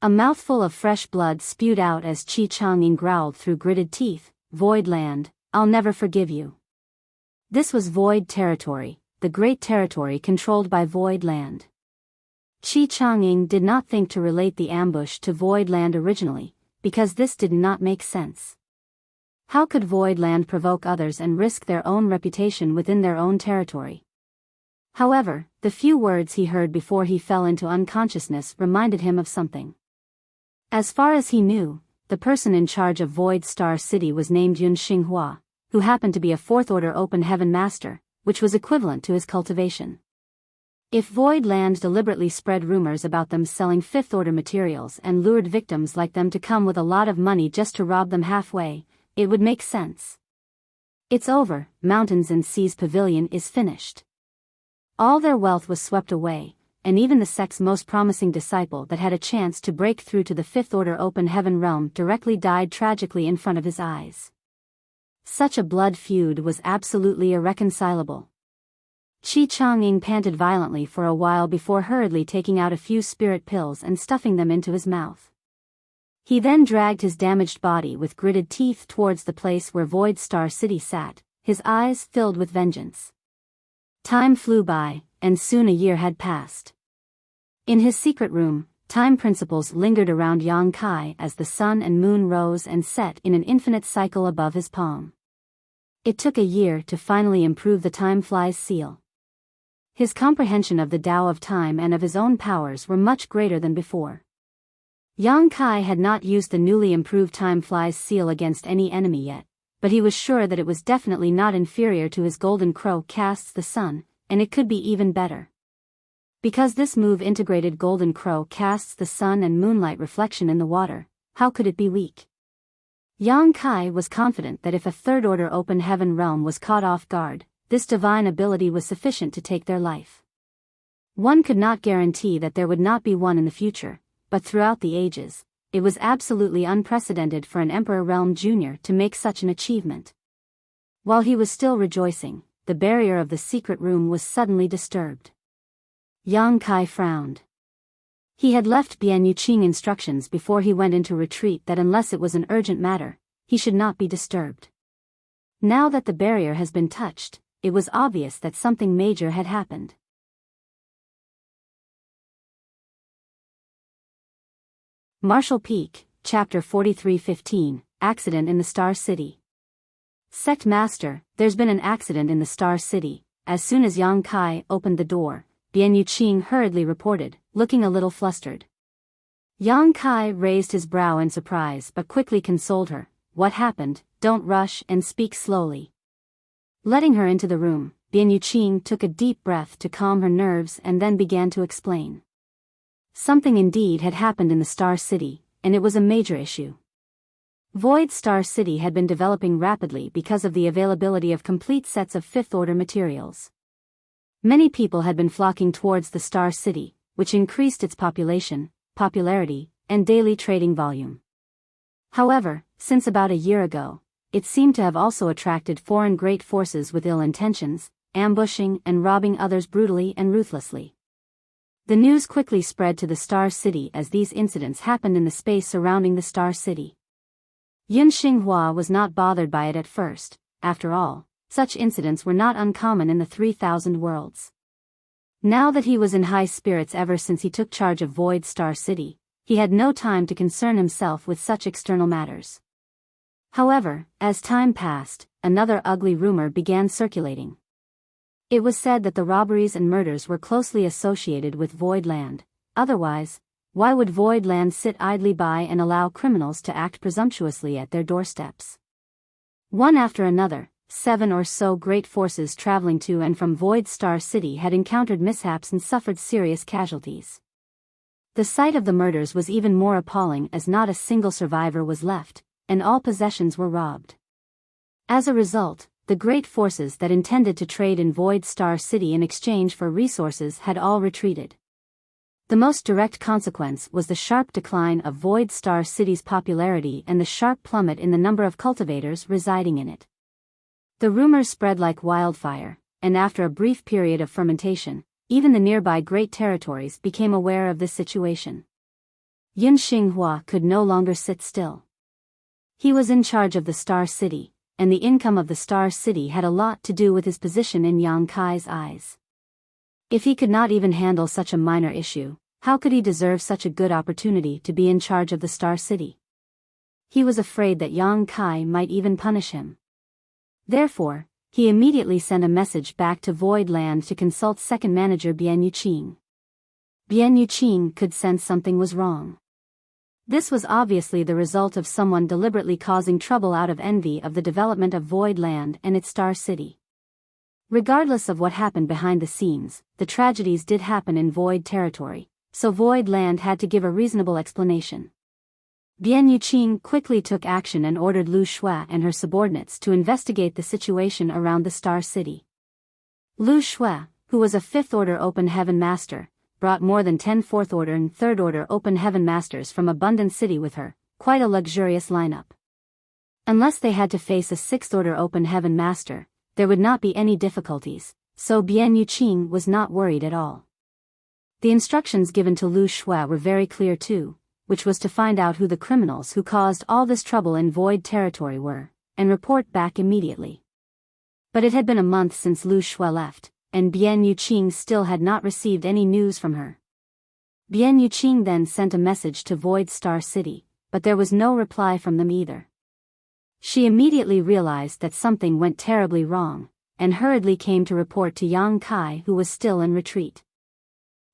A mouthful of fresh blood spewed out as Qi Changying growled through gritted teeth, "Void Land, I'll never forgive you." This was Void Territory, the great territory controlled by Void Land. Qi Changying did not think to relate the ambush to Void Land originally, because this did not make sense. How could Void Land provoke others and risk their own reputation within their own territory? However, the few words he heard before he fell into unconsciousness reminded him of something. As far as he knew, the person in charge of Void Star City was named Yun Xinghua, who happened to be a fourth-order open heaven master, which was equivalent to his cultivation. If Void Land deliberately spread rumors about them selling fifth-order materials and lured victims like them to come with a lot of money just to rob them halfway, it would make sense. It's over, Mountains and Seas Pavilion is finished. All their wealth was swept away, and even the sect's most promising disciple that had a chance to break through to the fifth-order open heaven realm directly died tragically in front of his eyes. Such a blood feud was absolutely irreconcilable. Qi Changying panted violently for a while before hurriedly taking out a few spirit pills and stuffing them into his mouth. He then dragged his damaged body with gritted teeth towards the place where Void Star City sat, his eyes filled with vengeance. Time flew by, and soon a year had passed. In his secret room, time principles lingered around Yang Kai as the sun and moon rose and set in an infinite cycle above his palm. It took a year to finally improve the time flies seal. His comprehension of the Tao of time and of his own powers were much greater than before. Yang Kai had not used the newly improved time flies seal against any enemy yet, but he was sure that it was definitely not inferior to his golden crow casts the sun, and it could be even better. Because this move integrated golden crow casts the sun and moonlight reflection in the water, how could it be weak? Yang Kai was confident that if a third-order open heaven realm was caught off guard, this divine ability was sufficient to take their life. One could not guarantee that there would not be one in the future, but throughout the ages, it was absolutely unprecedented for an Emperor Realm Junior to make such an achievement. While he was still rejoicing, the barrier of the secret room was suddenly disturbed. Yang Kai frowned. He had left Bian Yuqing instructions before he went into retreat that unless it was an urgent matter, he should not be disturbed. Now that the barrier has been touched, it was obvious that something major had happened. Marshall Peak, Chapter 43-15, Accident in the Star City. Sect Master, there's been an accident in the Star City. As soon as Yang Kai opened the door, Bian Yuqing hurriedly reported, looking a little flustered. Yang Kai raised his brow in surprise but quickly consoled her. What happened? Don't rush and speak slowly. Letting her into the room, Bian Yuqing took a deep breath to calm her nerves and then began to explain. Something indeed had happened in the Star City, and it was a major issue. Void Star City had been developing rapidly because of the availability of complete sets of fifth-order materials. Many people had been flocking towards the Star City, which increased its population, popularity, and daily trading volume. However, since about a year ago, it seemed to have also attracted foreign great forces with ill intentions, ambushing and robbing others brutally and ruthlessly. The news quickly spread to the Star City as these incidents happened in the space surrounding the Star City. Yun Xinghua was not bothered by it at first. After all, such incidents were not uncommon in the 3,000 worlds. Now that he was in high spirits ever since he took charge of Void Star City, he had no time to concern himself with such external matters. However, as time passed, another ugly rumor began circulating. It was said that the robberies and murders were closely associated with Void Land. Otherwise, why would Void Land sit idly by and allow criminals to act presumptuously at their doorsteps? One after another, 7 or so great forces traveling to and from Void Star City had encountered mishaps and suffered serious casualties. The sight of the murders was even more appalling as not a single survivor was left, and all possessions were robbed. As a result, the great forces that intended to trade in Void Star City in exchange for resources had all retreated. The most direct consequence was the sharp decline of Void Star City's popularity and the sharp plummet in the number of cultivators residing in it. The rumors spread like wildfire, and after a brief period of fermentation, even the nearby great territories became aware of this situation. Yun Xinghua could no longer sit still. He was in charge of the Star City, and the income of the Star City had a lot to do with his position in Yang Kai's eyes. If he could not even handle such a minor issue, how could he deserve such a good opportunity to be in charge of the Star City? He was afraid that Yang Kai might even punish him. Therefore, he immediately sent a message back to Void Land to consult second manager Bian Yuqing. Bian Yuqing could sense something was wrong. This was obviously the result of someone deliberately causing trouble out of envy of the development of Void Land and its Star City. Regardless of what happened behind the scenes, the tragedies did happen in Void territory, so Void Land had to give a reasonable explanation. Bian Yuqing quickly took action and ordered Lu Shui and her subordinates to investigate the situation around the Star City. Lu Shui, who was a 5th-order Open Heaven Master, brought more than 10 4th-order and 3rd-order Open Heaven Masters from Abundant City with her, quite a luxurious lineup. Unless they had to face a 6th-order Open Heaven Master, there would not be any difficulties, so Bian Yuqing was not worried at all. The instructions given to Lu Shui were very clear too, which was to find out who the criminals who caused all this trouble in Void territory were, and report back immediately. But it had been a month since Lu Shui left, and Bian Yuqing still had not received any news from her. Bian Yuqing then sent a message to Void Star City, but there was no reply from them either. She immediately realized that something went terribly wrong, and hurriedly came to report to Yang Kai, who was still in retreat.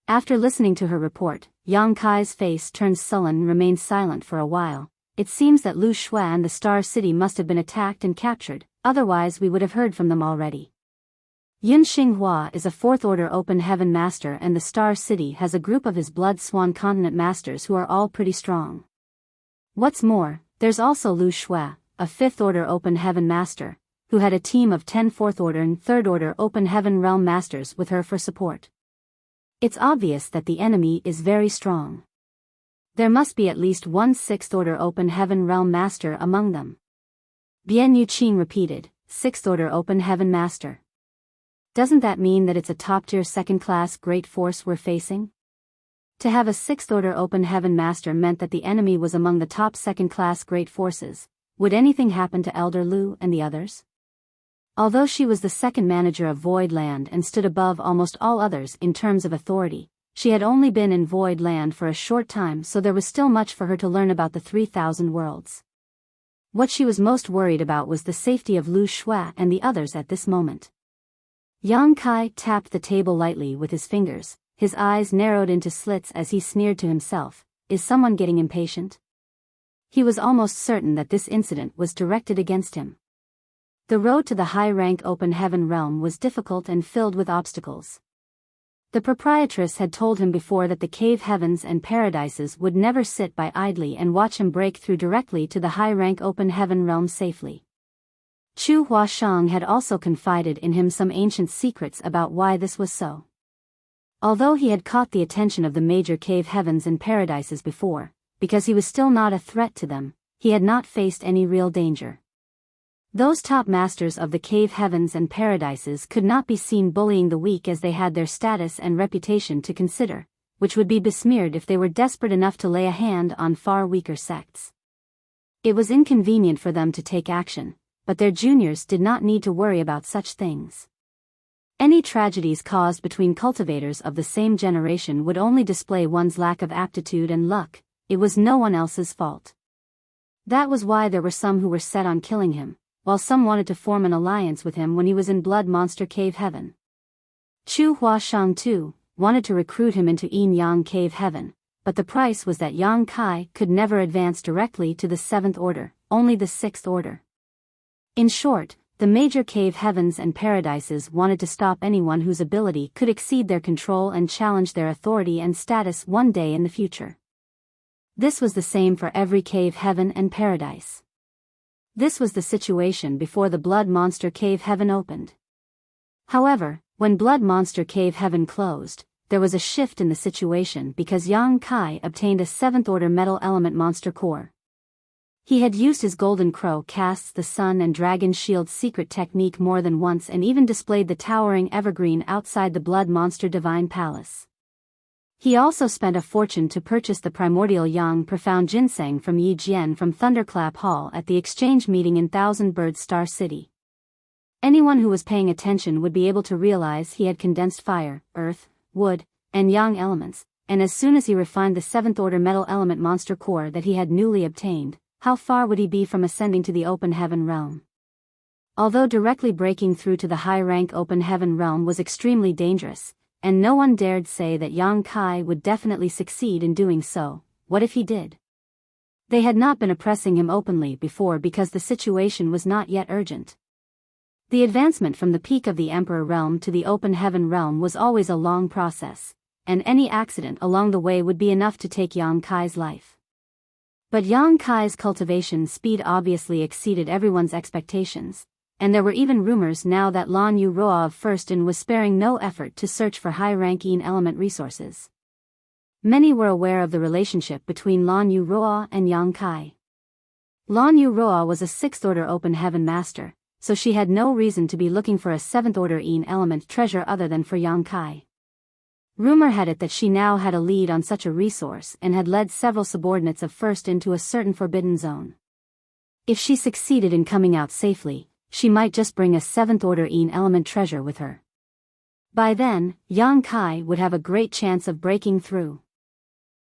After listening to her report, Yang Kai's face turned sullen and remained silent for a while, it seems that Lu Shui and the Star City must have been attacked and captured, otherwise we would have heard from them already. Yun Xinghua is a fourth-order open heaven master, and the Star City has a group of his Blood Swan Continent masters who are all pretty strong. What's more, there's also Lu Shui, a fifth-order open heaven master, who had a team of 10 fourth-order and third-order open heaven realm masters with her for support. It's obvious that the enemy is very strong. There must be at least one sixth-order open heaven realm master among them. Bian Yuqing repeated, sixth-order open heaven master. Doesn't that mean that it's a top-tier second-class great force we're facing? To have a sixth-order open heaven master meant that the enemy was among the top second-class great forces. Would anything happen to Elder Lu and the others? Although she was the second manager of Void Land and stood above almost all others in terms of authority, she had only been in Void Land for a short time, so there was still much for her to learn about the 3,000 worlds. What she was most worried about was the safety of Lu Shui and the others at this moment. Yang Kai tapped the table lightly with his fingers, his eyes narrowed into slits as he sneered to himself, is someone getting impatient? He was almost certain that this incident was directed against him. The road to the high-rank open heaven realm was difficult and filled with obstacles. The proprietress had told him before that the cave heavens and paradises would never sit by idly and watch him break through directly to the high-rank open heaven realm safely. Chu Huashang had also confided in him some ancient secrets about why this was so. Although he had caught the attention of the major cave heavens and paradises before, because he was still not a threat to them, he had not faced any real danger. Those top masters of the cave heavens and paradises could not be seen bullying the weak, as they had their status and reputation to consider, which would be besmeared if they were desperate enough to lay a hand on far weaker sects. It was inconvenient for them to take action, but their juniors did not need to worry about such things. Any tragedies caused between cultivators of the same generation would only display one's lack of aptitude and luck. It was no one else's fault. That was why there were some who were set on killing him, while some wanted to form an alliance with him when he was in Blood Monster Cave Heaven. Chu Huashang too wanted to recruit him into Yin Yang Cave Heaven, but the price was that Yang Kai could never advance directly to the 7th order, only the 6th order. In short, the major cave heavens and paradises wanted to stop anyone whose ability could exceed their control and challenge their authority and status one day in the future. This was the same for every cave heaven and paradise. This was the situation before the Blood Monster Cave Heaven opened. However, when Blood Monster Cave Heaven closed, there was a shift in the situation because Yang Kai obtained a 7th order metal element monster core. He had used his Golden Crow casts the Sun and Dragon Shield secret technique more than once and even displayed the towering evergreen outside the Blood Monster Divine Palace. He also spent a fortune to purchase the primordial Yang Profound Ginseng from Yi Jian from Thunderclap Hall at the exchange meeting in Thousand Bird Star City. Anyone who was paying attention would be able to realize he had condensed fire, earth, wood, and yang elements, and as soon as he refined the 7th order metal element monster core that he had newly obtained, how far would he be from ascending to the open heaven realm? Although directly breaking through to the high-rank open heaven realm was extremely dangerous, and no one dared say that Yang Kai would definitely succeed in doing so, what if he did? They had not been oppressing him openly before because the situation was not yet urgent. The advancement from the peak of the Emperor realm to the open heaven realm was always a long process, and any accident along the way would be enough to take Yang Kai's life. But Yang Kai's cultivation speed obviously exceeded everyone's expectations, and there were even rumors now that Lan Yu Roa of Firstin was sparing no effort to search for high-ranking element resources. Many were aware of the relationship between Lan Yu Roa and Yang Kai. Lan Yu Roa was a 6th order open heaven master, so she had no reason to be looking for a 7th order Yin element treasure other than for Yang Kai. Rumor had it that she now had a lead on such a resource and had led several subordinates of First into a certain forbidden zone. If she succeeded in coming out safely, she might just bring a 7th order Yin element treasure with her. By then, Yang Kai would have a great chance of breaking through.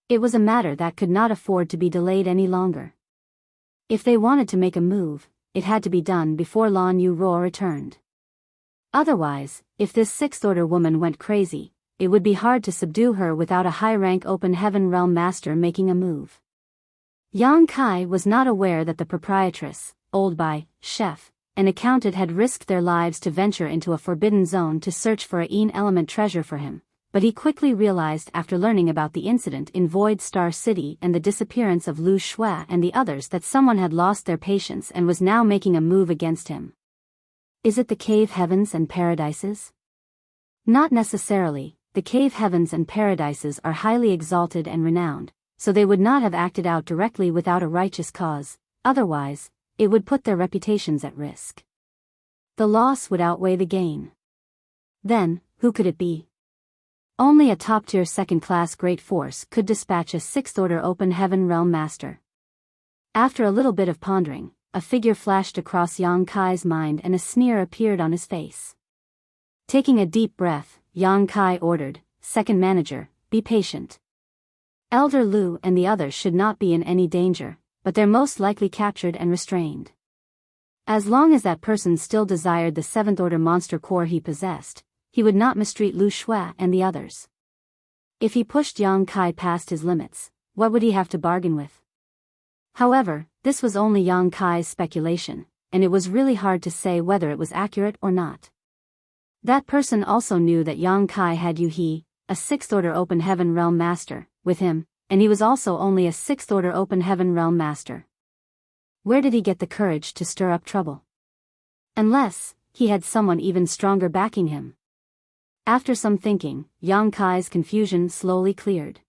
It was a matter that could not afford to be delayed any longer. If they wanted to make a move, it had to be done before Lan Yu Roa returned. Otherwise, if this 6th order woman went crazy, it would be hard to subdue her without a high-rank open heaven realm master making a move. Yang Kai was not aware that the proprietress, Old Bai, chef, and accountant had risked their lives to venture into a forbidden zone to search for a element treasure for him, but he quickly realized after learning about the incident in Void Star City and the disappearance of Lu Shui and the others that someone had lost their patience and was now making a move against him. Is it the cave heavens and paradises? Not necessarily. The cave heavens and paradises are highly exalted and renowned, so they would not have acted out directly without a righteous cause, otherwise, it would put their reputations at risk. The loss would outweigh the gain. Then, who could it be? Only a top-tier second-class great force could dispatch a sixth-order open heaven realm master. After a little bit of pondering, a figure flashed across Yang Kai's mind and a sneer appeared on his face. Taking a deep breath, Yang Kai ordered, "Second manager, be patient. Elder Lu and the others should not be in any danger, but they're most likely captured and restrained. As long as that person still desired the seventh-order monster core he possessed, he would not mistreat Lu Shui and the others. If he pushed Yang Kai past his limits, what would he have to bargain with?" However, this was only Yang Kai's speculation, and it was really hard to say whether it was accurate or not. That person also knew that Yang Kai had Yu He, a sixth-order open heaven realm master, with him, and he was also only a sixth-order open heaven realm master. Where did he get the courage to stir up trouble? Unless he had someone even stronger backing him. After some thinking, Yang Kai's confusion slowly cleared.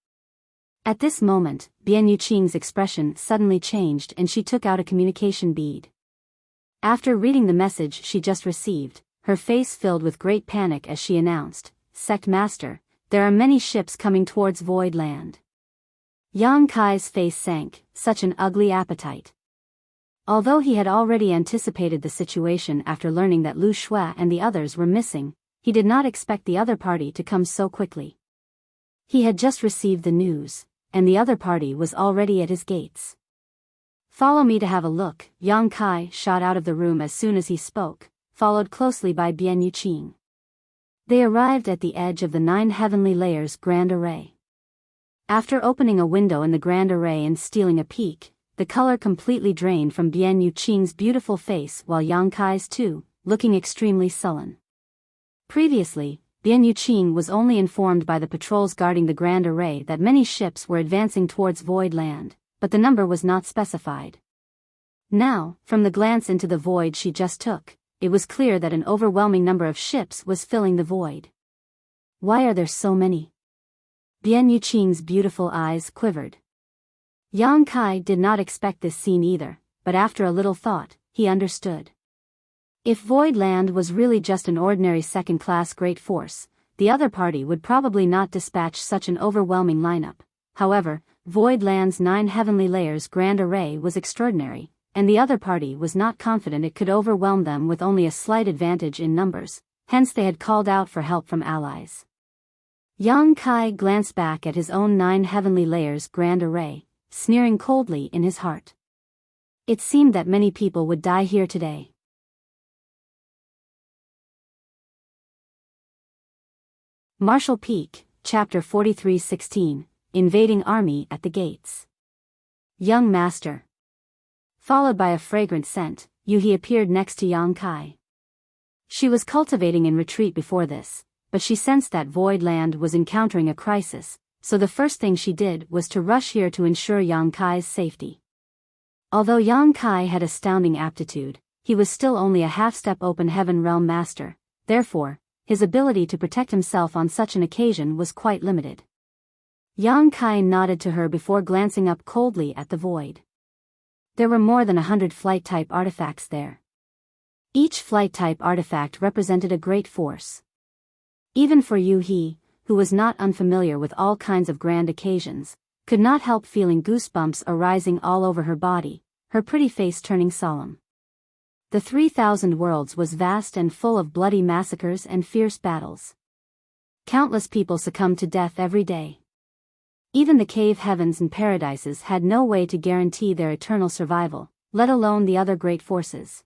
At this moment, Bian Yuqing's expression suddenly changed and she took out a communication bead. After reading the message she just received, her face filled with great panic as she announced, "Sect Master, there are many ships coming towards Void Land." Yang Kai's face sank, such an ugly appetite. Although he had already anticipated the situation after learning that Lu Shui and the others were missing, he did not expect the other party to come so quickly. He had just received the news, and the other party was already at his gates. "Follow me to have a look." Yang Kai shot out of the room as soon as he spoke, followed closely by Bian Yuqing. They arrived at the edge of the 9 heavenly layers Grand Array. After opening a window in the Grand Array and stealing a peek, the color completely drained from Bian Yuqing's beautiful face while Yang Kai's too, looking extremely sullen. Previously, Bian Yuqing was only informed by the patrols guarding the Grand Array that many ships were advancing towards Void Land, but the number was not specified. Now, from the glance into the void she just took, it was clear that an overwhelming number of ships was filling the void. Why are there so many? Bian Yuqing's beautiful eyes quivered. Yang Kai did not expect this scene either, but after a little thought, he understood. If Void Land was really just an ordinary second-class great force, the other party would probably not dispatch such an overwhelming lineup. However, Void Land's 9 heavenly layers Grand Array was extraordinary, and the other party was not confident it could overwhelm them with only a slight advantage in numbers, hence they had called out for help from allies. Yang Kai glanced back at his own 9 heavenly layers Grand Array, sneering coldly in his heart. It seemed that many people would die here today. Marshall Peak, Chapter 43-16, Invading Army at the Gates. Young Master. Followed by a fragrant scent, Yuhi appeared next to Yang Kai. She was cultivating in retreat before this, but she sensed that Void Land was encountering a crisis, so the first thing she did was to rush here to ensure Yang Kai's safety. Although Yang Kai had astounding aptitude, he was still only a half-step open heaven realm master, therefore, his ability to protect himself on such an occasion was quite limited. Yang Kai nodded to her before glancing up coldly at the void. There were more than 100 flight-type artifacts there. Each flight-type artifact represented a great force. Even for Yu He, who was not unfamiliar with all kinds of grand occasions, could not help feeling goosebumps arising all over her body, her pretty face turning solemn. The 3,000 worlds was vast and full of bloody massacres and fierce battles. Countless people succumbed to death every day. Even the cave heavens and paradises had no way to guarantee their eternal survival, let alone the other great forces.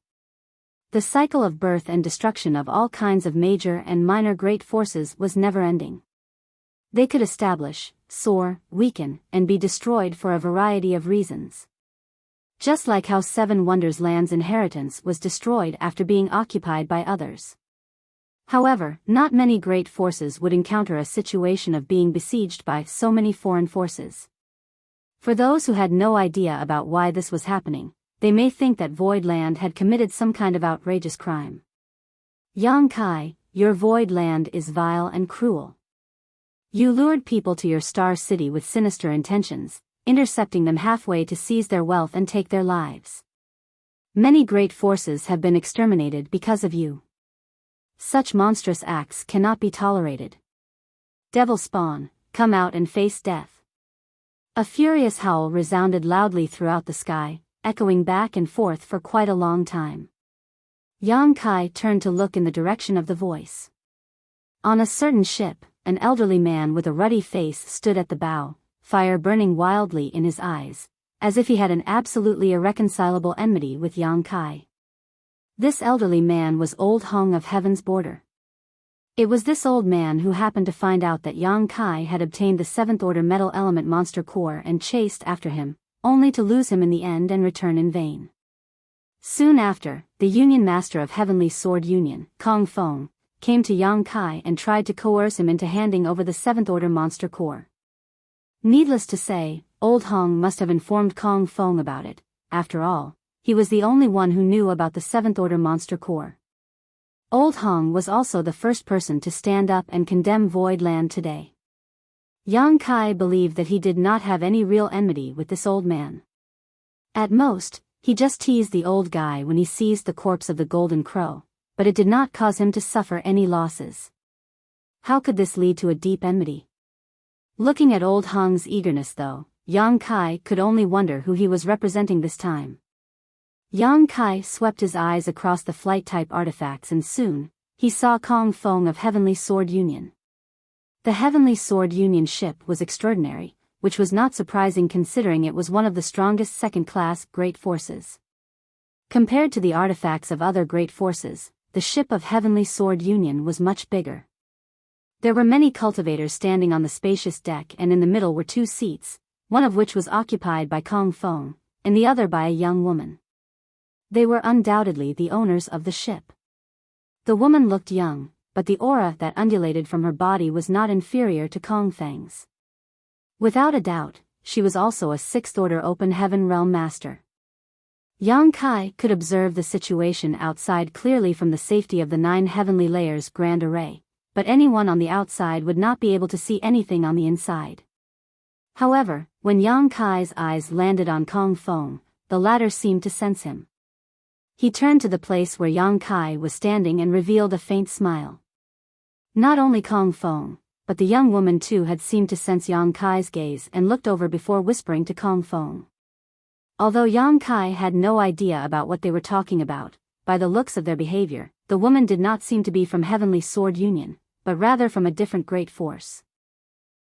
The cycle of birth and destruction of all kinds of major and minor great forces was never-ending. They could establish, soar, weaken, and be destroyed for a variety of reasons. Just like how Seven Wonders Land's inheritance was destroyed after being occupied by others. However, not many great forces would encounter a situation of being besieged by so many foreign forces. For those who had no idea about why this was happening, they may think that Void Land had committed some kind of outrageous crime. Yang Kai, your Void Land is vile and cruel. You lured people to your star city with sinister intentions, intercepting them halfway to seize their wealth and take their lives. Many great forces have been exterminated because of you. Such monstrous acts cannot be tolerated. Devil spawn, come out and face death. A furious howl resounded loudly throughout the sky, echoing back and forth for quite a long time. Yang Kai turned to look in the direction of the voice. On a certain ship, an elderly man with a ruddy face stood at the bow, fire burning wildly in his eyes, as if he had an absolutely irreconcilable enmity with Yang Kai. This elderly man was Old Hong of Heaven's Border. It was this old man who happened to find out that Yang Kai had obtained the 7th Order Metal Element Monster Core and chased after him, only to lose him in the end and return in vain. Soon after, the Union Master of Heavenly Sword Union, Kong Feng, came to Yang Kai and tried to coerce him into handing over the 7th Order Monster Core. Needless to say, Old Hong must have informed Kong Feng about it. After all, he was the only one who knew about the 7th Order Monster Core. Old Hong was also the first person to stand up and condemn Void Land today. Yang Kai believed that he did not have any real enmity with this old man. At most, he just teased the old guy when he seized the corpse of the Golden Crow, but it did not cause him to suffer any losses. How could this lead to a deep enmity? Looking at Old Hong's eagerness though, Yang Kai could only wonder who he was representing this time. Yang Kai swept his eyes across the flight-type artifacts and soon, he saw Kong Feng of Heavenly Sword Union. The Heavenly Sword Union ship was extraordinary, which was not surprising considering it was one of the strongest second-class great forces. Compared to the artifacts of other great forces, the ship of Heavenly Sword Union was much bigger. There were many cultivators standing on the spacious deck and in the middle were 2 seats, one of which was occupied by Kong Feng, and the other by a young woman. They were undoubtedly the owners of the ship. The woman looked young, but the aura that undulated from her body was not inferior to Kong Feng's. Without a doubt, she was also a 6th Order Open Heaven Realm Master. Yang Kai could observe the situation outside clearly from the safety of the 9 heavenly layers grand array, but anyone on the outside would not be able to see anything on the inside. However, when Yang Kai's eyes landed on Kong Feng, the latter seemed to sense him. He turned to the place where Yang Kai was standing and revealed a faint smile. Not only Kong Feng, but the young woman too had seemed to sense Yang Kai's gaze and looked over before whispering to Kong Feng. Although Yang Kai had no idea about what they were talking about, by the looks of their behavior, the woman did not seem to be from Heavenly Sword Union, but rather from a different great force.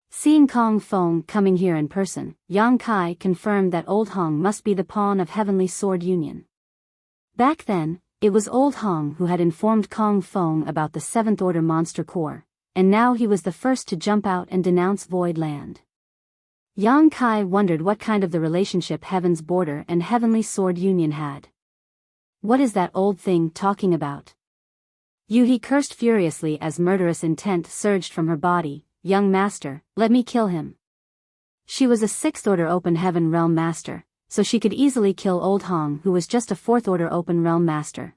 Seeing Kong Feng coming here in person, Yang Kai confirmed that Old Hong must be the pawn of Heavenly Sword Union. Back then, it was Old Hong who had informed Kong Feng about the 7th Order Monster Core, and now he was the first to jump out and denounce Void Land. Yang Kai wondered what kind of the relationship Heaven's Border and Heavenly Sword Union had. What is that old thing talking about? He cursed furiously as murderous intent surged from her body. Young master, let me kill him. She was a 6th Order Open Heaven Realm Master, so she could easily kill Old Hong who was just a 4th Order Open Realm Master.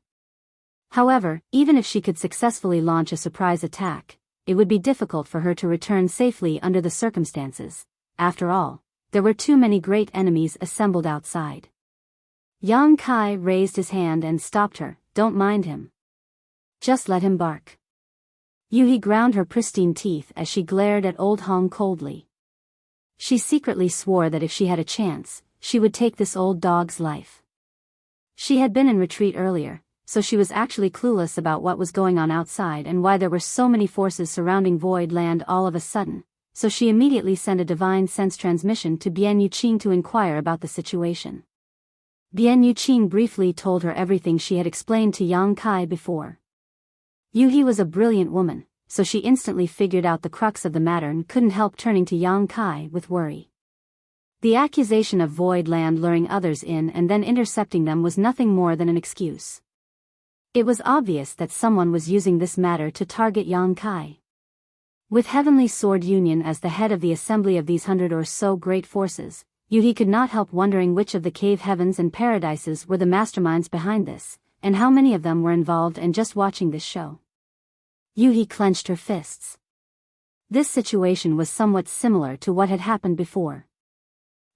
However, even if she could successfully launch a surprise attack, it would be difficult for her to return safely under the circumstances. After all, there were too many great enemies assembled outside. Yang Kai raised his hand and stopped her. Don't mind him. Just let him bark. He ground her pristine teeth as she glared at Old Hong coldly. She secretly swore that if she had a chance, she would take this old dog's life. She had been in retreat earlier, so she was actually clueless about what was going on outside and why there were so many forces surrounding Void Land all of a sudden, so she immediately sent a divine sense transmission to Bian Yuqing to inquire about the situation. Bian Yuqing briefly told her everything she had explained to Yang Kai before. Yuhi was a brilliant woman, so she instantly figured out the crux of the matter and couldn't help turning to Yang Kai with worry. The accusation of Void Land luring others in and then intercepting them was nothing more than an excuse. It was obvious that someone was using this matter to target Yang Kai. With Heavenly Sword Union as the head of the assembly of these 100 or so great forces, Yuhi could not help wondering which of the cave heavens and paradises were the masterminds behind this, and how many of them were involved in just watching this show. Yuhi clenched her fists. This situation was somewhat similar to what had happened before.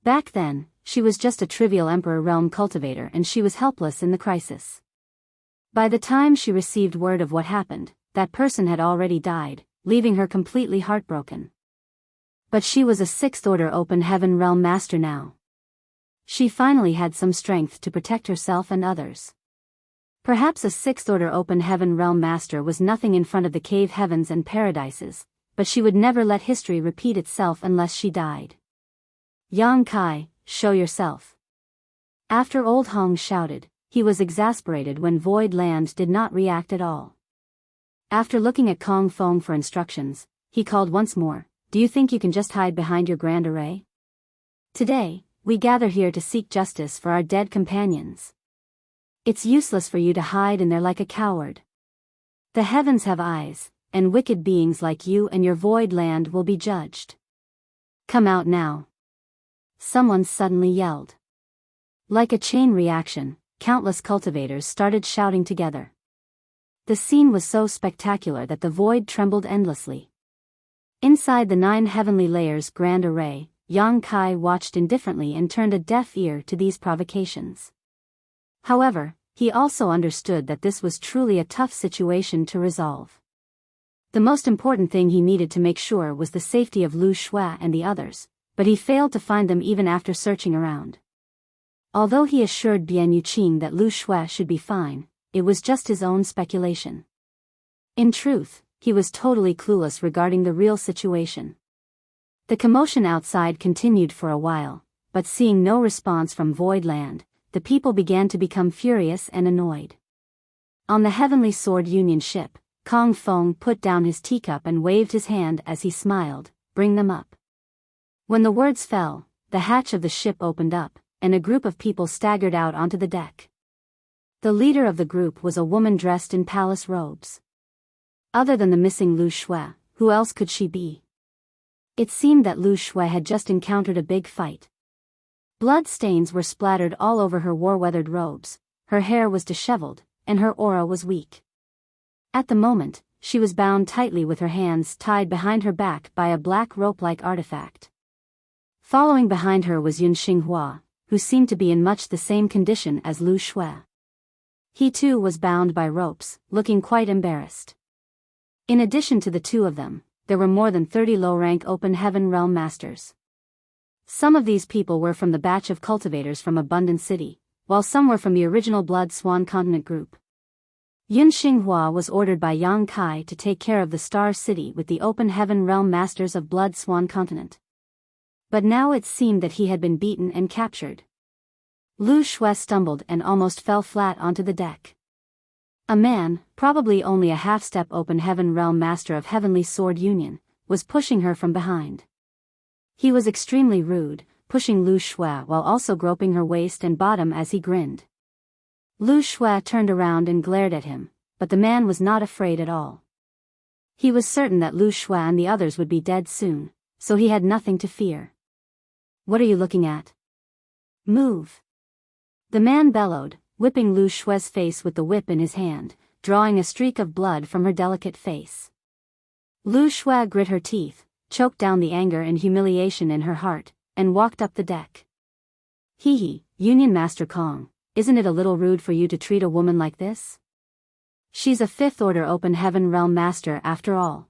Back then, she was just a trivial Emperor Realm cultivator and she was helpless in the crisis. By the time she received word of what happened, that person had already died, leaving her completely heartbroken. But she was a 6th Order Open Heaven Realm Master now. She finally had some strength to protect herself and others. Perhaps a 6th Order Open Heaven Realm Master was nothing in front of the cave heavens and paradises, but she would never let history repeat itself unless she died. Yang Kai, show yourself. After Old Hong shouted, he was exasperated when Void Land did not react at all. After looking at Kong Fong for instructions, he called once more, do you think you can just hide behind your grand array? Today, we gather here to seek justice for our dead companions. It's useless for you to hide in there like a coward. The heavens have eyes, and wicked beings like you and your Void Land will be judged. Come out now. Someone suddenly yelled. Like a chain reaction, countless cultivators started shouting together. The scene was so spectacular that the void trembled endlessly. Inside the 9 heavenly layers grand array, Yang Kai watched indifferently and turned a deaf ear to these provocations. However, he also understood that this was truly a tough situation to resolve. The most important thing he needed to make sure was the safety of Lu Shui and the others, but he failed to find them even after searching around. Although he assured Bian Yuqing that Lu Shui should be fine, it was just his own speculation. In truth, he was totally clueless regarding the real situation. The commotion outside continued for a while, but seeing no response from Void Land, the people began to become furious and annoyed. On the Heavenly Sword Union ship, Kong Fong put down his teacup and waved his hand as he smiled, bring them up. When the words fell, the hatch of the ship opened up, and a group of people staggered out onto the deck. The leader of the group was a woman dressed in palace robes. Other than the missing Lu Shui, who else could she be? It seemed that Lu Shui had just encountered a big fight. Blood stains were splattered all over her war-weathered robes, her hair was disheveled, and her aura was weak. At the moment, she was bound tightly with her hands tied behind her back by a black rope-like artifact. Following behind her was Yun Xinghua, who seemed to be in much the same condition as Lu Shui. He too was bound by ropes, looking quite embarrassed. In addition to the two of them, there were more than 30 low-rank Open Heaven Realm Masters. Some of these people were from the batch of cultivators from Abundant City, while some were from the original Blood Swan Continent group. Yun Xinghua was ordered by Yang Kai to take care of the Star City with the Open Heaven Realm Masters of Blood Swan Continent. But now it seemed that he had been beaten and captured. Lu Shui stumbled and almost fell flat onto the deck. A man, probably only a half-step Open Heaven Realm Master of Heavenly Sword Union, was pushing her from behind. He was extremely rude, pushing Lu Shui while also groping her waist and bottom as he grinned. Lu Shui turned around and glared at him, but the man was not afraid at all. He was certain that Lu Shui and the others would be dead soon, so he had nothing to fear. What are you looking at? Move! The man bellowed, whipping Lu Shui's face with the whip in his hand, drawing a streak of blood from her delicate face. Lu Shui grit her teeth, choked down the anger and humiliation in her heart, and walked up the deck. Hee, Union Master Kong, isn't it a little rude for you to treat a woman like this? She's a 5th Order Open Heaven Realm Master after all.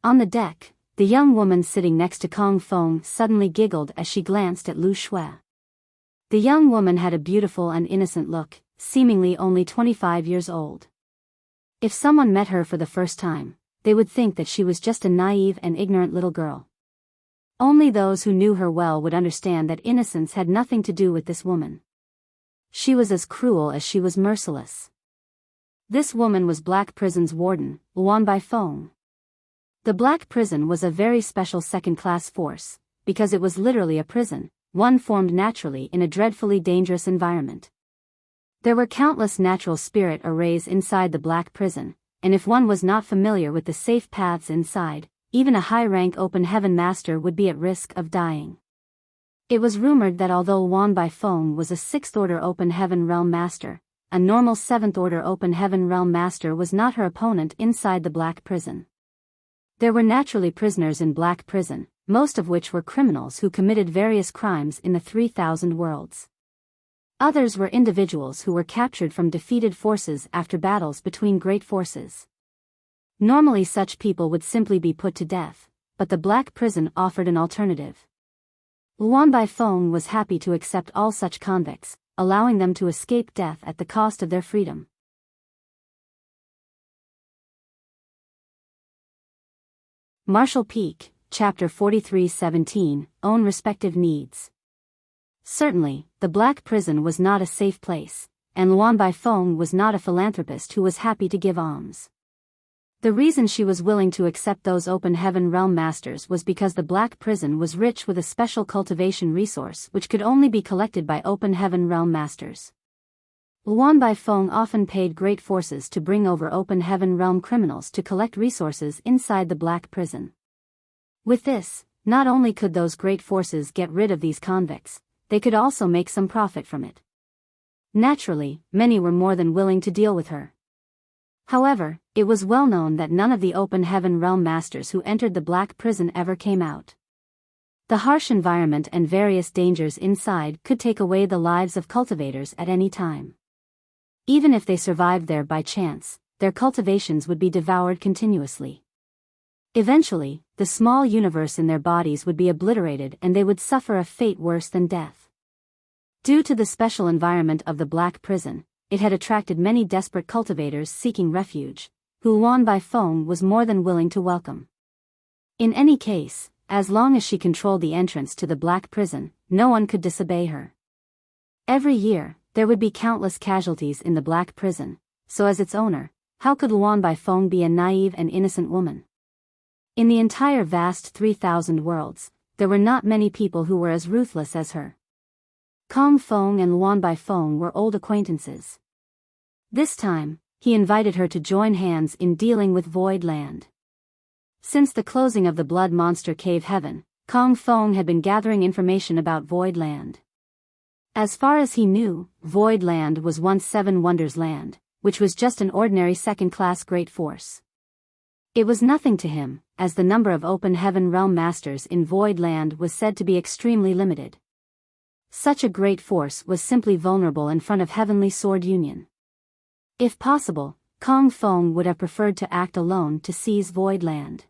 On the deck, the young woman sitting next to Kong Fong suddenly giggled as she glanced at Lu Shui. The young woman had a beautiful and innocent look, seemingly only 25 years old. If someone met her for the first time, they would think that she was just a naive and ignorant little girl. Only those who knew her well would understand that innocence had nothing to do with this woman. She was as cruel as she was merciless. This woman was Black Prison's warden, Luan Bai Fong. The Black Prison was a very special second-class force, because it was literally a prison, one formed naturally in a dreadfully dangerous environment. There were countless natural spirit arrays inside the black prison, and if one was not familiar with the safe paths inside, even a high-rank open heaven master would be at risk of dying. It was rumored that although Wan Baifeng was a 6th-order open heaven realm master, a normal 7th-order open heaven realm master was not her opponent inside the black prison. There were naturally prisoners in black prison, most of which were criminals who committed various crimes in the 3,000 worlds. Others were individuals who were captured from defeated forces after battles between great forces. Normally such people would simply be put to death, but the black prison offered an alternative. Wan Baifeng was happy to accept all such convicts, allowing them to escape death at the cost of their freedom. Marshall Peak, Chapter 43:17, Own Respective Needs. Certainly, the black prison was not a safe place, and Wan Baifeng was not a philanthropist who was happy to give alms. The reason she was willing to accept those open heaven realm masters was because the black prison was rich with a special cultivation resource which could only be collected by open heaven realm masters. Wan Baifeng often paid great forces to bring over open heaven realm criminals to collect resources inside the black prison. With this, not only could those great forces get rid of these convicts, they could also make some profit from it. Naturally, many were more than willing to deal with her. However, it was well known that none of the open heaven realm masters who entered the black prison ever came out. The harsh environment and various dangers inside could take away the lives of cultivators at any time. Even if they survived there by chance, their cultivations would be devoured continuously. Eventually, the small universe in their bodies would be obliterated and they would suffer a fate worse than death. Due to the special environment of the black prison, it had attracted many desperate cultivators seeking refuge, who Wan Baifeng was more than willing to welcome. In any case, as long as she controlled the entrance to the black prison, no one could disobey her. Every year, there would be countless casualties in the black prison, so as its owner, how could Wan Baifeng be a naive and innocent woman? In the entire vast 3,000 worlds, there were not many people who were as ruthless as her. Kong Feng and Wan Baifeng were old acquaintances. This time, he invited her to join hands in dealing with Void Land. Since the closing of the Blood Monster Cave Heaven, Kong Feng had been gathering information about Void Land. As far as he knew, Void Land was once Seven Wonders Land, which was just an ordinary second-class great force. It was nothing to him, as the number of open heaven realm masters in Void Land was said to be extremely limited. Such a great force was simply vulnerable in front of Heavenly Sword Union. If possible, Kong Feng would have preferred to act alone to seize Void Land.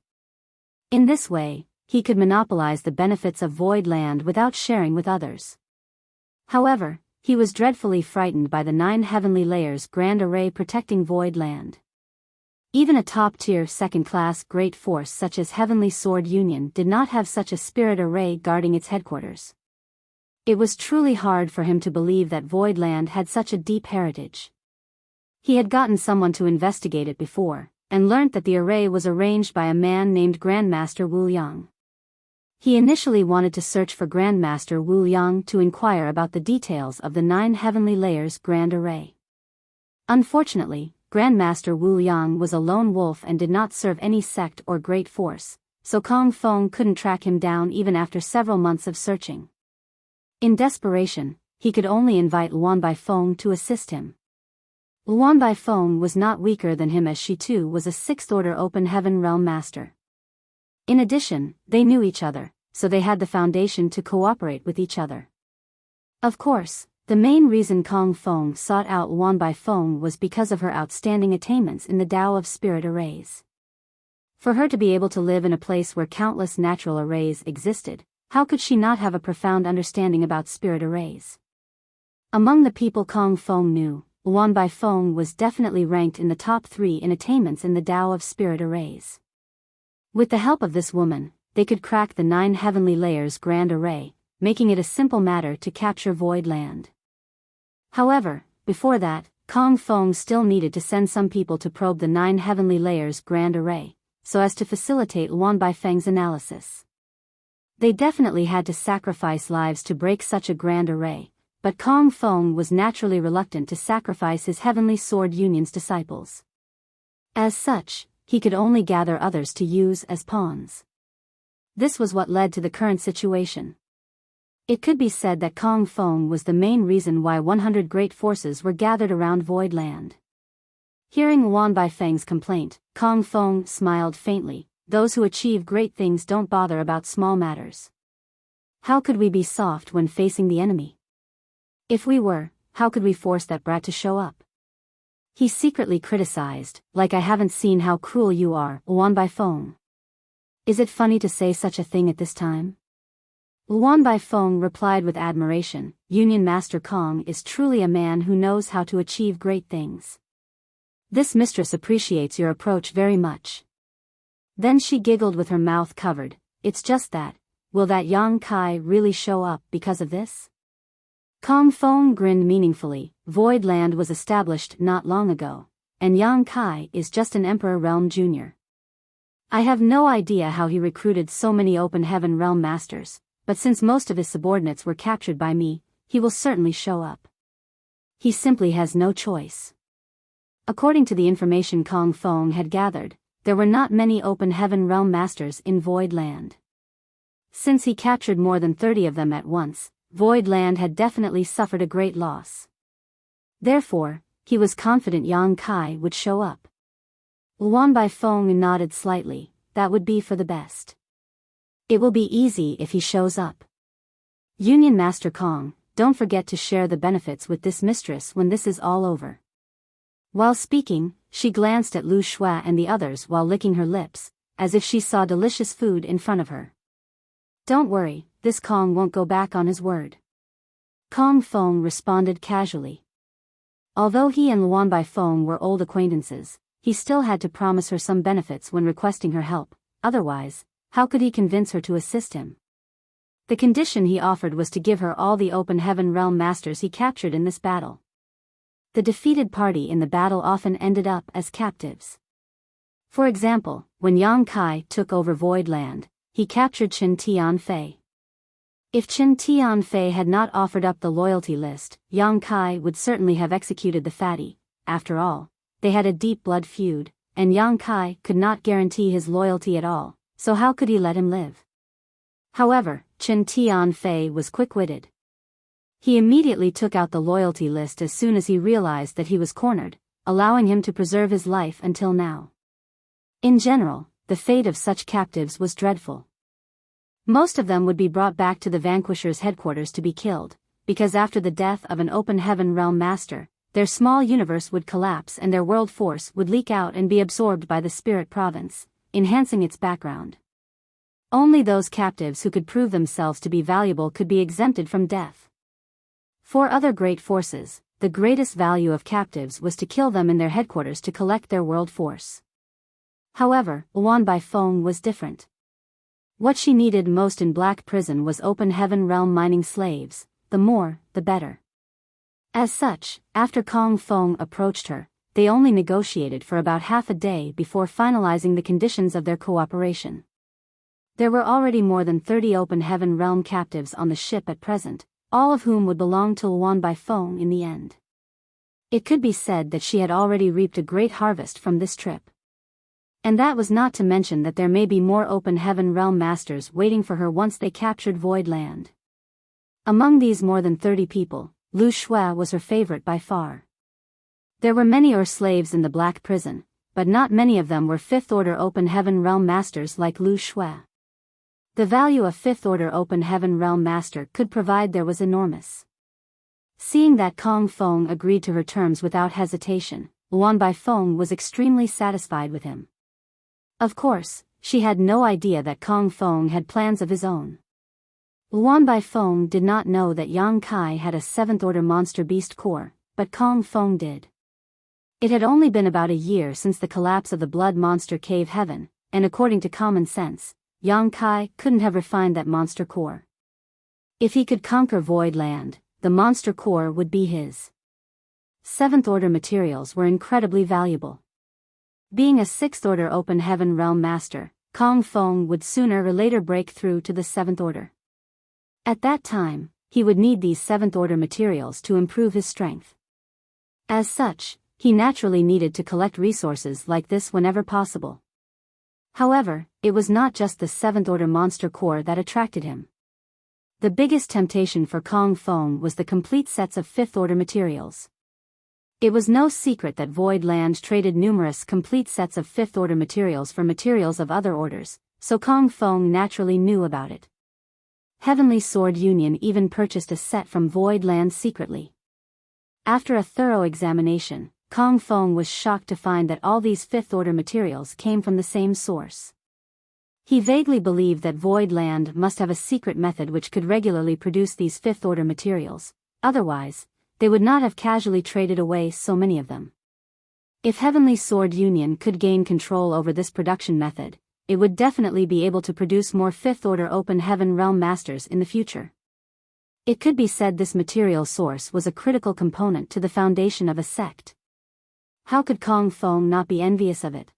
In this way, he could monopolize the benefits of Void Land without sharing with others. However, he was dreadfully frightened by the 9 heavenly layers grand array protecting Void Land. Even a top-tier second-class great force such as Heavenly Sword Union did not have such a spirit array guarding its headquarters. It was truly hard for him to believe that Void Land had such a deep heritage. He had gotten someone to investigate it before, and learnt that the array was arranged by a man named Grandmaster Wu Yang. He initially wanted to search for Grandmaster Wu Yang to inquire about the details of the 9 heavenly layers grand array. Unfortunately, Grandmaster Wu Yang was a lone wolf and did not serve any sect or great force, so Kong Feng couldn't track him down even after several months of searching. In desperation, he could only invite Wan Baifeng to assist him. Wan Baifeng was not weaker than him as she too was a 6th-order open heaven realm master. In addition, they knew each other, so they had the foundation to cooperate with each other. Of course, the main reason Kong Feng sought out Wan Baifeng was because of her outstanding attainments in the Tao of Spirit Arrays. For her to be able to live in a place where countless natural arrays existed, how could she not have a profound understanding about spirit arrays? Among the people Kong Feng knew, Wan Baifeng was definitely ranked in the top 3 in attainments in the Tao of Spirit Arrays. With the help of this woman, they could crack the 9 heavenly layers grand array, making it a simple matter to capture Void Land. However, before that, Kong Feng still needed to send some people to probe the 9 heavenly layers grand array, so as to facilitate Wan Baifeng's analysis. They definitely had to sacrifice lives to break such a grand array, but Kong Feng was naturally reluctant to sacrifice his Heavenly Sword Union's disciples. As such, he could only gather others to use as pawns. This was what led to the current situation. It could be said that Kong Feng was the main reason why 100 great forces were gathered around Void Land. Hearing Wan Baifeng's complaint, Kong Feng smiled faintly. Those who achieve great things don't bother about small matters. How could we be soft when facing the enemy? If we were, how could we force that brat to show up? He secretly criticized, like I haven't seen how cruel you are, Wan Baifeng. Is it funny to say such a thing at this time? Wan Baifeng replied with admiration, Union Master Kong is truly a man who knows how to achieve great things. This mistress appreciates your approach very much. Then she giggled with her mouth covered. It's just that, will that Yang Kai really show up because of this? Kong Feng grinned meaningfully. Void Land was established not long ago, and Yang Kai is just an Emperor Realm Junior. I have no idea how he recruited so many Open Heaven Realm Masters, but since most of his subordinates were captured by me, he will certainly show up. He simply has no choice. According to the information Kong Feng had gathered, there were not many Open Heaven Realm Masters in Void Land. Since he captured more than 30 of them at once, Void Land had definitely suffered a great loss. Therefore, he was confident Yang Kai would show up. Wan Baifeng nodded slightly. That would be for the best. It will be easy if he shows up. Union Master Kong, don't forget to share the benefits with this mistress when this is all over. While speaking, she glanced at Lu Shui and the others while licking her lips, as if she saw delicious food in front of her. Don't worry, this Kong won't go back on his word. Kong Feng responded casually. Although he and Luan Baifeng were old acquaintances, he still had to promise her some benefits when requesting her help, otherwise, how could he convince her to assist him? The condition he offered was to give her all the Open Heaven Realm Masters he captured in this battle. The defeated party in the battle often ended up as captives. For example, when Yang Kai took over Void Land, he captured Qin Tianfei. If Qin Tianfei had not offered up the loyalty list, Yang Kai would certainly have executed the fatty. After all, they had a deep blood feud, and Yang Kai could not guarantee his loyalty at all, so how could he let him live? However, Qin Tianfei was quick-witted. He immediately took out the loyalty list as soon as he realized that he was cornered, allowing him to preserve his life until now. In general, the fate of such captives was dreadful. Most of them would be brought back to the Vanquisher's headquarters to be killed, because after the death of an Open Heaven Realm Master, their small universe would collapse and their world force would leak out and be absorbed by the Spirit Province, enhancing its background. Only those captives who could prove themselves to be valuable could be exempted from death. For other great forces, the greatest value of captives was to kill them in their headquarters to collect their world force. However, Wan Baifeng was different. What she needed most in Black Prison was Open Heaven Realm mining slaves, the more, the better. As such, after Kong Feng approached her, they only negotiated for about half a day before finalizing the conditions of their cooperation. There were already more than 30 Open Heaven Realm captives on the ship at present, all of whom would belong to Wan Baifeng in the end. It could be said that she had already reaped a great harvest from this trip. And that was not to mention that there may be more Open Heaven Realm Masters waiting for her once they captured Void Land. Among these more than 30 people, Lu Shui was her favorite by far. There were many slaves in the Black Prison, but not many of them were 5th Order Open Heaven Realm Masters like Lu Shui. The value a 5th Order Open Heaven Realm Master could provide there was enormous. Seeing that Kong Feng agreed to her terms without hesitation, Wan Baifeng was extremely satisfied with him. Of course, she had no idea that Kong Feng had plans of his own. Wan Baifeng did not know that Yang Kai had a 7th Order Monster Beast core, but Kong Feng did. It had only been about a year since the collapse of the Blood Monster Cave Heaven, and according to common sense, Yang Kai couldn't have refined that monster core. If he could conquer Void Land, the monster core would be his. 7th Order materials were incredibly valuable. Being a 6th Order Open Heaven Realm Master, Kong Feng would sooner or later break through to the seventh order. At that time, he would need these seventh order materials to improve his strength. As such, he naturally needed to collect resources like this whenever possible. However, it was not just the seventh order monster core that attracted him. The biggest temptation for Kong Feng was the complete sets of fifth order materials. It was no secret that Void Land traded numerous complete sets of fifth order materials for materials of other orders, so Kong Feng naturally knew about it. Heavenly Sword Union even purchased a set from Void Land secretly. After a thorough examination, Kong Feng was shocked to find that all these fifth order materials came from the same source. He vaguely believed that Void Land must have a secret method which could regularly produce these fifth order materials, otherwise, they would not have casually traded away so many of them. If Heavenly Sword Union could gain control over this production method, it would definitely be able to produce more fifth order open heaven realm masters in the future. It could be said this material source was a critical component to the foundation of a sect. How could Kong Feng not be envious of it?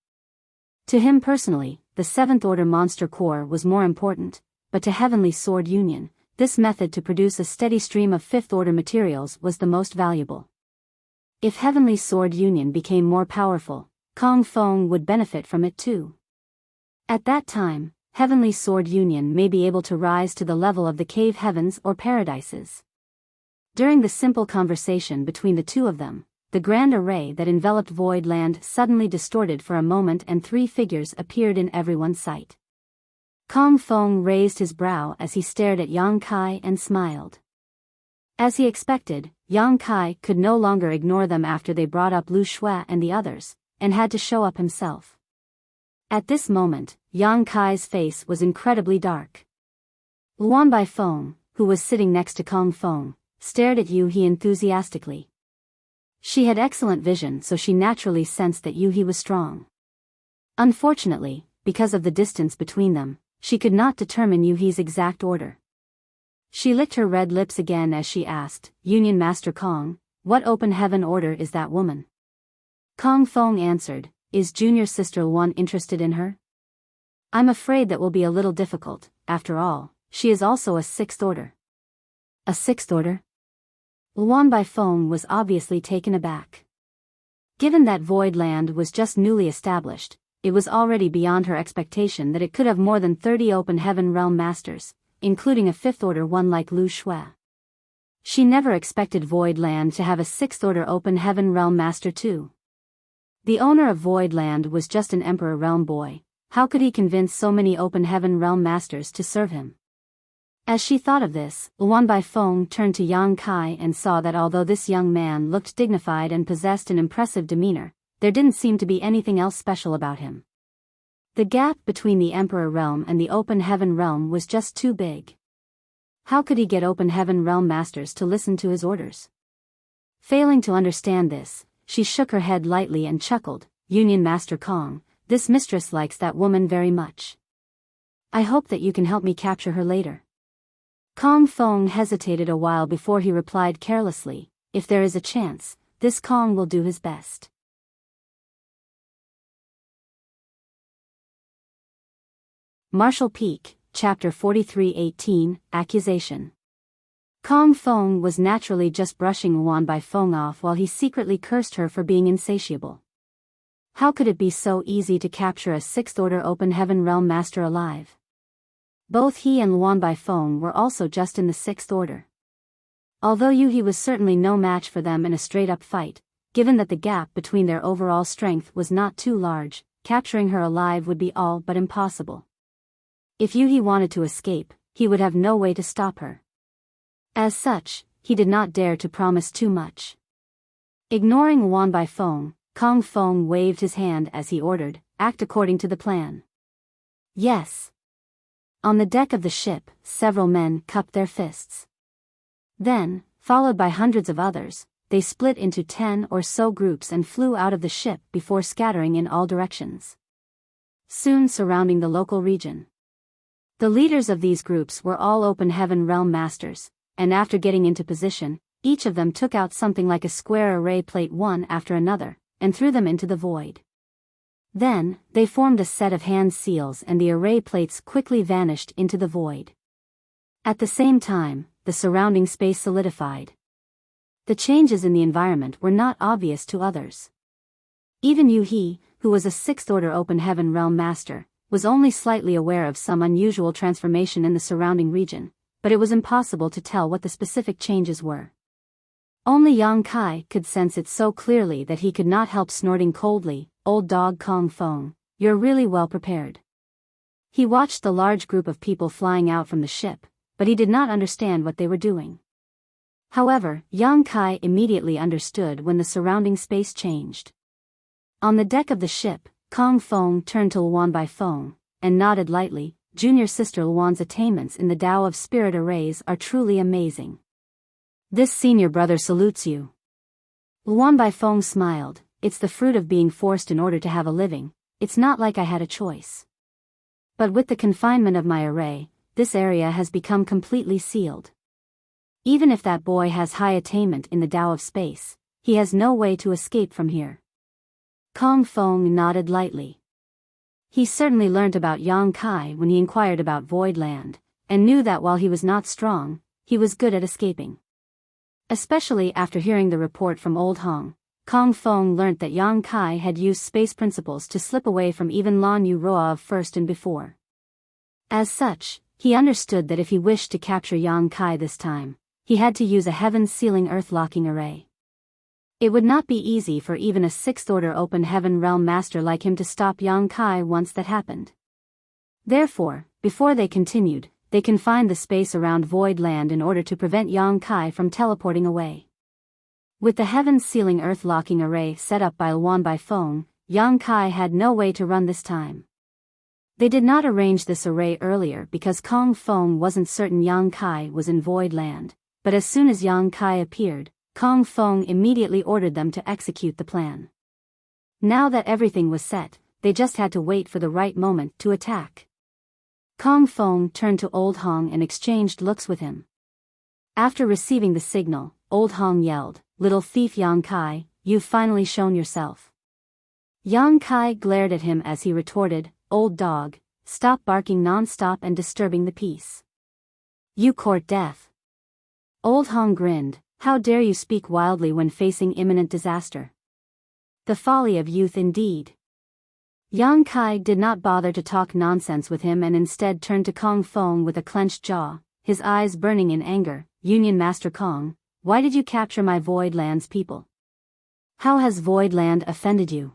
To him personally, the seventh order monster core was more important, but to Heavenly Sword Union, this method to produce a steady stream of fifth order materials was the most valuable. If Heavenly Sword Union became more powerful, Kong Feng would benefit from it too. At that time, Heavenly Sword Union may be able to rise to the level of the cave heavens or paradises. During the simple conversation between the two of them, the grand array that enveloped Void Land suddenly distorted for a moment and three figures appeared in everyone's sight. Kong Feng raised his brow as he stared at Yang Kai and smiled. As he expected, Yang Kai could no longer ignore them after they brought up Lu Shui and the others, and had to show up himself. At this moment, Yang Kai's face was incredibly dark. Luan Bai Feng, who was sitting next to Kong Feng, stared at Yu He enthusiastically. She had excellent vision, so she naturally sensed that Yu He was strong. Unfortunately, because of the distance between them, she could not determine Yu He's exact order. She licked her red lips again as she asked, Union Master Kong, what open heaven order is that woman? Kong Feng answered, is junior sister Luan interested in her? I'm afraid that will be a little difficult, after all, she is also a sixth order. A sixth order? Luan Bai Feng was obviously taken aback. Given that Void Land was just newly established, it was already beyond her expectation that it could have more than 30 open heaven realm masters, including a fifth order one like Lu Shui. She never expected Void Land to have a sixth order open heaven realm master too. The owner of Void Land was just an emperor realm boy. How could he convince so many open heaven realm masters to serve him? As she thought of this, Luan Bai Feng turned to Yang Kai and saw that although this young man looked dignified and possessed an impressive demeanor, there didn't seem to be anything else special about him. The gap between the Emperor realm and the Open Heaven realm was just too big. How could he get Open Heaven realm masters to listen to his orders? Failing to understand this, she shook her head lightly and chuckled, Union Master Kong, this mistress likes that woman very much. I hope that you can help me capture her later. Kong Feng hesitated a while before he replied carelessly, if there is a chance, this Kong will do his best. Martial Peak, Chapter 43-18, Accusation. Kong Feng was naturally just brushing Luan Bai Feng off while he secretly cursed her for being insatiable. How could it be so easy to capture a sixth order open heaven realm master alive? Both he and Luan Bai Feng were also just in the sixth order. Although Yu He was certainly no match for them in a straight-up fight, given that the gap between their overall strength was not too large, capturing her alive would be all but impossible. If Yu He wanted to escape, he would have no way to stop her. As such, he did not dare to promise too much. Ignoring Luan Bai Feng, Kong Feng waved his hand as he ordered, act according to the plan. Yes. On the deck of the ship, several men cupped their fists. Then, followed by hundreds of others, they split into 10 or so groups and flew out of the ship before scattering in all directions, soon surrounding the local region. The leaders of these groups were all Open Heaven realm masters, and after getting into position, each of them took out something like a square array plate one after another, and threw them into the void. Then, they formed a set of hand seals and the array plates quickly vanished into the void. At the same time, the surrounding space solidified. The changes in the environment were not obvious to others. Even Yu-He, who was a sixth-order open heaven realm master, was only slightly aware of some unusual transformation in the surrounding region, but it was impossible to tell what the specific changes were. Only Yang Kai could sense it so clearly that he could not help snorting coldly, "Old dog Kong Feng, you're really well prepared." He watched the large group of people flying out from the ship, but he did not understand what they were doing. However, Yang Kai immediately understood when the surrounding space changed. On the deck of the ship, Kong Feng turned to Luan Bai Feng, and nodded lightly. "Junior sister Luan's attainments in the Tao of Spirit arrays are truly amazing. This senior brother salutes you." Luan Bai Feng smiled. "It's the fruit of being forced in order to have a living, it's not like I had a choice. But with the confinement of my array, this area has become completely sealed. Even if that boy has high attainment in the Tao of Space, he has no way to escape from here." Kong Feng nodded lightly. He certainly learnt about Yang Kai when he inquired about Void Land, and knew that while he was not strong, he was good at escaping. Especially after hearing the report from Old Hong, Kong Feng learnt that Yang Kai had used space principles to slip away from even Lan Yu Roa of First and Before. As such, he understood that if he wished to capture Yang Kai this time, he had to use a heaven-sealing earth-locking array. It would not be easy for even a sixth-order open heaven realm master like him to stop Yang Kai once that happened. Therefore, before they continued, they confined the space around Void Land in order to prevent Yang Kai from teleporting away. With the heaven-sealing earth-locking array set up by Luan Bai Feng, Yang Kai had no way to run this time. They did not arrange this array earlier because Kong Feng wasn't certain Yang Kai was in Void Land, but as soon as Yang Kai appeared, Kong Feng immediately ordered them to execute the plan. Now that everything was set, they just had to wait for the right moment to attack. Kong Feng turned to Old Hong and exchanged looks with him. After receiving the signal, Old Hong yelled, "Little thief Yang Kai, you've finally shown yourself." Yang Kai glared at him as he retorted, "Old dog, stop barking non-stop and disturbing the peace. You court death." Old Hong grinned, "How dare you speak wildly when facing imminent disaster? The folly of youth indeed." Yang Kai did not bother to talk nonsense with him and instead turned to Kong Feng with a clenched jaw, his eyes burning in anger. "Union Master Kong, why did you capture my Void Land's people? How has Void Land offended you?"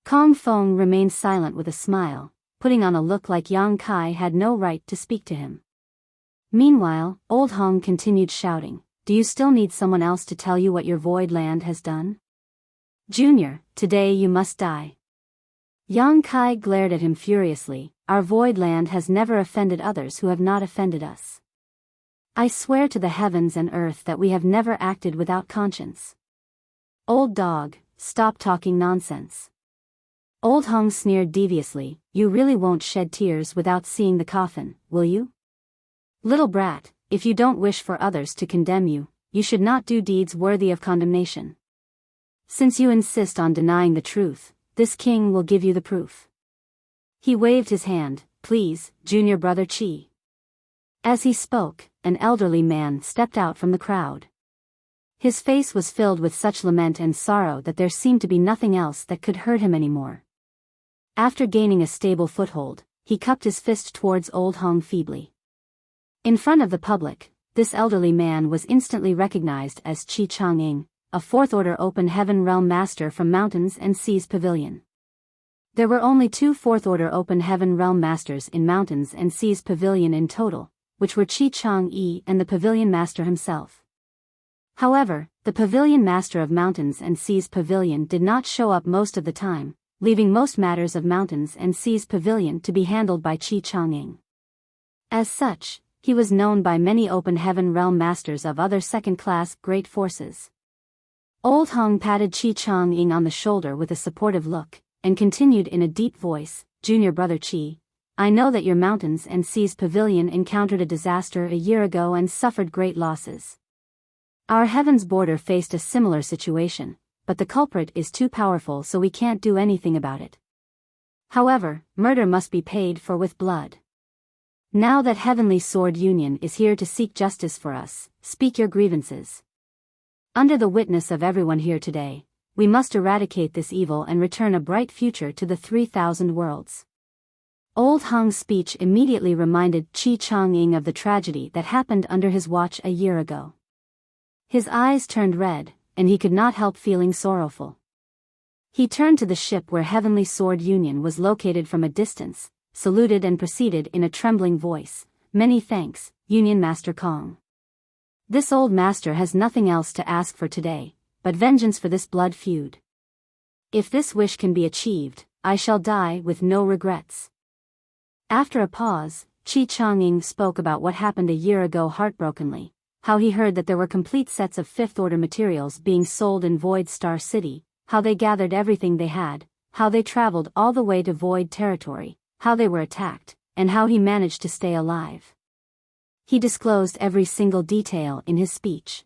Kong Feng remained silent with a smile, putting on a look like Yang Kai had no right to speak to him. Meanwhile, Old Hong continued shouting, "Do you still need someone else to tell you what your Void Land has done? Junior, today you must die." Yang Kai glared at him furiously, "Our Void Land has never offended others who have not offended us. I swear to the heavens and earth that we have never acted without conscience. Old dog, stop talking nonsense." Old Hong sneered deviously, "You really won't shed tears without seeing the coffin, will you? Little brat, if you don't wish for others to condemn you, you should not do deeds worthy of condemnation. Since you insist on denying the truth, this king will give you the proof." He waved his hand, "Please, junior brother Chi." As he spoke, an elderly man stepped out from the crowd. His face was filled with such lament and sorrow that there seemed to be nothing else that could hurt him anymore. After gaining a stable foothold, he cupped his fist towards Old Hong feebly. In front of the public, this elderly man was instantly recognized as Chi Chang'ing, a fourth-order open heaven realm master from Mountains and Seas Pavilion. There were only 2 fourth-order open heaven realm masters in Mountains and Seas Pavilion in total, which were Chi Chang'e and the pavilion master himself. However, the pavilion master of Mountains and Seas Pavilion did not show up most of the time, leaving most matters of Mountains and Seas Pavilion to be handled by Chi Chang'ing. As such, he was known by many open heaven realm masters of other second-class great forces. Old Hong patted Chi Chang'ing on the shoulder with a supportive look, and continued in a deep voice, "Junior brother Chi, I know that your Mountains and Seas Pavilion encountered a disaster a year ago and suffered great losses. Our heaven's border faced a similar situation, but the culprit is too powerful so we can't do anything about it. However, murder must be paid for with blood. Now that Heavenly Sword Union is here to seek justice for us, speak your grievances. Under the witness of everyone here today, we must eradicate this evil and return a bright future to the 3,000 worlds. Old Hong's speech immediately reminded Qi Chongying of the tragedy that happened under his watch a year ago. His eyes turned red, and he could not help feeling sorrowful. He turned to the ship where Heavenly Sword Union was located from a distance, saluted and proceeded in a trembling voice, "Many thanks, Union Master Kong. This old master has nothing else to ask for today, but vengeance for this blood feud. If this wish can be achieved, I shall die with no regrets." After a pause, Qi Chongying spoke about what happened a year ago heartbrokenly, how he heard that there were complete sets of fifth-order materials being sold in Void Star City, how they gathered everything they had, how they traveled all the way to Void Territory, how they were attacked, and how he managed to stay alive. He disclosed every single detail in his speech.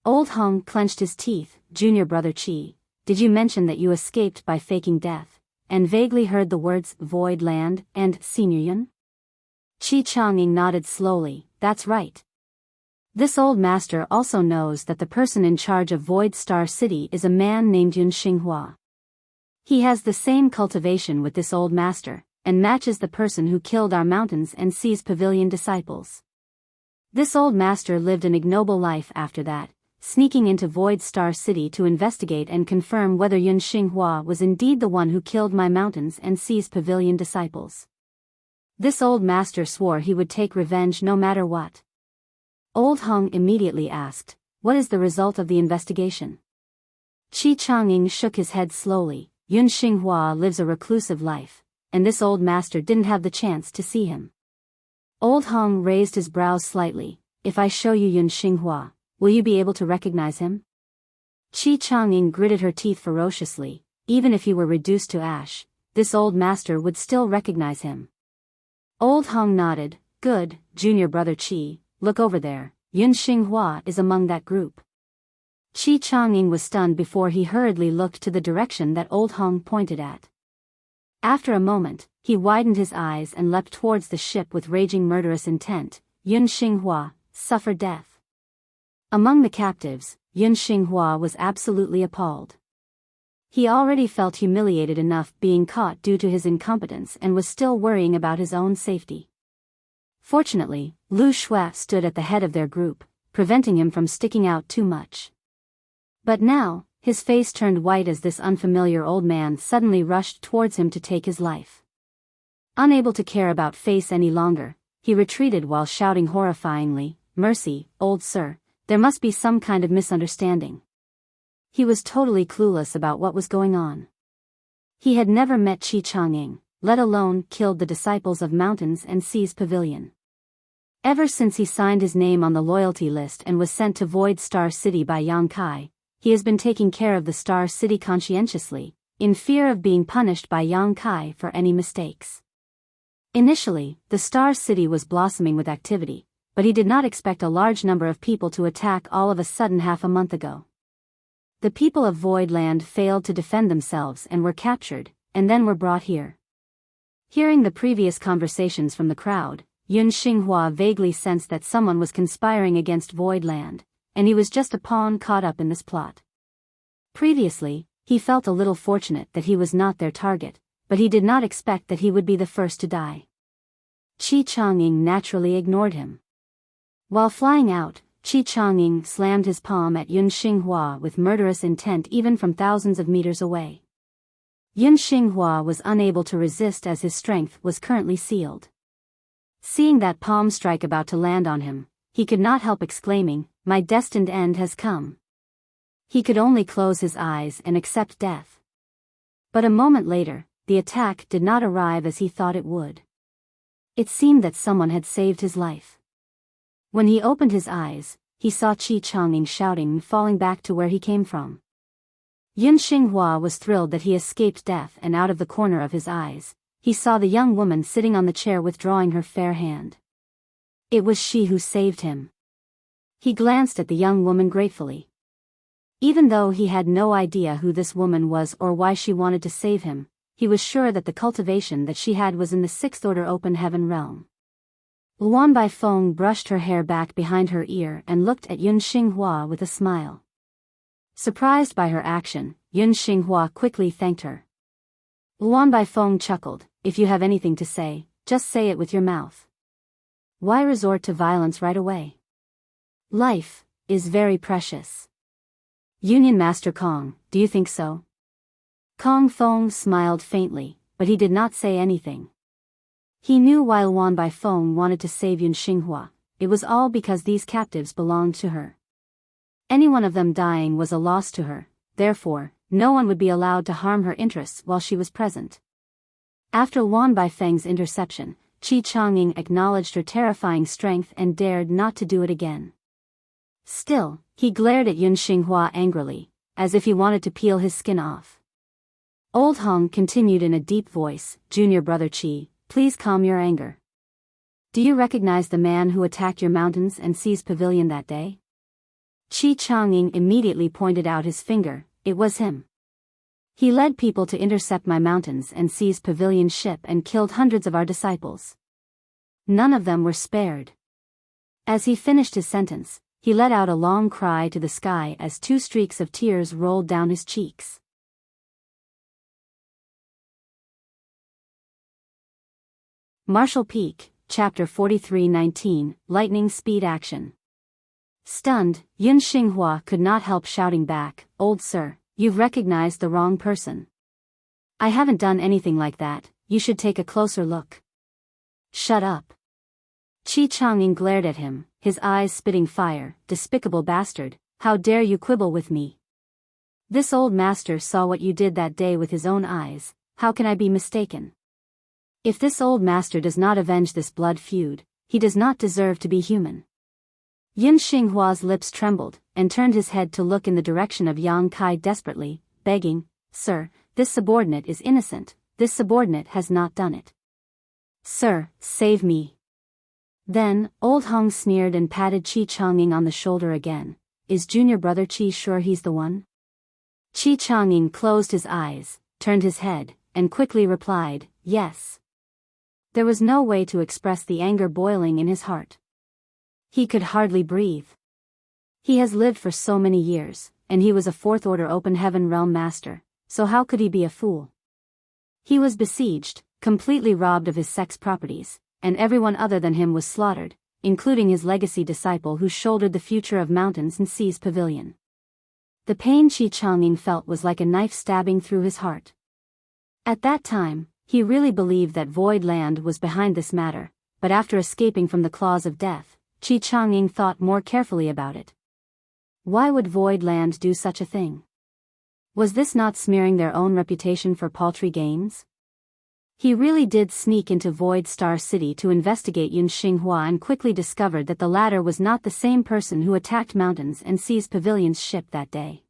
Old Hong clenched his teeth. "Junior brother Qi, did you mention that you escaped by faking death?" and vaguely heard the words Void Land and Senior Yun. Qi Chongying nodded slowly. "That's right. This old master also knows that the person in charge of Void Star City is a man named Yun Xinghua. He has the same cultivation with this old master, and matches the person who killed our Mountains and Seas Pavilion disciples. This old master lived an ignoble life after that, sneaking into Void Star City to investigate and confirm whether Yun Xinghua was indeed the one who killed my Mountains and Seas Pavilion disciples. This old master swore he would take revenge no matter what." Old Hong immediately asked, "What is the result of the investigation?" Qi Chongying shook his head slowly. "Yun Xinghua lives a reclusive life, and this old master didn't have the chance to see him." Old Hong raised his brows slightly. "If I show you Yun Xinghua, will you be able to recognize him?" Qi Chongying gritted her teeth ferociously. Even if he were reduced to ash, this old master would still recognize him. Old Hong nodded. "Good, junior brother Qi, look over there, Yun Xinghua is among that group." Qi Chongying was stunned before he hurriedly looked to the direction that Old Hong pointed at. After a moment, he widened his eyes and leapt towards the ship with raging murderous intent. "Yun Xinghua, suffer death." Among the captives, Yun Xinghua was absolutely appalled. He already felt humiliated enough being caught due to his incompetence and was still worrying about his own safety. Fortunately, Lu Shui stood at the head of their group, preventing him from sticking out too much. But now, his face turned white as this unfamiliar old man suddenly rushed towards him to take his life. Unable to care about face any longer, he retreated while shouting horrifyingly, "Mercy, old sir, there must be some kind of misunderstanding." He was totally clueless about what was going on. He had never met Qi Chongying, let alone killed the disciples of Mountains and Seas Pavilion. Ever since he signed his name on the loyalty list and was sent to Void Star City by Yang Kai, he has been taking care of the Star City conscientiously, in fear of being punished by Yang Kai for any mistakes. Initially, the Star City was blossoming with activity, but he did not expect a large number of people to attack all of a sudden half a month ago. The people of Void Land failed to defend themselves and were captured, and then were brought here. Hearing the previous conversations from the crowd, Yun Xinghua vaguely sensed that someone was conspiring against Void Land, and he was just a pawn caught up in this plot. Previously, he felt a little fortunate that he was not their target, but he did not expect that he would be the first to die. Qi Chongying naturally ignored him. While flying out, Qi Chongying slammed his palm at Yun Xinghua with murderous intent even from thousands of meters away. Yun Xinghua was unable to resist as his strength was currently sealed. Seeing that palm strike about to land on him, he could not help exclaiming, "My destined end has come." He could only close his eyes and accept death. But a moment later, the attack did not arrive as he thought it would. It seemed that someone had saved his life. When he opened his eyes, he saw Qi Chongying shouting and falling back to where he came from. Yun Xinghua was thrilled that he escaped death, and out of the corner of his eyes, he saw the young woman sitting on the chair withdrawing her fair hand. It was she who saved him. He glanced at the young woman gratefully. Even though he had no idea who this woman was or why she wanted to save him, he was sure that the cultivation that she had was in the sixth order open heaven realm. Luan Baifeng brushed her hair back behind her ear and looked at Yun Xinghua with a smile. Surprised by her action, Yun Xinghua quickly thanked her. Luan Baifeng chuckled, "If you have anything to say, just say it with your mouth. Why resort to violence right away? Life is very precious." "Union Master Kong, do you think so?" Kong Feng smiled faintly, but he did not say anything. He knew why Luan Baifeng wanted to save Yun Xinghua. It was all because these captives belonged to her. Any one of them dying was a loss to her, therefore, no one would be allowed to harm her interests while she was present. After Luan Baifeng's interception, Qi Chongying acknowledged her terrifying strength and dared not to do it again. Still, he glared at Yun Xinghua angrily, as if he wanted to peel his skin off. Old Hong continued in a deep voice, "Junior brother Qi, please calm your anger. Do you recognize the man who attacked your mountains and seas pavilion that day?" Qi Chongying immediately pointed out his finger. "It was him. He led people to intercept my mountains and seas pavilion ship and killed hundreds of our disciples. None of them were spared." As he finished his sentence, he let out a long cry to the sky as 2 streaks of tears rolled down his cheeks. Martial Peak, Chapter 43-19, Lightning Speed Action. Stunned, Yun Xinghua could not help shouting back, "Old sir, you've recognized the wrong person. I haven't done anything like that, you should take a closer look." "Shut up." Qi Chongying glared at him, his eyes spitting fire. "Despicable bastard, how dare you quibble with me? This old master saw what you did that day with his own eyes, how can I be mistaken? If this old master does not avenge this blood feud, he does not deserve to be human." Yun Xinghua's lips trembled, and turned his head to look in the direction of Yang Kai desperately, begging, "Sir, this subordinate is innocent, this subordinate has not done it. Sir, save me." Then, Old Hong sneered and patted Qi Chongying on the shoulder again. "Is junior brother Qi sure he's the one?" Qi Chongying closed his eyes, turned his head, and quickly replied, "Yes." There was no way to express the anger boiling in his heart. He could hardly breathe. He has lived for so many years, and he was a 4th order open heaven realm master, so how could he be a fool? He was besieged, completely robbed of his sex properties, and everyone other than him was slaughtered, including his legacy disciple who shouldered the future of mountains and seas pavilion. The pain Qi Chongying felt was like a knife stabbing through his heart. At that time, he really believed that Void Land was behind this matter, but after escaping from the claws of death, Qi Chongying thought more carefully about it. Why would Void Land do such a thing? Was this not smearing their own reputation for paltry gains? He really did sneak into Void Star City to investigate Yun Xinghua and quickly discovered that the latter was not the same person who attacked Mountains and Seas Pavilion's ship that day.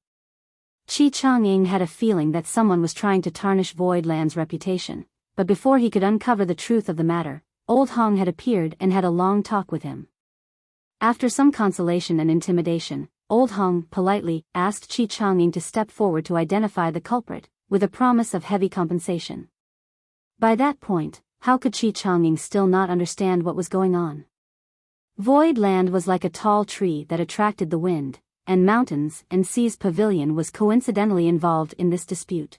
Qi Chongying had a feeling that someone was trying to tarnish Void Land's reputation, but before he could uncover the truth of the matter, Old Hong had appeared and had a long talk with him. After some consolation and intimidation, Old Hong politely asked Qi Chongying to step forward to identify the culprit, with a promise of heavy compensation. By that point, how could Qi Chongying still not understand what was going on? Void Land was like a tall tree that attracted the wind, and Mountains and Seas Pavilion was coincidentally involved in this dispute.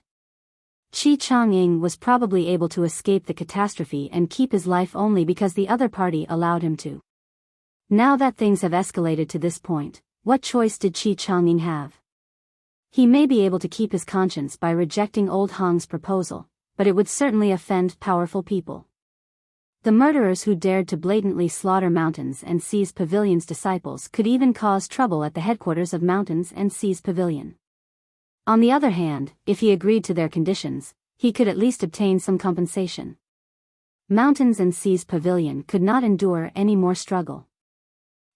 Qi Chongying was probably able to escape the catastrophe and keep his life only because the other party allowed him to. Now that things have escalated to this point, what choice did Qi Chongying have? He may be able to keep his conscience by rejecting Old Hong's proposal, but it would certainly offend powerful people. The murderers who dared to blatantly slaughter Mountains and Seas Pavilion's disciples could even cause trouble at the headquarters of Mountains and Seas Pavilion. On the other hand, if he agreed to their conditions, he could at least obtain some compensation. Mountains and Seas Pavilion could not endure any more struggle.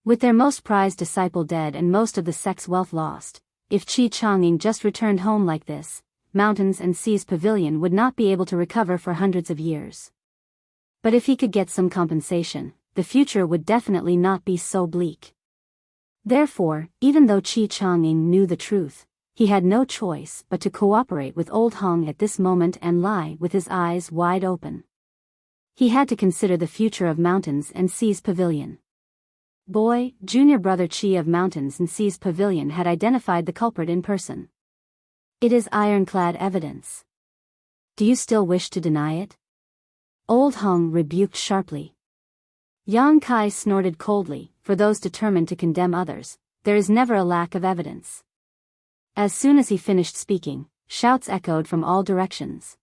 With their most prized disciple dead and most of the sect's wealth lost, if Qi Chongying just returned home like this, Mountains and Seas Pavilion would not be able to recover for hundreds of years. But if he could get some compensation, the future would definitely not be so bleak. Therefore, even though Qi Chongying knew the truth, he had no choice but to cooperate with old Hong at this moment and lie with his eyes wide open. He had to consider the future of Mountains and Sea's pavilion. Boy, junior brother Chi of Mountains and Sea's pavilion had identified the culprit in person. It is ironclad evidence. Do you still wish to deny it? Old Hong rebuked sharply. Yang Kai snorted coldly. For those determined to condemn others, there is never a lack of evidence. As soon as he finished speaking, shouts echoed from all directions.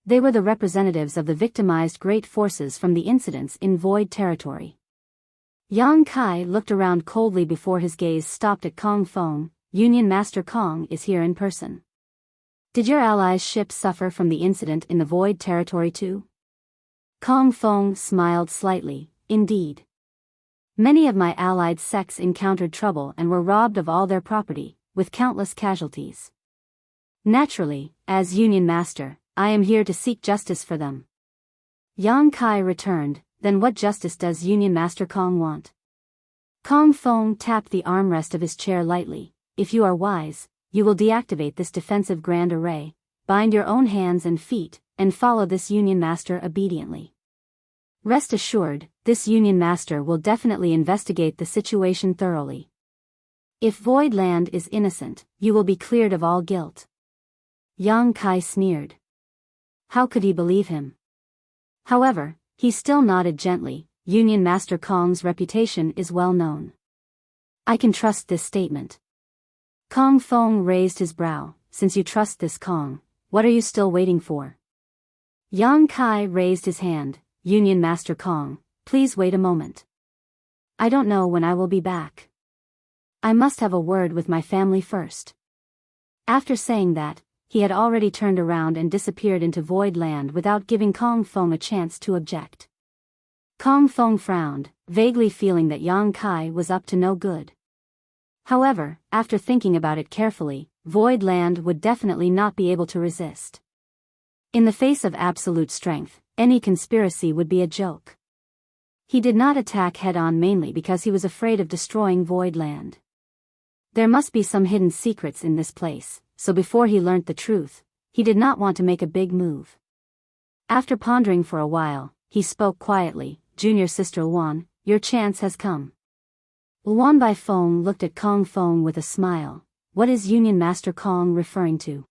They were the representatives of the victimized great forces from the incidents in Void Territory. Yang Kai looked around coldly before his gaze stopped at Kong Fong. Union Master Kong is here in person. Did your allies' ship suffer from the incident in the Void Territory too? Kong Fong smiled slightly. Indeed. Many of my allied sects encountered trouble and were robbed of all their property, with countless casualties. Naturally, as Union Master, I am here to seek justice for them. Yang Kai returned. Then what justice does Union Master Kong want? Kong Fong tapped the armrest of his chair lightly. If you are wise, you will deactivate this defensive grand array, bind your own hands and feet, and follow this Union Master obediently. Rest assured, this Union Master will definitely investigate the situation thoroughly. If Void Land is innocent, you will be cleared of all guilt. Yang Kai sneered. How could he believe him? However, he still nodded gently. Union Master Kong's reputation is well known. I can trust this statement. Kong Fong raised his brow. Since you trust this Kong, what are you still waiting for? Yang Kai raised his hand. Union Master Kong, please wait a moment. I don't know when I will be back. I must have a word with my family first. After saying that, he had already turned around and disappeared into Void Land without giving Kong Fong a chance to object. Kong Fong frowned, vaguely feeling that Yang Kai was up to no good. However, after thinking about it carefully, Void Land would definitely not be able to resist. In the face of absolute strength, any conspiracy would be a joke. He did not attack head-on mainly because he was afraid of destroying Void Land. There must be some hidden secrets in this place, so before he learnt the truth, he did not want to make a big move. After pondering for a while, he spoke quietly. Junior Sister Luan, your chance has come. Luan Bai Fong looked at Kong Fong with a smile. What is Union Master Kong referring to?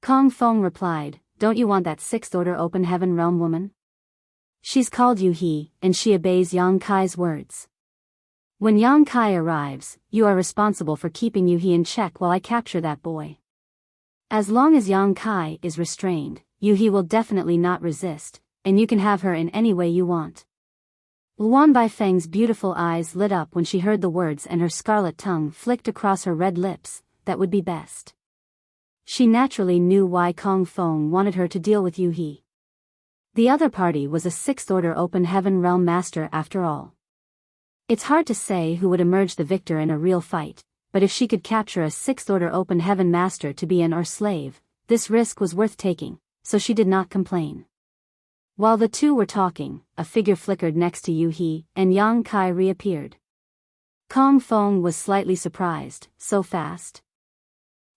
Kong Fong replied, don't you want that sixth order open heaven realm woman? She's called Yu He, and she obeys Yang Kai's words. When Yang Kai arrives, you are responsible for keeping Yu He in check while I capture that boy. As long as Yang Kai is restrained, Yu He will definitely not resist, and you can have her in any way you want. Luan Bai Feng's beautiful eyes lit up when she heard the words and her scarlet tongue flicked across her red lips. That would be best. She naturally knew why Kong Fong wanted her to deal with Yu He. The other party was a sixth order open heaven realm master after all. It's hard to say who would emerge the victor in a real fight, but if she could capture a sixth order open heaven master to be an or slave, this risk was worth taking, so she did not complain. While the two were talking, a figure flickered next to Yu He, and Yang Kai reappeared. Kong Fong was slightly surprised. So fast?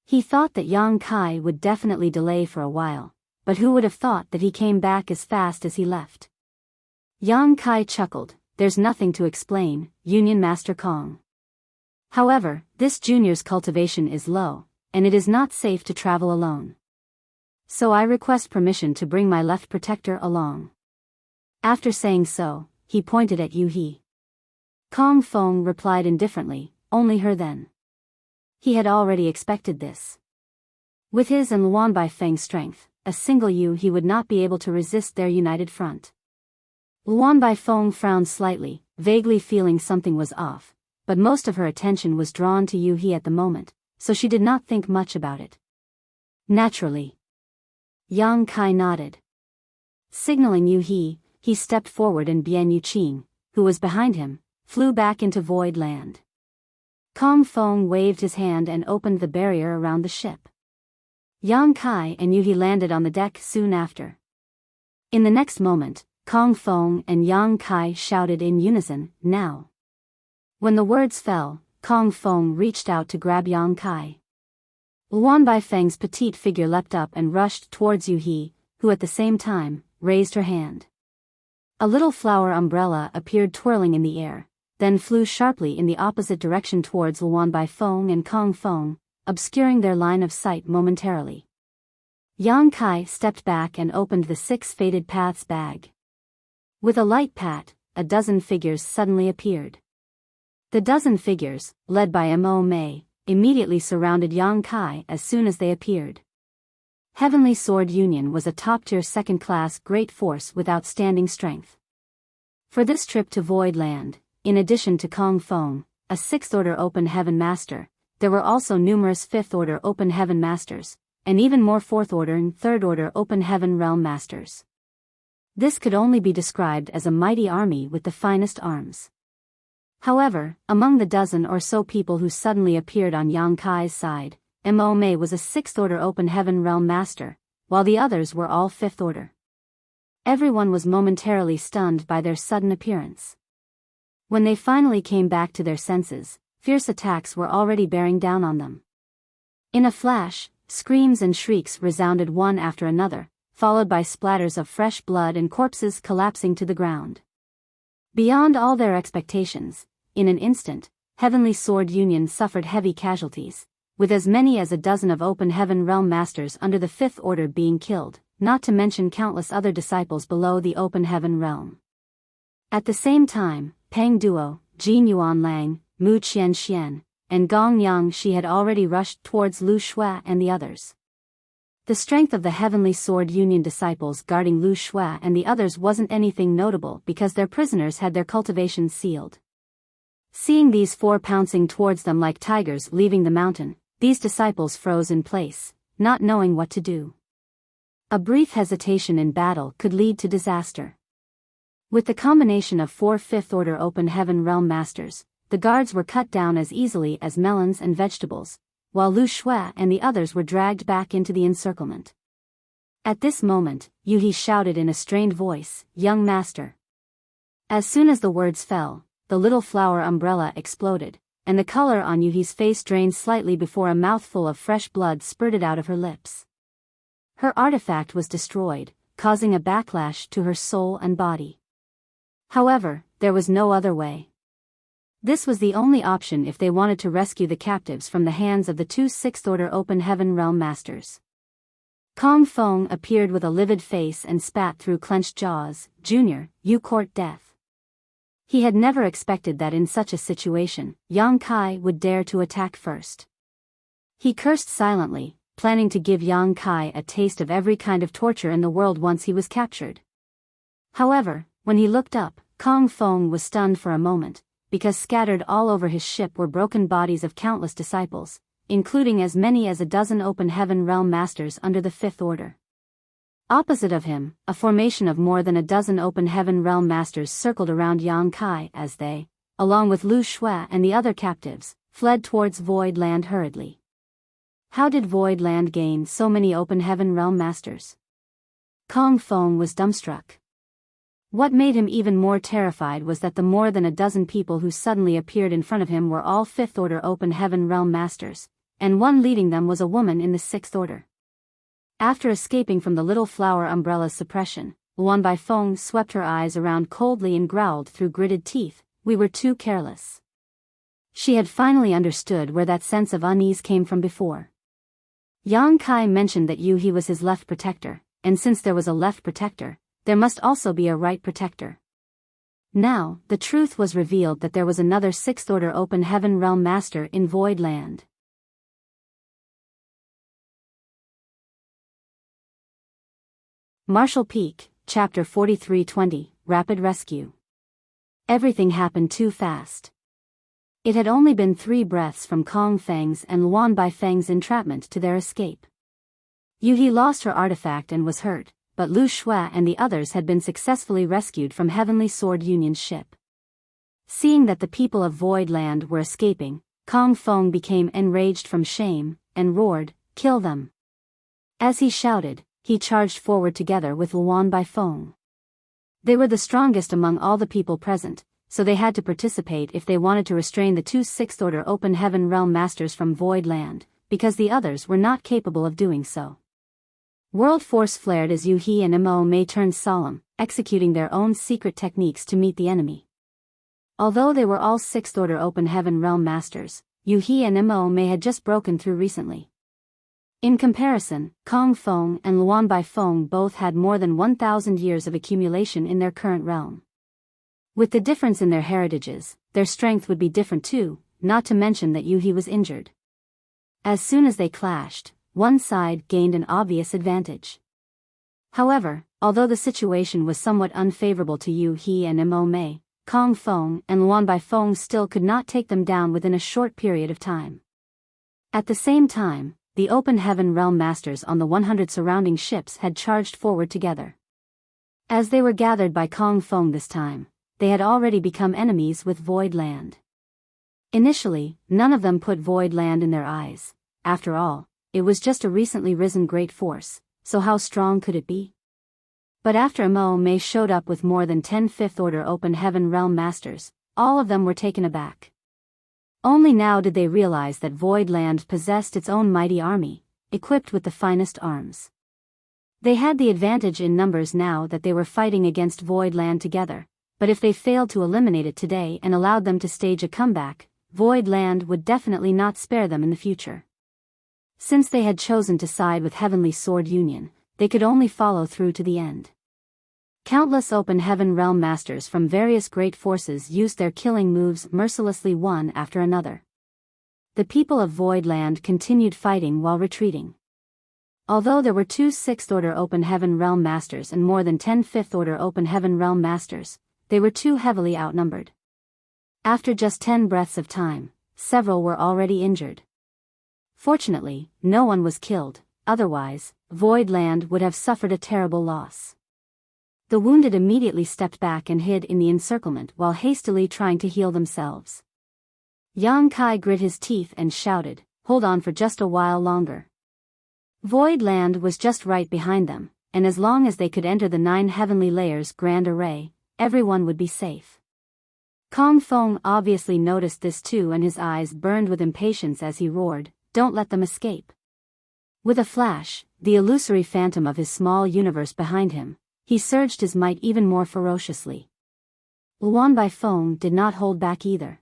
He thought that Yang Kai would definitely delay for a while, but who would have thought that he came back as fast as he left? Yang Kai chuckled. There's nothing to explain, Union Master Kong. However, this junior's cultivation is low, and it is not safe to travel alone. So I request permission to bring my left protector along. After saying so, he pointed at Yu He. Kong Fong replied indifferently, only her then. He had already expected this. With his and Luan Bai Feng's strength, a single Yu He would not be able to resist their united front. Luan Bai Feng frowned slightly, vaguely feeling something was off, but most of her attention was drawn to Yu He at the moment, so she did not think much about it. Naturally. Yang Kai nodded. Signaling Yu He, he stepped forward and Bian Yuqing, who was behind him, flew back into Void Land. Kong Fong waved his hand and opened the barrier around the ship. Yang Kai and Yu He landed on the deck soon after. In the next moment, Kong Fong and Yang Kai shouted in unison, now. When the words fell, Kong Fong reached out to grab Yang Kai. Luan Baifeng's petite figure leapt up and rushed towards Yu He, who at the same time, raised her hand. A little flower umbrella appeared twirling in the air, then flew sharply in the opposite direction towards Luan Baifeng and Kong Feng, obscuring their line of sight momentarily. Yang Kai stepped back and opened the 6 Fated Paths bag. With a light pat, a dozen figures suddenly appeared. The dozen figures, led by Mo Mei, immediately surrounded Yang Kai as soon as they appeared. Heavenly Sword Union was a top-tier second-class great force with outstanding strength. For this trip to Void Land, in addition to Kong Feng, a 6th-order Open Heaven Master, there were also numerous 5th-order Open Heaven Masters, and even more 4th-order and 3rd-order Open Heaven Realm Masters. This could only be described as a mighty army with the finest arms. However, among the dozen or so people who suddenly appeared on Yang Kai's side, Mo Mei was a 6th-order Open Heaven Realm Master, while the others were all 5th-order. Everyone was momentarily stunned by their sudden appearance. When they finally came back to their senses, fierce attacks were already bearing down on them. In a flash, screams and shrieks resounded one after another, followed by splatters of fresh blood and corpses collapsing to the ground. Beyond all their expectations, in an instant, Heavenly Sword Union suffered heavy casualties, with as many as a dozen of Open Heaven Realm Masters under the 5th Order being killed, not to mention countless other disciples below the Open Heaven Realm. At the same time, Peng Duo, Jin Yuan Lang, Mu Qian Xian, and Gong Yang Shi had already rushed towards Lu Shui and the others. The strength of the Heavenly Sword Union disciples guarding Lu Shui and the others wasn't anything notable because their prisoners had their cultivations sealed. Seeing these 4 pouncing towards them like tigers leaving the mountain, these disciples froze in place, not knowing what to do. A brief hesitation in battle could lead to disaster. With the combination of 4 5th-order Open Heaven Realm Masters, the guards were cut down as easily as melons and vegetables, while Lu Shui and the others were dragged back into the encirclement. At this moment, Yu He shouted in a strained voice, "Young Master." As soon as the words fell, the little flower umbrella exploded, and the color on Yu He's face drained slightly before a mouthful of fresh blood spurted out of her lips. Her artifact was destroyed, causing a backlash to her soul and body. However, there was no other way. This was the only option if they wanted to rescue the captives from the hands of the 2 6th-order Open Heaven Realm Masters. Kong Feng appeared with a livid face and spat through clenched jaws, "Junior, you court death." He had never expected that in such a situation, Yang Kai would dare to attack first. He cursed silently, planning to give Yang Kai a taste of every kind of torture in the world once he was captured. However, when he looked up, Kong Feng was stunned for a moment, because scattered all over his ship were broken bodies of countless disciples, including as many as a dozen Open Heaven Realm Masters under the 5th Order. Opposite of him, a formation of more than a dozen Open Heaven Realm Masters circled around Yang Kai as they, along with Lu Shui and the other captives, fled towards Void Land hurriedly. How did Void Land gain so many Open Heaven Realm Masters? Kong Feng was dumbstruck. What made him even more terrified was that the more than a dozen people who suddenly appeared in front of him were all 5th Order Open Heaven Realm Masters, and one leading them was a woman in the 6th Order. After escaping from the little flower umbrella's suppression, Luan Baifeng swept her eyes around coldly and growled through gritted teeth, "We were too careless." She had finally understood where that sense of unease came from before. Yang Kai mentioned that Yu He was his left protector, and since there was a left protector, there must also be a right protector. Now, the truth was revealed that there was another 6th Order Open Heaven Realm Master in Void Land. Marshall Peak, Chapter 43-20, Rapid Rescue. Everything happened too fast. It had only been 3 breaths from Kong Feng's and Luan Baifeng's entrapment to their escape. Yu He lost her artifact and was hurt, but Lu Shui and the others had been successfully rescued from Heavenly Sword Union's ship. Seeing that the people of Void Land were escaping, Kong Feng became enraged from shame, and roared, "Kill them!" As he shouted, he charged forward together with Luan Baifeng. They were the strongest among all the people present, so they had to participate if they wanted to restrain the 2 6th Order Open Heaven Realm Masters from Void Land, because the others were not capable of doing so. World force flared as Yu He and Mo Mei turned solemn, executing their own secret techniques to meet the enemy. Although they were all Sixth Order Open Heaven Realm Masters, Yu He and Mo Mei had just broken through recently. In comparison, Kong Feng and Luan Bai Feng both had more than 1,000 years of accumulation in their current realm. With the difference in their heritages, their strength would be different too, not to mention that Yu He was injured. As soon as they clashed, one side gained an obvious advantage. However, although the situation was somewhat unfavorable to Yu He and Mo Mei, Kong Feng and Luan Bai Feng still could not take them down within a short period of time. At the same time, the Open Heaven Realm Masters on the 100 surrounding ships had charged forward together. As they were gathered by Kong Feng this time, they had already become enemies with Void Land. Initially, none of them put Void Land in their eyes. After all, it was just a recently risen great force, so how strong could it be? But after Mo Mei showed up with more than 10 Fifth Order Open Heaven Realm Masters, all of them were taken aback. Only now did they realize that Void Land possessed its own mighty army, equipped with the finest arms. They had the advantage in numbers now that they were fighting against Void Land together, but if they failed to eliminate it today and allowed them to stage a comeback, Void Land would definitely not spare them in the future. Since they had chosen to side with Heavenly Sword Union, they could only follow through to the end. Countless Open Heaven Realm Masters from various great forces used their killing moves mercilessly one after another. The people of Void Land continued fighting while retreating. Although there were 2 Sixth Order Open Heaven Realm Masters and more than 10 Fifth Order Open Heaven Realm Masters, they were too heavily outnumbered. After just 10 breaths of time, several were already injured. Fortunately, no one was killed, otherwise, Void Land would have suffered a terrible loss. The wounded immediately stepped back and hid in the encirclement while hastily trying to heal themselves. Yang Kai grit his teeth and shouted, "Hold on for just a while longer." Void Land was just right behind them, and as long as they could enter the 9 heavenly layers grand array, everyone would be safe. Kong Feng obviously noticed this too, and his eyes burned with impatience as he roared, "Don't let them escape." With a flash, the illusory phantom of his small universe behind him, he surged his might even more ferociously. Luan Bai Feng did not hold back either.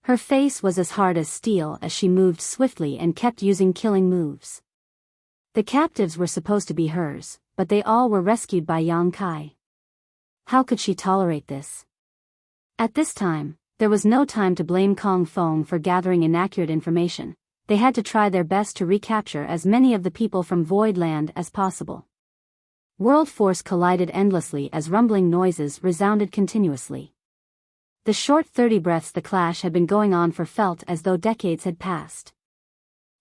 Her face was as hard as steel as she moved swiftly and kept using killing moves. The captives were supposed to be hers, but they all were rescued by Yang Kai. How could she tolerate this? At this time, there was no time to blame Kong Feng for gathering inaccurate information. They had to try their best to recapture as many of the people from Void Land as possible. World force collided endlessly as rumbling noises resounded continuously. The short 30 breaths the clash had been going on for felt as though decades had passed.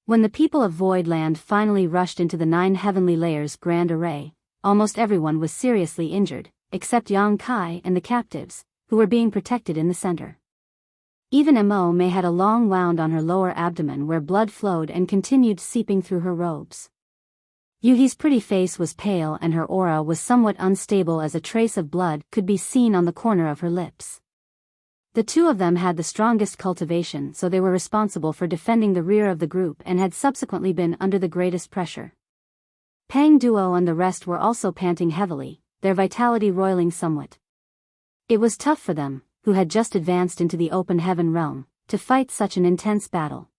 When the people of Void Land finally rushed into the 9 heavenly layers grand array, almost everyone was seriously injured, except Yang Kai and the captives, who were being protected in the center. Even Mo Mei had a long wound on her lower abdomen where blood flowed and continued seeping through her robes. Yu He's pretty face was pale and her aura was somewhat unstable as a trace of blood could be seen on the corner of her lips. The two of them had the strongest cultivation, so they were responsible for defending the rear of the group and had subsequently been under the greatest pressure. Pang Duo and the rest were also panting heavily, their vitality roiling somewhat. It was tough for them, who had just advanced into the Open Heaven realm, to fight such an intense battle.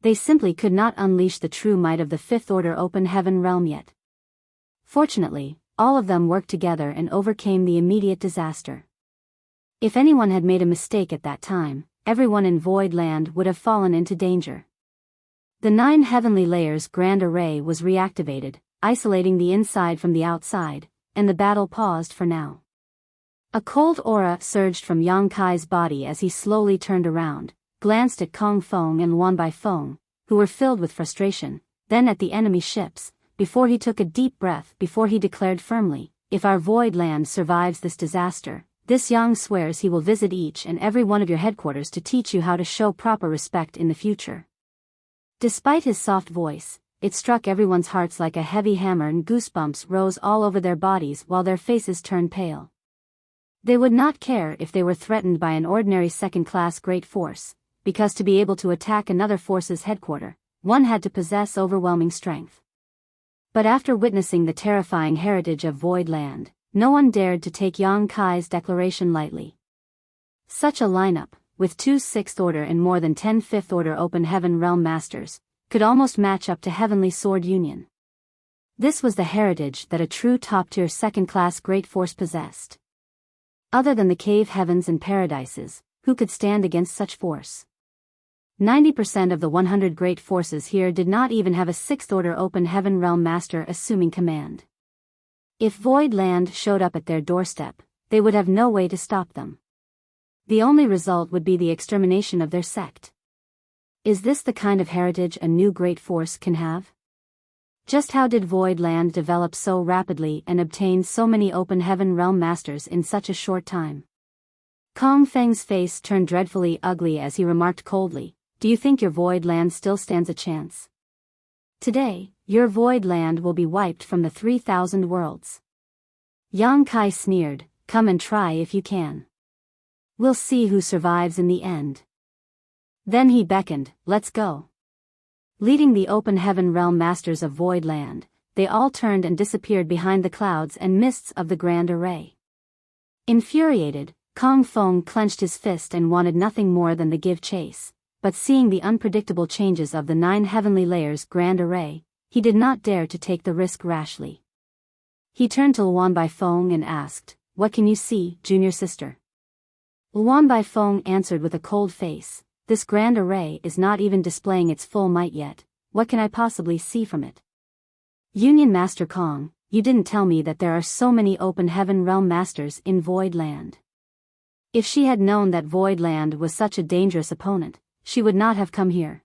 They simply could not unleash the true might of the Fifth Order Open Heaven realm yet. Fortunately, all of them worked together and overcame the immediate disaster. If anyone had made a mistake at that time, everyone in Void Land would have fallen into danger. The 9 heavenly layers grand array was reactivated, isolating the inside from the outside, and the battle paused for now. A cold aura surged from Yang Kai's body as he slowly turned around, glanced at Kong Feng and Luan Bai Feng, who were filled with frustration, then at the enemy ships, before he took a deep breath before he declared firmly, "If our Void Land survives this disaster, this Yang swears he will visit each and every one of your headquarters to teach you how to show proper respect in the future." Despite his soft voice, it struck everyone's hearts like a heavy hammer and goosebumps rose all over their bodies while their faces turned pale. They would not care if they were threatened by an ordinary second-class great force, because to be able to attack another force's headquarters, one had to possess overwhelming strength. But after witnessing the terrifying heritage of Void Land, no one dared to take Yang Kai's declaration lightly. Such a lineup, with 2 6th Order and more than 10 5th Order Open Heaven Realm Masters, could almost match up to Heavenly Sword Union. This was the heritage that a true top-tier second-class great force possessed. Other than the cave heavens and paradises, who could stand against such force? 90% of the 100 great forces here did not even have a 6th Order Open Heaven Realm Master assuming command. If Void Land showed up at their doorstep, they would have no way to stop them. The only result would be the extermination of their sect. Is this the kind of heritage a new great force can have? Just how did Void Land develop so rapidly and obtain so many Open Heaven Realm Masters in such a short time? Kong Feng's face turned dreadfully ugly as he remarked coldly, "Do you think your Void Land still stands a chance? Today, your Void Land will be wiped from the 3,000 worlds." Yang Kai sneered, "Come and try if you can. We'll see who survives in the end." Then he beckoned, "Let's go." Leading the Open Heaven Realm Masters of Void Land, they all turned and disappeared behind the clouds and mists of the Grand Array. Infuriated, Kong Feng clenched his fist and wanted nothing more than to give chase, but seeing the unpredictable changes of the 9 heavenly layers Grand Array, he did not dare to take the risk rashly. He turned to Luan Baifeng and asked, "What can you see, junior sister?" Luan Baifeng answered with a cold face, "This Grand Array is not even displaying its full might yet. What can I possibly see from it?" "Union Master Kong, you didn't tell me that there are so many Open Heaven Realm Masters in Void Land." If she had known that Void Land was such a dangerous opponent, she would not have come here.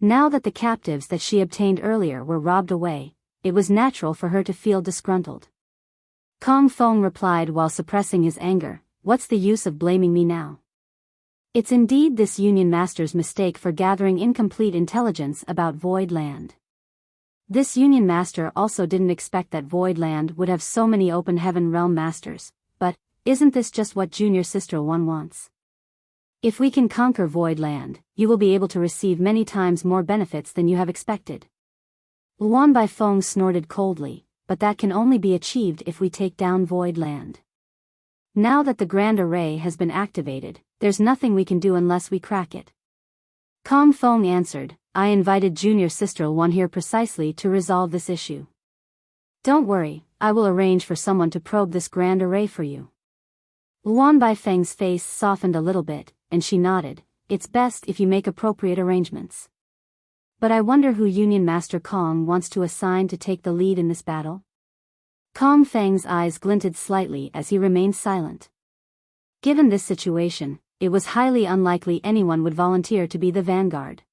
Now that the captives that she obtained earlier were robbed away, it was natural for her to feel disgruntled. Kong Feng replied while suppressing his anger, "What's the use of blaming me now? It's indeed this Union Master's mistake for gathering incomplete intelligence about Void Land. This Union Master also didn't expect that Void Land would have so many Open Heaven Realm Masters, but isn't this just what Junior Sister One wants? If we can conquer Void Land, you will be able to receive many times more benefits than you have expected." Luan Baifeng snorted coldly, "But that can only be achieved if we take down Void Land. Now that the Grand Array has been activated, there's nothing we can do unless we crack it." Kong Feng answered, "I invited Junior Sister One here precisely to resolve this issue. Don't worry, I will arrange for someone to probe this Grand Array for you." Luan Baifeng's face softened a little bit, and she nodded, "It's best if you make appropriate arrangements. But I wonder who Union Master Kong wants to assign to take the lead in this battle?" Kong Feng's eyes glinted slightly as he remained silent. Given this situation, it was highly unlikely anyone would volunteer to be the vanguard.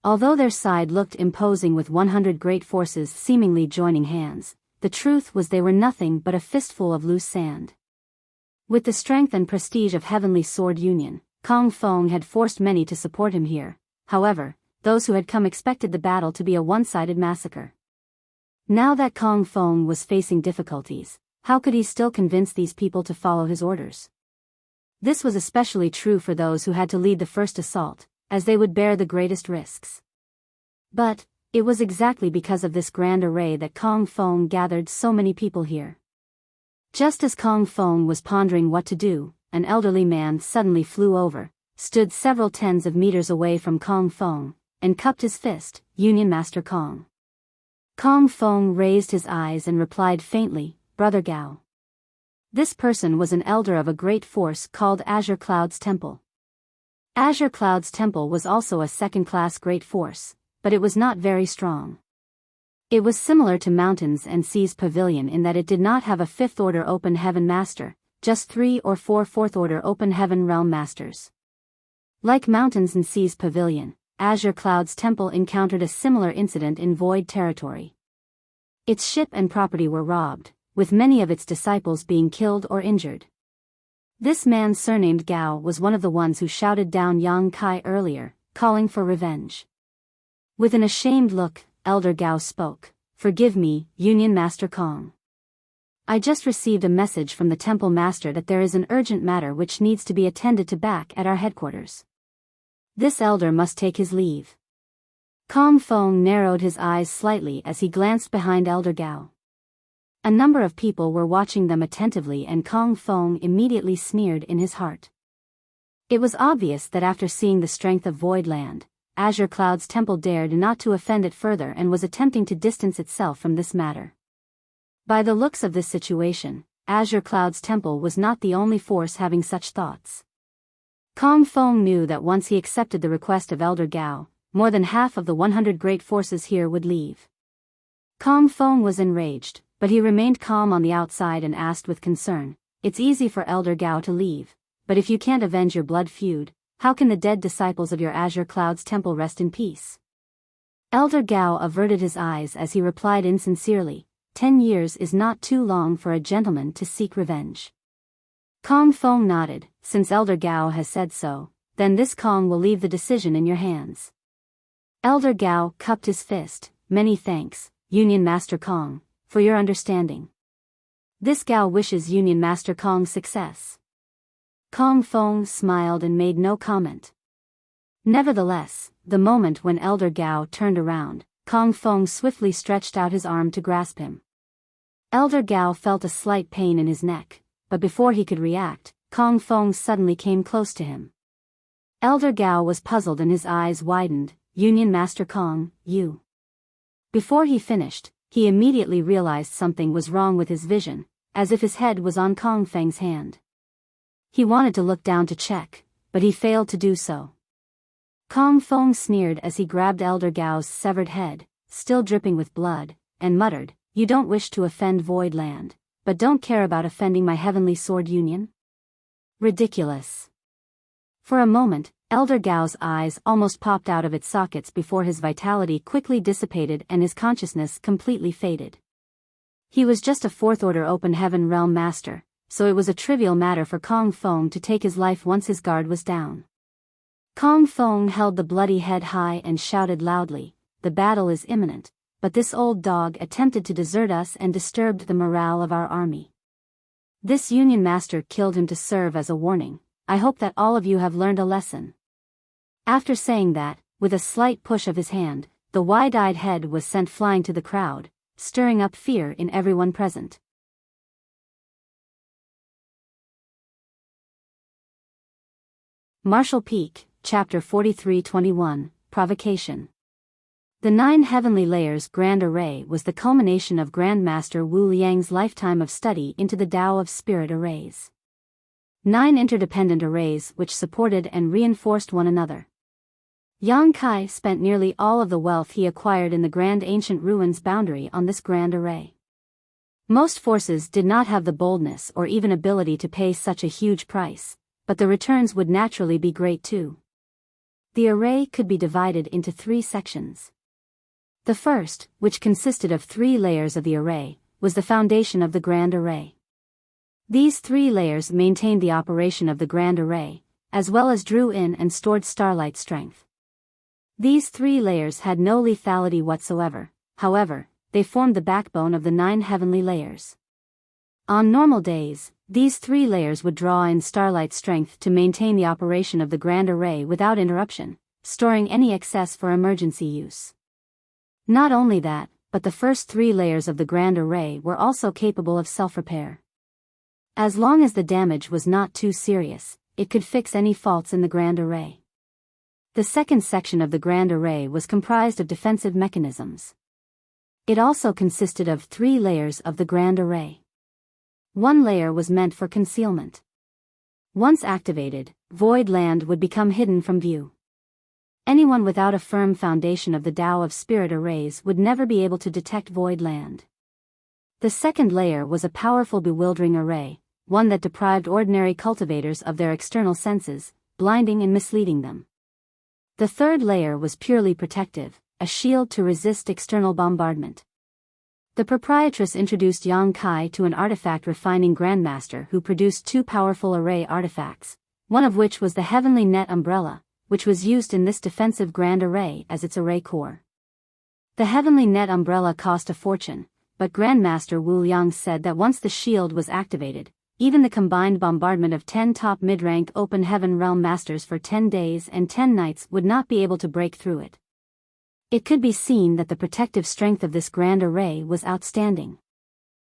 Although their side looked imposing with 100 great forces seemingly joining hands, the truth was they were nothing but a fistful of loose sand. With the strength and prestige of Heavenly Sword Union, Kong Feng had forced many to support him here. However, those who had come expected the battle to be a one-sided massacre. Now that Kong Feng was facing difficulties, how could he still convince these people to follow his orders? This was especially true for those who had to lead the first assault, as they would bear the greatest risks. But it was exactly because of this Grand Array that Kong Feng gathered so many people here. Just as Kong Feng was pondering what to do, an elderly man suddenly flew over, stood several tens of meters away from Kong Feng, and cupped his fist, "Union Master Kong." Kong Feng raised his eyes and replied faintly, "Brother Gao." This person was an elder of a great force called Azure Cloud's Temple. Azure Cloud's Temple was also a second-class great force, but it was not very strong. It was similar to Mountains and Seas Pavilion in that it did not have a 5th Order Open Heaven Master, just 3 or 4 4th Order Open Heaven Realm Masters. Like Mountains and Seas Pavilion, Azure Cloud's Temple encountered a similar incident in Void Territory. Its ship and property were robbed, with many of its disciples being killed or injured. This man surnamed Gao was one of the ones who shouted down Yang Kai earlier, calling for revenge. With an ashamed look, Elder Gao spoke, "Forgive me, Union Master Kong. I just received a message from the Temple Master that there is an urgent matter which needs to be attended to back at our headquarters. This elder must take his leave." Kong Feng narrowed his eyes slightly as he glanced behind Elder Gao. A number of people were watching them attentively, and Kong Feng immediately sneered in his heart. It was obvious that after seeing the strength of Void Land, Azure Cloud's temple dared not to offend it further and was attempting to distance itself from this matter. By the looks of this situation, Azure Cloud's temple was not the only force having such thoughts. Kong Feng knew that once he accepted the request of Elder Gao, more than half of the 100 great forces here would leave. Kong Feng was enraged, but he remained calm on the outside and asked with concern, "It's easy for Elder Gao to leave, but if you can't avenge your blood feud, how can the dead disciples of your Azure Cloud's temple rest in peace?" Elder Gao averted his eyes as he replied insincerely, 10 years is not too long for a gentleman to seek revenge. Kong Feng nodded. "Since Elder Gao has said so, then this Kong will leave the decision in your hands." Elder Gao cupped his fist. "Many thanks, Union Master Kong, for your understanding. This Gao wishes Union Master Kong success." Kong Feng smiled and made no comment. Nevertheless, the moment when Elder Gao turned around, Kong Feng swiftly stretched out his arm to grasp him. Elder Gao felt a slight pain in his neck, but before he could react, Kong Feng suddenly came close to him. Elder Gao was puzzled and his eyes widened. "Union Master Kong, you..." Before he finished, he immediately realized something was wrong with his vision, as if his head was on Kong Feng's hand. He wanted to look down to check, but he failed to do so. Kong Feng sneered as he grabbed Elder Gao's severed head, still dripping with blood, and muttered, "You don't wish to offend Void Land, but don't care about offending my Heavenly Sword Union? Ridiculous." For a moment, Elder Gao's eyes almost popped out of its sockets before his vitality quickly dissipated and his consciousness completely faded. He was just a fourth-order Open Heaven Realm Master, so it was a trivial matter for Kong Feng to take his life once his guard was down. Kong Feng held the bloody head high and shouted loudly, "The battle is imminent, but this old dog attempted to desert us and disturbed the morale of our army. This Union Master killed him to serve as a warning. I hope that all of you have learned a lesson." After saying that, with a slight push of his hand, the wide-eyed head was sent flying to the crowd, stirring up fear in everyone present. Martial Peak, Chapter 43-21, Provocation. The 9 Heavenly Layers Grand Array was the culmination of Grandmaster Wu Liang's lifetime of study into the Tao of Spirit Arrays. 9 interdependent arrays which supported and reinforced one another. Yang Kai spent nearly all of the wealth he acquired in the Grand Ancient Ruins boundary on this Grand Array. Most forces did not have the boldness or even ability to pay such a huge price, but the returns would naturally be great too. The array could be divided into 3 sections. The first, which consisted of 3 layers of the array, was the foundation of the Grand Array. These 3 layers maintained the operation of the Grand Array, as well as drew in and stored starlight strength. These 3 layers had no lethality whatsoever, however, they formed the backbone of the 9 heavenly layers. On normal days, these 3 layers would draw in starlight strength to maintain the operation of the Grand Array without interruption, storing any excess for emergency use. Not only that, but the first 3 layers of the Grand Array were also capable of self-repair. As long as the damage was not too serious, it could fix any faults in the Grand Array. The second section of the Grand Array was comprised of defensive mechanisms. It also consisted of 3 layers of the Grand Array. One layer was meant for concealment. Once activated, Void Land would become hidden from view. Anyone without a firm foundation of the Tao of Spirit Arrays would never be able to detect Void Land. The second layer was a powerful bewildering array, one that deprived ordinary cultivators of their external senses, blinding and misleading them. The third layer was purely protective, a shield to resist external bombardment. The proprietress introduced Yang Kai to an artifact refining grandmaster who produced 2 powerful array artifacts, one of which was the Heavenly Net Umbrella, which was used in this defensive Grand Array as its array core. The Heavenly Net Umbrella cost a fortune, but Grandmaster Wu Liang said that once the shield was activated, even the combined bombardment of 10 top mid-rank Open Heaven Realm Masters for 10 days and 10 nights would not be able to break through it. It could be seen that the protective strength of this grand array was outstanding.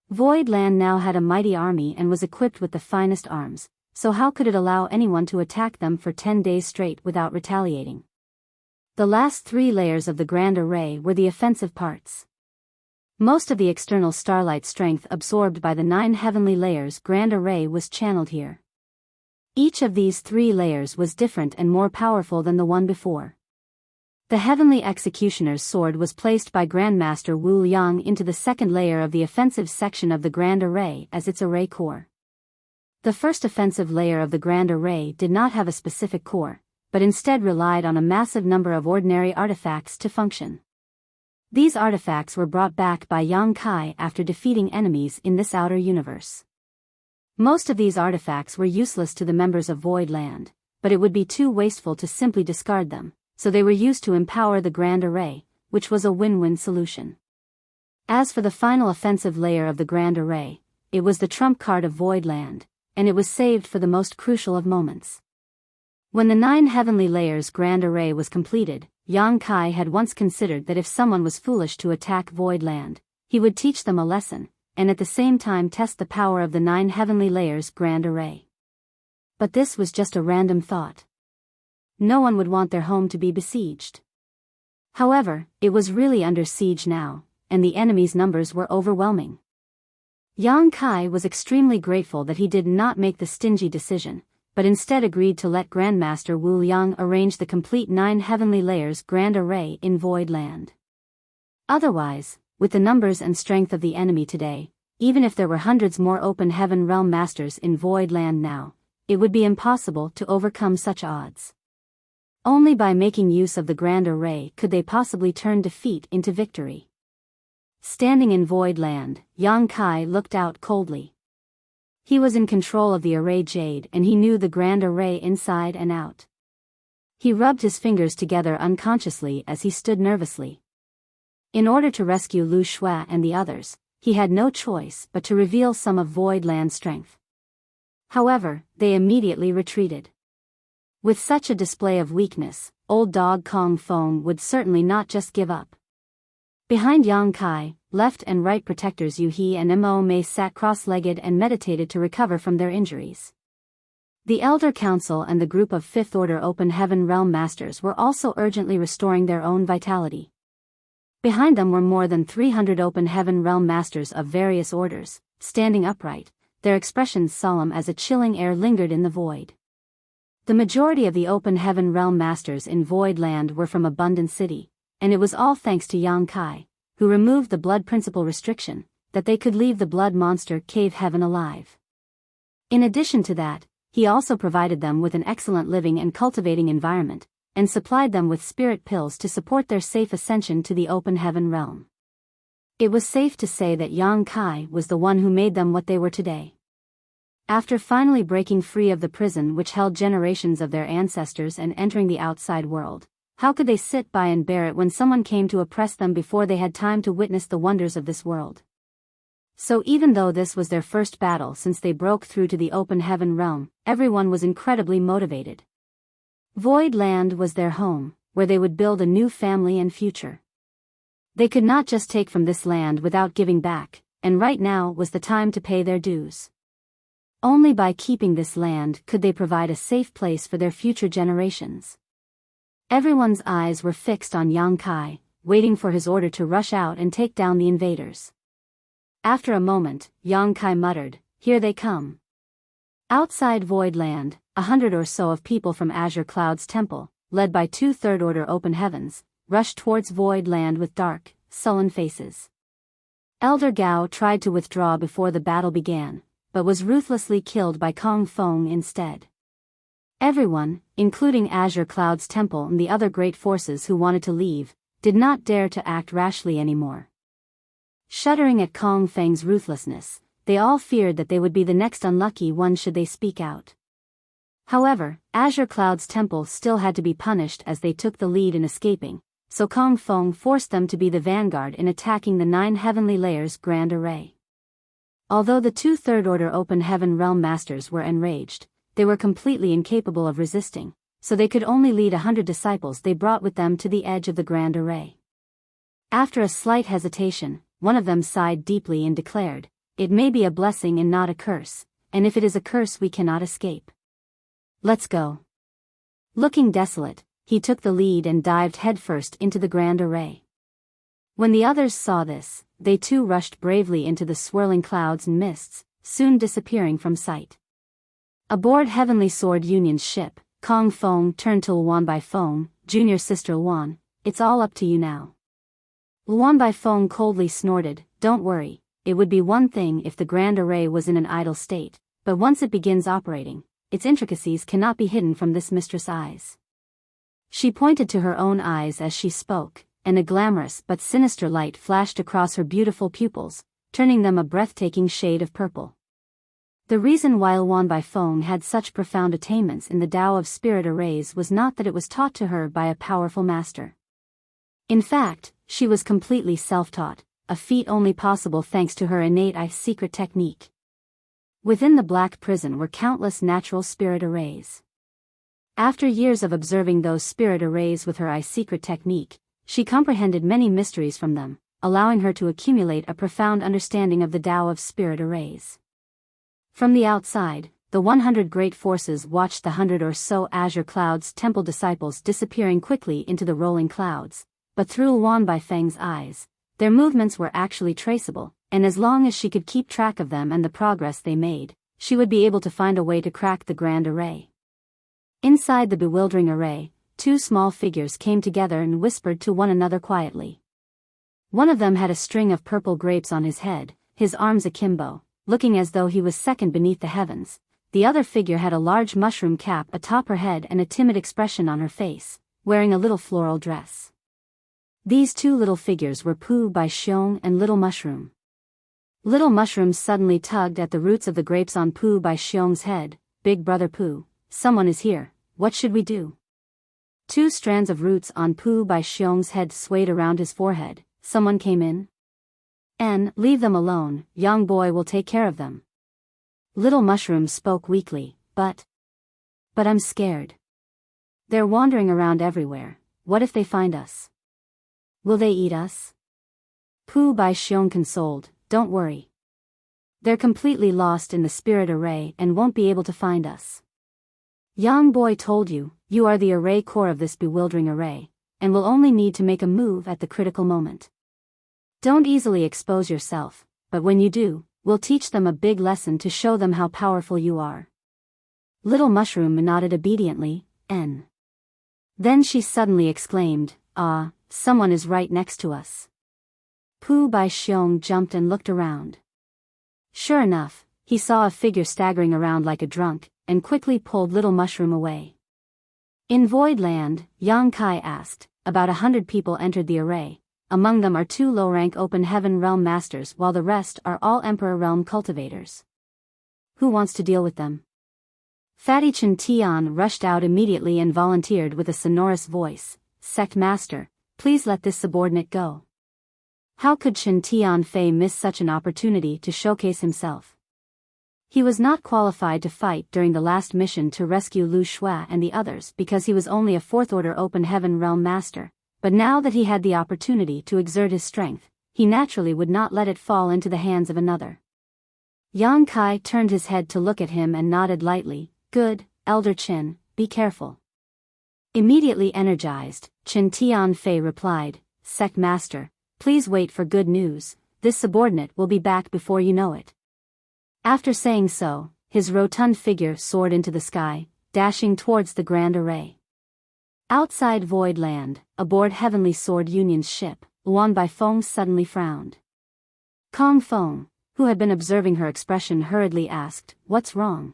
Void Land now had a mighty army and was equipped with the finest arms, so how could it allow anyone to attack them for 10 days straight without retaliating? The last 3 layers of the grand array were the offensive parts. Most of the external starlight strength absorbed by the 9 heavenly layers grand array was channeled here. Each of these 3 layers was different and more powerful than the one before. The Heavenly Executioner's sword was placed by Grandmaster Wu Liang into the second layer of the offensive section of the Grand Array as its array core. The first offensive layer of the Grand Array did not have a specific core, but instead relied on a massive number of ordinary artifacts to function. These artifacts were brought back by Yang Kai after defeating enemies in this outer universe. Most of these artifacts were useless to the members of Void Land, but it would be too wasteful to simply discard them, so they were used to empower the Grand Array, which was a win-win solution. As for the final offensive layer of the Grand Array, it was the trump card of Void Land, and it was saved for the most crucial of moments. When the 9 heavenly layers Grand Array was completed, Yang Kai had once considered that if someone was foolish to attack Void Land, he would teach them a lesson, and at the same time test the power of the 9 heavenly layers Grand Array. But this was just a random thought. No one would want their home to be besieged. However, it was really under siege now, and the enemy's numbers were overwhelming. Yang Kai was extremely grateful that he did not make the stingy decision, but instead agreed to let Grandmaster Wu Liang arrange the complete 9 heavenly layers Grand Array in Void Land. Otherwise, with the numbers and strength of the enemy today, even if there were hundreds more open heaven realm masters in Void Land now, it would be impossible to overcome such odds. Only by making use of the Grand Array could they possibly turn defeat into victory. Standing in Void Land, Yang Kai looked out coldly. He was in control of the Array Jade and he knew the Grand Array inside and out. He rubbed his fingers together unconsciously as he stood nervously. In order to rescue Lu Shui and the others, he had no choice but to reveal some of Void Land's strength. However, they immediately retreated. With such a display of weakness, old dog Kong Feng would certainly not just give up. Behind Yang Kai, left and right protectors Yu He and Mo Mei sat cross-legged and meditated to recover from their injuries. The Elder Council and the group of 5th Order Open Heaven Realm Masters were also urgently restoring their own vitality. Behind them were more than 300 Open Heaven Realm Masters of various orders, standing upright, their expressions solemn as a chilling air lingered in the void. The majority of the Open Heaven Realm Masters in Void Land were from Abundant City, and it was all thanks to Yang Kai, who removed the blood principle restriction, that they could leave the blood monster cave heaven alive. In addition to that, he also provided them with an excellent living and cultivating environment, and supplied them with spirit pills to support their safe ascension to the Open Heaven realm. It was safe to say that Yang Kai was the one who made them what they were today. After finally breaking free of the prison which held generations of their ancestors and entering the outside world, how could they sit by and bear it when someone came to oppress them before they had time to witness the wonders of this world? So even though this was their first battle since they broke through to the Open Heaven realm, everyone was incredibly motivated. Void Land was their home, where they would build a new family and future. They could not just take from this land without giving back, and right now was the time to pay their dues. Only by keeping this land could they provide a safe place for their future generations. Everyone's eyes were fixed on Yang Kai, waiting for his order to rush out and take down the invaders. After a moment, Yang Kai muttered, "Here they come." Outside Void Land, 100 or so of people from Azure Cloud's temple, led by 2 Third Order Open Heavens, rushed towards Void Land with dark, sullen faces. Elder Gao tried to withdraw before the battle began, but was ruthlessly killed by Kong Feng instead. Everyone, including Azure Cloud's temple and the other great forces who wanted to leave, did not dare to act rashly anymore. Shuddering at Kong Feng's ruthlessness, they all feared that they would be the next unlucky one should they speak out. However, Azure Cloud's temple still had to be punished as they took the lead in escaping, so Kong Feng forced them to be the vanguard in attacking the 9 heavenly layers Grand Array. Although the 2 Third Order Open Heaven Realm Masters were enraged, they were completely incapable of resisting, so they could only lead 100 disciples they brought with them to the edge of the grand array. After a slight hesitation, one of them sighed deeply and declared, "It may be a blessing and not a curse, and if it is a curse we cannot escape. Let's go." Looking desolate, he took the lead and dived headfirst into the grand array. When the others saw this, they too rushed bravely into the swirling clouds and mists, soon disappearing from sight. Aboard Heavenly Sword Union's ship, Kong Fong turned to Luan Bai Fong, "Junior sister Luan, it's all up to you now." Luan Bai Fong coldly snorted, "Don't worry, it would be one thing if the grand array was in an idle state, but once it begins operating, its intricacies cannot be hidden from this mistress' eyes." She pointed to her own eyes as she spoke, and a glamorous but sinister light flashed across her beautiful pupils, turning them a breathtaking shade of purple. The reason why Luan Bai Fong had such profound attainments in the Tao of Spirit Arrays was not that it was taught to her by a powerful master. In fact, she was completely self-taught, a feat only possible thanks to her innate secret technique. Within the Black Prison were countless natural spirit arrays. After years of observing those spirit arrays with her secret technique, she comprehended many mysteries from them, allowing her to accumulate a profound understanding of the Tao of Spirit Arrays. From the outside, the 100 great forces watched the 100 or so azure clouds temple disciples disappearing quickly into the rolling clouds, but through Luan Bai Feng's eyes, their movements were actually traceable, and as long as she could keep track of them and the progress they made, she would be able to find a way to crack the grand array. Inside the bewildering array, two small figures came together and whispered to one another quietly. One of them had a string of purple grapes on his head, his arms akimbo, looking as though he was second beneath the heavens. The other figure had a large mushroom cap atop her head and a timid expression on her face, wearing a little floral dress. These two little figures were Pooh Bai Xiong and Little Mushroom. Little Mushroom suddenly tugged at the roots of the grapes on Pooh Bai Xiong's head. "Big brother Pooh, someone is here, what should we do?" Two strands of roots on Pooh Bai Xiong's head swayed around his forehead. "Someone came in? Leave them alone, young boy will take care of them." Little Mushroom spoke weakly, But I'm scared. They're wandering around everywhere, what if they find us? Will they eat us?" Pooh Bai Xiong consoled, "Don't worry. They're completely lost in the spirit array and won't be able to find us. Young boy told you, you are the array core of this bewildering array, and will only need to make a move at the critical moment. Don't easily expose yourself, but when you do, we'll teach them a big lesson to show them how powerful you are." Little Mushroom nodded obediently, Then she suddenly exclaimed, "Ah, someone is right next to us." Pooh Bai Xiong jumped and looked around. Sure enough, he saw a figure staggering around like a drunk, and quickly pulled Little Mushroom away. In Void Land, Yang Kai asked, about 100 people entered the array. Among them are 2 low-rank Open Heaven Realm Masters while the rest are all Emperor Realm cultivators. Who wants to deal with them? Fatty Chen Tian rushed out immediately and volunteered with a sonorous voice, "Sect Master, please let this subordinate go." How could Chen Tian Fei miss such an opportunity to showcase himself? He was not qualified to fight during the last mission to rescue Lu Shua and the others because he was only a 4th Order Open Heaven Realm Master, but now that he had the opportunity to exert his strength, he naturally would not let it fall into the hands of another. Yang Kai turned his head to look at him and nodded lightly, "Good, Elder Chen, be careful." Immediately energized, Chen Tian Fei replied, "Sect Master, please wait for good news, this subordinate will be back before you know it." After saying so, his rotund figure soared into the sky, dashing towards the grand array. Outside Void Land, aboard Heavenly Sword Union's ship, Luan Bai Feng suddenly frowned. Kong Feng, who had been observing her expression, hurriedly asked, "What's wrong?"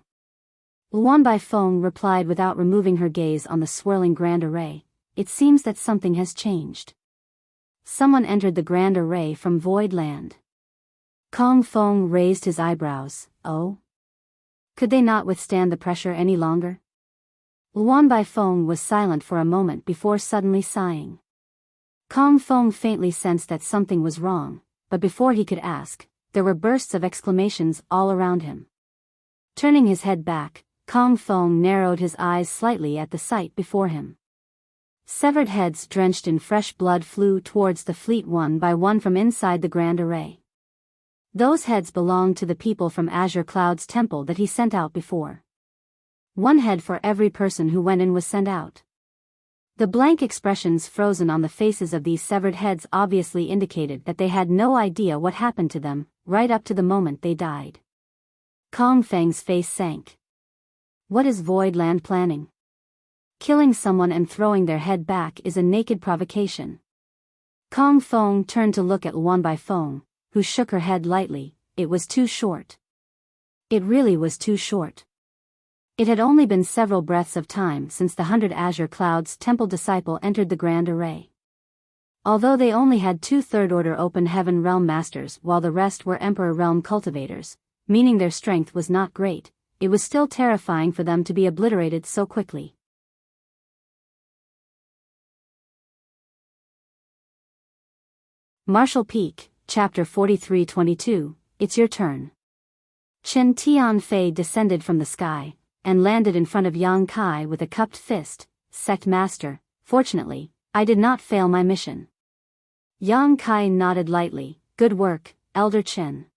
Luan Bai Feng replied without removing her gaze on the swirling grand array, "It seems that something has changed. Someone entered the grand array from Void Land." Kong Feng raised his eyebrows. "Oh? Could they not withstand the pressure any longer?" Luan Bai Feng was silent for a moment before suddenly sighing. Kong Feng faintly sensed that something was wrong, but before he could ask, there were bursts of exclamations all around him. Turning his head back, Kong Feng narrowed his eyes slightly at the sight before him. Severed heads drenched in fresh blood flew towards the fleet one by one from inside the grand array. Those heads belonged to the people from Azure Cloud's temple that he sent out before. One head for every person who went in was sent out. The blank expressions frozen on the faces of these severed heads obviously indicated that they had no idea what happened to them, right up to the moment they died. Kong Feng's face sank. What is Void Land planning? Killing someone and throwing their head back is a naked provocation. Kong Feng turned to look at Luan Bai Feng, who shook her head lightly. It was too short. It really was too short. It had only been several breaths of time since the 100 Azure Clouds temple disciple entered the grand array. Although they only had 2 third-order open heaven realm masters while the rest were emperor realm cultivators, meaning their strength was not great, it was still terrifying for them to be obliterated so quickly. Martial Peak, Chapter 43-22, It's Your Turn. Chen Tianfei descended from the sky and landed in front of Yang Kai with a cupped fist. Sect Master, fortunately, I did not fail my mission. Yang Kai nodded lightly. Good work, Elder Chen.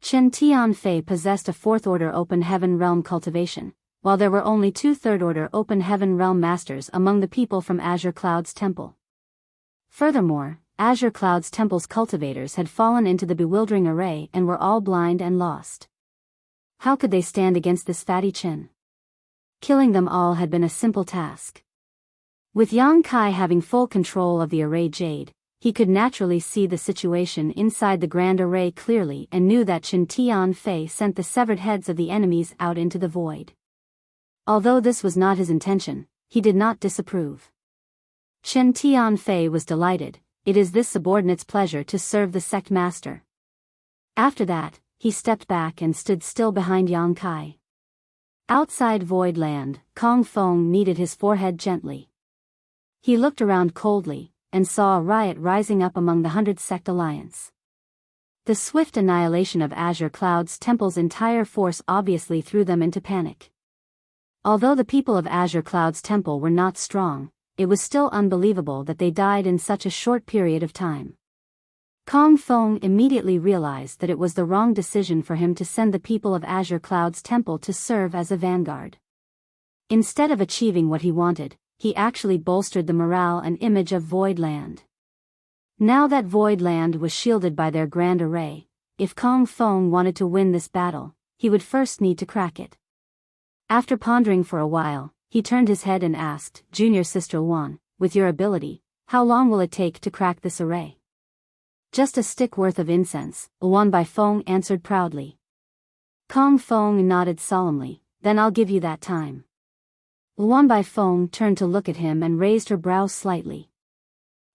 Chen Tianfei possessed a 4th-order open heaven realm cultivation, while there were only 2 3rd-order open heaven realm masters among the people from Azure Cloud's temple. Furthermore, Azure Cloud's temple's cultivators had fallen into the bewildering array and were all blind and lost. How could they stand against this fatty Chen? Killing them all had been a simple task. With Yang Kai having full control of the array jade, he could naturally see the situation inside the grand array clearly and knew that Chen Tianfei sent the severed heads of the enemies out into the void. Although this was not his intention, he did not disapprove. Chen Tianfei was delighted. It is this subordinate's pleasure to serve the sect master. After that, he stepped back and stood still behind Yang Kai. Outside Void Land, Kong Feng kneaded his forehead gently. He looked around coldly, and saw a riot rising up among the 100 Sect Alliance. The swift annihilation of Azure Cloud's temple's entire force obviously threw them into panic. Although the people of Azure Cloud's temple were not strong, it was still unbelievable that they died in such a short period of time. Kong Feng immediately realized that it was the wrong decision for him to send the people of Azure Cloud's temple to serve as a vanguard. Instead of achieving what he wanted, he actually bolstered the morale and image of Void Land. Now that Void Land was shielded by their grand array, if Kong Feng wanted to win this battle, he would first need to crack it. After pondering for a while, he turned his head and asked, Junior Sister Wan, with your ability, how long will it take to crack this array? Just a stick worth of incense, Luan Bai Feng answered proudly. Kong Feng nodded solemnly, then I'll give you that time. Luan Bai Feng turned to look at him and raised her brows slightly.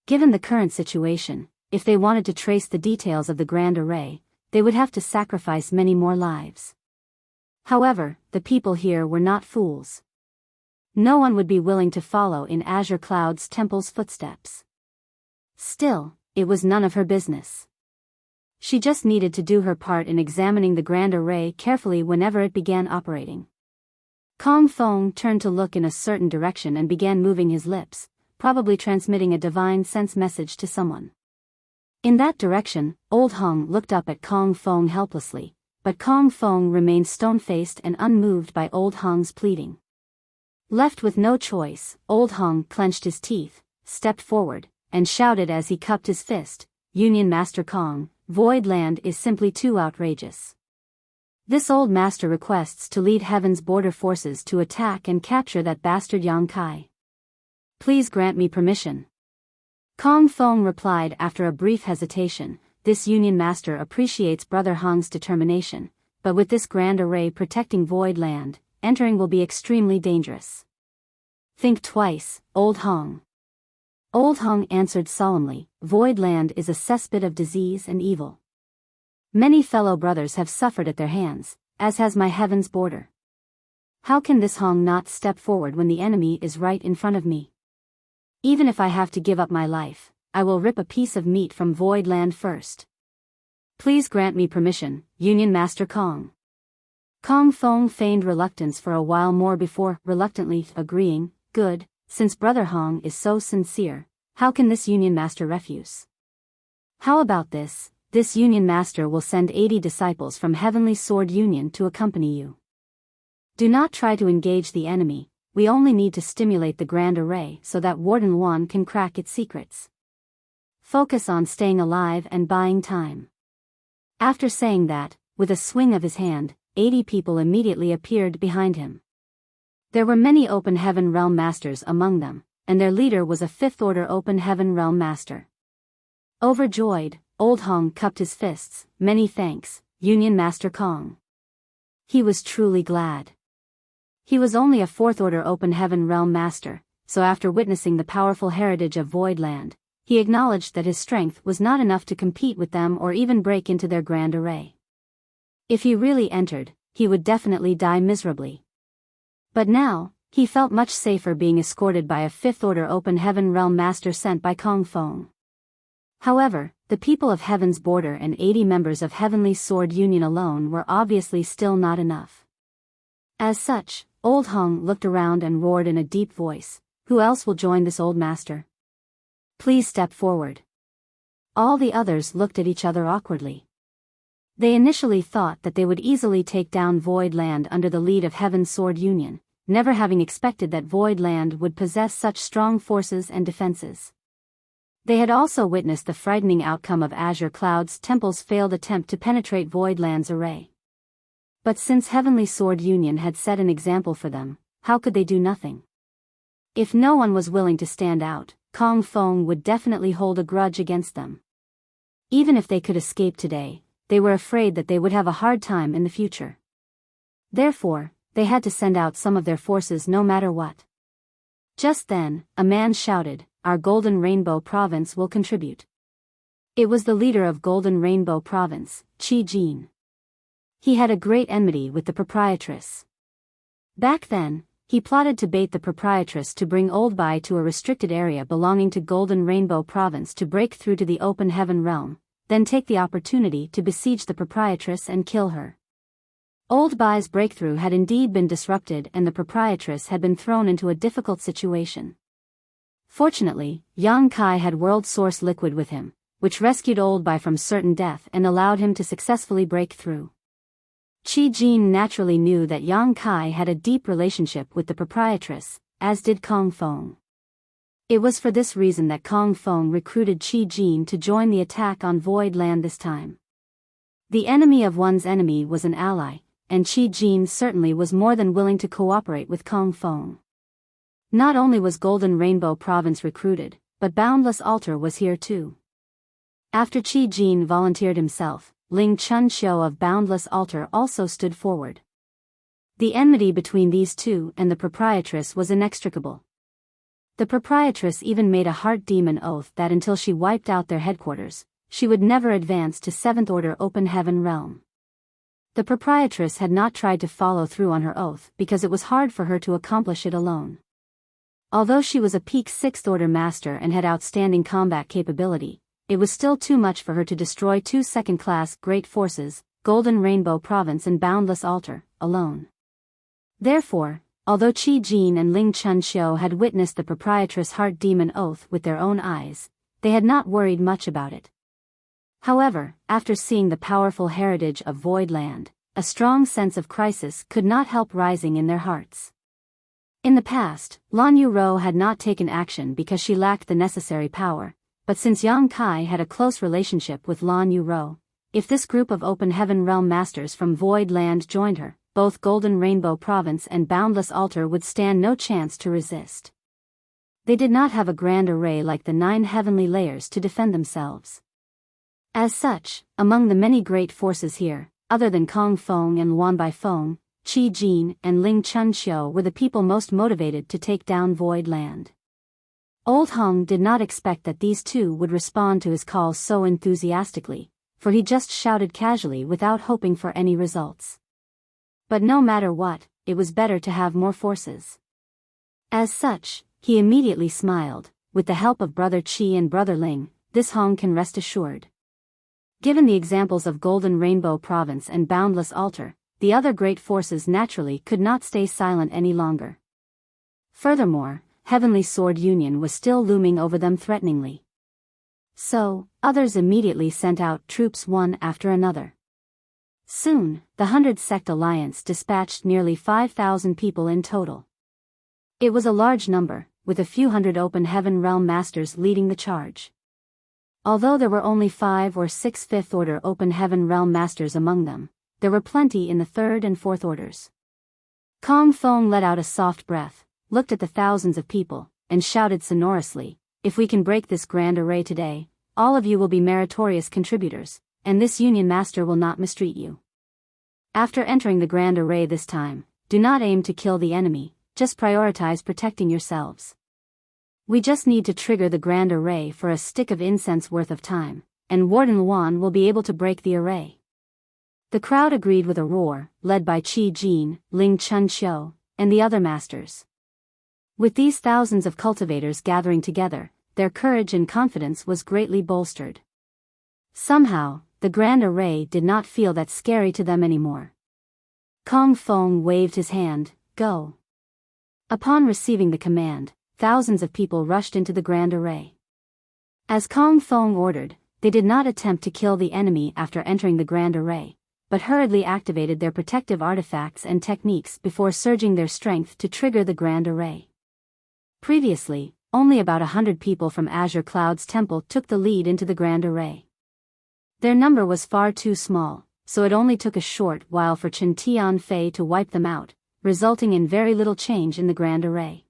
Given the current situation, if they wanted to trace the details of the grand array, they would have to sacrifice many more lives. However, the people here were not fools. No one would be willing to follow in Azure Cloud's temple's footsteps. Still, it was none of her business. She just needed to do her part in examining the grand array carefully whenever it began operating. Kong Feng turned to look in a certain direction and began moving his lips, probably transmitting a divine sense message to someone. In that direction, Old Hong looked up at Kong Feng helplessly, but Kong Feng remained stone-faced and unmoved by Old Hong's pleading. Left with no choice, Old Hong clenched his teeth, stepped forward, and shouted as he cupped his fist, Union Master Kong, Void Land is simply too outrageous. This old master requests to lead Heaven's border forces to attack and capture that bastard Yang Kai. Please grant me permission. Kong Feng replied after a brief hesitation, this Union Master appreciates Brother Hong's determination, but with this grand array protecting Void Land, entering will be extremely dangerous. Think twice, Old Hong. Old Hong answered solemnly, Void Land is a cesspit of disease and evil. Many fellow brothers have suffered at their hands, as has my Heaven's border. How can this Hong not step forward when the enemy is right in front of me? Even if I have to give up my life, I will rip a piece of meat from Void Land first. Please grant me permission, Union Master Kong. Kong Feng feigned reluctance for a while more before reluctantly agreeing, "Good, since Brother Hong is so sincere, how can this Union Master refuse? How about this? This Union Master will send 80 disciples from Heavenly Sword Union to accompany you. Do not try to engage the enemy, we only need to stimulate the Grand Array so that Warden Wan can crack its secrets. Focus on staying alive and buying time." After saying that, with a swing of his hand, 80 people immediately appeared behind him. There were many Open Heaven Realm Masters among them, and their leader was a 5th Order Open Heaven Realm Master. Overjoyed, Old Hong cupped his fists. "Many thanks, Union Master Kong." He was truly glad. He was only a 4th Order Open Heaven Realm Master, so after witnessing the powerful heritage of Voidland, he acknowledged that his strength was not enough to compete with them or even break into their Grand Array. If he really entered, he would definitely die miserably. But now, he felt much safer being escorted by a 5th Order Open Heaven Realm Master sent by Kong Feng. However, the people of Heaven's Border and 80 members of Heavenly Sword Union alone were obviously still not enough. As such, Old Hong looked around and roared in a deep voice, "Who else will join this old master? Please step forward." All the others looked at each other awkwardly. They initially thought that they would easily take down Void Land under the lead of Heaven's Sword Union, never having expected that Void Land would possess such strong forces and defenses. They had also witnessed the frightening outcome of Azure Cloud's temple's failed attempt to penetrate Void Land's array. But since Heavenly Sword Union had set an example for them, how could they do nothing? If no one was willing to stand out, Kong Feng would definitely hold a grudge against them. Even if they could escape today, they were afraid that they would have a hard time in the future. Therefore, they had to send out some of their forces no matter what. Just then, a man shouted, "Our Golden Rainbow Province will contribute." It was the leader of Golden Rainbow Province, Qi Jin. He had a great enmity with the proprietress. Back then, he plotted to bait the proprietress to bring Old Bai to a restricted area belonging to Golden Rainbow Province to break through to the Open Heaven Realm, then take the opportunity to besiege the proprietress and kill her. Old Bai's breakthrough had indeed been disrupted and the proprietress had been thrown into a difficult situation. Fortunately, Yang Kai had World Source Liquid with him, which rescued Old Bai from certain death and allowed him to successfully break through. Qi Jin naturally knew that Yang Kai had a deep relationship with the proprietress, as did Kong Feng. It was for this reason that Kong Feng recruited Qi Jin to join the attack on Void Land this time. The enemy of one's enemy was an ally, and Qi Jin certainly was more than willing to cooperate with Kong Feng. Not only was Golden Rainbow Province recruited, but Boundless Altar was here too. After Qi Jin volunteered himself, Ling Chun Xiu of Boundless Altar also stood forward. The enmity between these two and the proprietress was inextricable. The proprietress even made a heart demon oath that until she wiped out their headquarters, she would never advance to 7th Order Open Heaven Realm. The proprietress had not tried to follow through on her oath because it was hard for her to accomplish it alone. Although she was a peak 6th Order Master and had outstanding combat capability, it was still too much for her to destroy two second-class great forces, Golden Rainbow Province and Boundless Altar, alone. Therefore, although Qi Jin and Ling Chun Xiu had witnessed the proprietress' heart demon oath with their own eyes, they had not worried much about it. However, after seeing the powerful heritage of Void Land, a strong sense of crisis could not help rising in their hearts. In the past, Lan Yuro had not taken action because she lacked the necessary power, but since Yang Kai had a close relationship with Lan Yuro, if this group of Open Heaven Realm Masters from Void Land joined her, both Golden Rainbow Province and Boundless Altar would stand no chance to resist. They did not have a grand array like the 9 heavenly layers to defend themselves. As such, among the many great forces here, other than Kong Feng and Wan Bai Feng, Qi Jin and Ling Chun Xiu were the people most motivated to take down Void Land. Old Hong did not expect that these two would respond to his call so enthusiastically, for he just shouted casually without hoping for any results. But no matter what, it was better to have more forces. As such, he immediately smiled. With the help of Brother Qi and Brother Ling, this Hong can rest assured. Given the examples of Golden Rainbow Province and Boundless Altar, the other great forces naturally could not stay silent any longer. Furthermore, Heavenly Sword Union was still looming over them threateningly. So, others immediately sent out troops one after another. Soon, the 100-sect alliance dispatched nearly 5,000 people in total. It was a large number, with a few hundred open heaven realm masters leading the charge. Although there were only 5 or 6 fifth-order open heaven realm masters among them, there were plenty in the third and fourth orders. Kong Feng let out a soft breath, looked at the thousands of people, and shouted sonorously, "If we can break this grand array today, all of you will be meritorious contributors, and this Union Master will not mistreat you. After entering the grand array this time, do not aim to kill the enemy, just prioritize protecting yourselves. We just need to trigger the grand array for a stick of incense worth of time, and Warden Luan will be able to break the array." The crowd agreed with a roar, led by Qi Jin, Ling Chunqiu, and the other masters. With these thousands of cultivators gathering together, their courage and confidence was greatly bolstered. Somehow, the grand array did not feel that scary to them anymore. Kong Feng waved his hand, "Go." Upon receiving the command, thousands of people rushed into the grand array. As Kong Feng ordered, they did not attempt to kill the enemy after entering the grand array, but hurriedly activated their protective artifacts and techniques before surging their strength to trigger the grand array. Previously, only about 100 people from Azure Cloud's temple took the lead into the grand array. Their number was far too small, so it only took a short while for Chen Tianfei to wipe them out, resulting in very little change in the grand array.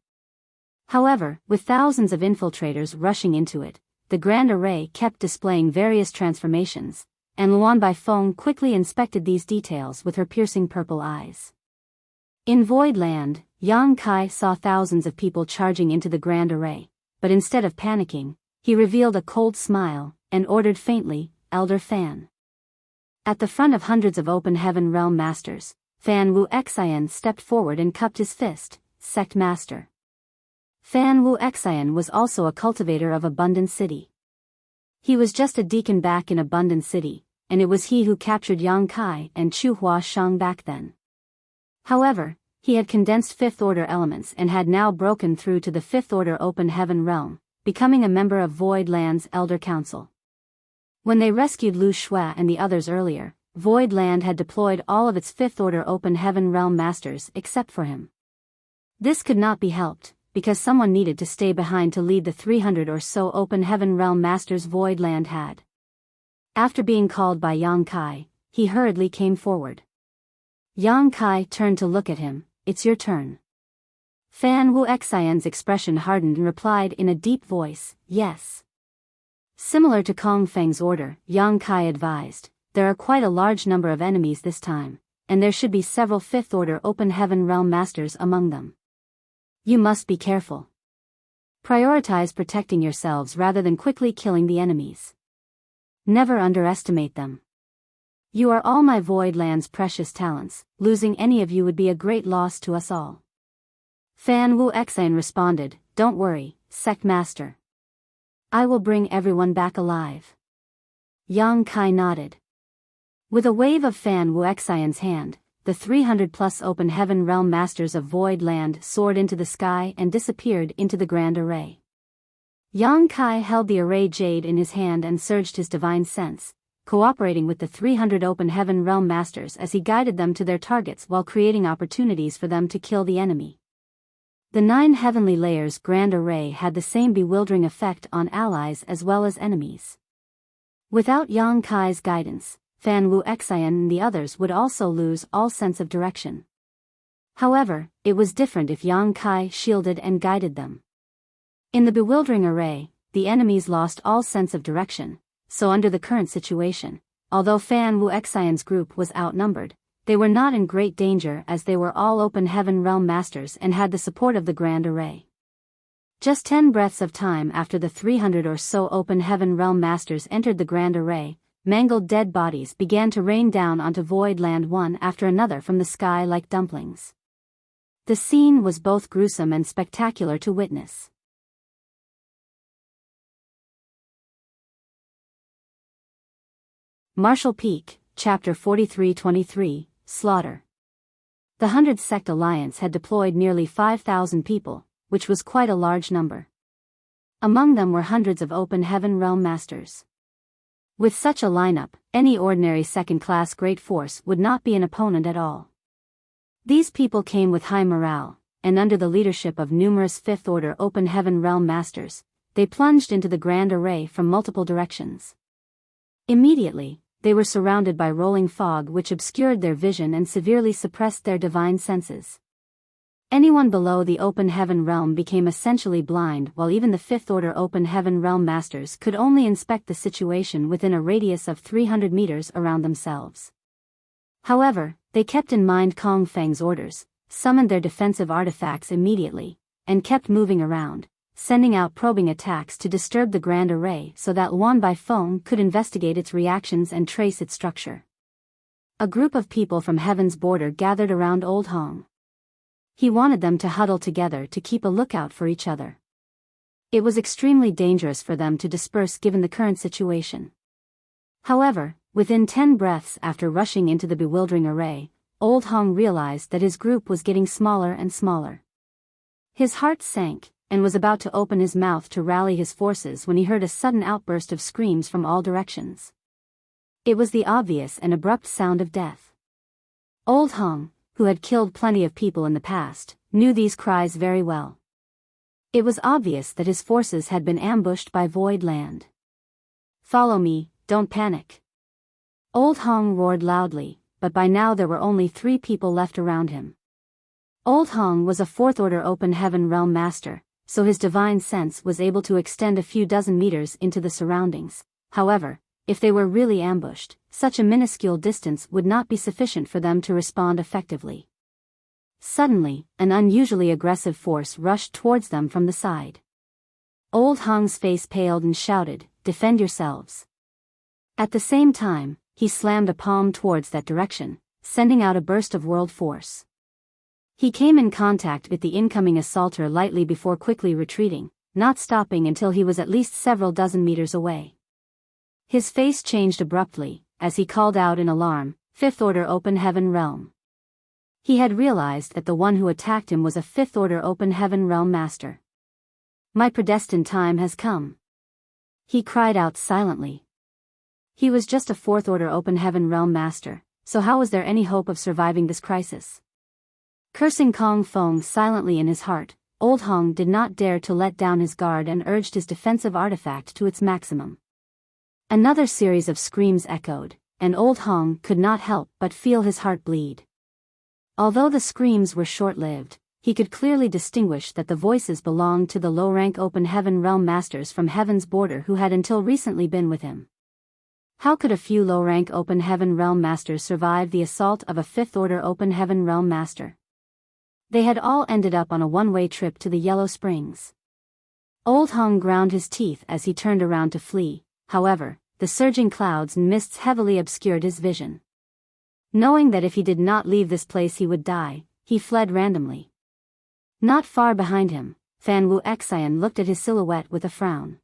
However, with thousands of infiltrators rushing into it, the grand array kept displaying various transformations, and Luan Baifeng quickly inspected these details with her piercing purple eyes. In Void Land, Yang Kai saw thousands of people charging into the grand array, but instead of panicking, he revealed a cold smile, and ordered faintly, "Elder Fan." At the front of hundreds of open heaven realm masters, Fan Wu Xian stepped forward and cupped his fist, "Sect Master." Fan Wu Xian was also a cultivator of Abundant City. He was just a deacon back in Abundant City, and it was he who captured Yang Kai and Chu Hua Shang back then. However, he had condensed fifth-order elements and had now broken through to the fifth-order open heaven realm, becoming a member of Void Land's Elder Council. When they rescued Lu Shui and the others earlier, Void Land had deployed all of its fifth-order open heaven realm masters except for him. This could not be helped, because someone needed to stay behind to lead the 300 or so open heaven realm masters Void Land had. After being called by Yang Kai, he hurriedly came forward. Yang Kai turned to look at him. "It's your turn." Fan Wu Xian's expression hardened and replied in a deep voice, "Yes." Similar to Kong Feng's order, Yang Kai advised, "There are quite a large number of enemies this time, and there should be several fifth-order open heaven realm masters among them. You must be careful. Prioritize protecting yourselves rather than quickly killing the enemies. Never underestimate them. You are all my Void Land's precious talents, losing any of you would be a great loss to us all." Fan Wu Xian responded, "Don't worry, Sect Master. I will bring everyone back alive." Yang Kai nodded. With a wave of Fan Wu Xian's hand, the 300-plus open heaven realm masters of Void Land soared into the sky and disappeared into the grand array. Yang Kai held the array jade in his hand and surged his divine sense, cooperating with the 300 open heaven realm masters as he guided them to their targets while creating opportunities for them to kill the enemy. The 9 heavenly layers grand array had the same bewildering effect on allies as well as enemies. Without Yang Kai's guidance, Fan Wu Xian and the others would also lose all sense of direction. However, it was different if Yang Kai shielded and guided them. In the bewildering array, the enemies lost all sense of direction, so under the current situation, although Fan Wu Xian's group was outnumbered, they were not in great danger as they were all open heaven realm masters and had the support of the grand array. Just 10 breaths of time after the 300 or so open heaven realm masters entered the grand array, mangled dead bodies began to rain down onto Void Land one after another from the sky like dumplings. The scene was both gruesome and spectacular to witness. Martial Peak, Chapter 43-23, slaughter. The 100 Sect Alliance had deployed nearly 5,000 people, which was quite a large number. Among them were hundreds of Open Heaven Realm Masters. With such a lineup, any ordinary second-class great force would not be an opponent at all. These people came with high morale, and under the leadership of numerous Fifth Order Open Heaven Realm Masters, they plunged into the grand array from multiple directions. Immediately, they were surrounded by rolling fog which obscured their vision and severely suppressed their divine senses. Anyone below the Open Heaven Realm became essentially blind, while even the Fifth Order Open Heaven Realm Masters could only inspect the situation within a radius of 300 meters around themselves. However, they kept in mind Kong Feng's orders, summoned their defensive artifacts immediately, and kept moving around, sending out probing attacks to disturb the grand array so that Luan Baifeng could investigate its reactions and trace its structure. A group of people from Heaven's border gathered around Old Hong. He wanted them to huddle together to keep a lookout for each other. It was extremely dangerous for them to disperse given the current situation. However, within 10 breaths after rushing into the bewildering array, Old Hong realized that his group was getting smaller and smaller. His heart sank, and was about to open his mouth to rally his forces when he heard a sudden outburst of screams from all directions. It was the obvious and abrupt sound of death. Old Hong, who had killed plenty of people in the past, knew these cries very well. It was obvious that his forces had been ambushed by Void Land. "Follow me, don't panic." Old Hong roared loudly, but by now there were only 3 people left around him. Old Hong was a Fourth Order Open Heaven Realm Master, so his divine sense was able to extend a few dozen meters into the surroundings. However, if they were really ambushed, such a minuscule distance would not be sufficient for them to respond effectively. Suddenly, an unusually aggressive force rushed towards them from the side. Old Hong's face paled and shouted, "Defend yourselves." At the same time, he slammed a palm towards that direction, sending out a burst of world force. He came in contact with the incoming assaulter lightly before quickly retreating, not stopping until he was at least several dozen meters away. His face changed abruptly, as he called out in alarm, "Fifth Order Open Heaven Realm." He had realized that the one who attacked him was a Fifth Order Open Heaven Realm Master. "My predestined time has come," he cried out silently. He was just a Fourth Order Open Heaven Realm Master, so how was there any hope of surviving this crisis? Cursing Kong Feng silently in his heart, Old Hong did not dare to let down his guard and urged his defensive artifact to its maximum. Another series of screams echoed, and Old Hong could not help but feel his heart bleed. Although the screams were short-lived, he could clearly distinguish that the voices belonged to the low-rank Open Heaven Realm Masters from Heaven's border who had until recently been with him. How could a few low-rank Open Heaven Realm Masters survive the assault of a Fifth Order Open Heaven Realm Master? They had all ended up on a one-way trip to the Yellow Springs. Old Hong ground his teeth as he turned around to flee. However, the surging clouds and mists heavily obscured his vision. Knowing that if he did not leave this place he would die, he fled randomly. Not far behind him, Fan Wu Xian looked at his silhouette with a frown.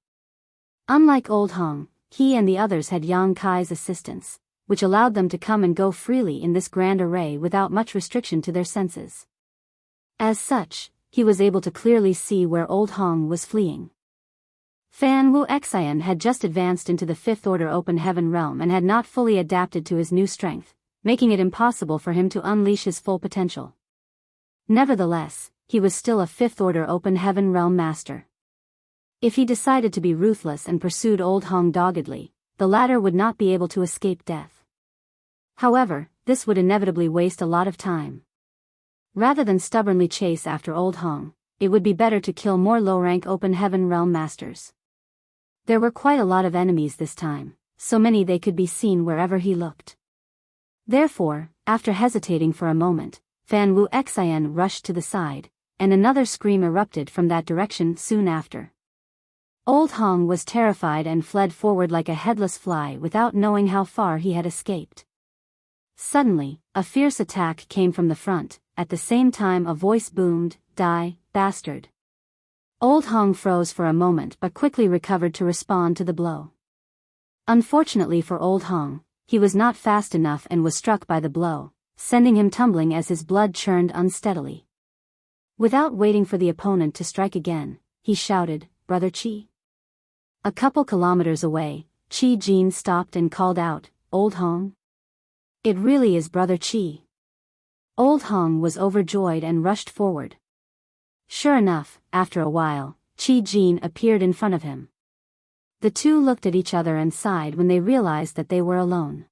Unlike Old Hong, he and the others had Yang Kai's assistance, which allowed them to come and go freely in this grand array without much restriction to their senses. As such, he was able to clearly see where Old Hong was fleeing. Fan Wu Xian had just advanced into the Fifth Order Open Heaven Realm and had not fully adapted to his new strength, making it impossible for him to unleash his full potential. Nevertheless, he was still a Fifth Order Open Heaven Realm Master. If he decided to be ruthless and pursued Old Hong doggedly, the latter would not be able to escape death. However, this would inevitably waste a lot of time. Rather than stubbornly chase after Old Hong, it would be better to kill more low-rank Open Heaven Realm Masters. There were quite a lot of enemies this time, so many they could be seen wherever he looked. Therefore, after hesitating for a moment, Fan Wu Xian rushed to the side, and another scream erupted from that direction soon after. Old Hong was terrified and fled forward like a headless fly without knowing how far he had escaped. Suddenly, a fierce attack came from the front. At the same time a voice boomed, "Die, bastard." Old Hong froze for a moment but quickly recovered to respond to the blow. Unfortunately for Old Hong, he was not fast enough and was struck by the blow, sending him tumbling as his blood churned unsteadily. Without waiting for the opponent to strike again, he shouted, "Brother Qi." A couple kilometers away, Qi Jin stopped and called out, "Old Hong?" "It really is Brother Qi." Old Hong was overjoyed and rushed forward. Sure enough, after a while, Qi Jin appeared in front of him. The two looked at each other and sighed when they realized that they were alone.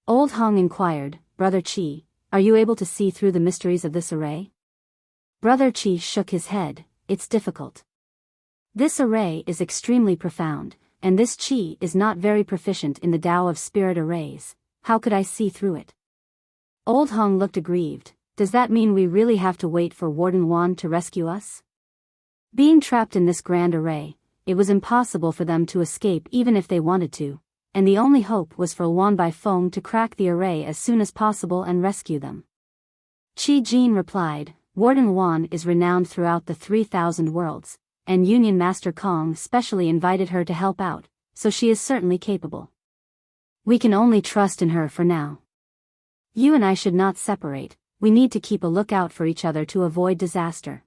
Old Hong inquired, "Brother Qi, are you able to see through the mysteries of this array?" Brother Qi shook his head, "It's difficult. This array is extremely profound, and this Qi is not very proficient in the Tao of spirit arrays. How could I see through it?" Old Hong looked aggrieved. "Does that mean we really have to wait for Warden Wan to rescue us?" Being trapped in this grand array, it was impossible for them to escape even if they wanted to, and the only hope was for Wan Baifeng to crack the array as soon as possible and rescue them. Qi Jin replied, "Warden Wan is renowned throughout the 3,000 worlds, and Union Master Kong specially invited her to help out, so she is certainly capable. We can only trust in her for now. You and I should not separate, we need to keep a lookout for each other to avoid disaster."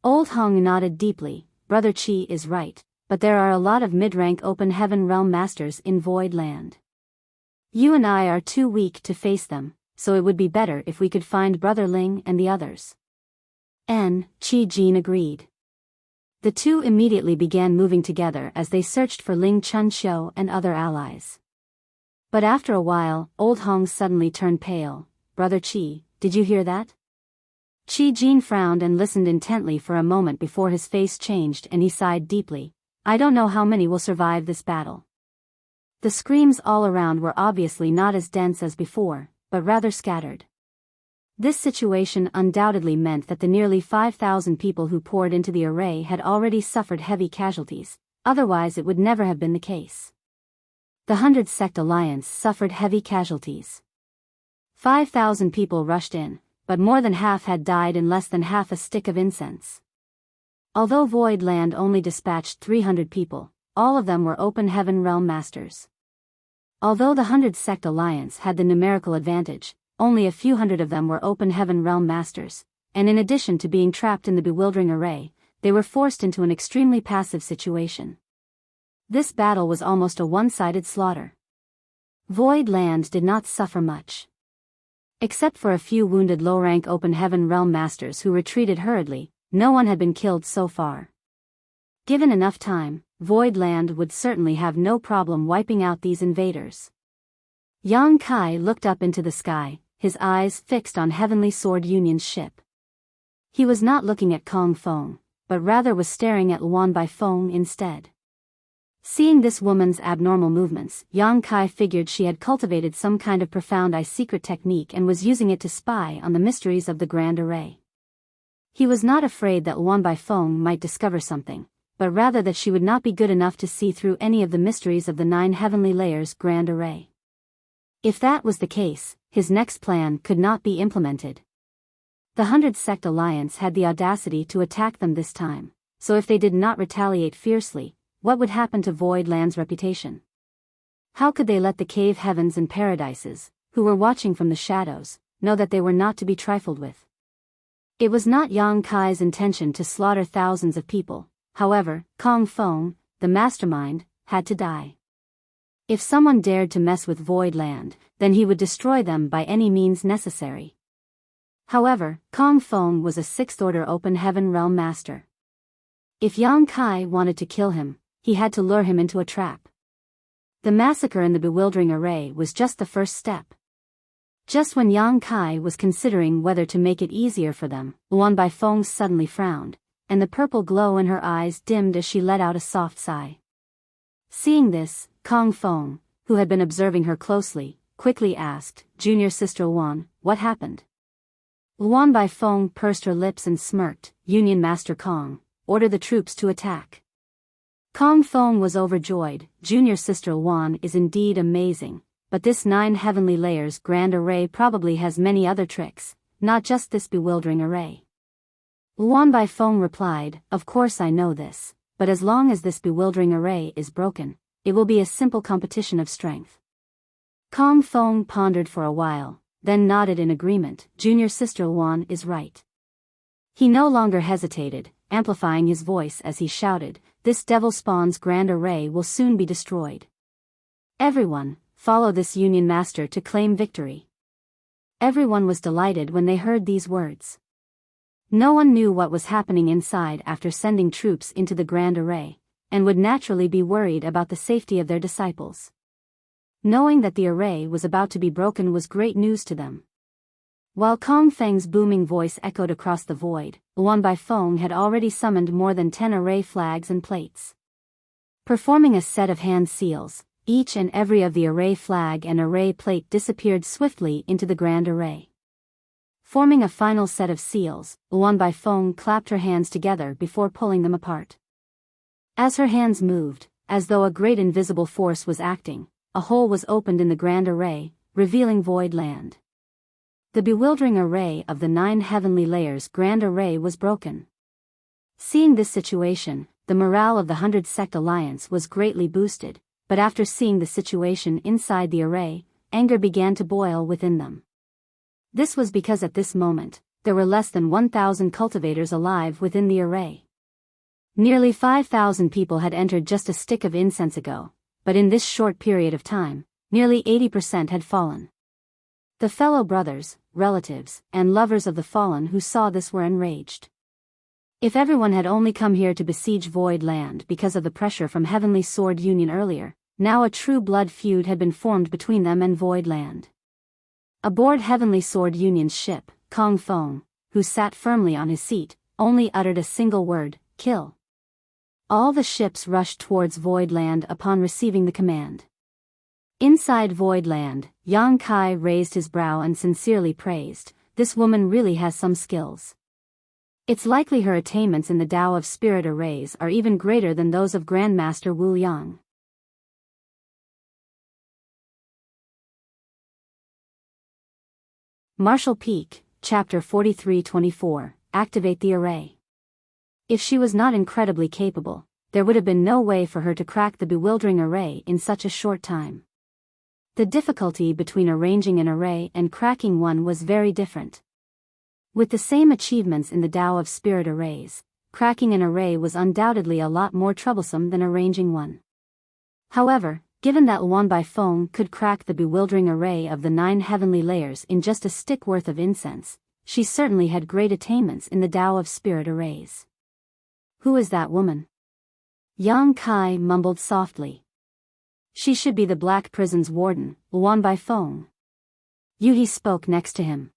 Old Hong nodded deeply. "Brother Qi is right, but there are a lot of mid-rank open heaven realm masters in Void Land. You and I are too weak to face them, so it would be better if we could find Brother Ling and the others." Qi Jin agreed. The two immediately began moving together as they searched for Ling Chunxiu and other allies. But after a while, Old Hong suddenly turned pale. "Brother Qi, did you hear that?" Qi Jin frowned and listened intently for a moment before his face changed and he sighed deeply. "I don't know how many will survive this battle." The screams all around were obviously not as dense as before, but rather scattered. This situation undoubtedly meant that the nearly 5,000 people who poured into the array had already suffered heavy casualties, otherwise it would never have been the case. The 100 Sect Alliance suffered heavy casualties. 5,000 people rushed in, but more than half had died in less than half a stick of incense. Although Void Land only dispatched 300 people, all of them were open heaven realm masters. Although the 100 Sect Alliance had the numerical advantage, only a few hundred of them were open heaven realm masters, and in addition to being trapped in the bewildering array, they were forced into an extremely passive situation. This battle was almost a one-sided slaughter. Void Land did not suffer much. Except for a few wounded low-rank open heaven realm masters who retreated hurriedly, no one had been killed so far. Given enough time, Void Land would certainly have no problem wiping out these invaders. Yang Kai looked up into the sky, his eyes fixed on Heavenly Sword Union's ship. He was not looking at Kong Feng, but rather was staring at Luan Baifeng instead. Seeing this woman's abnormal movements, Yang Kai figured she had cultivated some kind of profound secret technique and was using it to spy on the mysteries of the Grand Array. He was not afraid that Luan Baifeng might discover something, but rather that she would not be good enough to see through any of the mysteries of the 9 heavenly layers Grand Array. If that was the case, his next plan could not be implemented. The 100 Sect Alliance had the audacity to attack them this time, so if they did not retaliate fiercely, what would happen to Void Land's reputation? How could they let the cave heavens and paradises, who were watching from the shadows, know that they were not to be trifled with? It was not Yang Kai's intention to slaughter thousands of people, however, Kong Feng, the mastermind, had to die. If someone dared to mess with Void Land, then he would destroy them by any means necessary. However, Kong Feng was a 6th Order Open Heaven Realm Master. If Yang Kai wanted to kill him, he had to lure him into a trap. The massacre in the bewildering array was just the first step. Just when Yang Kai was considering whether to make it easier for them, Luan Baifeng suddenly frowned, and the purple glow in her eyes dimmed as she let out a soft sigh. Seeing this, Kong Feng, who had been observing her closely, quickly asked, "Junior Sister Luan, what happened?" Luan Baifeng pursed her lips and smirked. "Union Master Kong, order the troops to attack." Kong Feng was overjoyed. Junior Sister Luan is indeed amazing, but this 9 heavenly layers Grand Array probably has many other tricks, not just this bewildering array. Luan Baifeng replied, "Of course I know this, but as long as this bewildering array is broken, it will be a simple competition of strength." Kong Feng pondered for a while. then nodded in agreement. Junior Sister Luan is right. He no longer hesitated, amplifying his voice as he shouted, "This devil spawn's grand array will soon be destroyed. Everyone, follow this Union Master to claim victory." Everyone was delighted when they heard these words. No one knew what was happening inside after sending troops into the grand array, and would naturally be worried about the safety of their disciples. Knowing that the array was about to be broken was great news to them. While Kong Feng's booming voice echoed across the void, Luan Baifeng had already summoned more than 10 array flags and plates. Performing a set of hand seals, each and every of the array flag and array plate disappeared swiftly into the grand array. Forming a final set of seals, Luan Baifeng clapped her hands together before pulling them apart. As her hands moved, as though a great invisible force was acting, a hole was opened in the grand array, revealing void land. The bewildering array of the 9 heavenly layers grand array was broken. Seeing this situation, the morale of the 100 Sect Alliance was greatly boosted, but after seeing the situation inside the array, anger began to boil within them. This was because at this moment, there were less than 1,000 cultivators alive within the array. Nearly 5,000 people had entered just a stick of incense ago, but in this short period of time, nearly 80% had fallen. The fellow brothers, relatives, and lovers of the fallen who saw this were enraged. If everyone had only come here to besiege Void Land because of the pressure from Heavenly Sword Union earlier, now a true blood feud had been formed between them and Void Land. Aboard Heavenly Sword Union's ship, Kong Feng, who sat firmly on his seat, only uttered a single word, "Kill." All the ships rushed towards Void Land upon receiving the command. Inside Void Land, Yang Kai raised his brow and sincerely praised, "This woman really has some skills. It's likely her attainments in the Tao of Spirit Arrays are even greater than those of Grandmaster Wu Yang." Martial Peak, Chapter 43-24, Activate the Array. If she was not incredibly capable, there would have been no way for her to crack the bewildering array in such a short time. The difficulty between arranging an array and cracking one was very different. With the same achievements in the Tao of Spirit Arrays, cracking an array was undoubtedly a lot more troublesome than arranging one. However, given that Luan Baifeng could crack the bewildering array of the 9 heavenly layers in just a stick worth of incense, she certainly had great attainments in the Tao of Spirit Arrays. "Who is that woman?" Yang Kai mumbled softly. "She should be the Black Prison's warden, Luan Baifeng." Yuhi spoke next to him.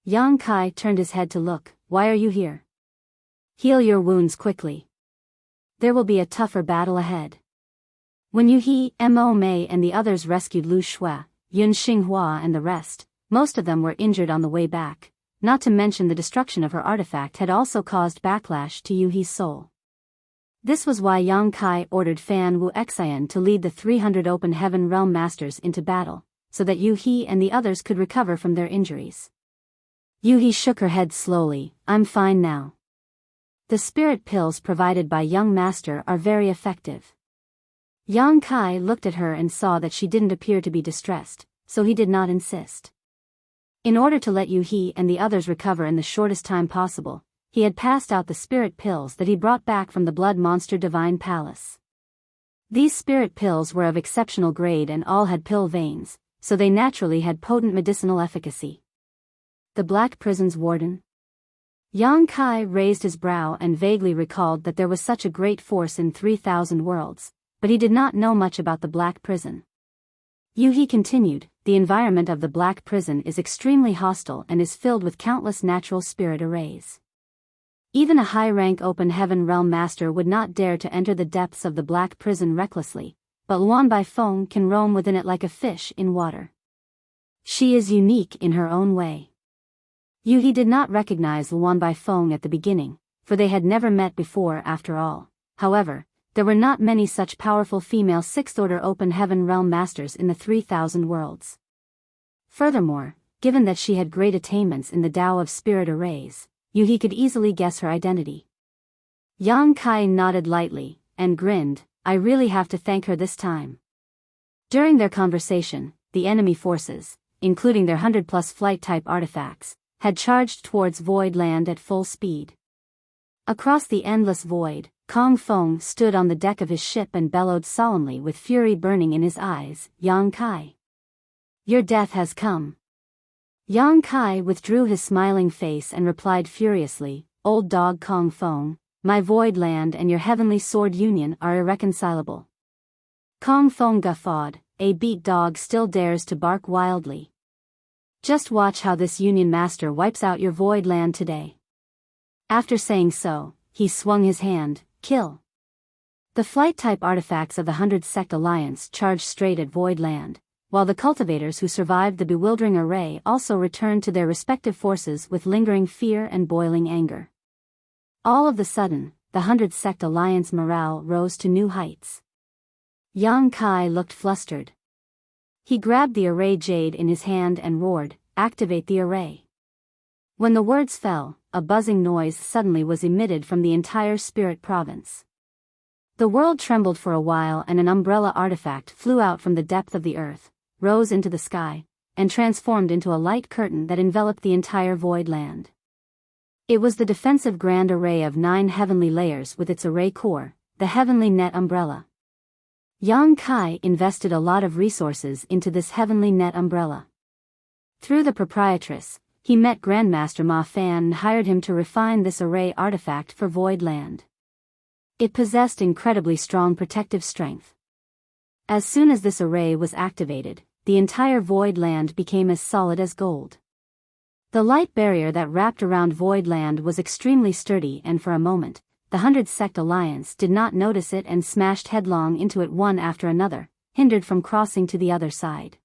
Yang Kai turned his head to look. "Why are you here?" "Heal your wounds quickly. There will be a tougher battle ahead." When Yuhi, Mo Mei and the others rescued Lu Shui, Yun Xinghua and the rest, most of them were injured on the way back, not to mention the destruction of her artifact had also caused backlash to Yuhi's soul. This was why Yang Kai ordered Fan Wu Xian to lead the 300 Open Heaven Realm Masters into battle, so that Yuhi and the others could recover from their injuries. Yuhi shook her head slowly. "I'm fine now. The spirit pills provided by Young Master are very effective." Yang Kai looked at her and saw that she didn't appear to be distressed, so he did not insist. In order to let Yuhi and the others recover in the shortest time possible, he had passed out the spirit pills that he brought back from the Blood Monster Divine Palace. These spirit pills were of exceptional grade and all had pill veins, so they naturally had potent medicinal efficacy. The Black Prison's warden? Yang Kai raised his brow and vaguely recalled that there was such a great force in 3,000 worlds, but he did not know much about the Black Prison. Yuhi continued, "The environment of the Black Prison is extremely hostile and is filled with countless natural spirit arrays. Even a high-rank Open Heaven Realm Master would not dare to enter the depths of the Black Prison recklessly, but Luan Baifeng can roam within it like a fish in water. She is unique in her own way." Yuhi did not recognize Luan Baifeng at the beginning, for they had never met before after all. However, there were not many such powerful female 6th Order Open Heaven Realm Masters in the 3,000 worlds. Furthermore, given that she had great attainments in the Tao of Spirit Arrays, Yuhi could easily guess her identity. Yang Kai nodded lightly, and grinned. "I really have to thank her this time." During their conversation, the enemy forces, including their 100-plus flight-type artifacts, had charged towards Void Land at full speed. Across the endless void, Kong Feng stood on the deck of his ship and bellowed solemnly with fury burning in his eyes, "Yang Kai, your death has come." Yang Kai withdrew his smiling face and replied furiously, "Old dog Kong Feng, my Void Land and your heavenly sword union are irreconcilable." Kong Feng guffawed, "A beat dog still dares to bark wildly. Just watch how this Union Master wipes out your Void Land today." After saying so, he swung his hand, "Kill." The flight-type artifacts of the 100 Sect Alliance charged straight at Void Land, while the cultivators who survived the bewildering array also returned to their respective forces with lingering fear and boiling anger. All of a sudden, the 100 Sect Alliance morale rose to new heights. Yang Kai looked flustered. He grabbed the array jade in his hand and roared, "Activate the array." When the words fell, a buzzing noise suddenly was emitted from the entire spirit province. The world trembled for a while and an umbrella artifact flew out from the depth of the earth, rose into the sky, and transformed into a light curtain that enveloped the entire Void Land. It was the defensive grand array of 9 heavenly layers with its array core, the heavenly net umbrella. Yang Kai invested a lot of resources into this heavenly net umbrella. Through the proprietress, he met Grandmaster Ma Fan and hired him to refine this array artifact for Void Land. It possessed incredibly strong protective strength. As soon as this array was activated, the entire Void Land became as solid as gold. The light barrier that wrapped around Void Land was extremely sturdy, and for a moment, the 100 Sect Alliance did not notice it and smashed headlong into it one after another, hindered from crossing to the other side.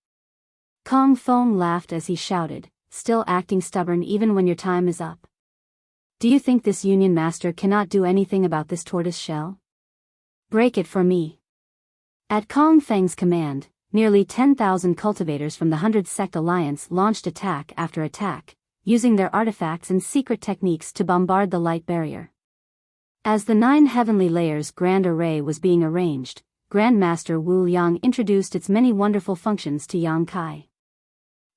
Kong Feng laughed as he shouted, "Still acting stubborn even when your time is up? Do you think this Union Master cannot do anything about this tortoise shell? Break it for me." At Kong Feng's command, nearly 10,000 cultivators from the 100 Sect Alliance launched attack after attack, using their artifacts and secret techniques to bombard the light barrier. As the 9 heavenly layers grand array was being arranged, Grandmaster Wu Yang introduced its many wonderful functions to Yang Kai.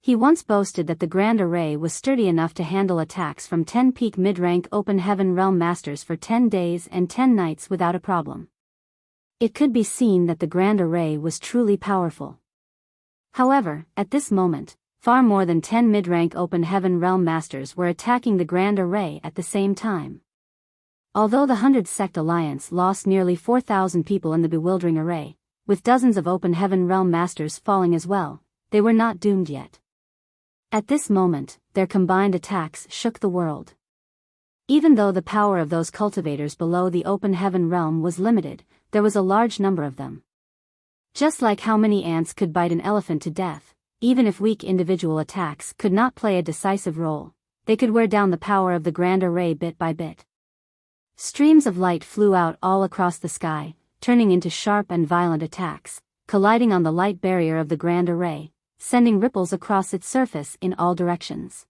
He once boasted that the grand array was sturdy enough to handle attacks from 10 peak mid-rank open heaven realm masters for 10 days and 10 nights without a problem. It could be seen that the grand array was truly powerful. However, at this moment, far more than 10 mid-rank open heaven realm masters were attacking the grand array at the same time. Although the 100 Sect Alliance lost nearly 4,000 people in the bewildering array, with dozens of open heaven realm masters falling as well, they were not doomed yet. At this moment, their combined attacks shook the world. Even though the power of those cultivators below the open heaven realm was limited, there was a large number of them. Just like how many ants could bite an elephant to death, even if weak individual attacks could not play a decisive role, they could wear down the power of the grand array bit by bit. Streams of light flew out all across the sky, turning into sharp and violent attacks, colliding on the light barrier of the grand array, sending ripples across its surface in all directions.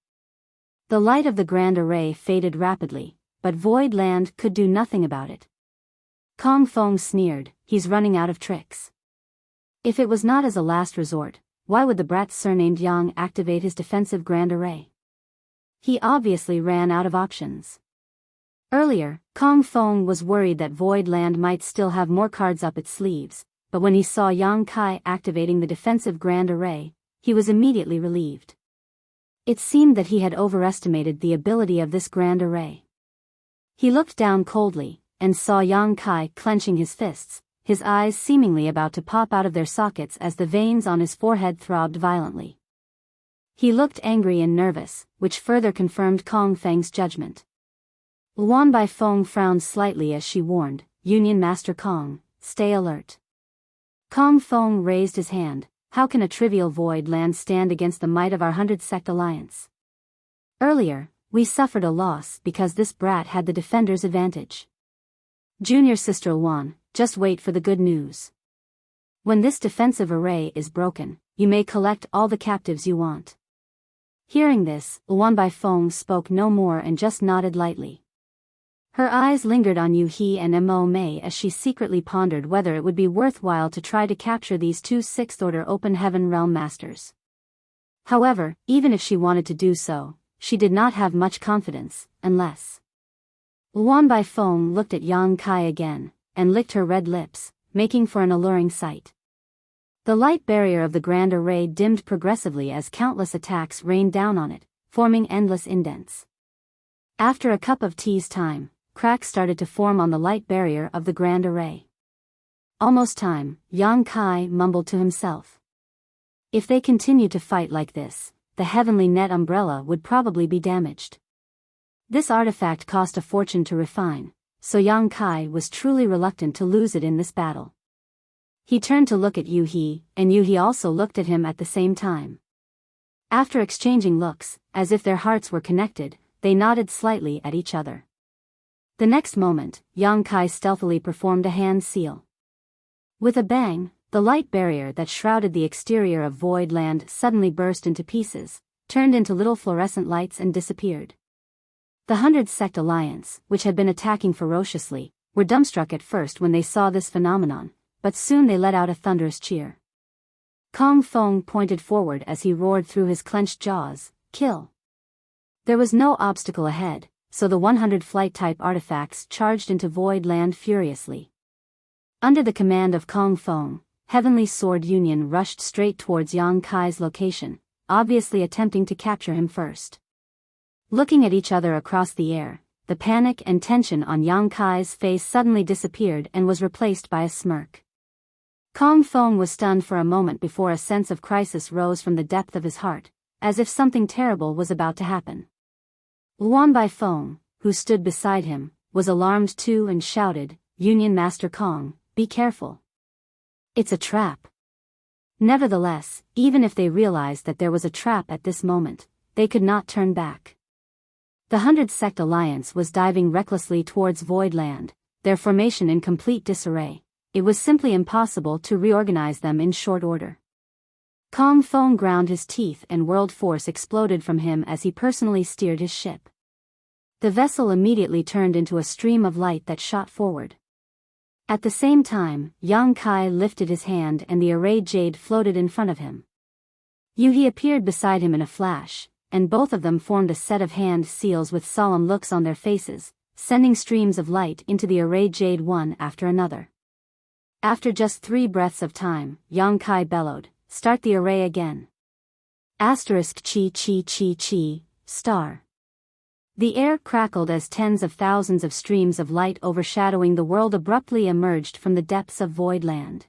The light of the grand array faded rapidly, but Void Land could do nothing about it. Kong Feng sneered, "He's running out of tricks." If it was not as a last resort, why would the brat surnamed Yang activate his defensive grand array? He obviously ran out of options. Earlier, Kong Feng was worried that Void Land might still have more cards up its sleeves, but when he saw Yang Kai activating the defensive grand array, he was immediately relieved. It seemed that he had overestimated the ability of this grand array. He looked down coldly, and saw Yang Kai clenching his fists, his eyes seemingly about to pop out of their sockets as the veins on his forehead throbbed violently. He looked angry and nervous, which further confirmed Kong Feng's judgment. Luan Baifeng frowned slightly as she warned, "Union Master Kong, stay alert." Kong Feng raised his hand, "How can a trivial Void Land stand against the might of our 100 Sect Alliance? Earlier, we suffered a loss because this brat had the defender's advantage. Junior Sister Luan, just wait for the good news. When this defensive array is broken, you may collect all the captives you want." Hearing this, Luan Baifeng spoke no more and just nodded lightly. Her eyes lingered on Yu He and Mo Mei as she secretly pondered whether it would be worthwhile to try to capture these 2 sixth-order open heaven realm masters. However, even if she wanted to do so, she did not have much confidence, unless... Luan Bai Feng looked at Yang Kai again, and licked her red lips, making for an alluring sight. The light barrier of the grand array dimmed progressively as countless attacks rained down on it, forming endless indents. After a cup of tea's time, cracks started to form on the light barrier of the grand array. Almost time, Yang Kai mumbled to himself. If they continued to fight like this, the heavenly net umbrella would probably be damaged. This artifact cost a fortune to refine, so Yang Kai was truly reluctant to lose it in this battle. He turned to look at Yu He, and Yu He also looked at him at the same time. After exchanging looks, as if their hearts were connected, they nodded slightly at each other. The next moment, Yang Kai stealthily performed a hand seal. With a bang, the light barrier that shrouded the exterior of Void Land suddenly burst into pieces, turned into little fluorescent lights and disappeared. The 100 Sect Alliance, which had been attacking ferociously, were dumbstruck at first when they saw this phenomenon, but soon they let out a thunderous cheer. Kong Feng pointed forward as he roared through his clenched jaws, "Kill!" There was no obstacle ahead, so the 100 flight-type artifacts charged into Void Land furiously. Under the command of Kong Feng, Heavenly Sword Union rushed straight towards Yang Kai's location, obviously attempting to capture him first. Looking at each other across the air, the panic and tension on Yang Kai's face suddenly disappeared and was replaced by a smirk. Kong Feng was stunned for a moment before a sense of crisis rose from the depth of his heart, as if something terrible was about to happen. Luan Bai Feng, who stood beside him, was alarmed too and shouted, "Union Master Kong, be careful. It's a trap." Nevertheless, even if they realized that there was a trap at this moment, they could not turn back. The 100 Sect Alliance was diving recklessly towards Void Land, their formation in complete disarray. It was simply impossible to reorganize them in short order. Kong Feng ground his teeth and world force exploded from him as he personally steered his ship. The vessel immediately turned into a stream of light that shot forward. At the same time, Yang Kai lifted his hand and the arrayed jade floated in front of him. Yu He appeared beside him in a flash, and both of them formed a set of hand seals with solemn looks on their faces, sending streams of light into the arrayed jade one after another. After just 3 breaths of time, Yang Kai bellowed, "Start the array again." Asterisk chi chi chi chi, star. The air crackled as tens of thousands of streams of light overshadowing the world abruptly emerged from the depths of Void Land.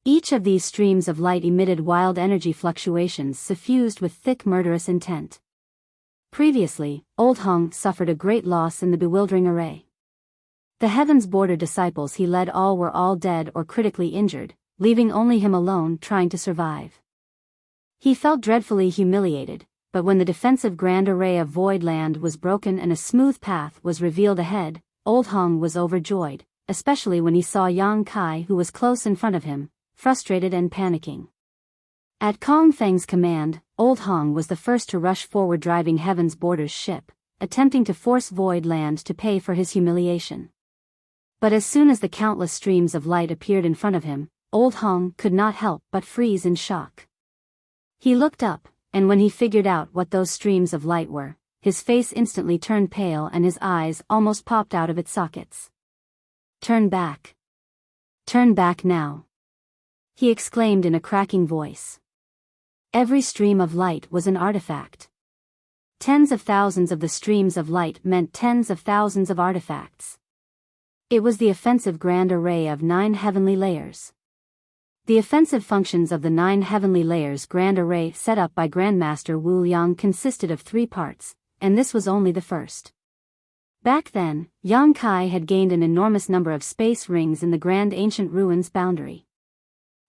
Each of these streams of light emitted wild energy fluctuations suffused with thick murderous intent. Previously, Old Hong suffered a great loss in the bewildering array. The Heaven's Border disciples he led were all dead or critically injured, leaving only him alone trying to survive. He felt dreadfully humiliated, but when the defensive grand array of Void Land was broken and a smooth path was revealed ahead, Old Hong was overjoyed, especially when he saw Yang Kai who was close in front of him, frustrated and panicking. At Kong Feng's command, Old Hong was the first to rush forward driving Heaven's Border's ship, attempting to force Void Land to pay for his humiliation. But as soon as the countless streams of light appeared in front of him, Old Hong could not help but freeze in shock. He looked up, and when he figured out what those streams of light were, his face instantly turned pale and his eyes almost popped out of its sockets. "Turn back. Turn back now," he exclaimed in a cracking voice. Every stream of light was an artifact. Tens of thousands of the streams of light meant tens of thousands of artifacts. It was the offensive grand array of 9 heavenly layers. The offensive functions of the 9 heavenly layers grand array set up by Grandmaster Wu Liang consisted of 3 parts, and this was only the first. Back then, Yang Kai had gained an enormous number of space rings in the Grand Ancient Ruins boundary.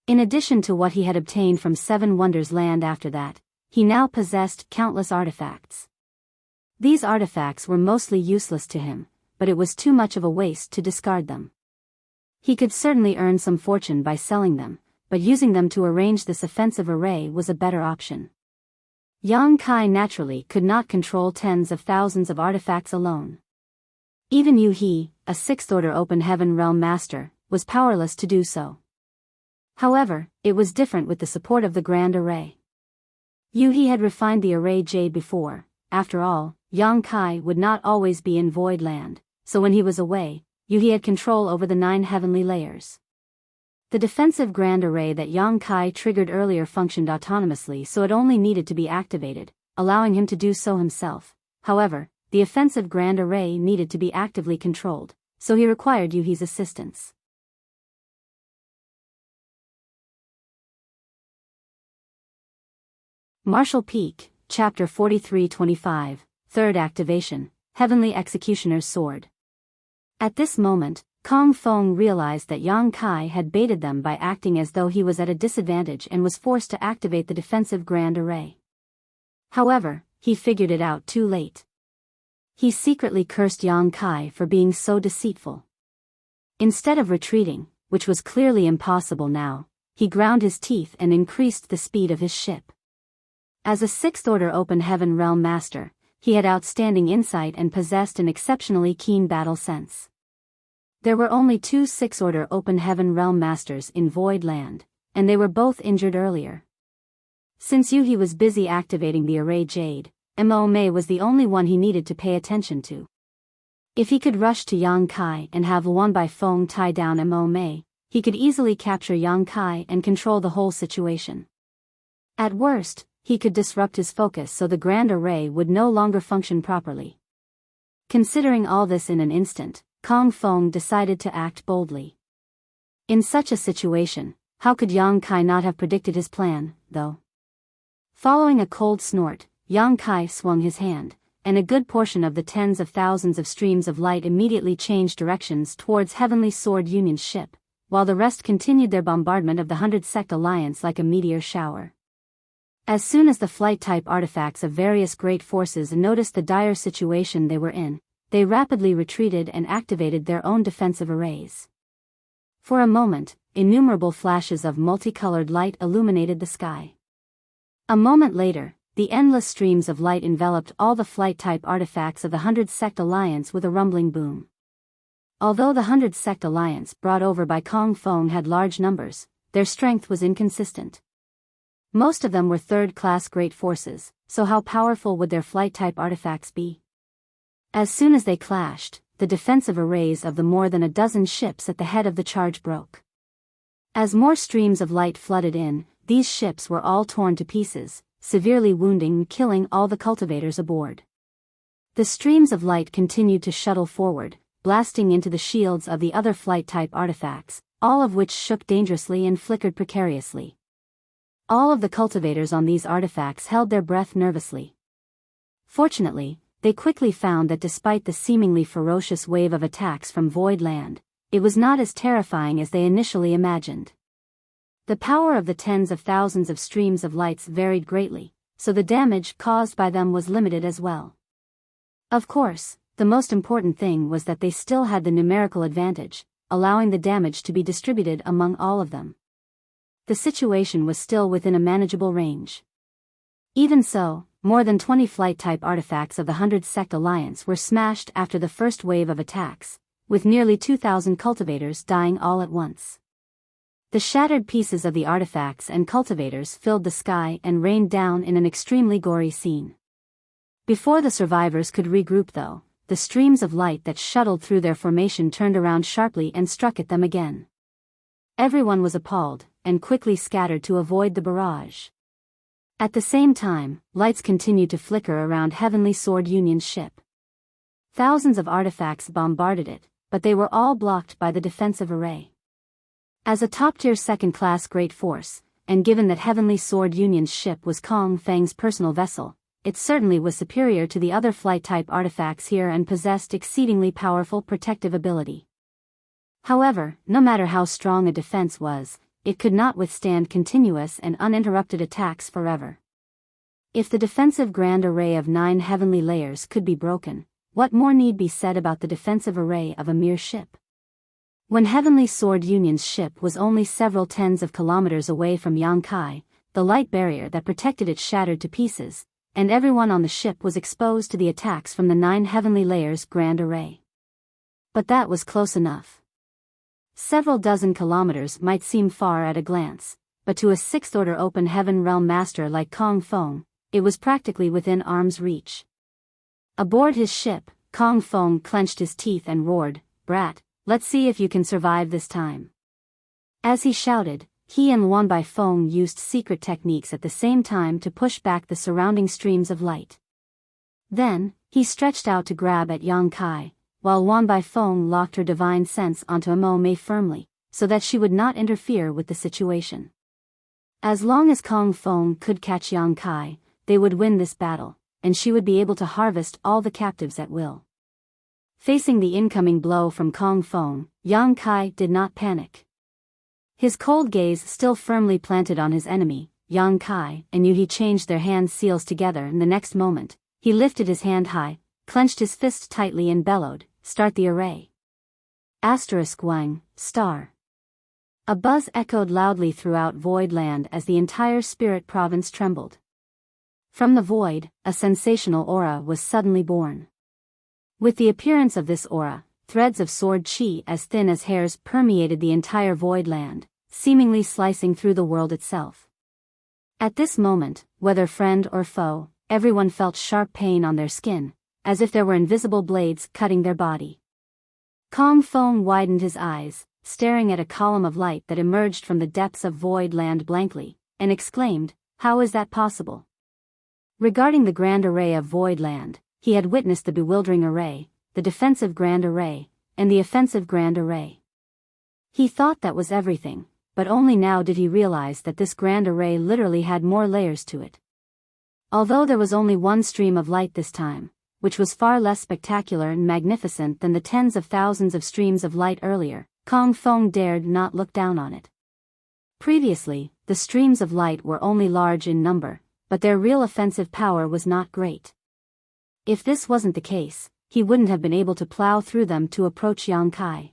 In addition to what he had obtained from 7 Wonders Land after that, he now possessed countless artifacts. These artifacts were mostly useless to him, but it was too much of a waste to discard them. He could certainly earn some fortune by selling them, but using them to arrange this offensive array was a better option. Yang Kai naturally could not control tens of thousands of artifacts alone. Even Yu He, a 6th Order Open Heaven Realm Master, was powerless to do so. However, it was different with the support of the Grand Array. He had refined the array jade before. After all, Yang Kai would not always be in Void Land, so when he was away, he had control over the 9 heavenly layers. The defensive grand array that Yang Kai triggered earlier functioned autonomously, so it only needed to be activated, allowing him to do so himself. However, the offensive grand array needed to be actively controlled, so he required Yuhi's assistance. Martial Peak, Chapter 43-25, Third Activation, Heavenly Executioner's Sword. At this moment, Kong Feng realized that Yang Kai had baited them by acting as though he was at a disadvantage and was forced to activate the defensive grand array. However, he figured it out too late. He secretly cursed Yang Kai for being so deceitful. Instead of retreating, which was clearly impossible now, he ground his teeth and increased the speed of his ship. As a 6th-order Open Heaven Realm Master, he had outstanding insight and possessed an exceptionally keen battle sense. There were only 2 6th-order Open Heaven Realm Masters in Void Land, and they were both injured earlier. Since Yuhi was busy activating the Array Jade, Mo Mei was the only one he needed to pay attention to. If he could rush to Yang Kai and have Luan Bai Feng tie down Mo Mei, he could easily capture Yang Kai and control the whole situation. At worst, he could disrupt his focus so the Grand Array would no longer function properly. Considering all this in an instant, Kong Feng decided to act boldly. In such a situation, how could Yang Kai not have predicted his plan, though? Following a cold snort, Yang Kai swung his hand, and a good portion of the tens of thousands of streams of light immediately changed directions towards Heavenly Sword Union's ship, while the rest continued their bombardment of the 100 Sect Alliance like a meteor shower. As soon as the flight-type artifacts of various great forces noticed the dire situation they were in, they rapidly retreated and activated their own defensive arrays. For a moment, innumerable flashes of multicolored light illuminated the sky. A moment later, the endless streams of light enveloped all the flight-type artifacts of the 100 Sect Alliance with a rumbling boom. Although the 100 Sect Alliance brought over by Kong Feng had large numbers, their strength was inconsistent. Most of them were third-class great forces, so how powerful would their flight-type artifacts be? As soon as they clashed, the defensive arrays of the more than a dozen ships at the head of the charge broke. As more streams of light flooded in, these ships were all torn to pieces, severely wounding and killing all the cultivators aboard. The streams of light continued to shuttle forward, blasting into the shields of the other flight-type artifacts, all of which shook dangerously and flickered precariously. All of the cultivators on these artifacts held their breath nervously. Fortunately, they quickly found that despite the seemingly ferocious wave of attacks from Void Land, it was not as terrifying as they initially imagined. The power of the tens of thousands of streams of lights varied greatly, so the damage caused by them was limited as well. Of course, the most important thing was that they still had the numerical advantage, allowing the damage to be distributed among all of them. The situation was still within a manageable range. Even so, more than 20 flight-type artifacts of the 100 Sect Alliance were smashed after the first wave of attacks, with nearly 2,000 cultivators dying all at once. The shattered pieces of the artifacts and cultivators filled the sky and rained down in an extremely gory scene. Before the survivors could regroup though, the streams of light that shuttled through their formation turned around sharply and struck at them again. Everyone was appalled, and quickly scattered to avoid the barrage. At the same time, lights continued to flicker around Heavenly Sword Union's ship. Thousands of artifacts bombarded it, but they were all blocked by the defensive array. As a top-tier second-class great force, and given that Heavenly Sword Union's ship was Kong Feng's personal vessel, it certainly was superior to the other flight-type artifacts here and possessed exceedingly powerful protective ability. However, no matter how strong a defense was, it could not withstand continuous and uninterrupted attacks forever. If the defensive grand array of 9 heavenly layers could be broken, what more need be said about the defensive array of a mere ship? When Heavenly Sword Union's ship was only several tens of kilometers away from Yang Kai, the light barrier that protected it shattered to pieces, and everyone on the ship was exposed to the attacks from the 9 heavenly layers grand array. But that was close enough. Several dozen kilometers might seem far at a glance, but to a sixth-order open heaven realm master like Kong Feng, it was practically within arm's reach. Aboard his ship, Kong Feng clenched his teeth and roared, "Brat, let's see if you can survive this time." As he shouted, he and Luan Bai Feng used secret techniques at the same time to push back the surrounding streams of light. Then, he stretched out to grab at Yang Kai, while Luan Bai Feng locked her divine sense onto Amo Mei firmly, so that she would not interfere with the situation. As long as Kong Feng could catch Yang Kai, they would win this battle, and she would be able to harvest all the captives at will. Facing the incoming blow from Kong Feng, Yang Kai did not panic. His cold gaze still firmly planted on his enemy, Yang Kai, and Yu He changed their hand seals together in the next moment. He lifted his hand high, clenched his fist tightly and bellowed, "Start the array." Wang, star. A buzz echoed loudly throughout Void Land as the entire spirit province trembled. From the void, a sensational aura was suddenly born. With the appearance of this aura, threads of sword chi as thin as hairs permeated the entire Void Land, seemingly slicing through the world itself. At this moment, whether friend or foe, everyone felt sharp pain on their skin, as if there were invisible blades cutting their body. Kong Feng widened his eyes, staring at a column of light that emerged from the depths of Void Land blankly, and exclaimed, "How is that possible?" Regarding the grand array of Void Land, he had witnessed the bewildering array, the defensive grand array, and the offensive grand array. He thought that was everything, but only now did he realize that this grand array literally had more layers to it. Although there was only one stream of light this time, which was far less spectacular and magnificent than the tens of thousands of streams of light earlier, Kong Feng dared not look down on it. Previously, the streams of light were only large in number, but their real offensive power was not great. If this wasn't the case, he wouldn't have been able to plow through them to approach Yang Kai.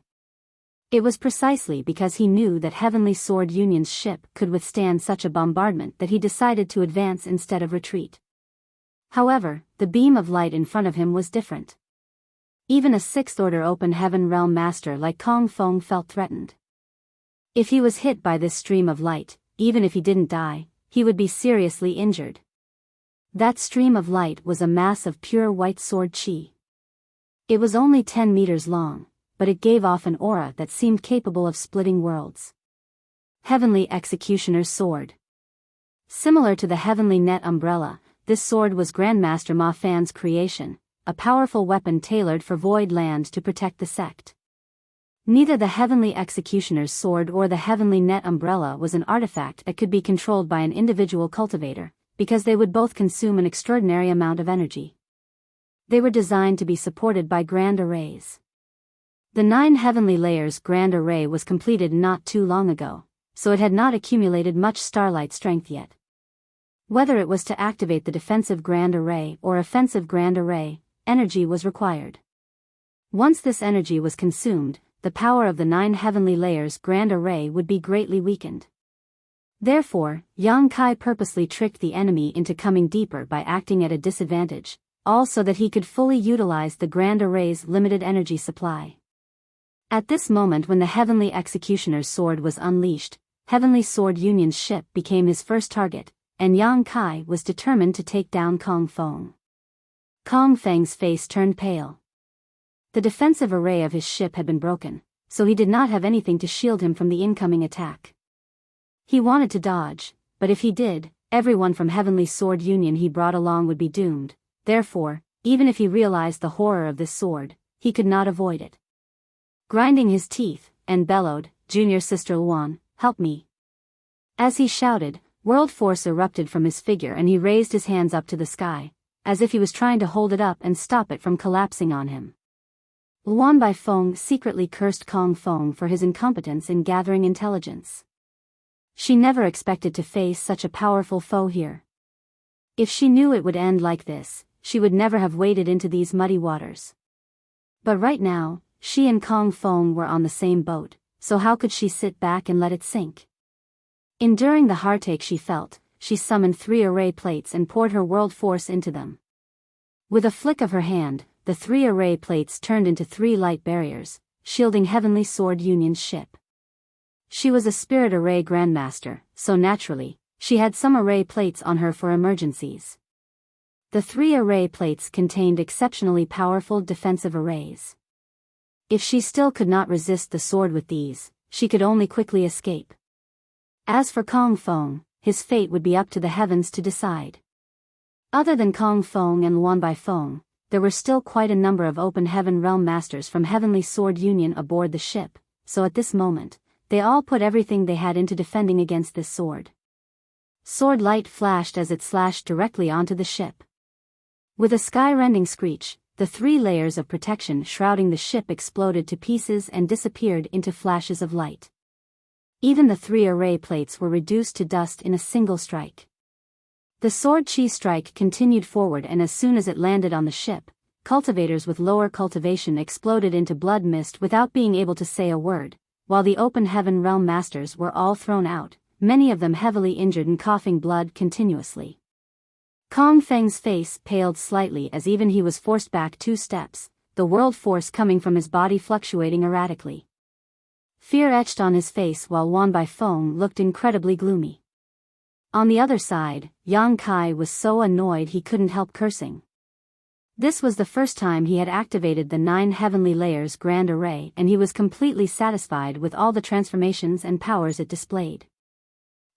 It was precisely because he knew that Heavenly Sword Union's ship could withstand such a bombardment that he decided to advance instead of retreat. However, the beam of light in front of him was different. Even a sixth-order open heaven realm master like Kong Feng felt threatened. If he was hit by this stream of light, even if he didn't die, he would be seriously injured. That stream of light was a mass of pure white sword chi. It was only 10 meters long, but it gave off an aura that seemed capable of splitting worlds. Heavenly Executioner's Sword. Similar to the Heavenly Net Umbrella, this sword was Grandmaster Ma Fan's creation, a powerful weapon tailored for Void Land to protect the sect. Neither the Heavenly Executioner's Sword or the Heavenly Net Umbrella was an artifact that could be controlled by an individual cultivator, because they would both consume an extraordinary amount of energy. They were designed to be supported by grand arrays. The 9 heavenly layers grand array was completed not too long ago, so it had not accumulated much starlight strength yet. Whether it was to activate the defensive grand array or offensive grand array, energy was required. Once this energy was consumed, the power of the 9 heavenly layers grand array would be greatly weakened. Therefore, Yang Kai purposely tricked the enemy into coming deeper by acting at a disadvantage, all so that he could fully utilize the grand array's limited energy supply. At this moment when the Heavenly Executioner's Sword was unleashed, Heavenly Sword Union's ship became his first target, and Yang Kai was determined to take down Kong Feng. Kong Feng's face turned pale. The defensive array of his ship had been broken, so he did not have anything to shield him from the incoming attack. He wanted to dodge, but if he did, everyone from Heavenly Sword Union he brought along would be doomed. Therefore, even if he realized the horror of this sword, he could not avoid it. Grinding his teeth, and bellowed, "Junior Sister Luan, help me." As he shouted, world force erupted from his figure and he raised his hands up to the sky, as if he was trying to hold it up and stop it from collapsing on him. Luan Bai Feng secretly cursed Kong Feng for his incompetence in gathering intelligence. She never expected to face such a powerful foe here. If she knew it would end like this, she would never have waded into these muddy waters. But right now, she and Kong Feng were on the same boat, so how could she sit back and let it sink? Enduring the heartache she felt, she summoned 3 array plates and poured her world force into them. With a flick of her hand, the 3 array plates turned into 3 light barriers, shielding Heavenly Sword Union's ship. She was a spirit array grandmaster, so naturally, she had some array plates on her for emergencies. The 3 array plates contained exceptionally powerful defensive arrays. If she still could not resist the sword with these, she could only quickly escape. As for Kong Feng, his fate would be up to the heavens to decide. Other than Kong Feng and Luan Bai Feng, there were still quite a number of Open Heaven Realm Masters from Heavenly Sword Union aboard the ship, so at this moment, they all put everything they had into defending against this sword. Sword light flashed as it slashed directly onto the ship. With a sky-rending screech, the 3 layers of protection shrouding the ship exploded to pieces and disappeared into flashes of light. Even the 3 array plates were reduced to dust in a single strike. The sword chi strike continued forward, and as soon as it landed on the ship, cultivators with lower cultivation exploded into blood mist without being able to say a word, while the Open Heaven Realm Masters were all thrown out, many of them heavily injured and coughing blood continuously. Kong Feng's face paled slightly as even he was forced back 2 steps, the world force coming from his body fluctuating erratically. Fear etched on his face while Luan Bai Feng looked incredibly gloomy. On the other side, Yang Kai was so annoyed he couldn't help cursing. This was the first time he had activated the 9 heavenly layers grand array, and he was completely satisfied with all the transformations and powers it displayed.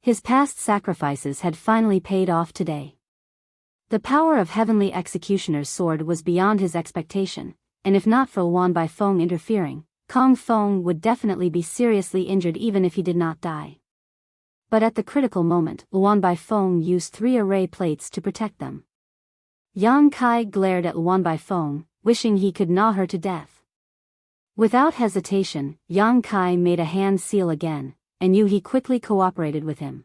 His past sacrifices had finally paid off today. The power of Heavenly Executioner's sword was beyond his expectation, and if not for Luan Bai Feng interfering, Kong Feng would definitely be seriously injured even if he did not die. But at the critical moment, Luan Bai Feng used 3 array plates to protect them. Yang Kai glared at Luan Bai Feng, wishing he could gnaw her to death. Without hesitation, Yang Kai made a hand seal again, and He quickly cooperated with him.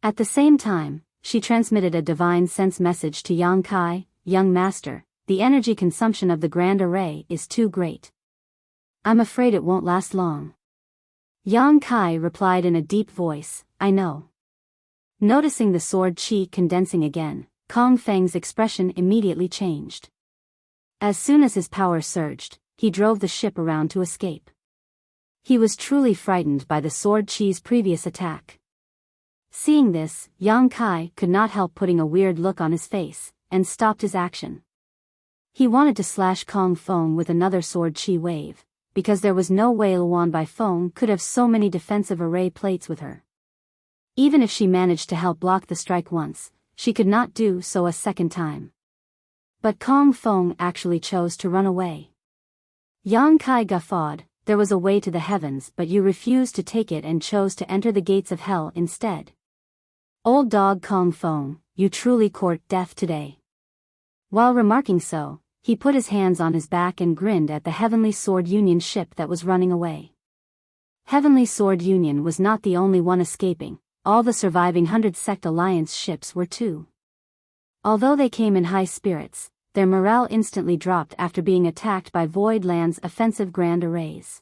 At the same time, she transmitted a divine sense message to Yang Kai: "Young master, the energy consumption of the grand array is too great. I'm afraid it won't last long." Yang Kai replied in a deep voice, "I know." Noticing the sword chi condensing again, Kong Feng's expression immediately changed. As soon as his power surged, he drove the ship around to escape. He was truly frightened by the sword chi's previous attack. Seeing this, Yang Kai could not help putting a weird look on his face, and stopped his action. He wanted to slash Kong Feng with another sword chi wave, because there was no way Luan Bai Feng could have so many defensive array plates with her. Even if she managed to help block the strike once, she could not do so a second time. But Kong Feng actually chose to run away. Yang Kai guffawed. There was a way to the heavens, but you refused to take it and chose to enter the gates of hell instead. Old dog Kong Feng, you truly court death today. While remarking so, he put his hands on his back and grinned at the Heavenly Sword Union ship that was running away. Heavenly Sword Union was not the only one escaping, all the surviving 100 Sect Alliance ships were too. Although they came in high spirits, their morale instantly dropped after being attacked by Void Land's offensive grand arrays.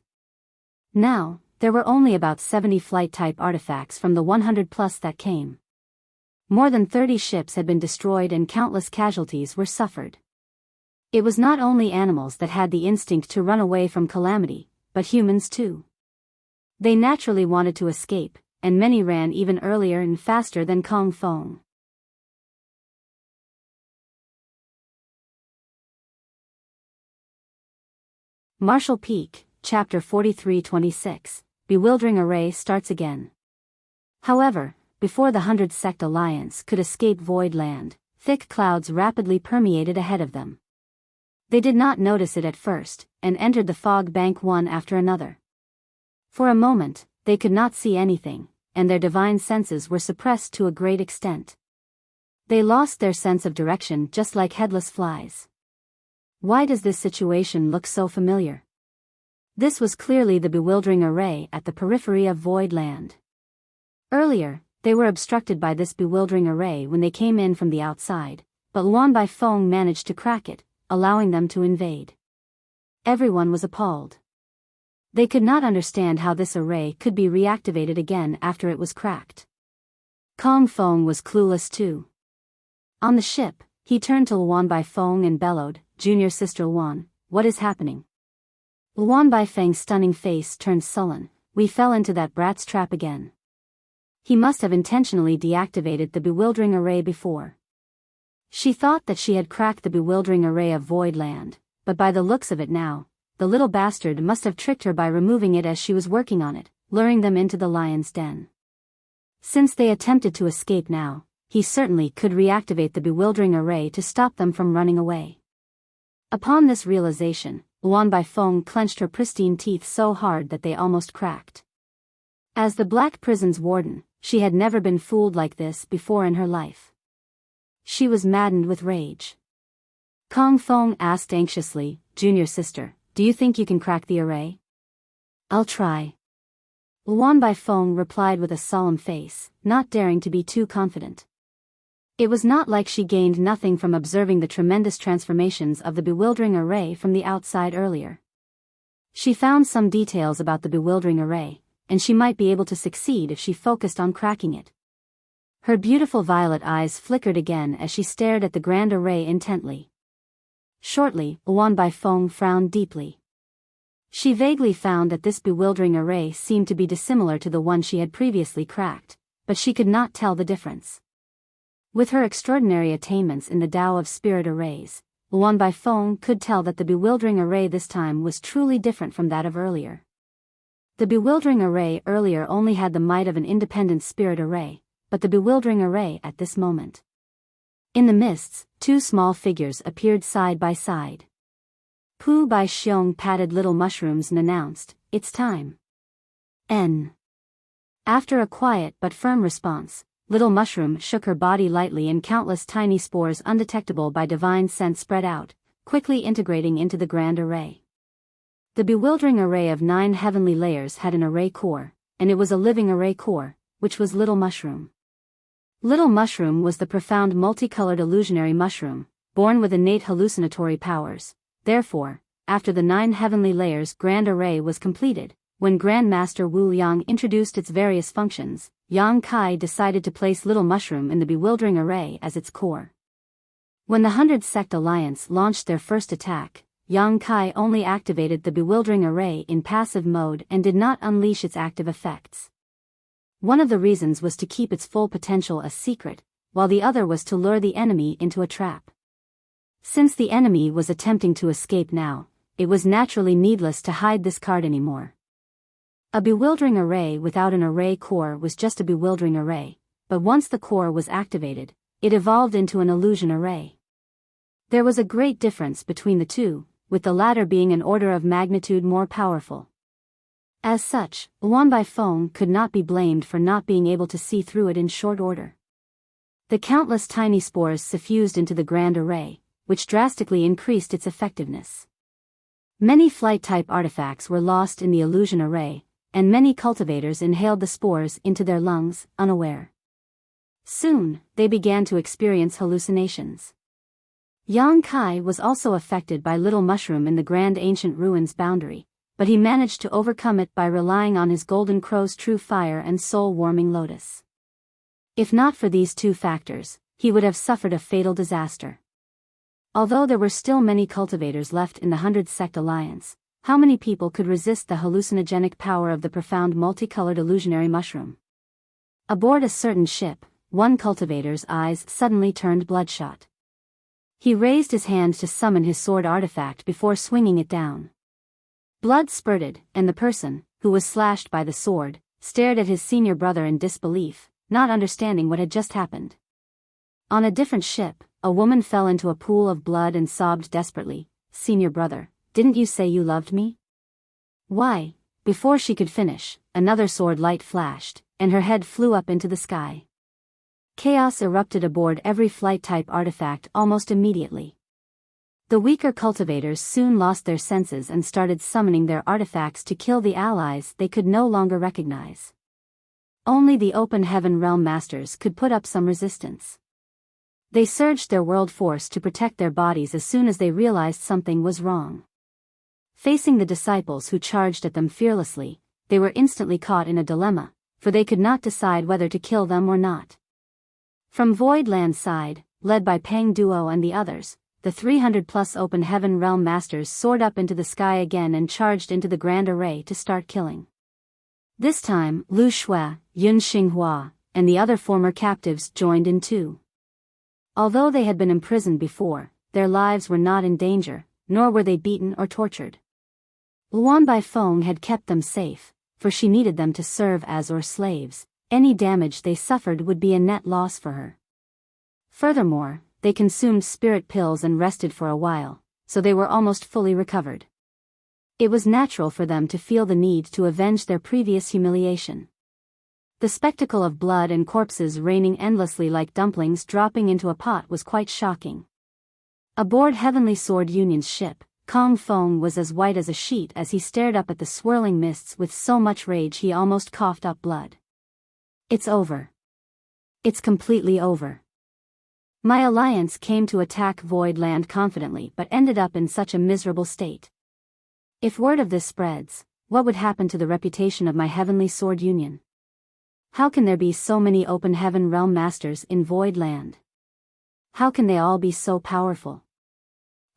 Now, there were only about 70 flight-type artifacts from the 100+ that came. More than 30 ships had been destroyed and countless casualties were suffered. It was not only animals that had the instinct to run away from calamity, but humans too. They naturally wanted to escape, and many ran even earlier and faster than Kong Feng. Marshall Peak, Chapter 43-26, Bewildering Array starts again. However, before the 100 Sect Alliance could escape Void Land, thick clouds rapidly permeated ahead of them. They did not notice it at first, and entered the fog bank one after another. For a moment, they could not see anything, and their divine senses were suppressed to a great extent. They lost their sense of direction just like headless flies. Why does this situation look so familiar? This was clearly the bewildering array at the periphery of Void Land. Earlier, they were obstructed by this bewildering array when they came in from the outside, but Luan Bai Feng managed to crack it, allowing them to invade. Everyone was appalled. They could not understand how this array could be reactivated again after it was cracked. Kong Feng was clueless too. On the ship, he turned to Luan Bai Feng and bellowed, "Junior Sister Luan, what is happening?" Luan Bai Feng's stunning face turned sullen, we fell into that brat's trap again. He must have intentionally deactivated the bewildering array before. She thought that she had cracked the bewildering array of Void Land, but by the looks of it now, the little bastard must have tricked her by removing it as she was working on it, luring them into the lion's den. Since they attempted to escape now, he certainly could reactivate the bewildering array to stop them from running away. Upon this realization, Luan Baifeng clenched her pristine teeth so hard that they almost cracked. As the Black Prison's warden, she had never been fooled like this before in her life. She was maddened with rage. Kong Feng asked anxiously, "Junior sister, do you think you can crack the array?" "I'll try." Luan Baifeng replied with a solemn face, not daring to be too confident. It was not like she gained nothing from observing the tremendous transformations of the bewildering array from the outside earlier. She found some details about the bewildering array, and she might be able to succeed if she focused on cracking it. Her beautiful violet eyes flickered again as she stared at the grand array intently. Shortly, Luan Baifeng frowned deeply. She vaguely found that this bewildering array seemed to be dissimilar to the one she had previously cracked, but she could not tell the difference. With her extraordinary attainments in the Tao of Spirit arrays, Luan Baifeng could tell that the bewildering array this time was truly different from that of earlier. The bewildering array earlier only had the might of an independent spirit array, but the bewildering array at this moment. In the mists, two small figures appeared side by side. Pu Bai Xiong patted little mushrooms and announced, "It's time." After a quiet but firm response, little mushroom shook her body lightly and countless tiny spores undetectable by divine scent spread out, quickly integrating into the grand array. The bewildering array of 9 heavenly layers had an array core, and it was a living array core, which was little mushroom. Little mushroom was the profound multicolored illusionary mushroom, born with innate hallucinatory powers. Therefore, after the 9 heavenly layers grand array was completed, when Grand Master Wu Yang introduced its various functions, Yang Kai decided to place little mushroom in the bewildering array as its core. When the 100 Sect Alliance launched their first attack, Yang Kai only activated the bewildering array in passive mode and did not unleash its active effects. One of the reasons was to keep its full potential a secret, while the other was to lure the enemy into a trap. Since the enemy was attempting to escape now, it was naturally needless to hide this card anymore. A bewildering array without an array core was just a bewildering array, but once the core was activated, it evolved into an illusion array. There was a great difference between the two, with the latter being an order of magnitude more powerful. As such, Luan Baifeng could not be blamed for not being able to see through it in short order. The countless tiny spores suffused into the grand array, which drastically increased its effectiveness. Many flight-type artifacts were lost in the illusion array, and many cultivators inhaled the spores into their lungs, unaware. Soon, they began to experience hallucinations. Yang Kai was also affected by little mushroom in the grand ancient ruins boundary, but he managed to overcome it by relying on his golden crow's true fire and soul-warming lotus. If not for these two factors, he would have suffered a fatal disaster. Although there were still many cultivators left in the 100 Sect Alliance, how many people could resist the hallucinogenic power of the profound multicolored illusionary mushroom? Aboard a certain ship, one cultivator's eyes suddenly turned bloodshot. He raised his hand to summon his sword artifact before swinging it down. Blood spurted, and the person, who was slashed by the sword, stared at his senior brother in disbelief, not understanding what had just happened. On a different ship, a woman fell into a pool of blood and sobbed desperately, "Senior brother, didn't you say you loved me?" "Why?" Before she could finish, another sword light flashed, and her head flew up into the sky. Chaos erupted aboard every flight-type artifact almost immediately. The weaker cultivators soon lost their senses and started summoning their artifacts to kill the allies they could no longer recognize. Only the open heaven realm masters could put up some resistance. They surged their world force to protect their bodies as soon as they realized something was wrong. Facing the disciples who charged at them fearlessly, they were instantly caught in a dilemma, for they could not decide whether to kill them or not. From Voidland's side, led by Peng Duo and the others, the 300-plus open heaven realm masters soared up into the sky again and charged into the grand array to start killing. This time, Lu Shui, Yun Xinghua, and the other former captives joined in too. Although they had been imprisoned before, their lives were not in danger, nor were they beaten or tortured. Luan Baifeng had kept them safe, for she needed them to serve as slaves. Any damage they suffered would be a net loss for her. Furthermore, they consumed spirit pills and rested for a while, so they were almost fully recovered. It was natural for them to feel the need to avenge their previous humiliation. The spectacle of blood and corpses raining endlessly like dumplings dropping into a pot was quite shocking. Aboard Heavenly Sword Union's ship, Kong Feng was as white as a sheet as he stared up at the swirling mists with so much rage he almost coughed up blood. It's over. It's completely over. My alliance came to attack Void Land confidently but ended up in such a miserable state. If word of this spreads, what would happen to the reputation of my Heavenly Sword Union? How can there be so many Open Heaven Realm Masters in Void Land? How can they all be so powerful?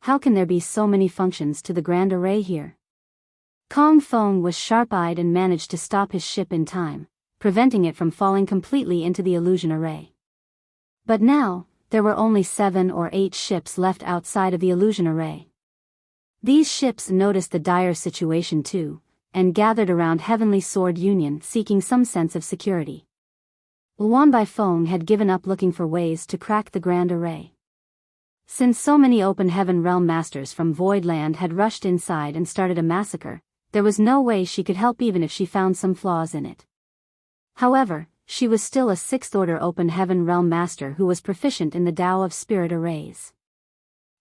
How can there be so many functions to the Grand Array here? Kong Feng was sharp-eyed and managed to stop his ship in time, preventing it from falling completely into the illusion array. But now, there were only 7 or 8 ships left outside of the illusion array. These ships noticed the dire situation too, and gathered around Heavenly Sword Union seeking some sense of security. Luan Baifeng had given up looking for ways to crack the Grand Array. Since so many Open Heaven Realm Masters from Void Land had rushed inside and started a massacre, there was no way she could help even if she found some flaws in it. However, she was still a 6th Order Open Heaven Realm Master who was proficient in the Tao of Spirit Arrays.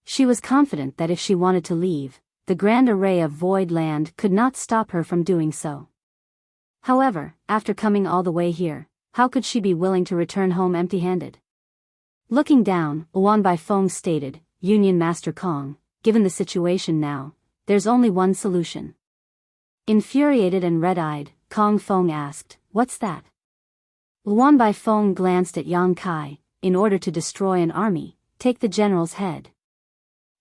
She was confident that if she wanted to leave, the Grand Array of Void Land could not stop her from doing so. However, after coming all the way here, how could she be willing to return home empty-handed? Looking down, Luan Baifeng stated, Union Master Kong, given the situation now, there's only one solution. Infuriated and red-eyed, Kong Feng asked, what's that? Luan Baifeng glanced at Yang Kai, in order to destroy an army, take the general's head.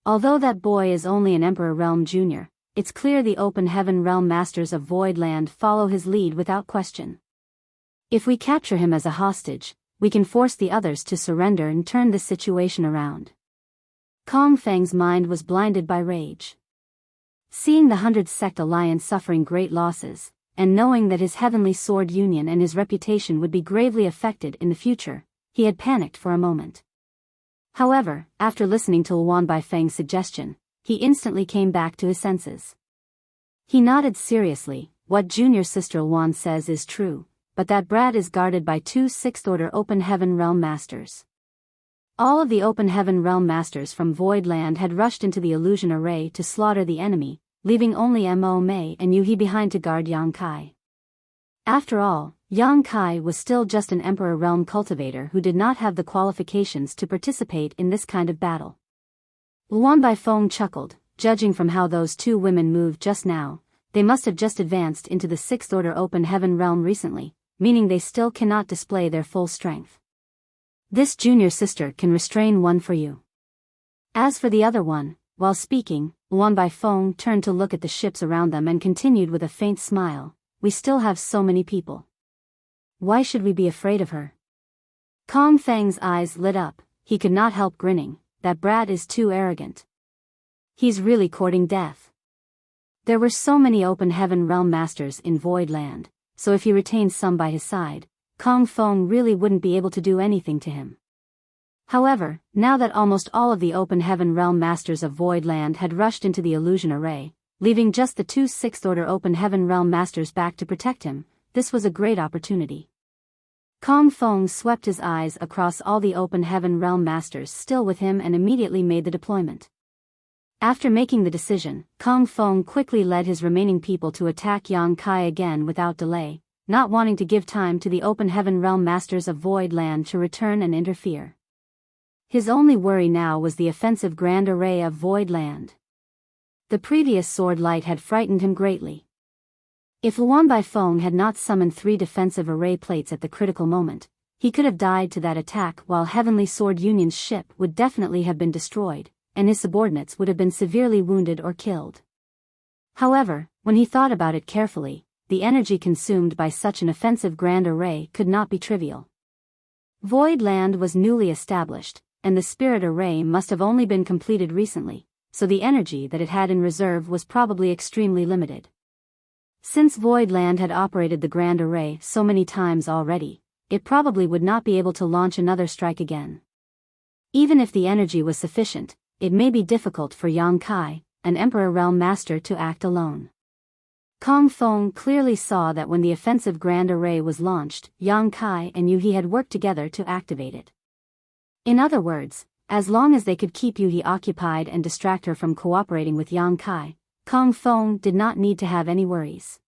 Although that boy is only an Emperor Realm Junior, it's clear the Open Heaven Realm Masters of Void Land follow his lead without question. If we capture him as a hostage, we can force the others to surrender and turn this situation around. Kong Feng's mind was blinded by rage. Seeing the 100 Sect Alliance suffering great losses, and knowing that his Heavenly Sword Union and his reputation would be gravely affected in the future, he had panicked for a moment. However, after listening to Luan Baifeng's suggestion, he instantly came back to his senses. He nodded seriously, what junior sister Luan says is true, but that brat is guarded by 2 6th Order Open Heaven Realm Masters. All of the Open Heaven Realm Masters from Void Land had rushed into the illusion array to slaughter the enemy, leaving only Mo Mei and Yuhi behind to guard Yang Kai. After all, Yang Kai was still just an Emperor Realm cultivator who did not have the qualifications to participate in this kind of battle. Luan Baifeng chuckled, judging from how those 2 women moved just now, they must have just advanced into the 6th Order Open Heaven Realm recently, meaning they still cannot display their full strength. This junior sister can restrain one for you. As for the other one, while speaking, Luan Baifeng turned to look at the ships around them and continued with a faint smile, we still have so many people. Why should we be afraid of her? Kong Feng's eyes lit up, he could not help grinning, that brat is too arrogant. He's really courting death. There were so many Open Heaven Realm Masters in Void Land, so if he retained some by his side, Kong Feng really wouldn't be able to do anything to him. However, now that almost all of the Open Heaven Realm Masters of Void Land had rushed into the illusion array, leaving just the 2 6th Order Open Heaven Realm Masters back to protect him, this was a great opportunity. Kong Feng swept his eyes across all the Open Heaven Realm Masters still with him and immediately made the deployment. After making the decision, Kong Feng quickly led his remaining people to attack Yang Kai again without delay, not wanting to give time to the Open Heaven Realm Masters of Void Land to return and interfere. His only worry now was the offensive Grand Array of Void Land. The previous sword light had frightened him greatly. If Luan Baifeng had not summoned 3 defensive array plates at the critical moment, he could have died to that attack while Heavenly Sword Union's ship would definitely have been destroyed, and his subordinates would have been severely wounded or killed. However, when he thought about it carefully, the energy consumed by such an offensive grand array could not be trivial. Void Land was newly established, and the spirit array must have only been completed recently, so the energy that it had in reserve was probably extremely limited. Since Void Land had operated the grand array so many times already, it probably would not be able to launch another strike again. Even if the energy was sufficient, it may be difficult for Yang Kai, an Emperor Realm Master, to act alone. Kong Feng clearly saw that when the offensive grand array was launched, Yang Kai and Yu He had worked together to activate it. In other words, as long as they could keep Yu He occupied and distract her from cooperating with Yang Kai, Kong Feng did not need to have any worries.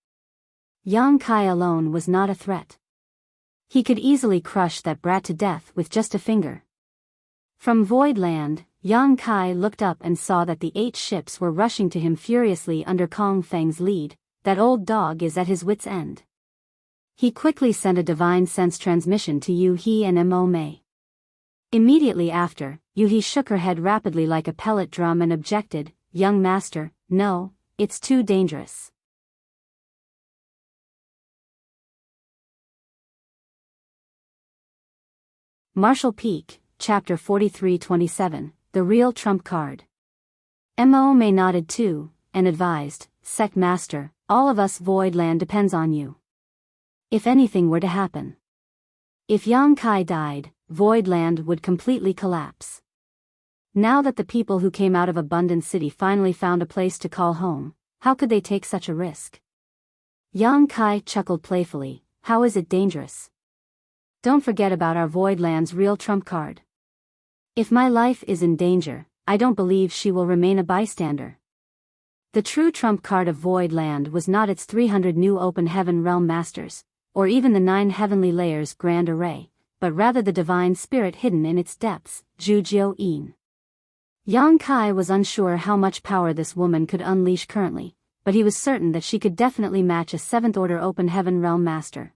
Yang Kai alone was not a threat. He could easily crush that brat to death with just a finger. From Void Land, Yang Kai looked up and saw that the 8 ships were rushing to him furiously under Kong Feng's lead. That old dog is at his wit's end. He quickly sent a divine sense transmission to Yu He and Mo Mei. Immediately after, Yu He shook her head rapidly like a pellet drum and objected, "Young master, no, it's too dangerous." Martial Peak, Chapter 43-27, The Real Trump Card. Mo Mei nodded too, and advised, "Sect Master, all of us Void Land depends on you. If anything were to happen. If Yang Kai died, Void Land would completely collapse. Now that the people who came out of Abundant City finally found a place to call home, how could they take such a risk?" Yang Kai chuckled playfully, "How is it dangerous? Don't forget about our Void Land's real trump card. If my life is in danger, I don't believe she will remain a bystander." The true trump card of Void Land was not its 300 new Open Heaven Realm Masters, or even the 9 Heavenly Layers Grand Array, but rather the divine spirit hidden in its depths, Zhujiao Yin. Yang Kai was unsure how much power this woman could unleash currently, but he was certain that she could definitely match a 7th Order Open Heaven Realm Master.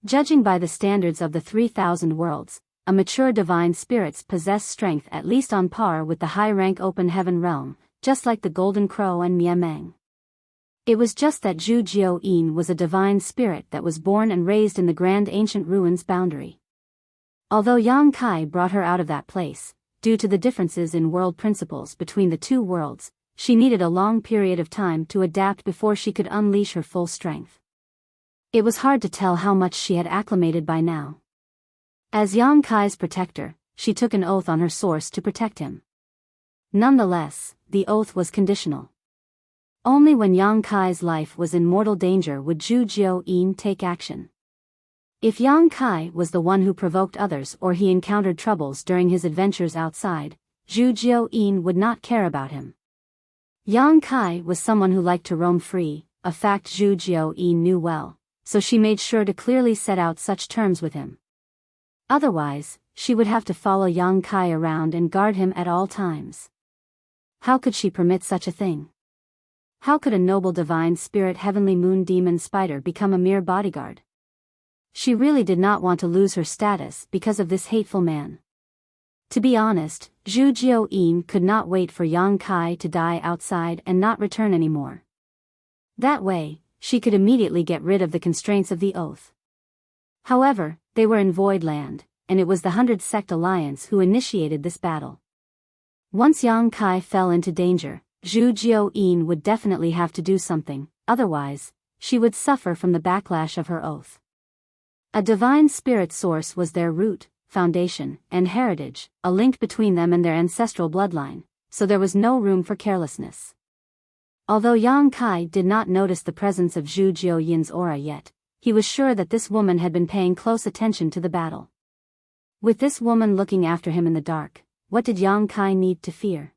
Judging by the standards of the 3,000 worlds, a mature divine spirits possess strength at least on par with the high-rank Open Heaven Realm, just like the Golden Crow and Mia Meng. It was just that Zhu Jiao-yin was a divine spirit that was born and raised in the Grand Ancient Ruins boundary. Although Yang Kai brought her out of that place, due to the differences in world principles between the two worlds, she needed a long period of time to adapt before she could unleash her full strength. It was hard to tell how much she had acclimated by now. As Yang Kai's protector, she took an oath on her source to protect him. Nonetheless, the oath was conditional. Only when Yang Kai's life was in mortal danger would Zhu Jiao-yin take action. If Yang Kai was the one who provoked others or he encountered troubles during his adventures outside, Zhu Jiao-yin would not care about him. Yang Kai was someone who liked to roam free, a fact Zhu Jiao-yin knew well, so she made sure to clearly set out such terms with him. Otherwise, she would have to follow Yang Kai around and guard him at all times. How could she permit such a thing? How could a noble divine spirit heavenly moon demon spider become a mere bodyguard? She really did not want to lose her status because of this hateful man. To be honest, Zhu Jiao-yin could not wait for Yang Kai to die outside and not return anymore. That way, she could immediately get rid of the constraints of the oath. However, they were in Void Land, and it was the 100 Sect Alliance who initiated this battle. Once Yang Kai fell into danger, Zhu Jiao-yin would definitely have to do something, otherwise, she would suffer from the backlash of her oath. A divine spirit source was their root, foundation, and heritage, a link between them and their ancestral bloodline, so there was no room for carelessness. Although Yang Kai did not notice the presence of Zhu Jiao-yin's aura yet, he was sure that this woman had been paying close attention to the battle. With this woman looking after him in the dark, what did Yang Kai need to fear?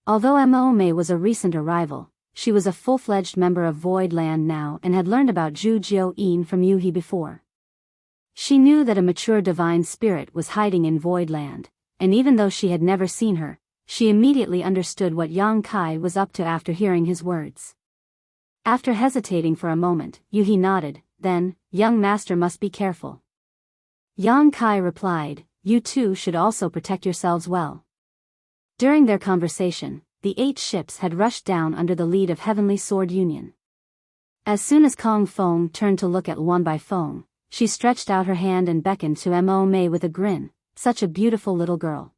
Although Mo Mei was a recent arrival, she was a full-fledged member of Void Land now and had learned about Zhu Jiao-yin from Yu He before. She knew that a mature divine spirit was hiding in Void Land, and even though she had never seen her, she immediately understood what Yang Kai was up to after hearing his words. After hesitating for a moment, Yu He nodded, then, "Young master must be careful." Yang Kai replied, "You too should also protect yourselves well." During their conversation, the 8 ships had rushed down under the lead of Heavenly Sword Union. As soon as Kong Feng turned to look at Luan Bai Feng, she stretched out her hand and beckoned to Mo Mei with a grin. Such a beautiful little girl.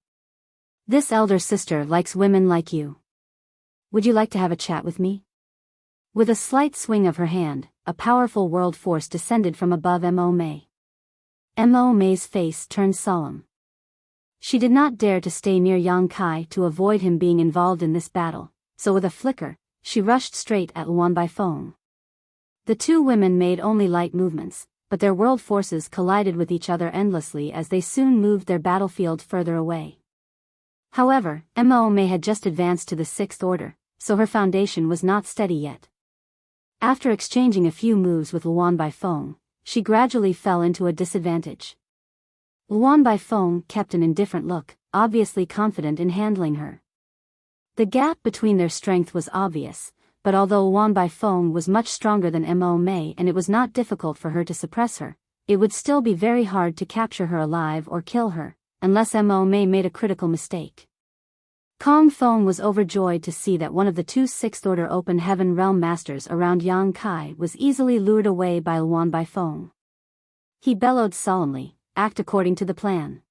This elder sister likes women like you. Would you like to have a chat with me? With a slight swing of her hand, a powerful world force descended from above Mo Mei. Mo Mei's face turned solemn. She did not dare to stay near Yang Kai to avoid him being involved in this battle, so with a flicker, she rushed straight at Luan Bai Feng. The two women made only light movements, but their world forces collided with each other endlessly as they soon moved their battlefield further away. However, Mo Mei had just advanced to the Sixth Order, so her foundation was not steady yet. After exchanging a few moves with Luan Bai Feng, she gradually fell into a disadvantage. Luan Bai Feng kept an indifferent look, obviously confident in handling her. The gap between their strength was obvious, but although Luan Bai Feng was much stronger than Mo Mei and it was not difficult for her to suppress her, it would still be very hard to capture her alive or kill her, unless Mo Mei made a critical mistake. Kong Feng was overjoyed to see that one of the two Sixth Order Open Heaven Realm Masters around Yang Kai was easily lured away by Luan Bai Feng. He bellowed solemnly, "Act according to the plan."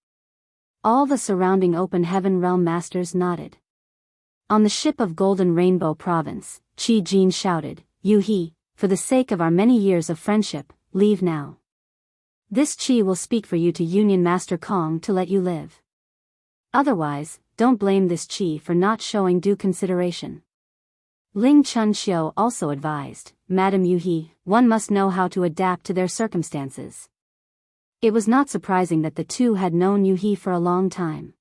All the surrounding Open Heaven Realm Masters nodded. On the ship of Golden Rainbow Province, Qi Jin shouted, "Yu He, for the sake of our many years of friendship, leave now. This Qi will speak for you to Union Master Kong to let you live. Otherwise, don't blame this Qi for not showing due consideration." Ling Chunxiu also advised, "Madam Yu He, one must know how to adapt to their circumstances." It was not surprising that the two had known Yu He for a long time.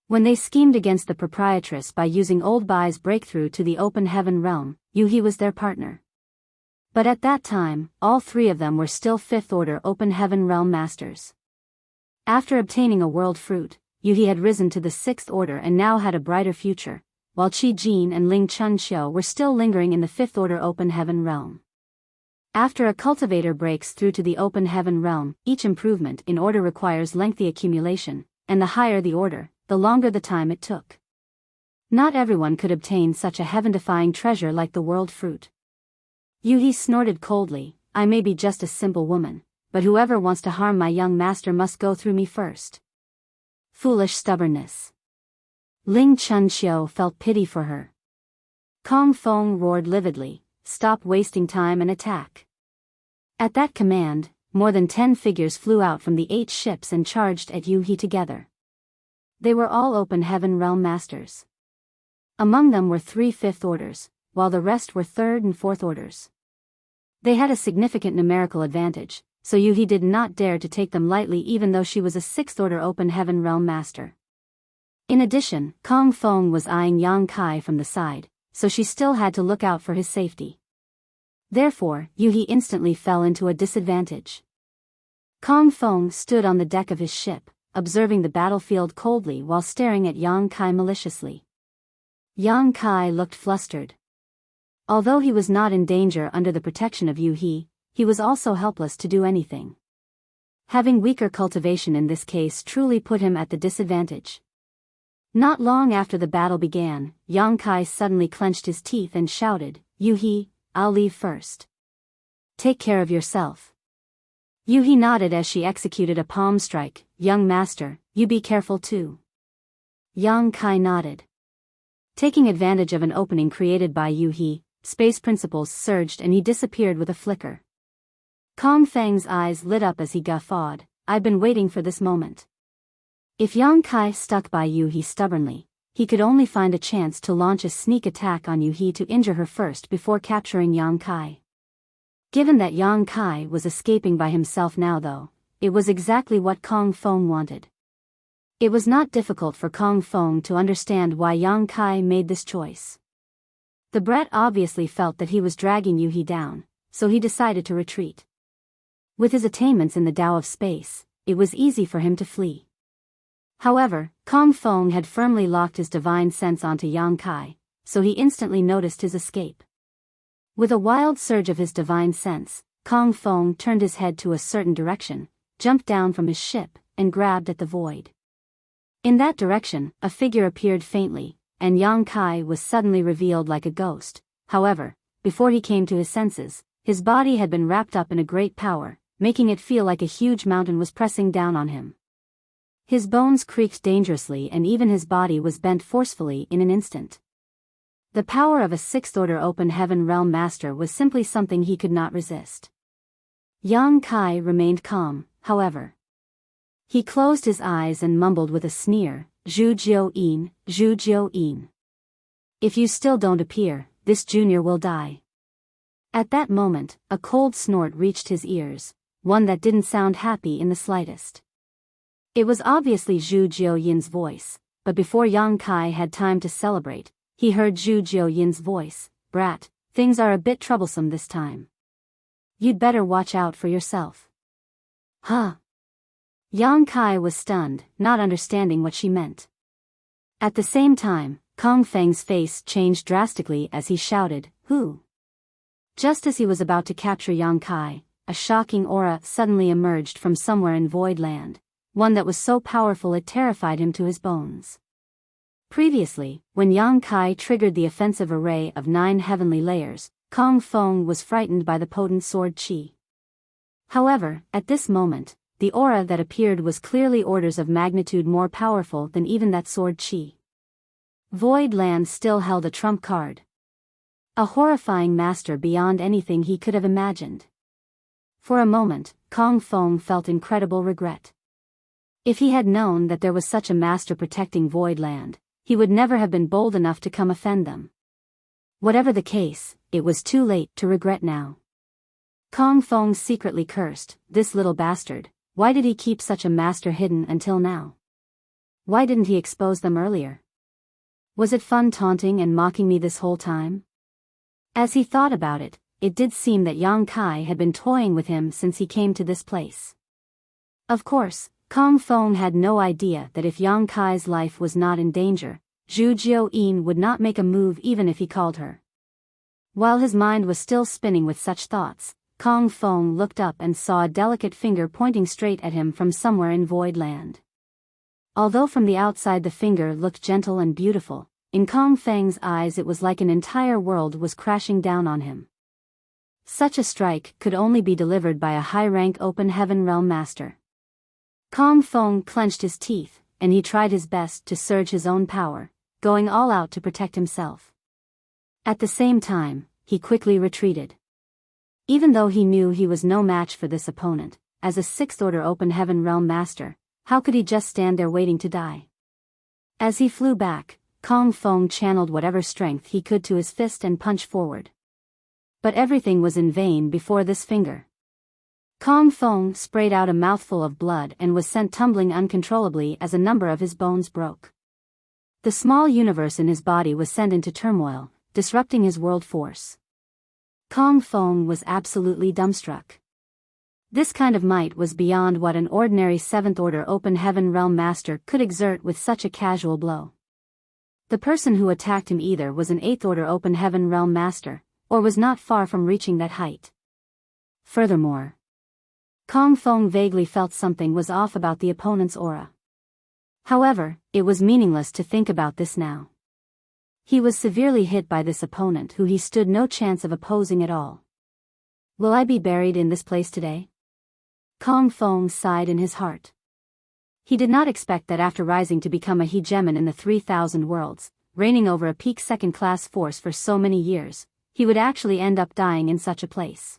When they schemed against the proprietress by using Old Bai's breakthrough to the Open Heaven Realm, Yu He was their partner. But at that time, all three of them were still Fifth Order Open Heaven Realm Masters. After obtaining a world fruit, Yu He had risen to the Sixth Order and now had a brighter future, while Qi Jin and Ling Chunxiu were still lingering in the Fifth Order Open Heaven Realm. After a cultivator breaks through to the Open Heaven Realm, each improvement in order requires lengthy accumulation, and the higher the order, the longer the time it took. Not everyone could obtain such a heaven-defying treasure like the world fruit. Yu He snorted coldly, "I may be just a simple woman, but whoever wants to harm my young master must go through me first." Foolish stubbornness. Ling Chunxiu felt pity for her. Kong Feng roared lividly, "Stop wasting time and attack." At that command, more than 10 figures flew out from the 8 ships and charged at Yu He together. They were all Open Heaven Realm Masters. Among them were 3 Fifth Orders, while the rest were 3rd and 4th Orders. They had a significant numerical advantage, so Yu He did not dare to take them lightly even though she was a 6th Order Open Heaven Realm Master. In addition, Kong Feng was eyeing Yang Kai from the side, so she still had to look out for his safety. Therefore, Yu He instantly fell into a disadvantage. Kong Feng stood on the deck of his ship, observing the battlefield coldly while staring at Yang Kai maliciously. Yang Kai looked flustered. Although he was not in danger under the protection of Yu He, he was also helpless to do anything. Having weaker cultivation in this case truly put him at the disadvantage. Not long after the battle began, Yang Kai suddenly clenched his teeth and shouted, "Yu He, I'll leave first. Take care of yourself." Yu He nodded as she executed a palm strike. "Young master, you be careful too." Yang Kai nodded. Taking advantage of an opening created by Yu He, space principles surged and he disappeared with a flicker. Kong Feng's eyes lit up as he guffawed, "I've been waiting for this moment." If Yang Kai stuck by Yu He stubbornly, he could only find a chance to launch a sneak attack on Yu He to injure her first before capturing Yang Kai. Given that Yang Kai was escaping by himself now though, it was exactly what Kong Feng wanted. It was not difficult for Kong Feng to understand why Yang Kai made this choice. The brat obviously felt that he was dragging Yu He down, so he decided to retreat. With his attainments in the Tao of space, it was easy for him to flee. However, Kong Feng had firmly locked his divine sense onto Yang Kai, so he instantly noticed his escape. With a wild surge of his divine sense, Kong Feng turned his head to a certain direction, jumped down from his ship, and grabbed at the void. In that direction, a figure appeared faintly, and Yang Kai was suddenly revealed like a ghost. However, before he came to his senses, His body had been wrapped up in a great power, making it feel like a huge mountain was pressing down on him. His bones creaked dangerously and even his body was bent forcefully in an instant. The power of a sixth-order open heaven realm master was simply something he could not resist. Yang Kai remained calm, however. He closed his eyes and mumbled with a sneer, Zhu Jiu-yin, Zhu Jiu-yin. If you still don't appear, this junior will die. At that moment, a cold snort reached his ears, one that didn't sound happy in the slightest. It was obviously Zhu Jiu-yin's voice, but before Yang Kai had time to celebrate, he heard Zhu Jiu-yin's voice, "Brat, things are a bit troublesome this time. You'd better watch out for yourself." Huh? Yang Kai was stunned, not understanding what she meant. At the same time, Kong Feng's face changed drastically as he shouted, "Who?" Just as he was about to capture Yang Kai, a shocking aura suddenly emerged from somewhere in Void Land, one that was so powerful it terrified him to his bones. Previously, when Yang Kai triggered the offensive array of 9 heavenly layers, Kong Feng was frightened by the potent sword qi. However, at this moment, the aura that appeared was clearly orders of magnitude more powerful than even that sword qi. Void Land still held a trump card. A horrifying master beyond anything he could have imagined. For a moment, Kong Feng felt incredible regret. If he had known that there was such a master protecting Void Land, he would never have been bold enough to come offend them. Whatever the case, it was too late to regret now. Kong Feng secretly cursed, "This little bastard, why did he keep such a master hidden until now? Why didn't he expose them earlier? Was it fun taunting and mocking me this whole time?" As he thought about it, it did seem that Yang Kai had been toying with him since he came to this place. Of course, Kong Feng had no idea that if Yang Kai's life was not in danger, Zhu Jiu-yin would not make a move even if he called her. While his mind was still spinning with such thoughts, Kong Feng looked up and saw a delicate finger pointing straight at him from somewhere in Void Land. Although from the outside the finger looked gentle and beautiful, in Kong Feng's eyes it was like an entire world was crashing down on him. Such a strike could only be delivered by a high-rank open heaven realm master. Kong Feng clenched his teeth, and he tried his best to surge his own power, going all out to protect himself. At the same time, he quickly retreated. Even though he knew he was no match for this opponent, as a sixth-order open heaven realm master, how could he just stand there waiting to die? As he flew back, Kong Feng channeled whatever strength he could to his fist and punched forward. But everything was in vain before this finger. Kong Feng sprayed out a mouthful of blood and was sent tumbling uncontrollably as a number of his bones broke. The small universe in his body was sent into turmoil, disrupting his world force. Kong Feng was absolutely dumbstruck. This kind of might was beyond what an ordinary seventh-order open heaven realm master could exert with such a casual blow. The person who attacked him either was an eighth-order open heaven realm master, or was not far from reaching that height. Furthermore, Kong Feng vaguely felt something was off about the opponent's aura. However, it was meaningless to think about this now. He was severely hit by this opponent who he stood no chance of opposing at all. Will I be buried in this place today? Kong Feng sighed in his heart. He did not expect that after rising to become a hegemon in the 3,000 worlds, reigning over a peak second-class force for so many years, he would actually end up dying in such a place.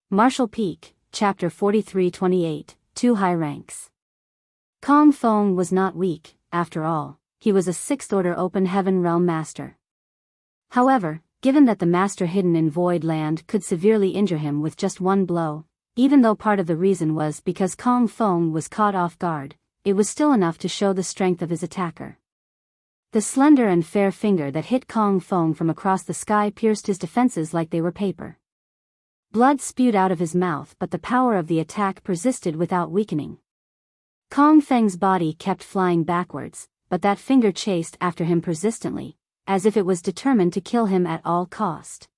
Martial Peak, Chapter 43-28, 2 High Ranks. Kong Feng was not weak, after all, he was a sixth-order open heaven realm master. However, given that the master hidden in Void Land could severely injure him with just one blow, even though part of the reason was because Kong Feng was caught off guard, it was still enough to show the strength of his attacker. The slender and fair finger that hit Kong Feng from across the sky pierced his defenses like they were paper. Blood spewed out of his mouth, but the power of the attack persisted without weakening. Kong Feng's body kept flying backwards, but that finger chased after him persistently, as if it was determined to kill him at all cost.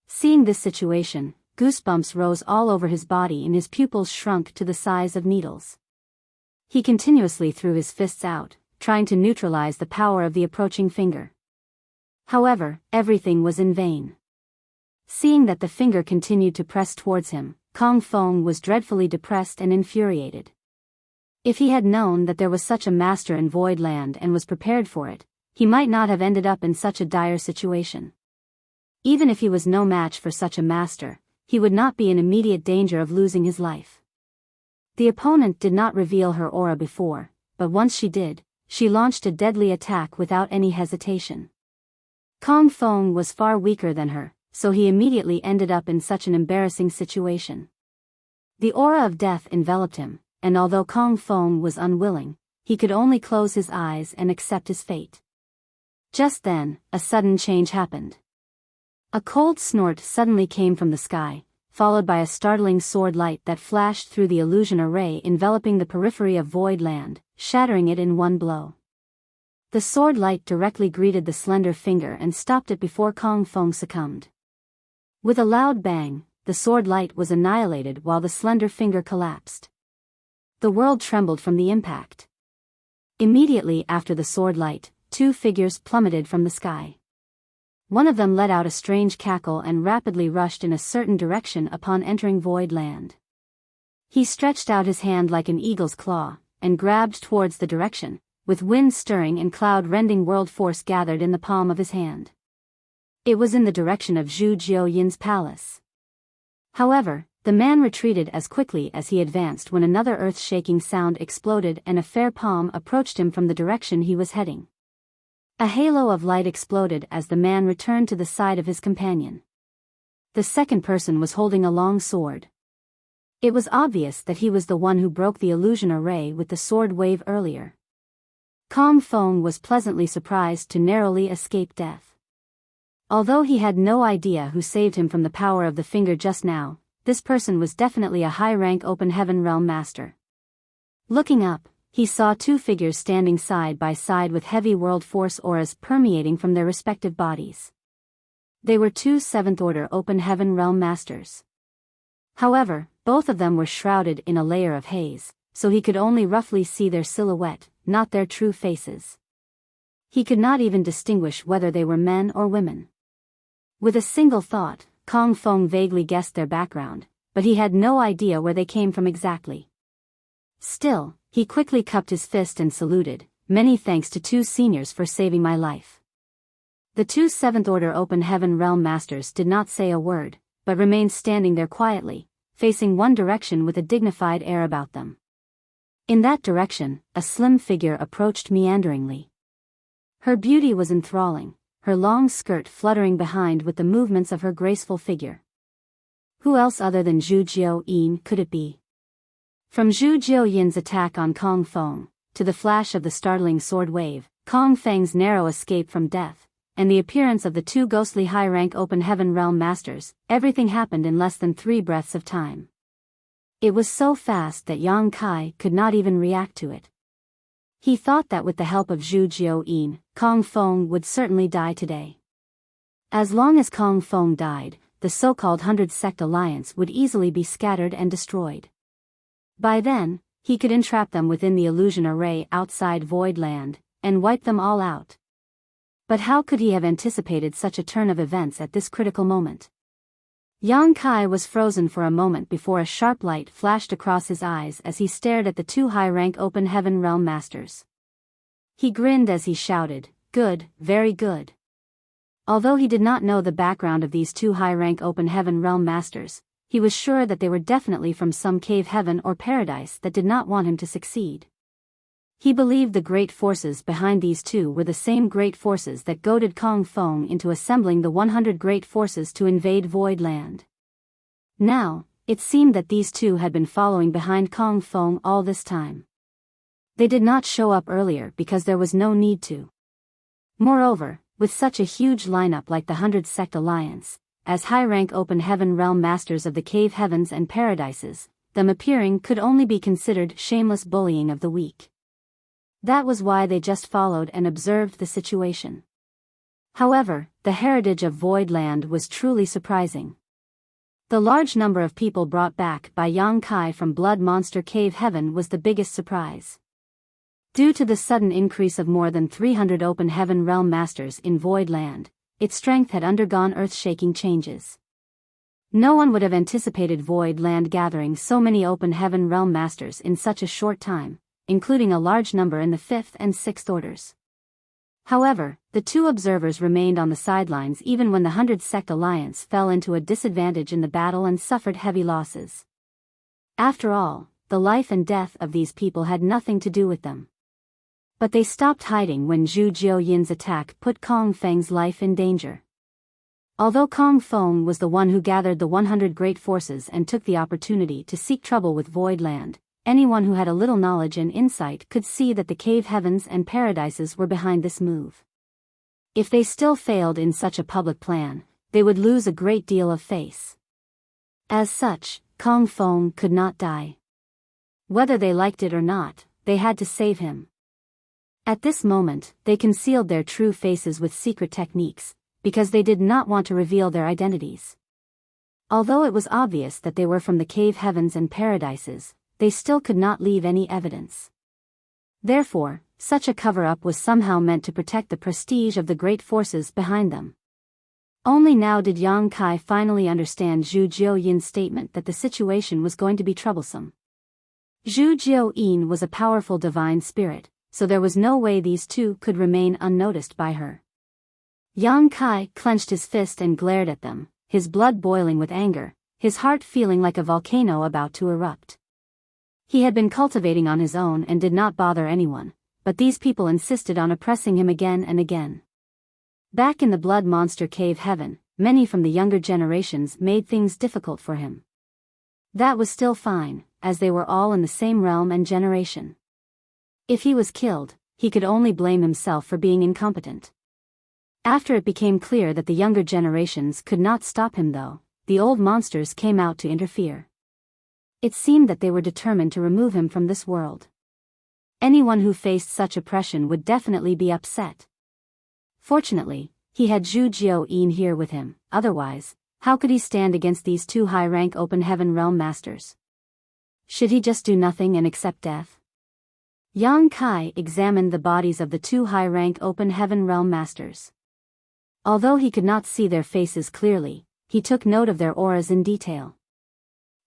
Seeing this situation, goosebumps rose all over his body and his pupils shrunk to the size of needles. He continuously threw his fists out, trying to neutralize the power of the approaching finger. However, everything was in vain. Seeing that the finger continued to press towards him, Kong Feng was dreadfully depressed and infuriated. If he had known that there was such a master in Void Land and was prepared for it, he might not have ended up in such a dire situation. Even if he was no match for such a master, he would not be in immediate danger of losing his life. The opponent did not reveal her aura before, but once she did, she launched a deadly attack without any hesitation. Kong Feng was far weaker than her, so he immediately ended up in such an embarrassing situation. The aura of death enveloped him, and although Kong Feng was unwilling, he could only close his eyes and accept his fate. Just then, a sudden change happened. A cold snort suddenly came from the sky, followed by a startling sword light that flashed through the illusion array enveloping the periphery of Void Land, shattering it in one blow. The sword light directly greeted the slender finger and stopped it before Kong Feng succumbed. With a loud bang, the sword light was annihilated while the slender finger collapsed. The world trembled from the impact. Immediately after the sword light, two figures plummeted from the sky. One of them let out a strange cackle and rapidly rushed in a certain direction upon entering Void Land. He stretched out his hand like an eagle's claw, and grabbed towards the direction, with wind stirring and cloud-rending world force gathered in the palm of his hand. It was in the direction of Zhu Jiuyin's palace. However, the man retreated as quickly as he advanced when another earth-shaking sound exploded and a fair palm approached him from the direction he was heading. A halo of light exploded as the man returned to the side of his companion. The second person was holding a long sword. It was obvious that he was the one who broke the illusion array with the sword wave earlier. Kong Feng was pleasantly surprised to narrowly escape death. Although he had no idea who saved him from the power of the finger just now, this person was definitely a high-rank Open Heaven Realm Master. Looking up, he saw two figures standing side by side with heavy world force auras permeating from their respective bodies. They were two 7th Order Open Heaven Realm Masters. However, both of them were shrouded in a layer of haze, so he could only roughly see their silhouette, not their true faces. He could not even distinguish whether they were men or women. With a single thought, Kong Feng vaguely guessed their background, but he had no idea where they came from exactly. Still, he quickly cupped his fist and saluted, "Many thanks to two seniors for saving my life." The two 7th Order Open Heaven Realm Masters did not say a word, but remained standing there quietly, facing one direction with a dignified air about them. In that direction, a slim figure approached meanderingly. Her beauty was enthralling, her long skirt fluttering behind with the movements of her graceful figure. Who else other than Zhu Jiuyin could it be? From Zhu Jiuyin's attack on Kong Feng, to the flash of the startling sword wave, Kong Feng's narrow escape from death, and the appearance of the two ghostly high-rank Open Heaven Realm Masters, everything happened in less than 3 breaths of time. It was so fast that Yang Kai could not even react to it. He thought that with the help of Zhu Jiuyin, Kong Feng would certainly die today. As long as Kong Feng died, the so-called 100 Sect Alliance would easily be scattered and destroyed. By then, he could entrap them within the illusion array outside Void Land, and wipe them all out. But how could he have anticipated such a turn of events at this critical moment? Yang Kai was frozen for a moment before a sharp light flashed across his eyes as he stared at the two high-rank Open Heaven Realm Masters. He grinned as he shouted, "Good, very good." Although he did not know the background of these two high-rank Open Heaven Realm Masters, he was sure that they were definitely from some cave heaven or paradise that did not want him to succeed. He believed the great forces behind these two were the same great forces that goaded Kong Feng into assembling the 100 great forces to invade Void Land. Now, it seemed that these two had been following behind Kong Feng all this time. They did not show up earlier because there was no need to. Moreover, with such a huge lineup like the 100 Sect Alliance, as high-rank Open Heaven Realm Masters of the cave heavens and paradises, them appearing could only be considered shameless bullying of the weak. That was why they just followed and observed the situation. However, the heritage of Void Land was truly surprising. The large number of people brought back by Yang Kai from Blood Monster Cave Heaven was the biggest surprise. Due to the sudden increase of more than 300 open heaven realm masters in Void Land, its strength had undergone earth-shaking changes. No one would have anticipated Void Land gathering so many open heaven realm masters in such a short time, including a large number in the 5th and 6th orders. However, the two observers remained on the sidelines even when the 100 Sect Alliance fell into a disadvantage in the battle and suffered heavy losses. After all, the life and death of these people had nothing to do with them. But they stopped hiding when Zhu Jiuyin's attack put Kong Feng's life in danger. Although Kong Feng was the one who gathered the 100 great forces and took the opportunity to seek trouble with Void Land, anyone who had a little knowledge and insight could see that the cave heavens and paradises were behind this move. If they still failed in such a public plan, they would lose a great deal of face. As such, Kong Feng could not die. Whether they liked it or not, they had to save him. At this moment, they concealed their true faces with secret techniques, because they did not want to reveal their identities. Although it was obvious that they were from the cave heavens and paradises, they still could not leave any evidence. Therefore, such a cover-up was somehow meant to protect the prestige of the great forces behind them. Only now did Yang Kai finally understand Zhu Jiuyin's statement that the situation was going to be troublesome. Zhu Jiuyin was a powerful divine spirit, so there was no way these two could remain unnoticed by her. Yang Kai clenched his fist and glared at them, his blood boiling with anger, his heart feeling like a volcano about to erupt. He had been cultivating on his own and did not bother anyone, but these people insisted on oppressing him again and again. Back in the Blood Monster Cave Heaven, many from the younger generations made things difficult for him. That was still fine, as they were all in the same realm and generation. If he was killed, he could only blame himself for being incompetent. After it became clear that the younger generations could not stop him though, the old monsters came out to interfere. It seemed that they were determined to remove him from this world. Anyone who faced such oppression would definitely be upset. Fortunately, he had Zhu Jiuyin here with him, otherwise, how could he stand against these two high-rank open heaven realm masters? Should he just do nothing and accept death? Yang Kai examined the bodies of the two high-rank open heaven realm masters. Although he could not see their faces clearly, he took note of their auras in detail.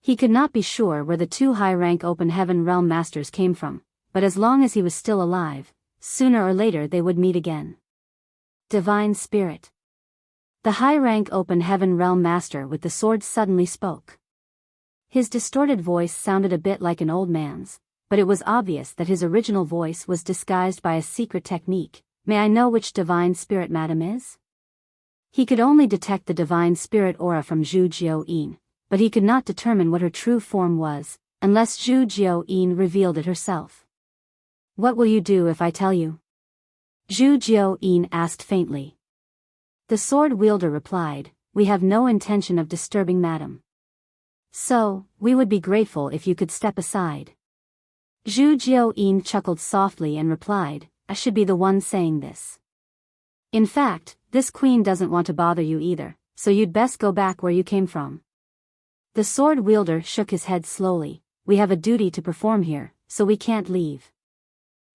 He could not be sure where the two high-rank open heaven realm masters came from, but as long as he was still alive, sooner or later they would meet again. Divine Spirit. The high-rank open heaven realm master with the sword suddenly spoke. His distorted voice sounded a bit like an old man's, but it was obvious that his original voice was disguised by a secret technique. May I know which Divine Spirit Madam is? He could only detect the Divine Spirit aura from Zhu Jiuyin, but he could not determine what her true form was, unless Zhu Jiuyin revealed it herself. What will you do if I tell you? Zhu Jiuyin asked faintly. The sword wielder replied, we have no intention of disturbing Madam. So, we would be grateful if you could step aside. Zhu Jiuyin chuckled softly and replied, I should be the one saying this. In fact, this queen doesn't want to bother you either, so you'd best go back where you came from. The sword wielder shook his head slowly, we have a duty to perform here, so we can't leave.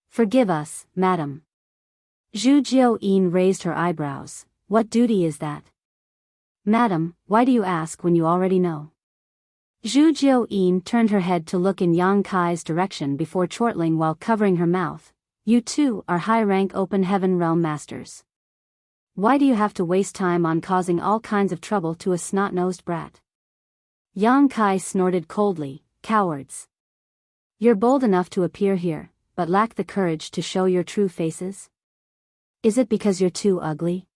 Forgive us, madam. Zhu Jiuyin raised her eyebrows, what duty is that? Madam, why do you ask when you already know? Zhu Jiuyin turned her head to look in Yang Kai's direction before chortling while covering her mouth, you two are high-rank open heaven realm masters. Why do you have to waste time on causing all kinds of trouble to a snot-nosed brat? Yang Kai snorted coldly, cowards. You're bold enough to appear here, but lack the courage to show your true faces? Is it because you're too ugly?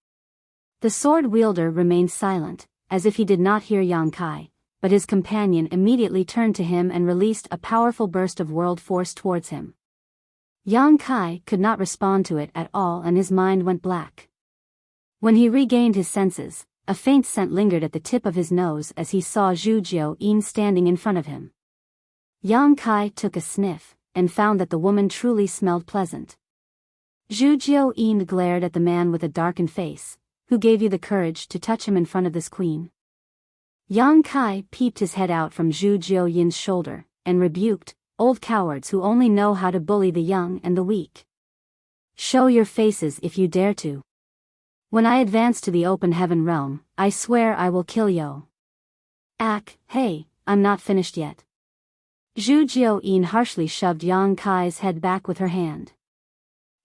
The sword wielder remained silent, as if he did not hear Yang Kai, but his companion immediately turned to him and released a powerful burst of world force towards him. Yang Kai could not respond to it at all and his mind went black. When he regained his senses, a faint scent lingered at the tip of his nose as he saw Zhu Jiuyin standing in front of him. Yang Kai took a sniff, and found that the woman truly smelled pleasant. Zhu Jiuyin glared at the man with a darkened face, who gave you the courage to touch him in front of this queen? Yang Kai peeped his head out from Zhu Jiuyin's shoulder, and rebuked, old cowards who only know how to bully the young and the weak. Show your faces if you dare to. When I advance to the open heaven realm, I swear I will kill you. Hey, I'm not finished yet. Zhu Jiuyin harshly shoved Yang Kai's head back with her hand.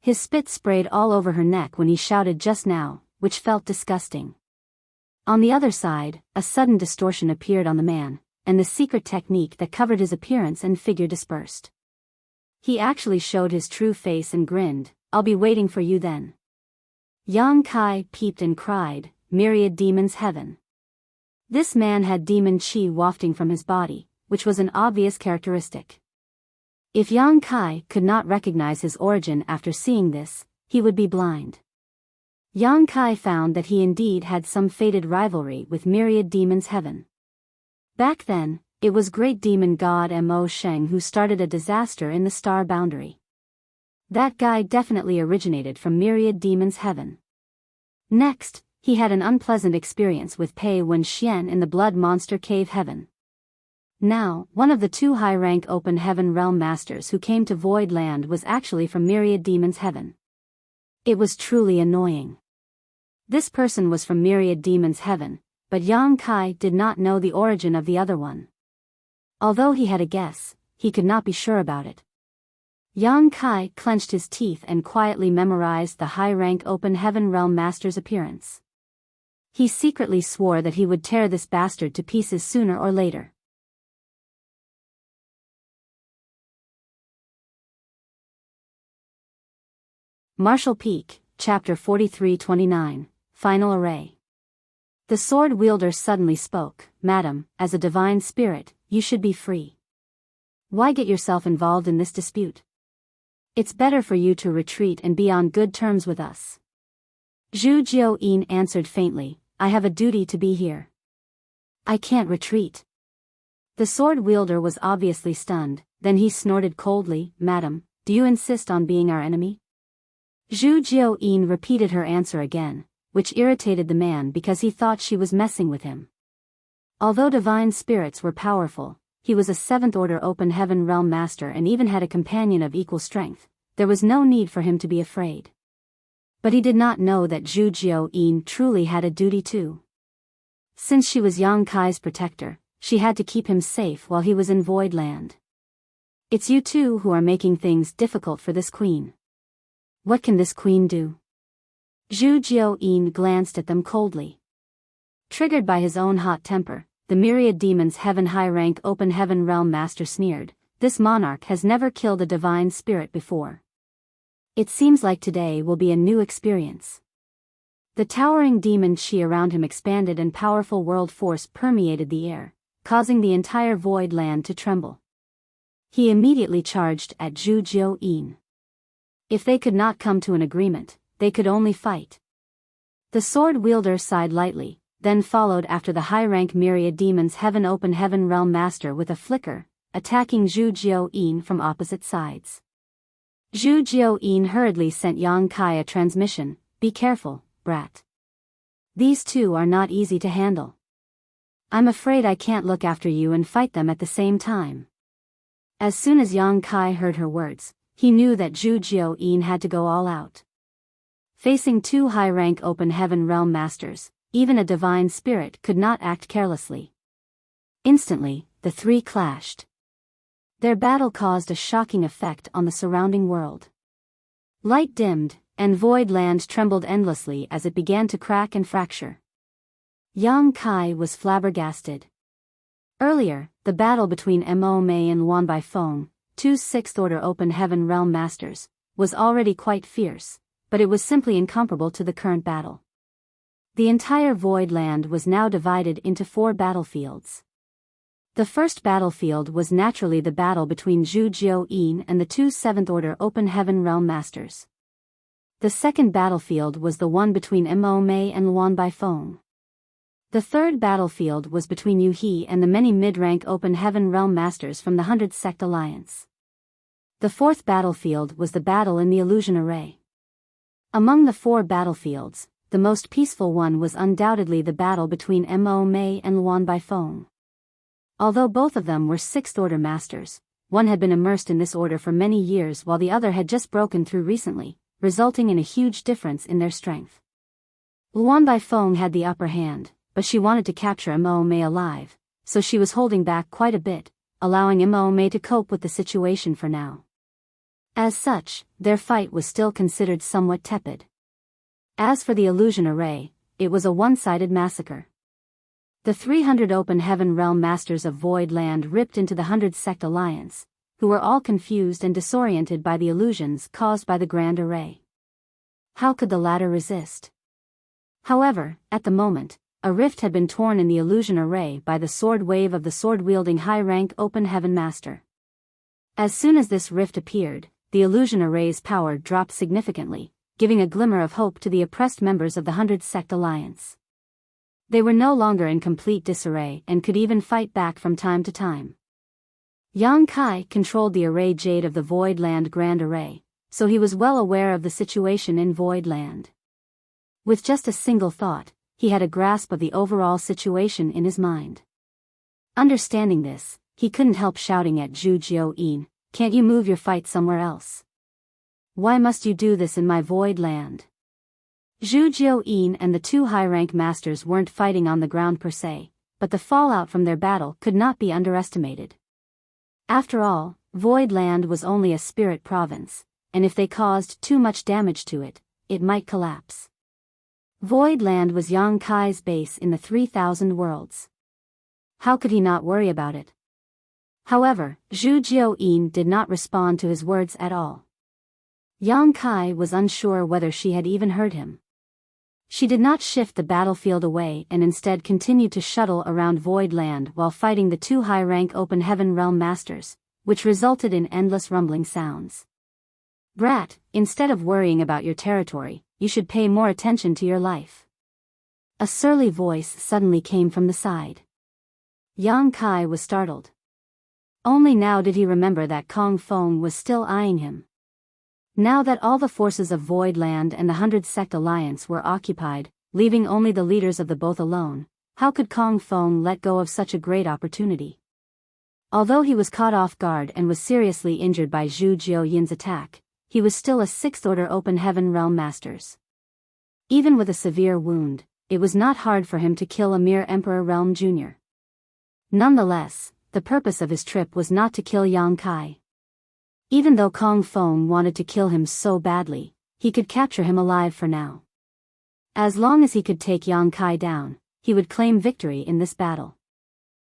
His spit sprayed all over her neck when he shouted just now, which felt disgusting. On the other side, a sudden distortion appeared on the man, and the secret technique that covered his appearance and figure dispersed. He actually showed his true face and grinned, "I'll be waiting for you then." Yang Kai peeped and cried, "Myriad demons heaven." This man had demon chi wafting from his body, which was an obvious characteristic. If Yang Kai could not recognize his origin after seeing this, he would be blind. Yang Kai found that he indeed had some fated rivalry with myriad demons heaven. Back then, it was great demon god Mo Sheng who started a disaster in the star boundary. That guy definitely originated from myriad demons heaven. Next, he had an unpleasant experience with Pei Wenxian in the blood monster cave heaven. Now, one of the two high-rank open heaven realm masters who came to Void Land was actually from myriad demons heaven. It was truly annoying. This person was from myriad demons heaven, but Yang Kai did not know the origin of the other one. Although he had a guess, he could not be sure about it. Yang Kai clenched his teeth and quietly memorized the high-rank open heaven realm master's appearance. He secretly swore that he would tear this bastard to pieces sooner or later. Martial Peak, Chapter 43-29, Final Array. The sword wielder suddenly spoke, "Madam, as a divine spirit, you should be free. Why get yourself involved in this dispute? It's better for you to retreat and be on good terms with us." Zhu Jiuyin answered faintly, "I have a duty to be here. I can't retreat." The sword wielder was obviously stunned, then he snorted coldly, "Madam, do you insist on being our enemy?" Zhu Jiuyin repeated her answer again, which irritated the man because he thought she was messing with him. Although divine spirits were powerful, he was a 7th order open heaven realm master and even had a companion of equal strength. There was no need for him to be afraid. But he did not know that Zhu Jiuyin truly had a duty too. Since she was Yang Kai's protector, she had to keep him safe while he was in Void Land. "It's you two who are making things difficult for this queen. What can this queen do?" Zhu Jiuyin glanced at them coldly. Triggered by his own hot temper, the myriad demons heaven high-rank open heaven realm master sneered, "This monarch has never killed a divine spirit before. It seems like today will be a new experience." The towering demon chi around him expanded and powerful world force permeated the air, causing the entire Void Land to tremble. He immediately charged at Zhu Jiuyin. If they could not come to an agreement, they could only fight. The sword wielder sighed lightly, then followed after the high-rank myriad demons heaven open heaven realm master with a flicker, attacking Zhu Jiuyin from opposite sides. Zhu Jiuyin hurriedly sent Yang Kai a transmission, "Be careful, brat. These two are not easy to handle. I'm afraid I can't look after you and fight them at the same time." As soon as Yang Kai heard her words, he knew that Zhu Jiuyin had to go all out. Facing two high-rank open heaven realm masters, even a divine spirit could not act carelessly. Instantly, the three clashed. Their battle caused a shocking effect on the surrounding world. Light dimmed, and Void Land trembled endlessly as it began to crack and fracture. Yang Kai was flabbergasted. Earlier, the battle between Mo Mei and Luan Baifeng, two 6th order open heaven realm masters, was already quite fierce, but it was simply incomparable to the current battle. The entire Void Land was now divided into 4 battlefields. The first battlefield was naturally the battle between Zhu Jiuyin and the two 7th order open heaven realm masters. The second battlefield was the one between Mo Mei and Luan Baifeng. The third battlefield was between Yu He and the many mid-rank open heaven realm masters from the 100 Sect Alliance. The fourth battlefield was the battle in the illusion array. Among the 4 battlefields, the most peaceful one was undoubtedly the battle between Mo Mei and Luan Baifeng. Although both of them were 6th order masters, one had been immersed in this order for many years while the other had just broken through recently, resulting in a huge difference in their strength. Luan Baifeng had the upper hand, but she wanted to capture Mo Mei alive, so she was holding back quite a bit, allowing Mo Mei to cope with the situation for now. As such, their fight was still considered somewhat tepid. As for the illusion array, it was a one-sided massacre. The 300 Open Heaven Realm Masters of Void Land ripped into the 100 Sect Alliance, who were all confused and disoriented by the illusions caused by the Grand Array. How could the latter resist? However, at the moment, a rift had been torn in the illusion array by the sword wave of the sword-wielding high-rank Open Heaven Master. As soon as this rift appeared, the illusion array's power dropped significantly, giving a glimmer of hope to the oppressed members of the 100 Sect Alliance. They were no longer in complete disarray and could even fight back from time to time. Yang Kai controlled the array jade of the Void Land Grand Array, so he was well aware of the situation in Void Land. With just a single thought, he had a grasp of the overall situation in his mind. Understanding this, he couldn't help shouting at Zhu Jiuyin, "Can't you move your fight somewhere else? Why must you do this in my Void Land?" Zhu Jiuyin and the two high-rank masters weren't fighting on the ground per se, but the fallout from their battle could not be underestimated. After all, Void Land was only a spirit province, and if they caused too much damage to it, it might collapse. Void Land was Yang Kai's base in the 3,000 worlds. How could he not worry about it? However, Zhu Jiuyin did not respond to his words at all. Yang Kai was unsure whether she had even heard him. She did not shift the battlefield away and instead continued to shuttle around Void Land while fighting the two high-rank Open Heaven Realm Masters, which resulted in endless rumbling sounds. "Brat, instead of worrying about your territory, you should pay more attention to your life." A surly voice suddenly came from the side. Yang Kai was startled. Only now did he remember that Kong Feng was still eyeing him. Now that all the forces of Void Land and the 100 Sect Alliance were occupied, leaving only the leaders of the both alone, how could Kong Feng let go of such a great opportunity? Although he was caught off guard and was seriously injured by Zhu Jiuyin's attack, he was still a 6th Order Open Heaven Realm Masters. Even with a severe wound, it was not hard for him to kill a mere Emperor Realm Jr. Nonetheless, the purpose of his trip was not to kill Yang Kai. Even though Kong Feng wanted to kill him so badly, he could capture him alive for now. As long as he could take Yang Kai down, he would claim victory in this battle.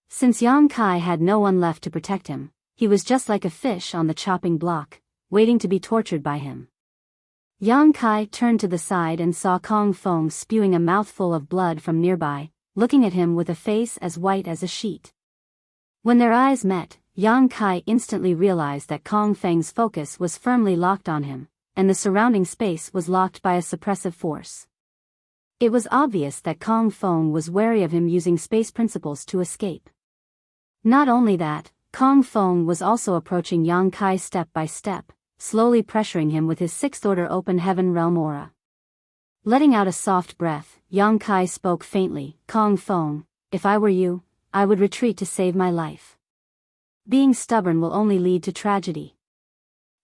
Since Yang Kai had no one left to protect him, he was just like a fish on the chopping block, waiting to be tortured by him. Yang Kai turned to the side and saw Kong Feng spewing a mouthful of blood from nearby, looking at him with a face as white as a sheet. When their eyes met, Yang Kai instantly realized that Kong Feng's focus was firmly locked on him, and the surrounding space was locked by a suppressive force. It was obvious that Kong Feng was wary of him using space principles to escape. Not only that, Kong Feng was also approaching Yang Kai step by step, slowly pressuring him with his 6th Order Open Heaven Realm aura. Letting out a soft breath, Yang Kai spoke faintly, "Kong Feng, if I were you, I would retreat to save my life. Being stubborn will only lead to tragedy."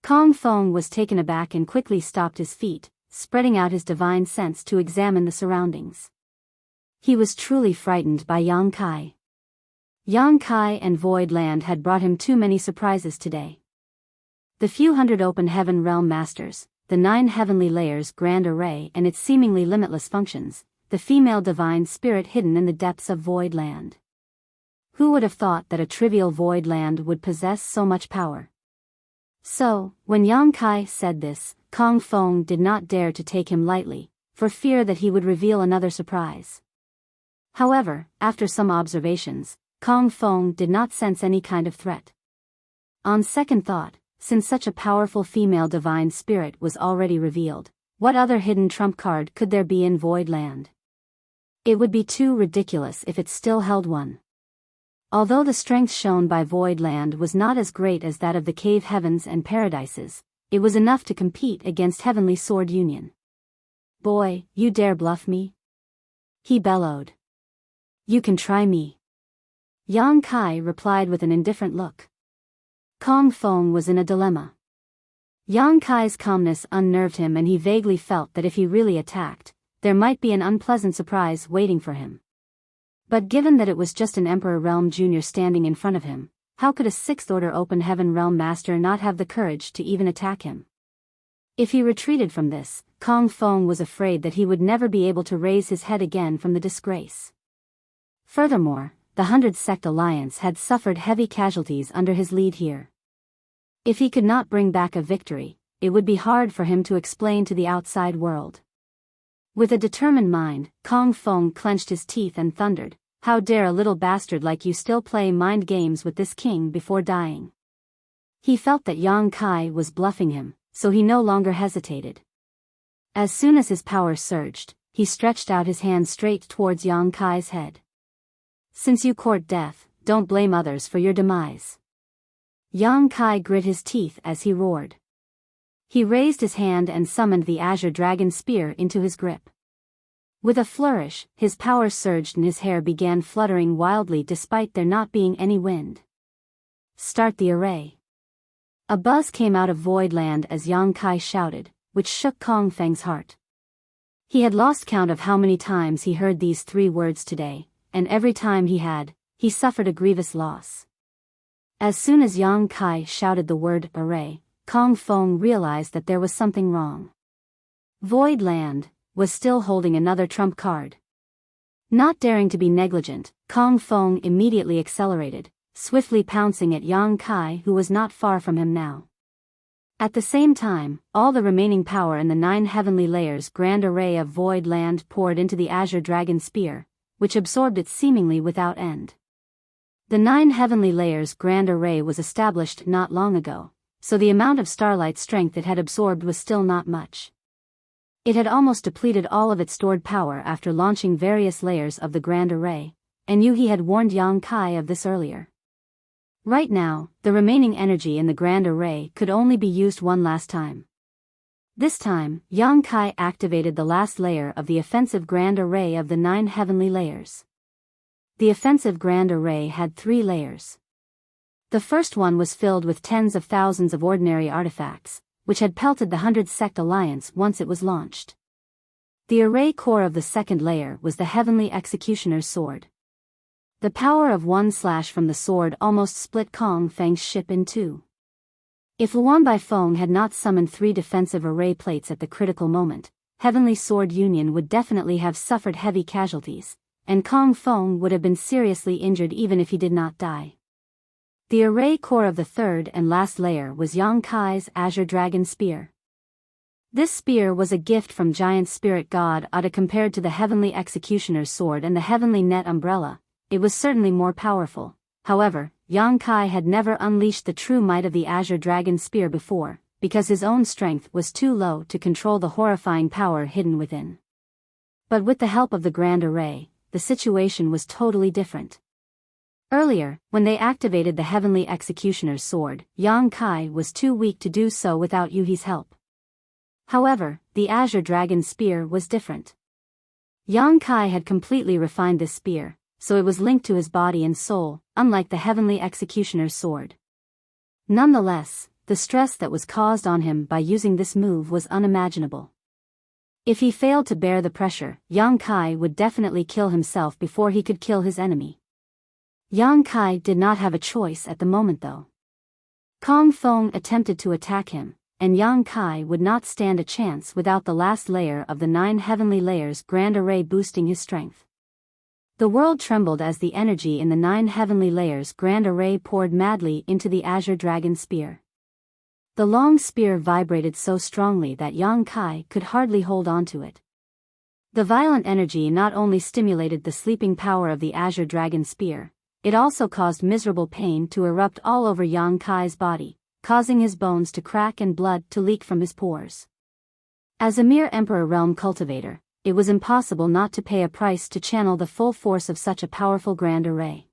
Kong Feng was taken aback and quickly stopped his feet, spreading out his divine sense to examine the surroundings. He was truly frightened by Yang Kai. Yang Kai and Void Land had brought him too many surprises today. The few hundred Open Heaven Realm Masters, the 9 heavenly layers Grand Array and its seemingly limitless functions, the female divine spirit hidden in the depths of Void Land. Who would have thought that a trivial Void Land would possess so much power? So, when Yang Kai said this, Kong Feng did not dare to take him lightly, for fear that he would reveal another surprise. However, after some observations, Kong Feng did not sense any kind of threat. On second thought, since such a powerful female divine spirit was already revealed, what other hidden trump card could there be in Void Land? It would be too ridiculous if it still held one. Although the strength shown by Void Land was not as great as that of the cave heavens and paradises, it was enough to compete against Heavenly Sword Union. "Boy, you dare bluff me?" he bellowed. "You can try me." Yang Kai replied with an indifferent look. Kong Feng was in a dilemma. Yang Kai's calmness unnerved him, and he vaguely felt that if he really attacked, there might be an unpleasant surprise waiting for him. But given that it was just an Emperor Realm Jr. standing in front of him, how could a Sixth Order Open Heaven Realm Master not have the courage to even attack him? If he retreated from this, Kong Feng was afraid that he would never be able to raise his head again from the disgrace. Furthermore, the 100 Sect Alliance had suffered heavy casualties under his lead here. If he could not bring back a victory, it would be hard for him to explain to the outside world. With a determined mind, Kong Feng clenched his teeth and thundered, "How dare a little bastard like you still play mind games with this king before dying?" He felt that Yang Kai was bluffing him, so he no longer hesitated. As soon as his power surged, he stretched out his hand straight towards Yang Kai's head. "Since you court death, don't blame others for your demise." Yang Kai grit his teeth as he roared. He raised his hand and summoned the Azure Dragon Spear into his grip. With a flourish, his power surged and his hair began fluttering wildly despite there not being any wind. "Start the array." A buzz came out of Voidland as Yang Kai shouted, which shook Kong Feng's heart. He had lost count of how many times he heard these 3 words today, and every time he suffered a grievous loss. As soon as Yang Kai shouted the word array, Kong Feng realized that there was something wrong. Voidland was still holding another trump card. Not daring to be negligent, Kong Feng immediately accelerated, swiftly pouncing at Yang Kai, who was not far from him now. At the same time, all the remaining power in the 9 heavenly layers grand array of Voidland poured into the Azure Dragon Spear, which absorbed it seemingly without end. The 9 heavenly layers grand array was established not long ago, so the amount of starlight strength it had absorbed was still not much. It had almost depleted all of its stored power after launching various layers of the grand array, and He had warned Yang Kai of this earlier. Right now, the remaining energy in the grand array could only be used one last time. This time, Yang Kai activated the last layer of the offensive grand array of the 9 heavenly layers. The offensive grand array had 3 layers. The first one was filled with tens of thousands of ordinary artifacts, which had pelted the 100 Sect Alliance once it was launched. The array core of the second layer was the Heavenly Executioner's Sword. The power of one slash from the sword almost split Kong Feng's ship in 2. If Luan Baifeng had not summoned 3 defensive array plates at the critical moment, Heavenly Sword Union would definitely have suffered heavy casualties, and Kong Feng would have been seriously injured even if he did not die. The array core of the third and last layer was Yang Kai's Azure Dragon Spear. This spear was a gift from Giant Spirit God Ada compared to the Heavenly Executioner's Sword and the Heavenly Net Umbrella. It was certainly more powerful. However, Yang Kai had never unleashed the true might of the Azure Dragon Spear before, because his own strength was too low to control the horrifying power hidden within. But with the help of the Grand Array, the situation was totally different. Earlier, when they activated the Heavenly Executioner's Sword, Yang Kai was too weak to do so without Yuhi's help. However, the Azure Dragon Spear was different. Yang Kai had completely refined this spear, so it was linked to his body and soul, unlike the Heavenly Executioner's Sword. Nonetheless, the stress that was caused on him by using this move was unimaginable. If he failed to bear the pressure, Yang Kai would definitely kill himself before he could kill his enemy. Yang Kai did not have a choice at the moment though. Kong Feng attempted to attack him, and Yang Kai would not stand a chance without the last layer of the 9 heavenly layers grand array boosting his strength. The world trembled as the energy in the 9 heavenly layers grand array poured madly into the Azure Dragon Spear. The long spear vibrated so strongly that Yang Kai could hardly hold on to it. The violent energy not only stimulated the sleeping power of the Azure Dragon Spear, it also caused miserable pain to erupt all over Yang Kai's body, causing his bones to crack and blood to leak from his pores. As a mere Emperor Realm cultivator, it was impossible not to pay a price to channel the full force of such a powerful grand array.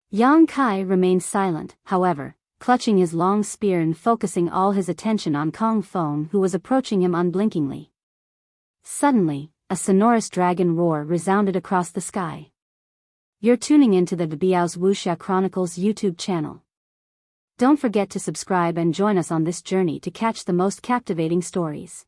Yang Kai remained silent, however, clutching his long spear and focusing all his attention on Kong Feng, who was approaching him unblinkingly. Suddenly, a sonorous dragon roar resounded across the sky. You're tuning into the Biyao's Wuxia Chronicles YouTube channel. Don't forget to subscribe and join us on this journey to catch the most captivating stories.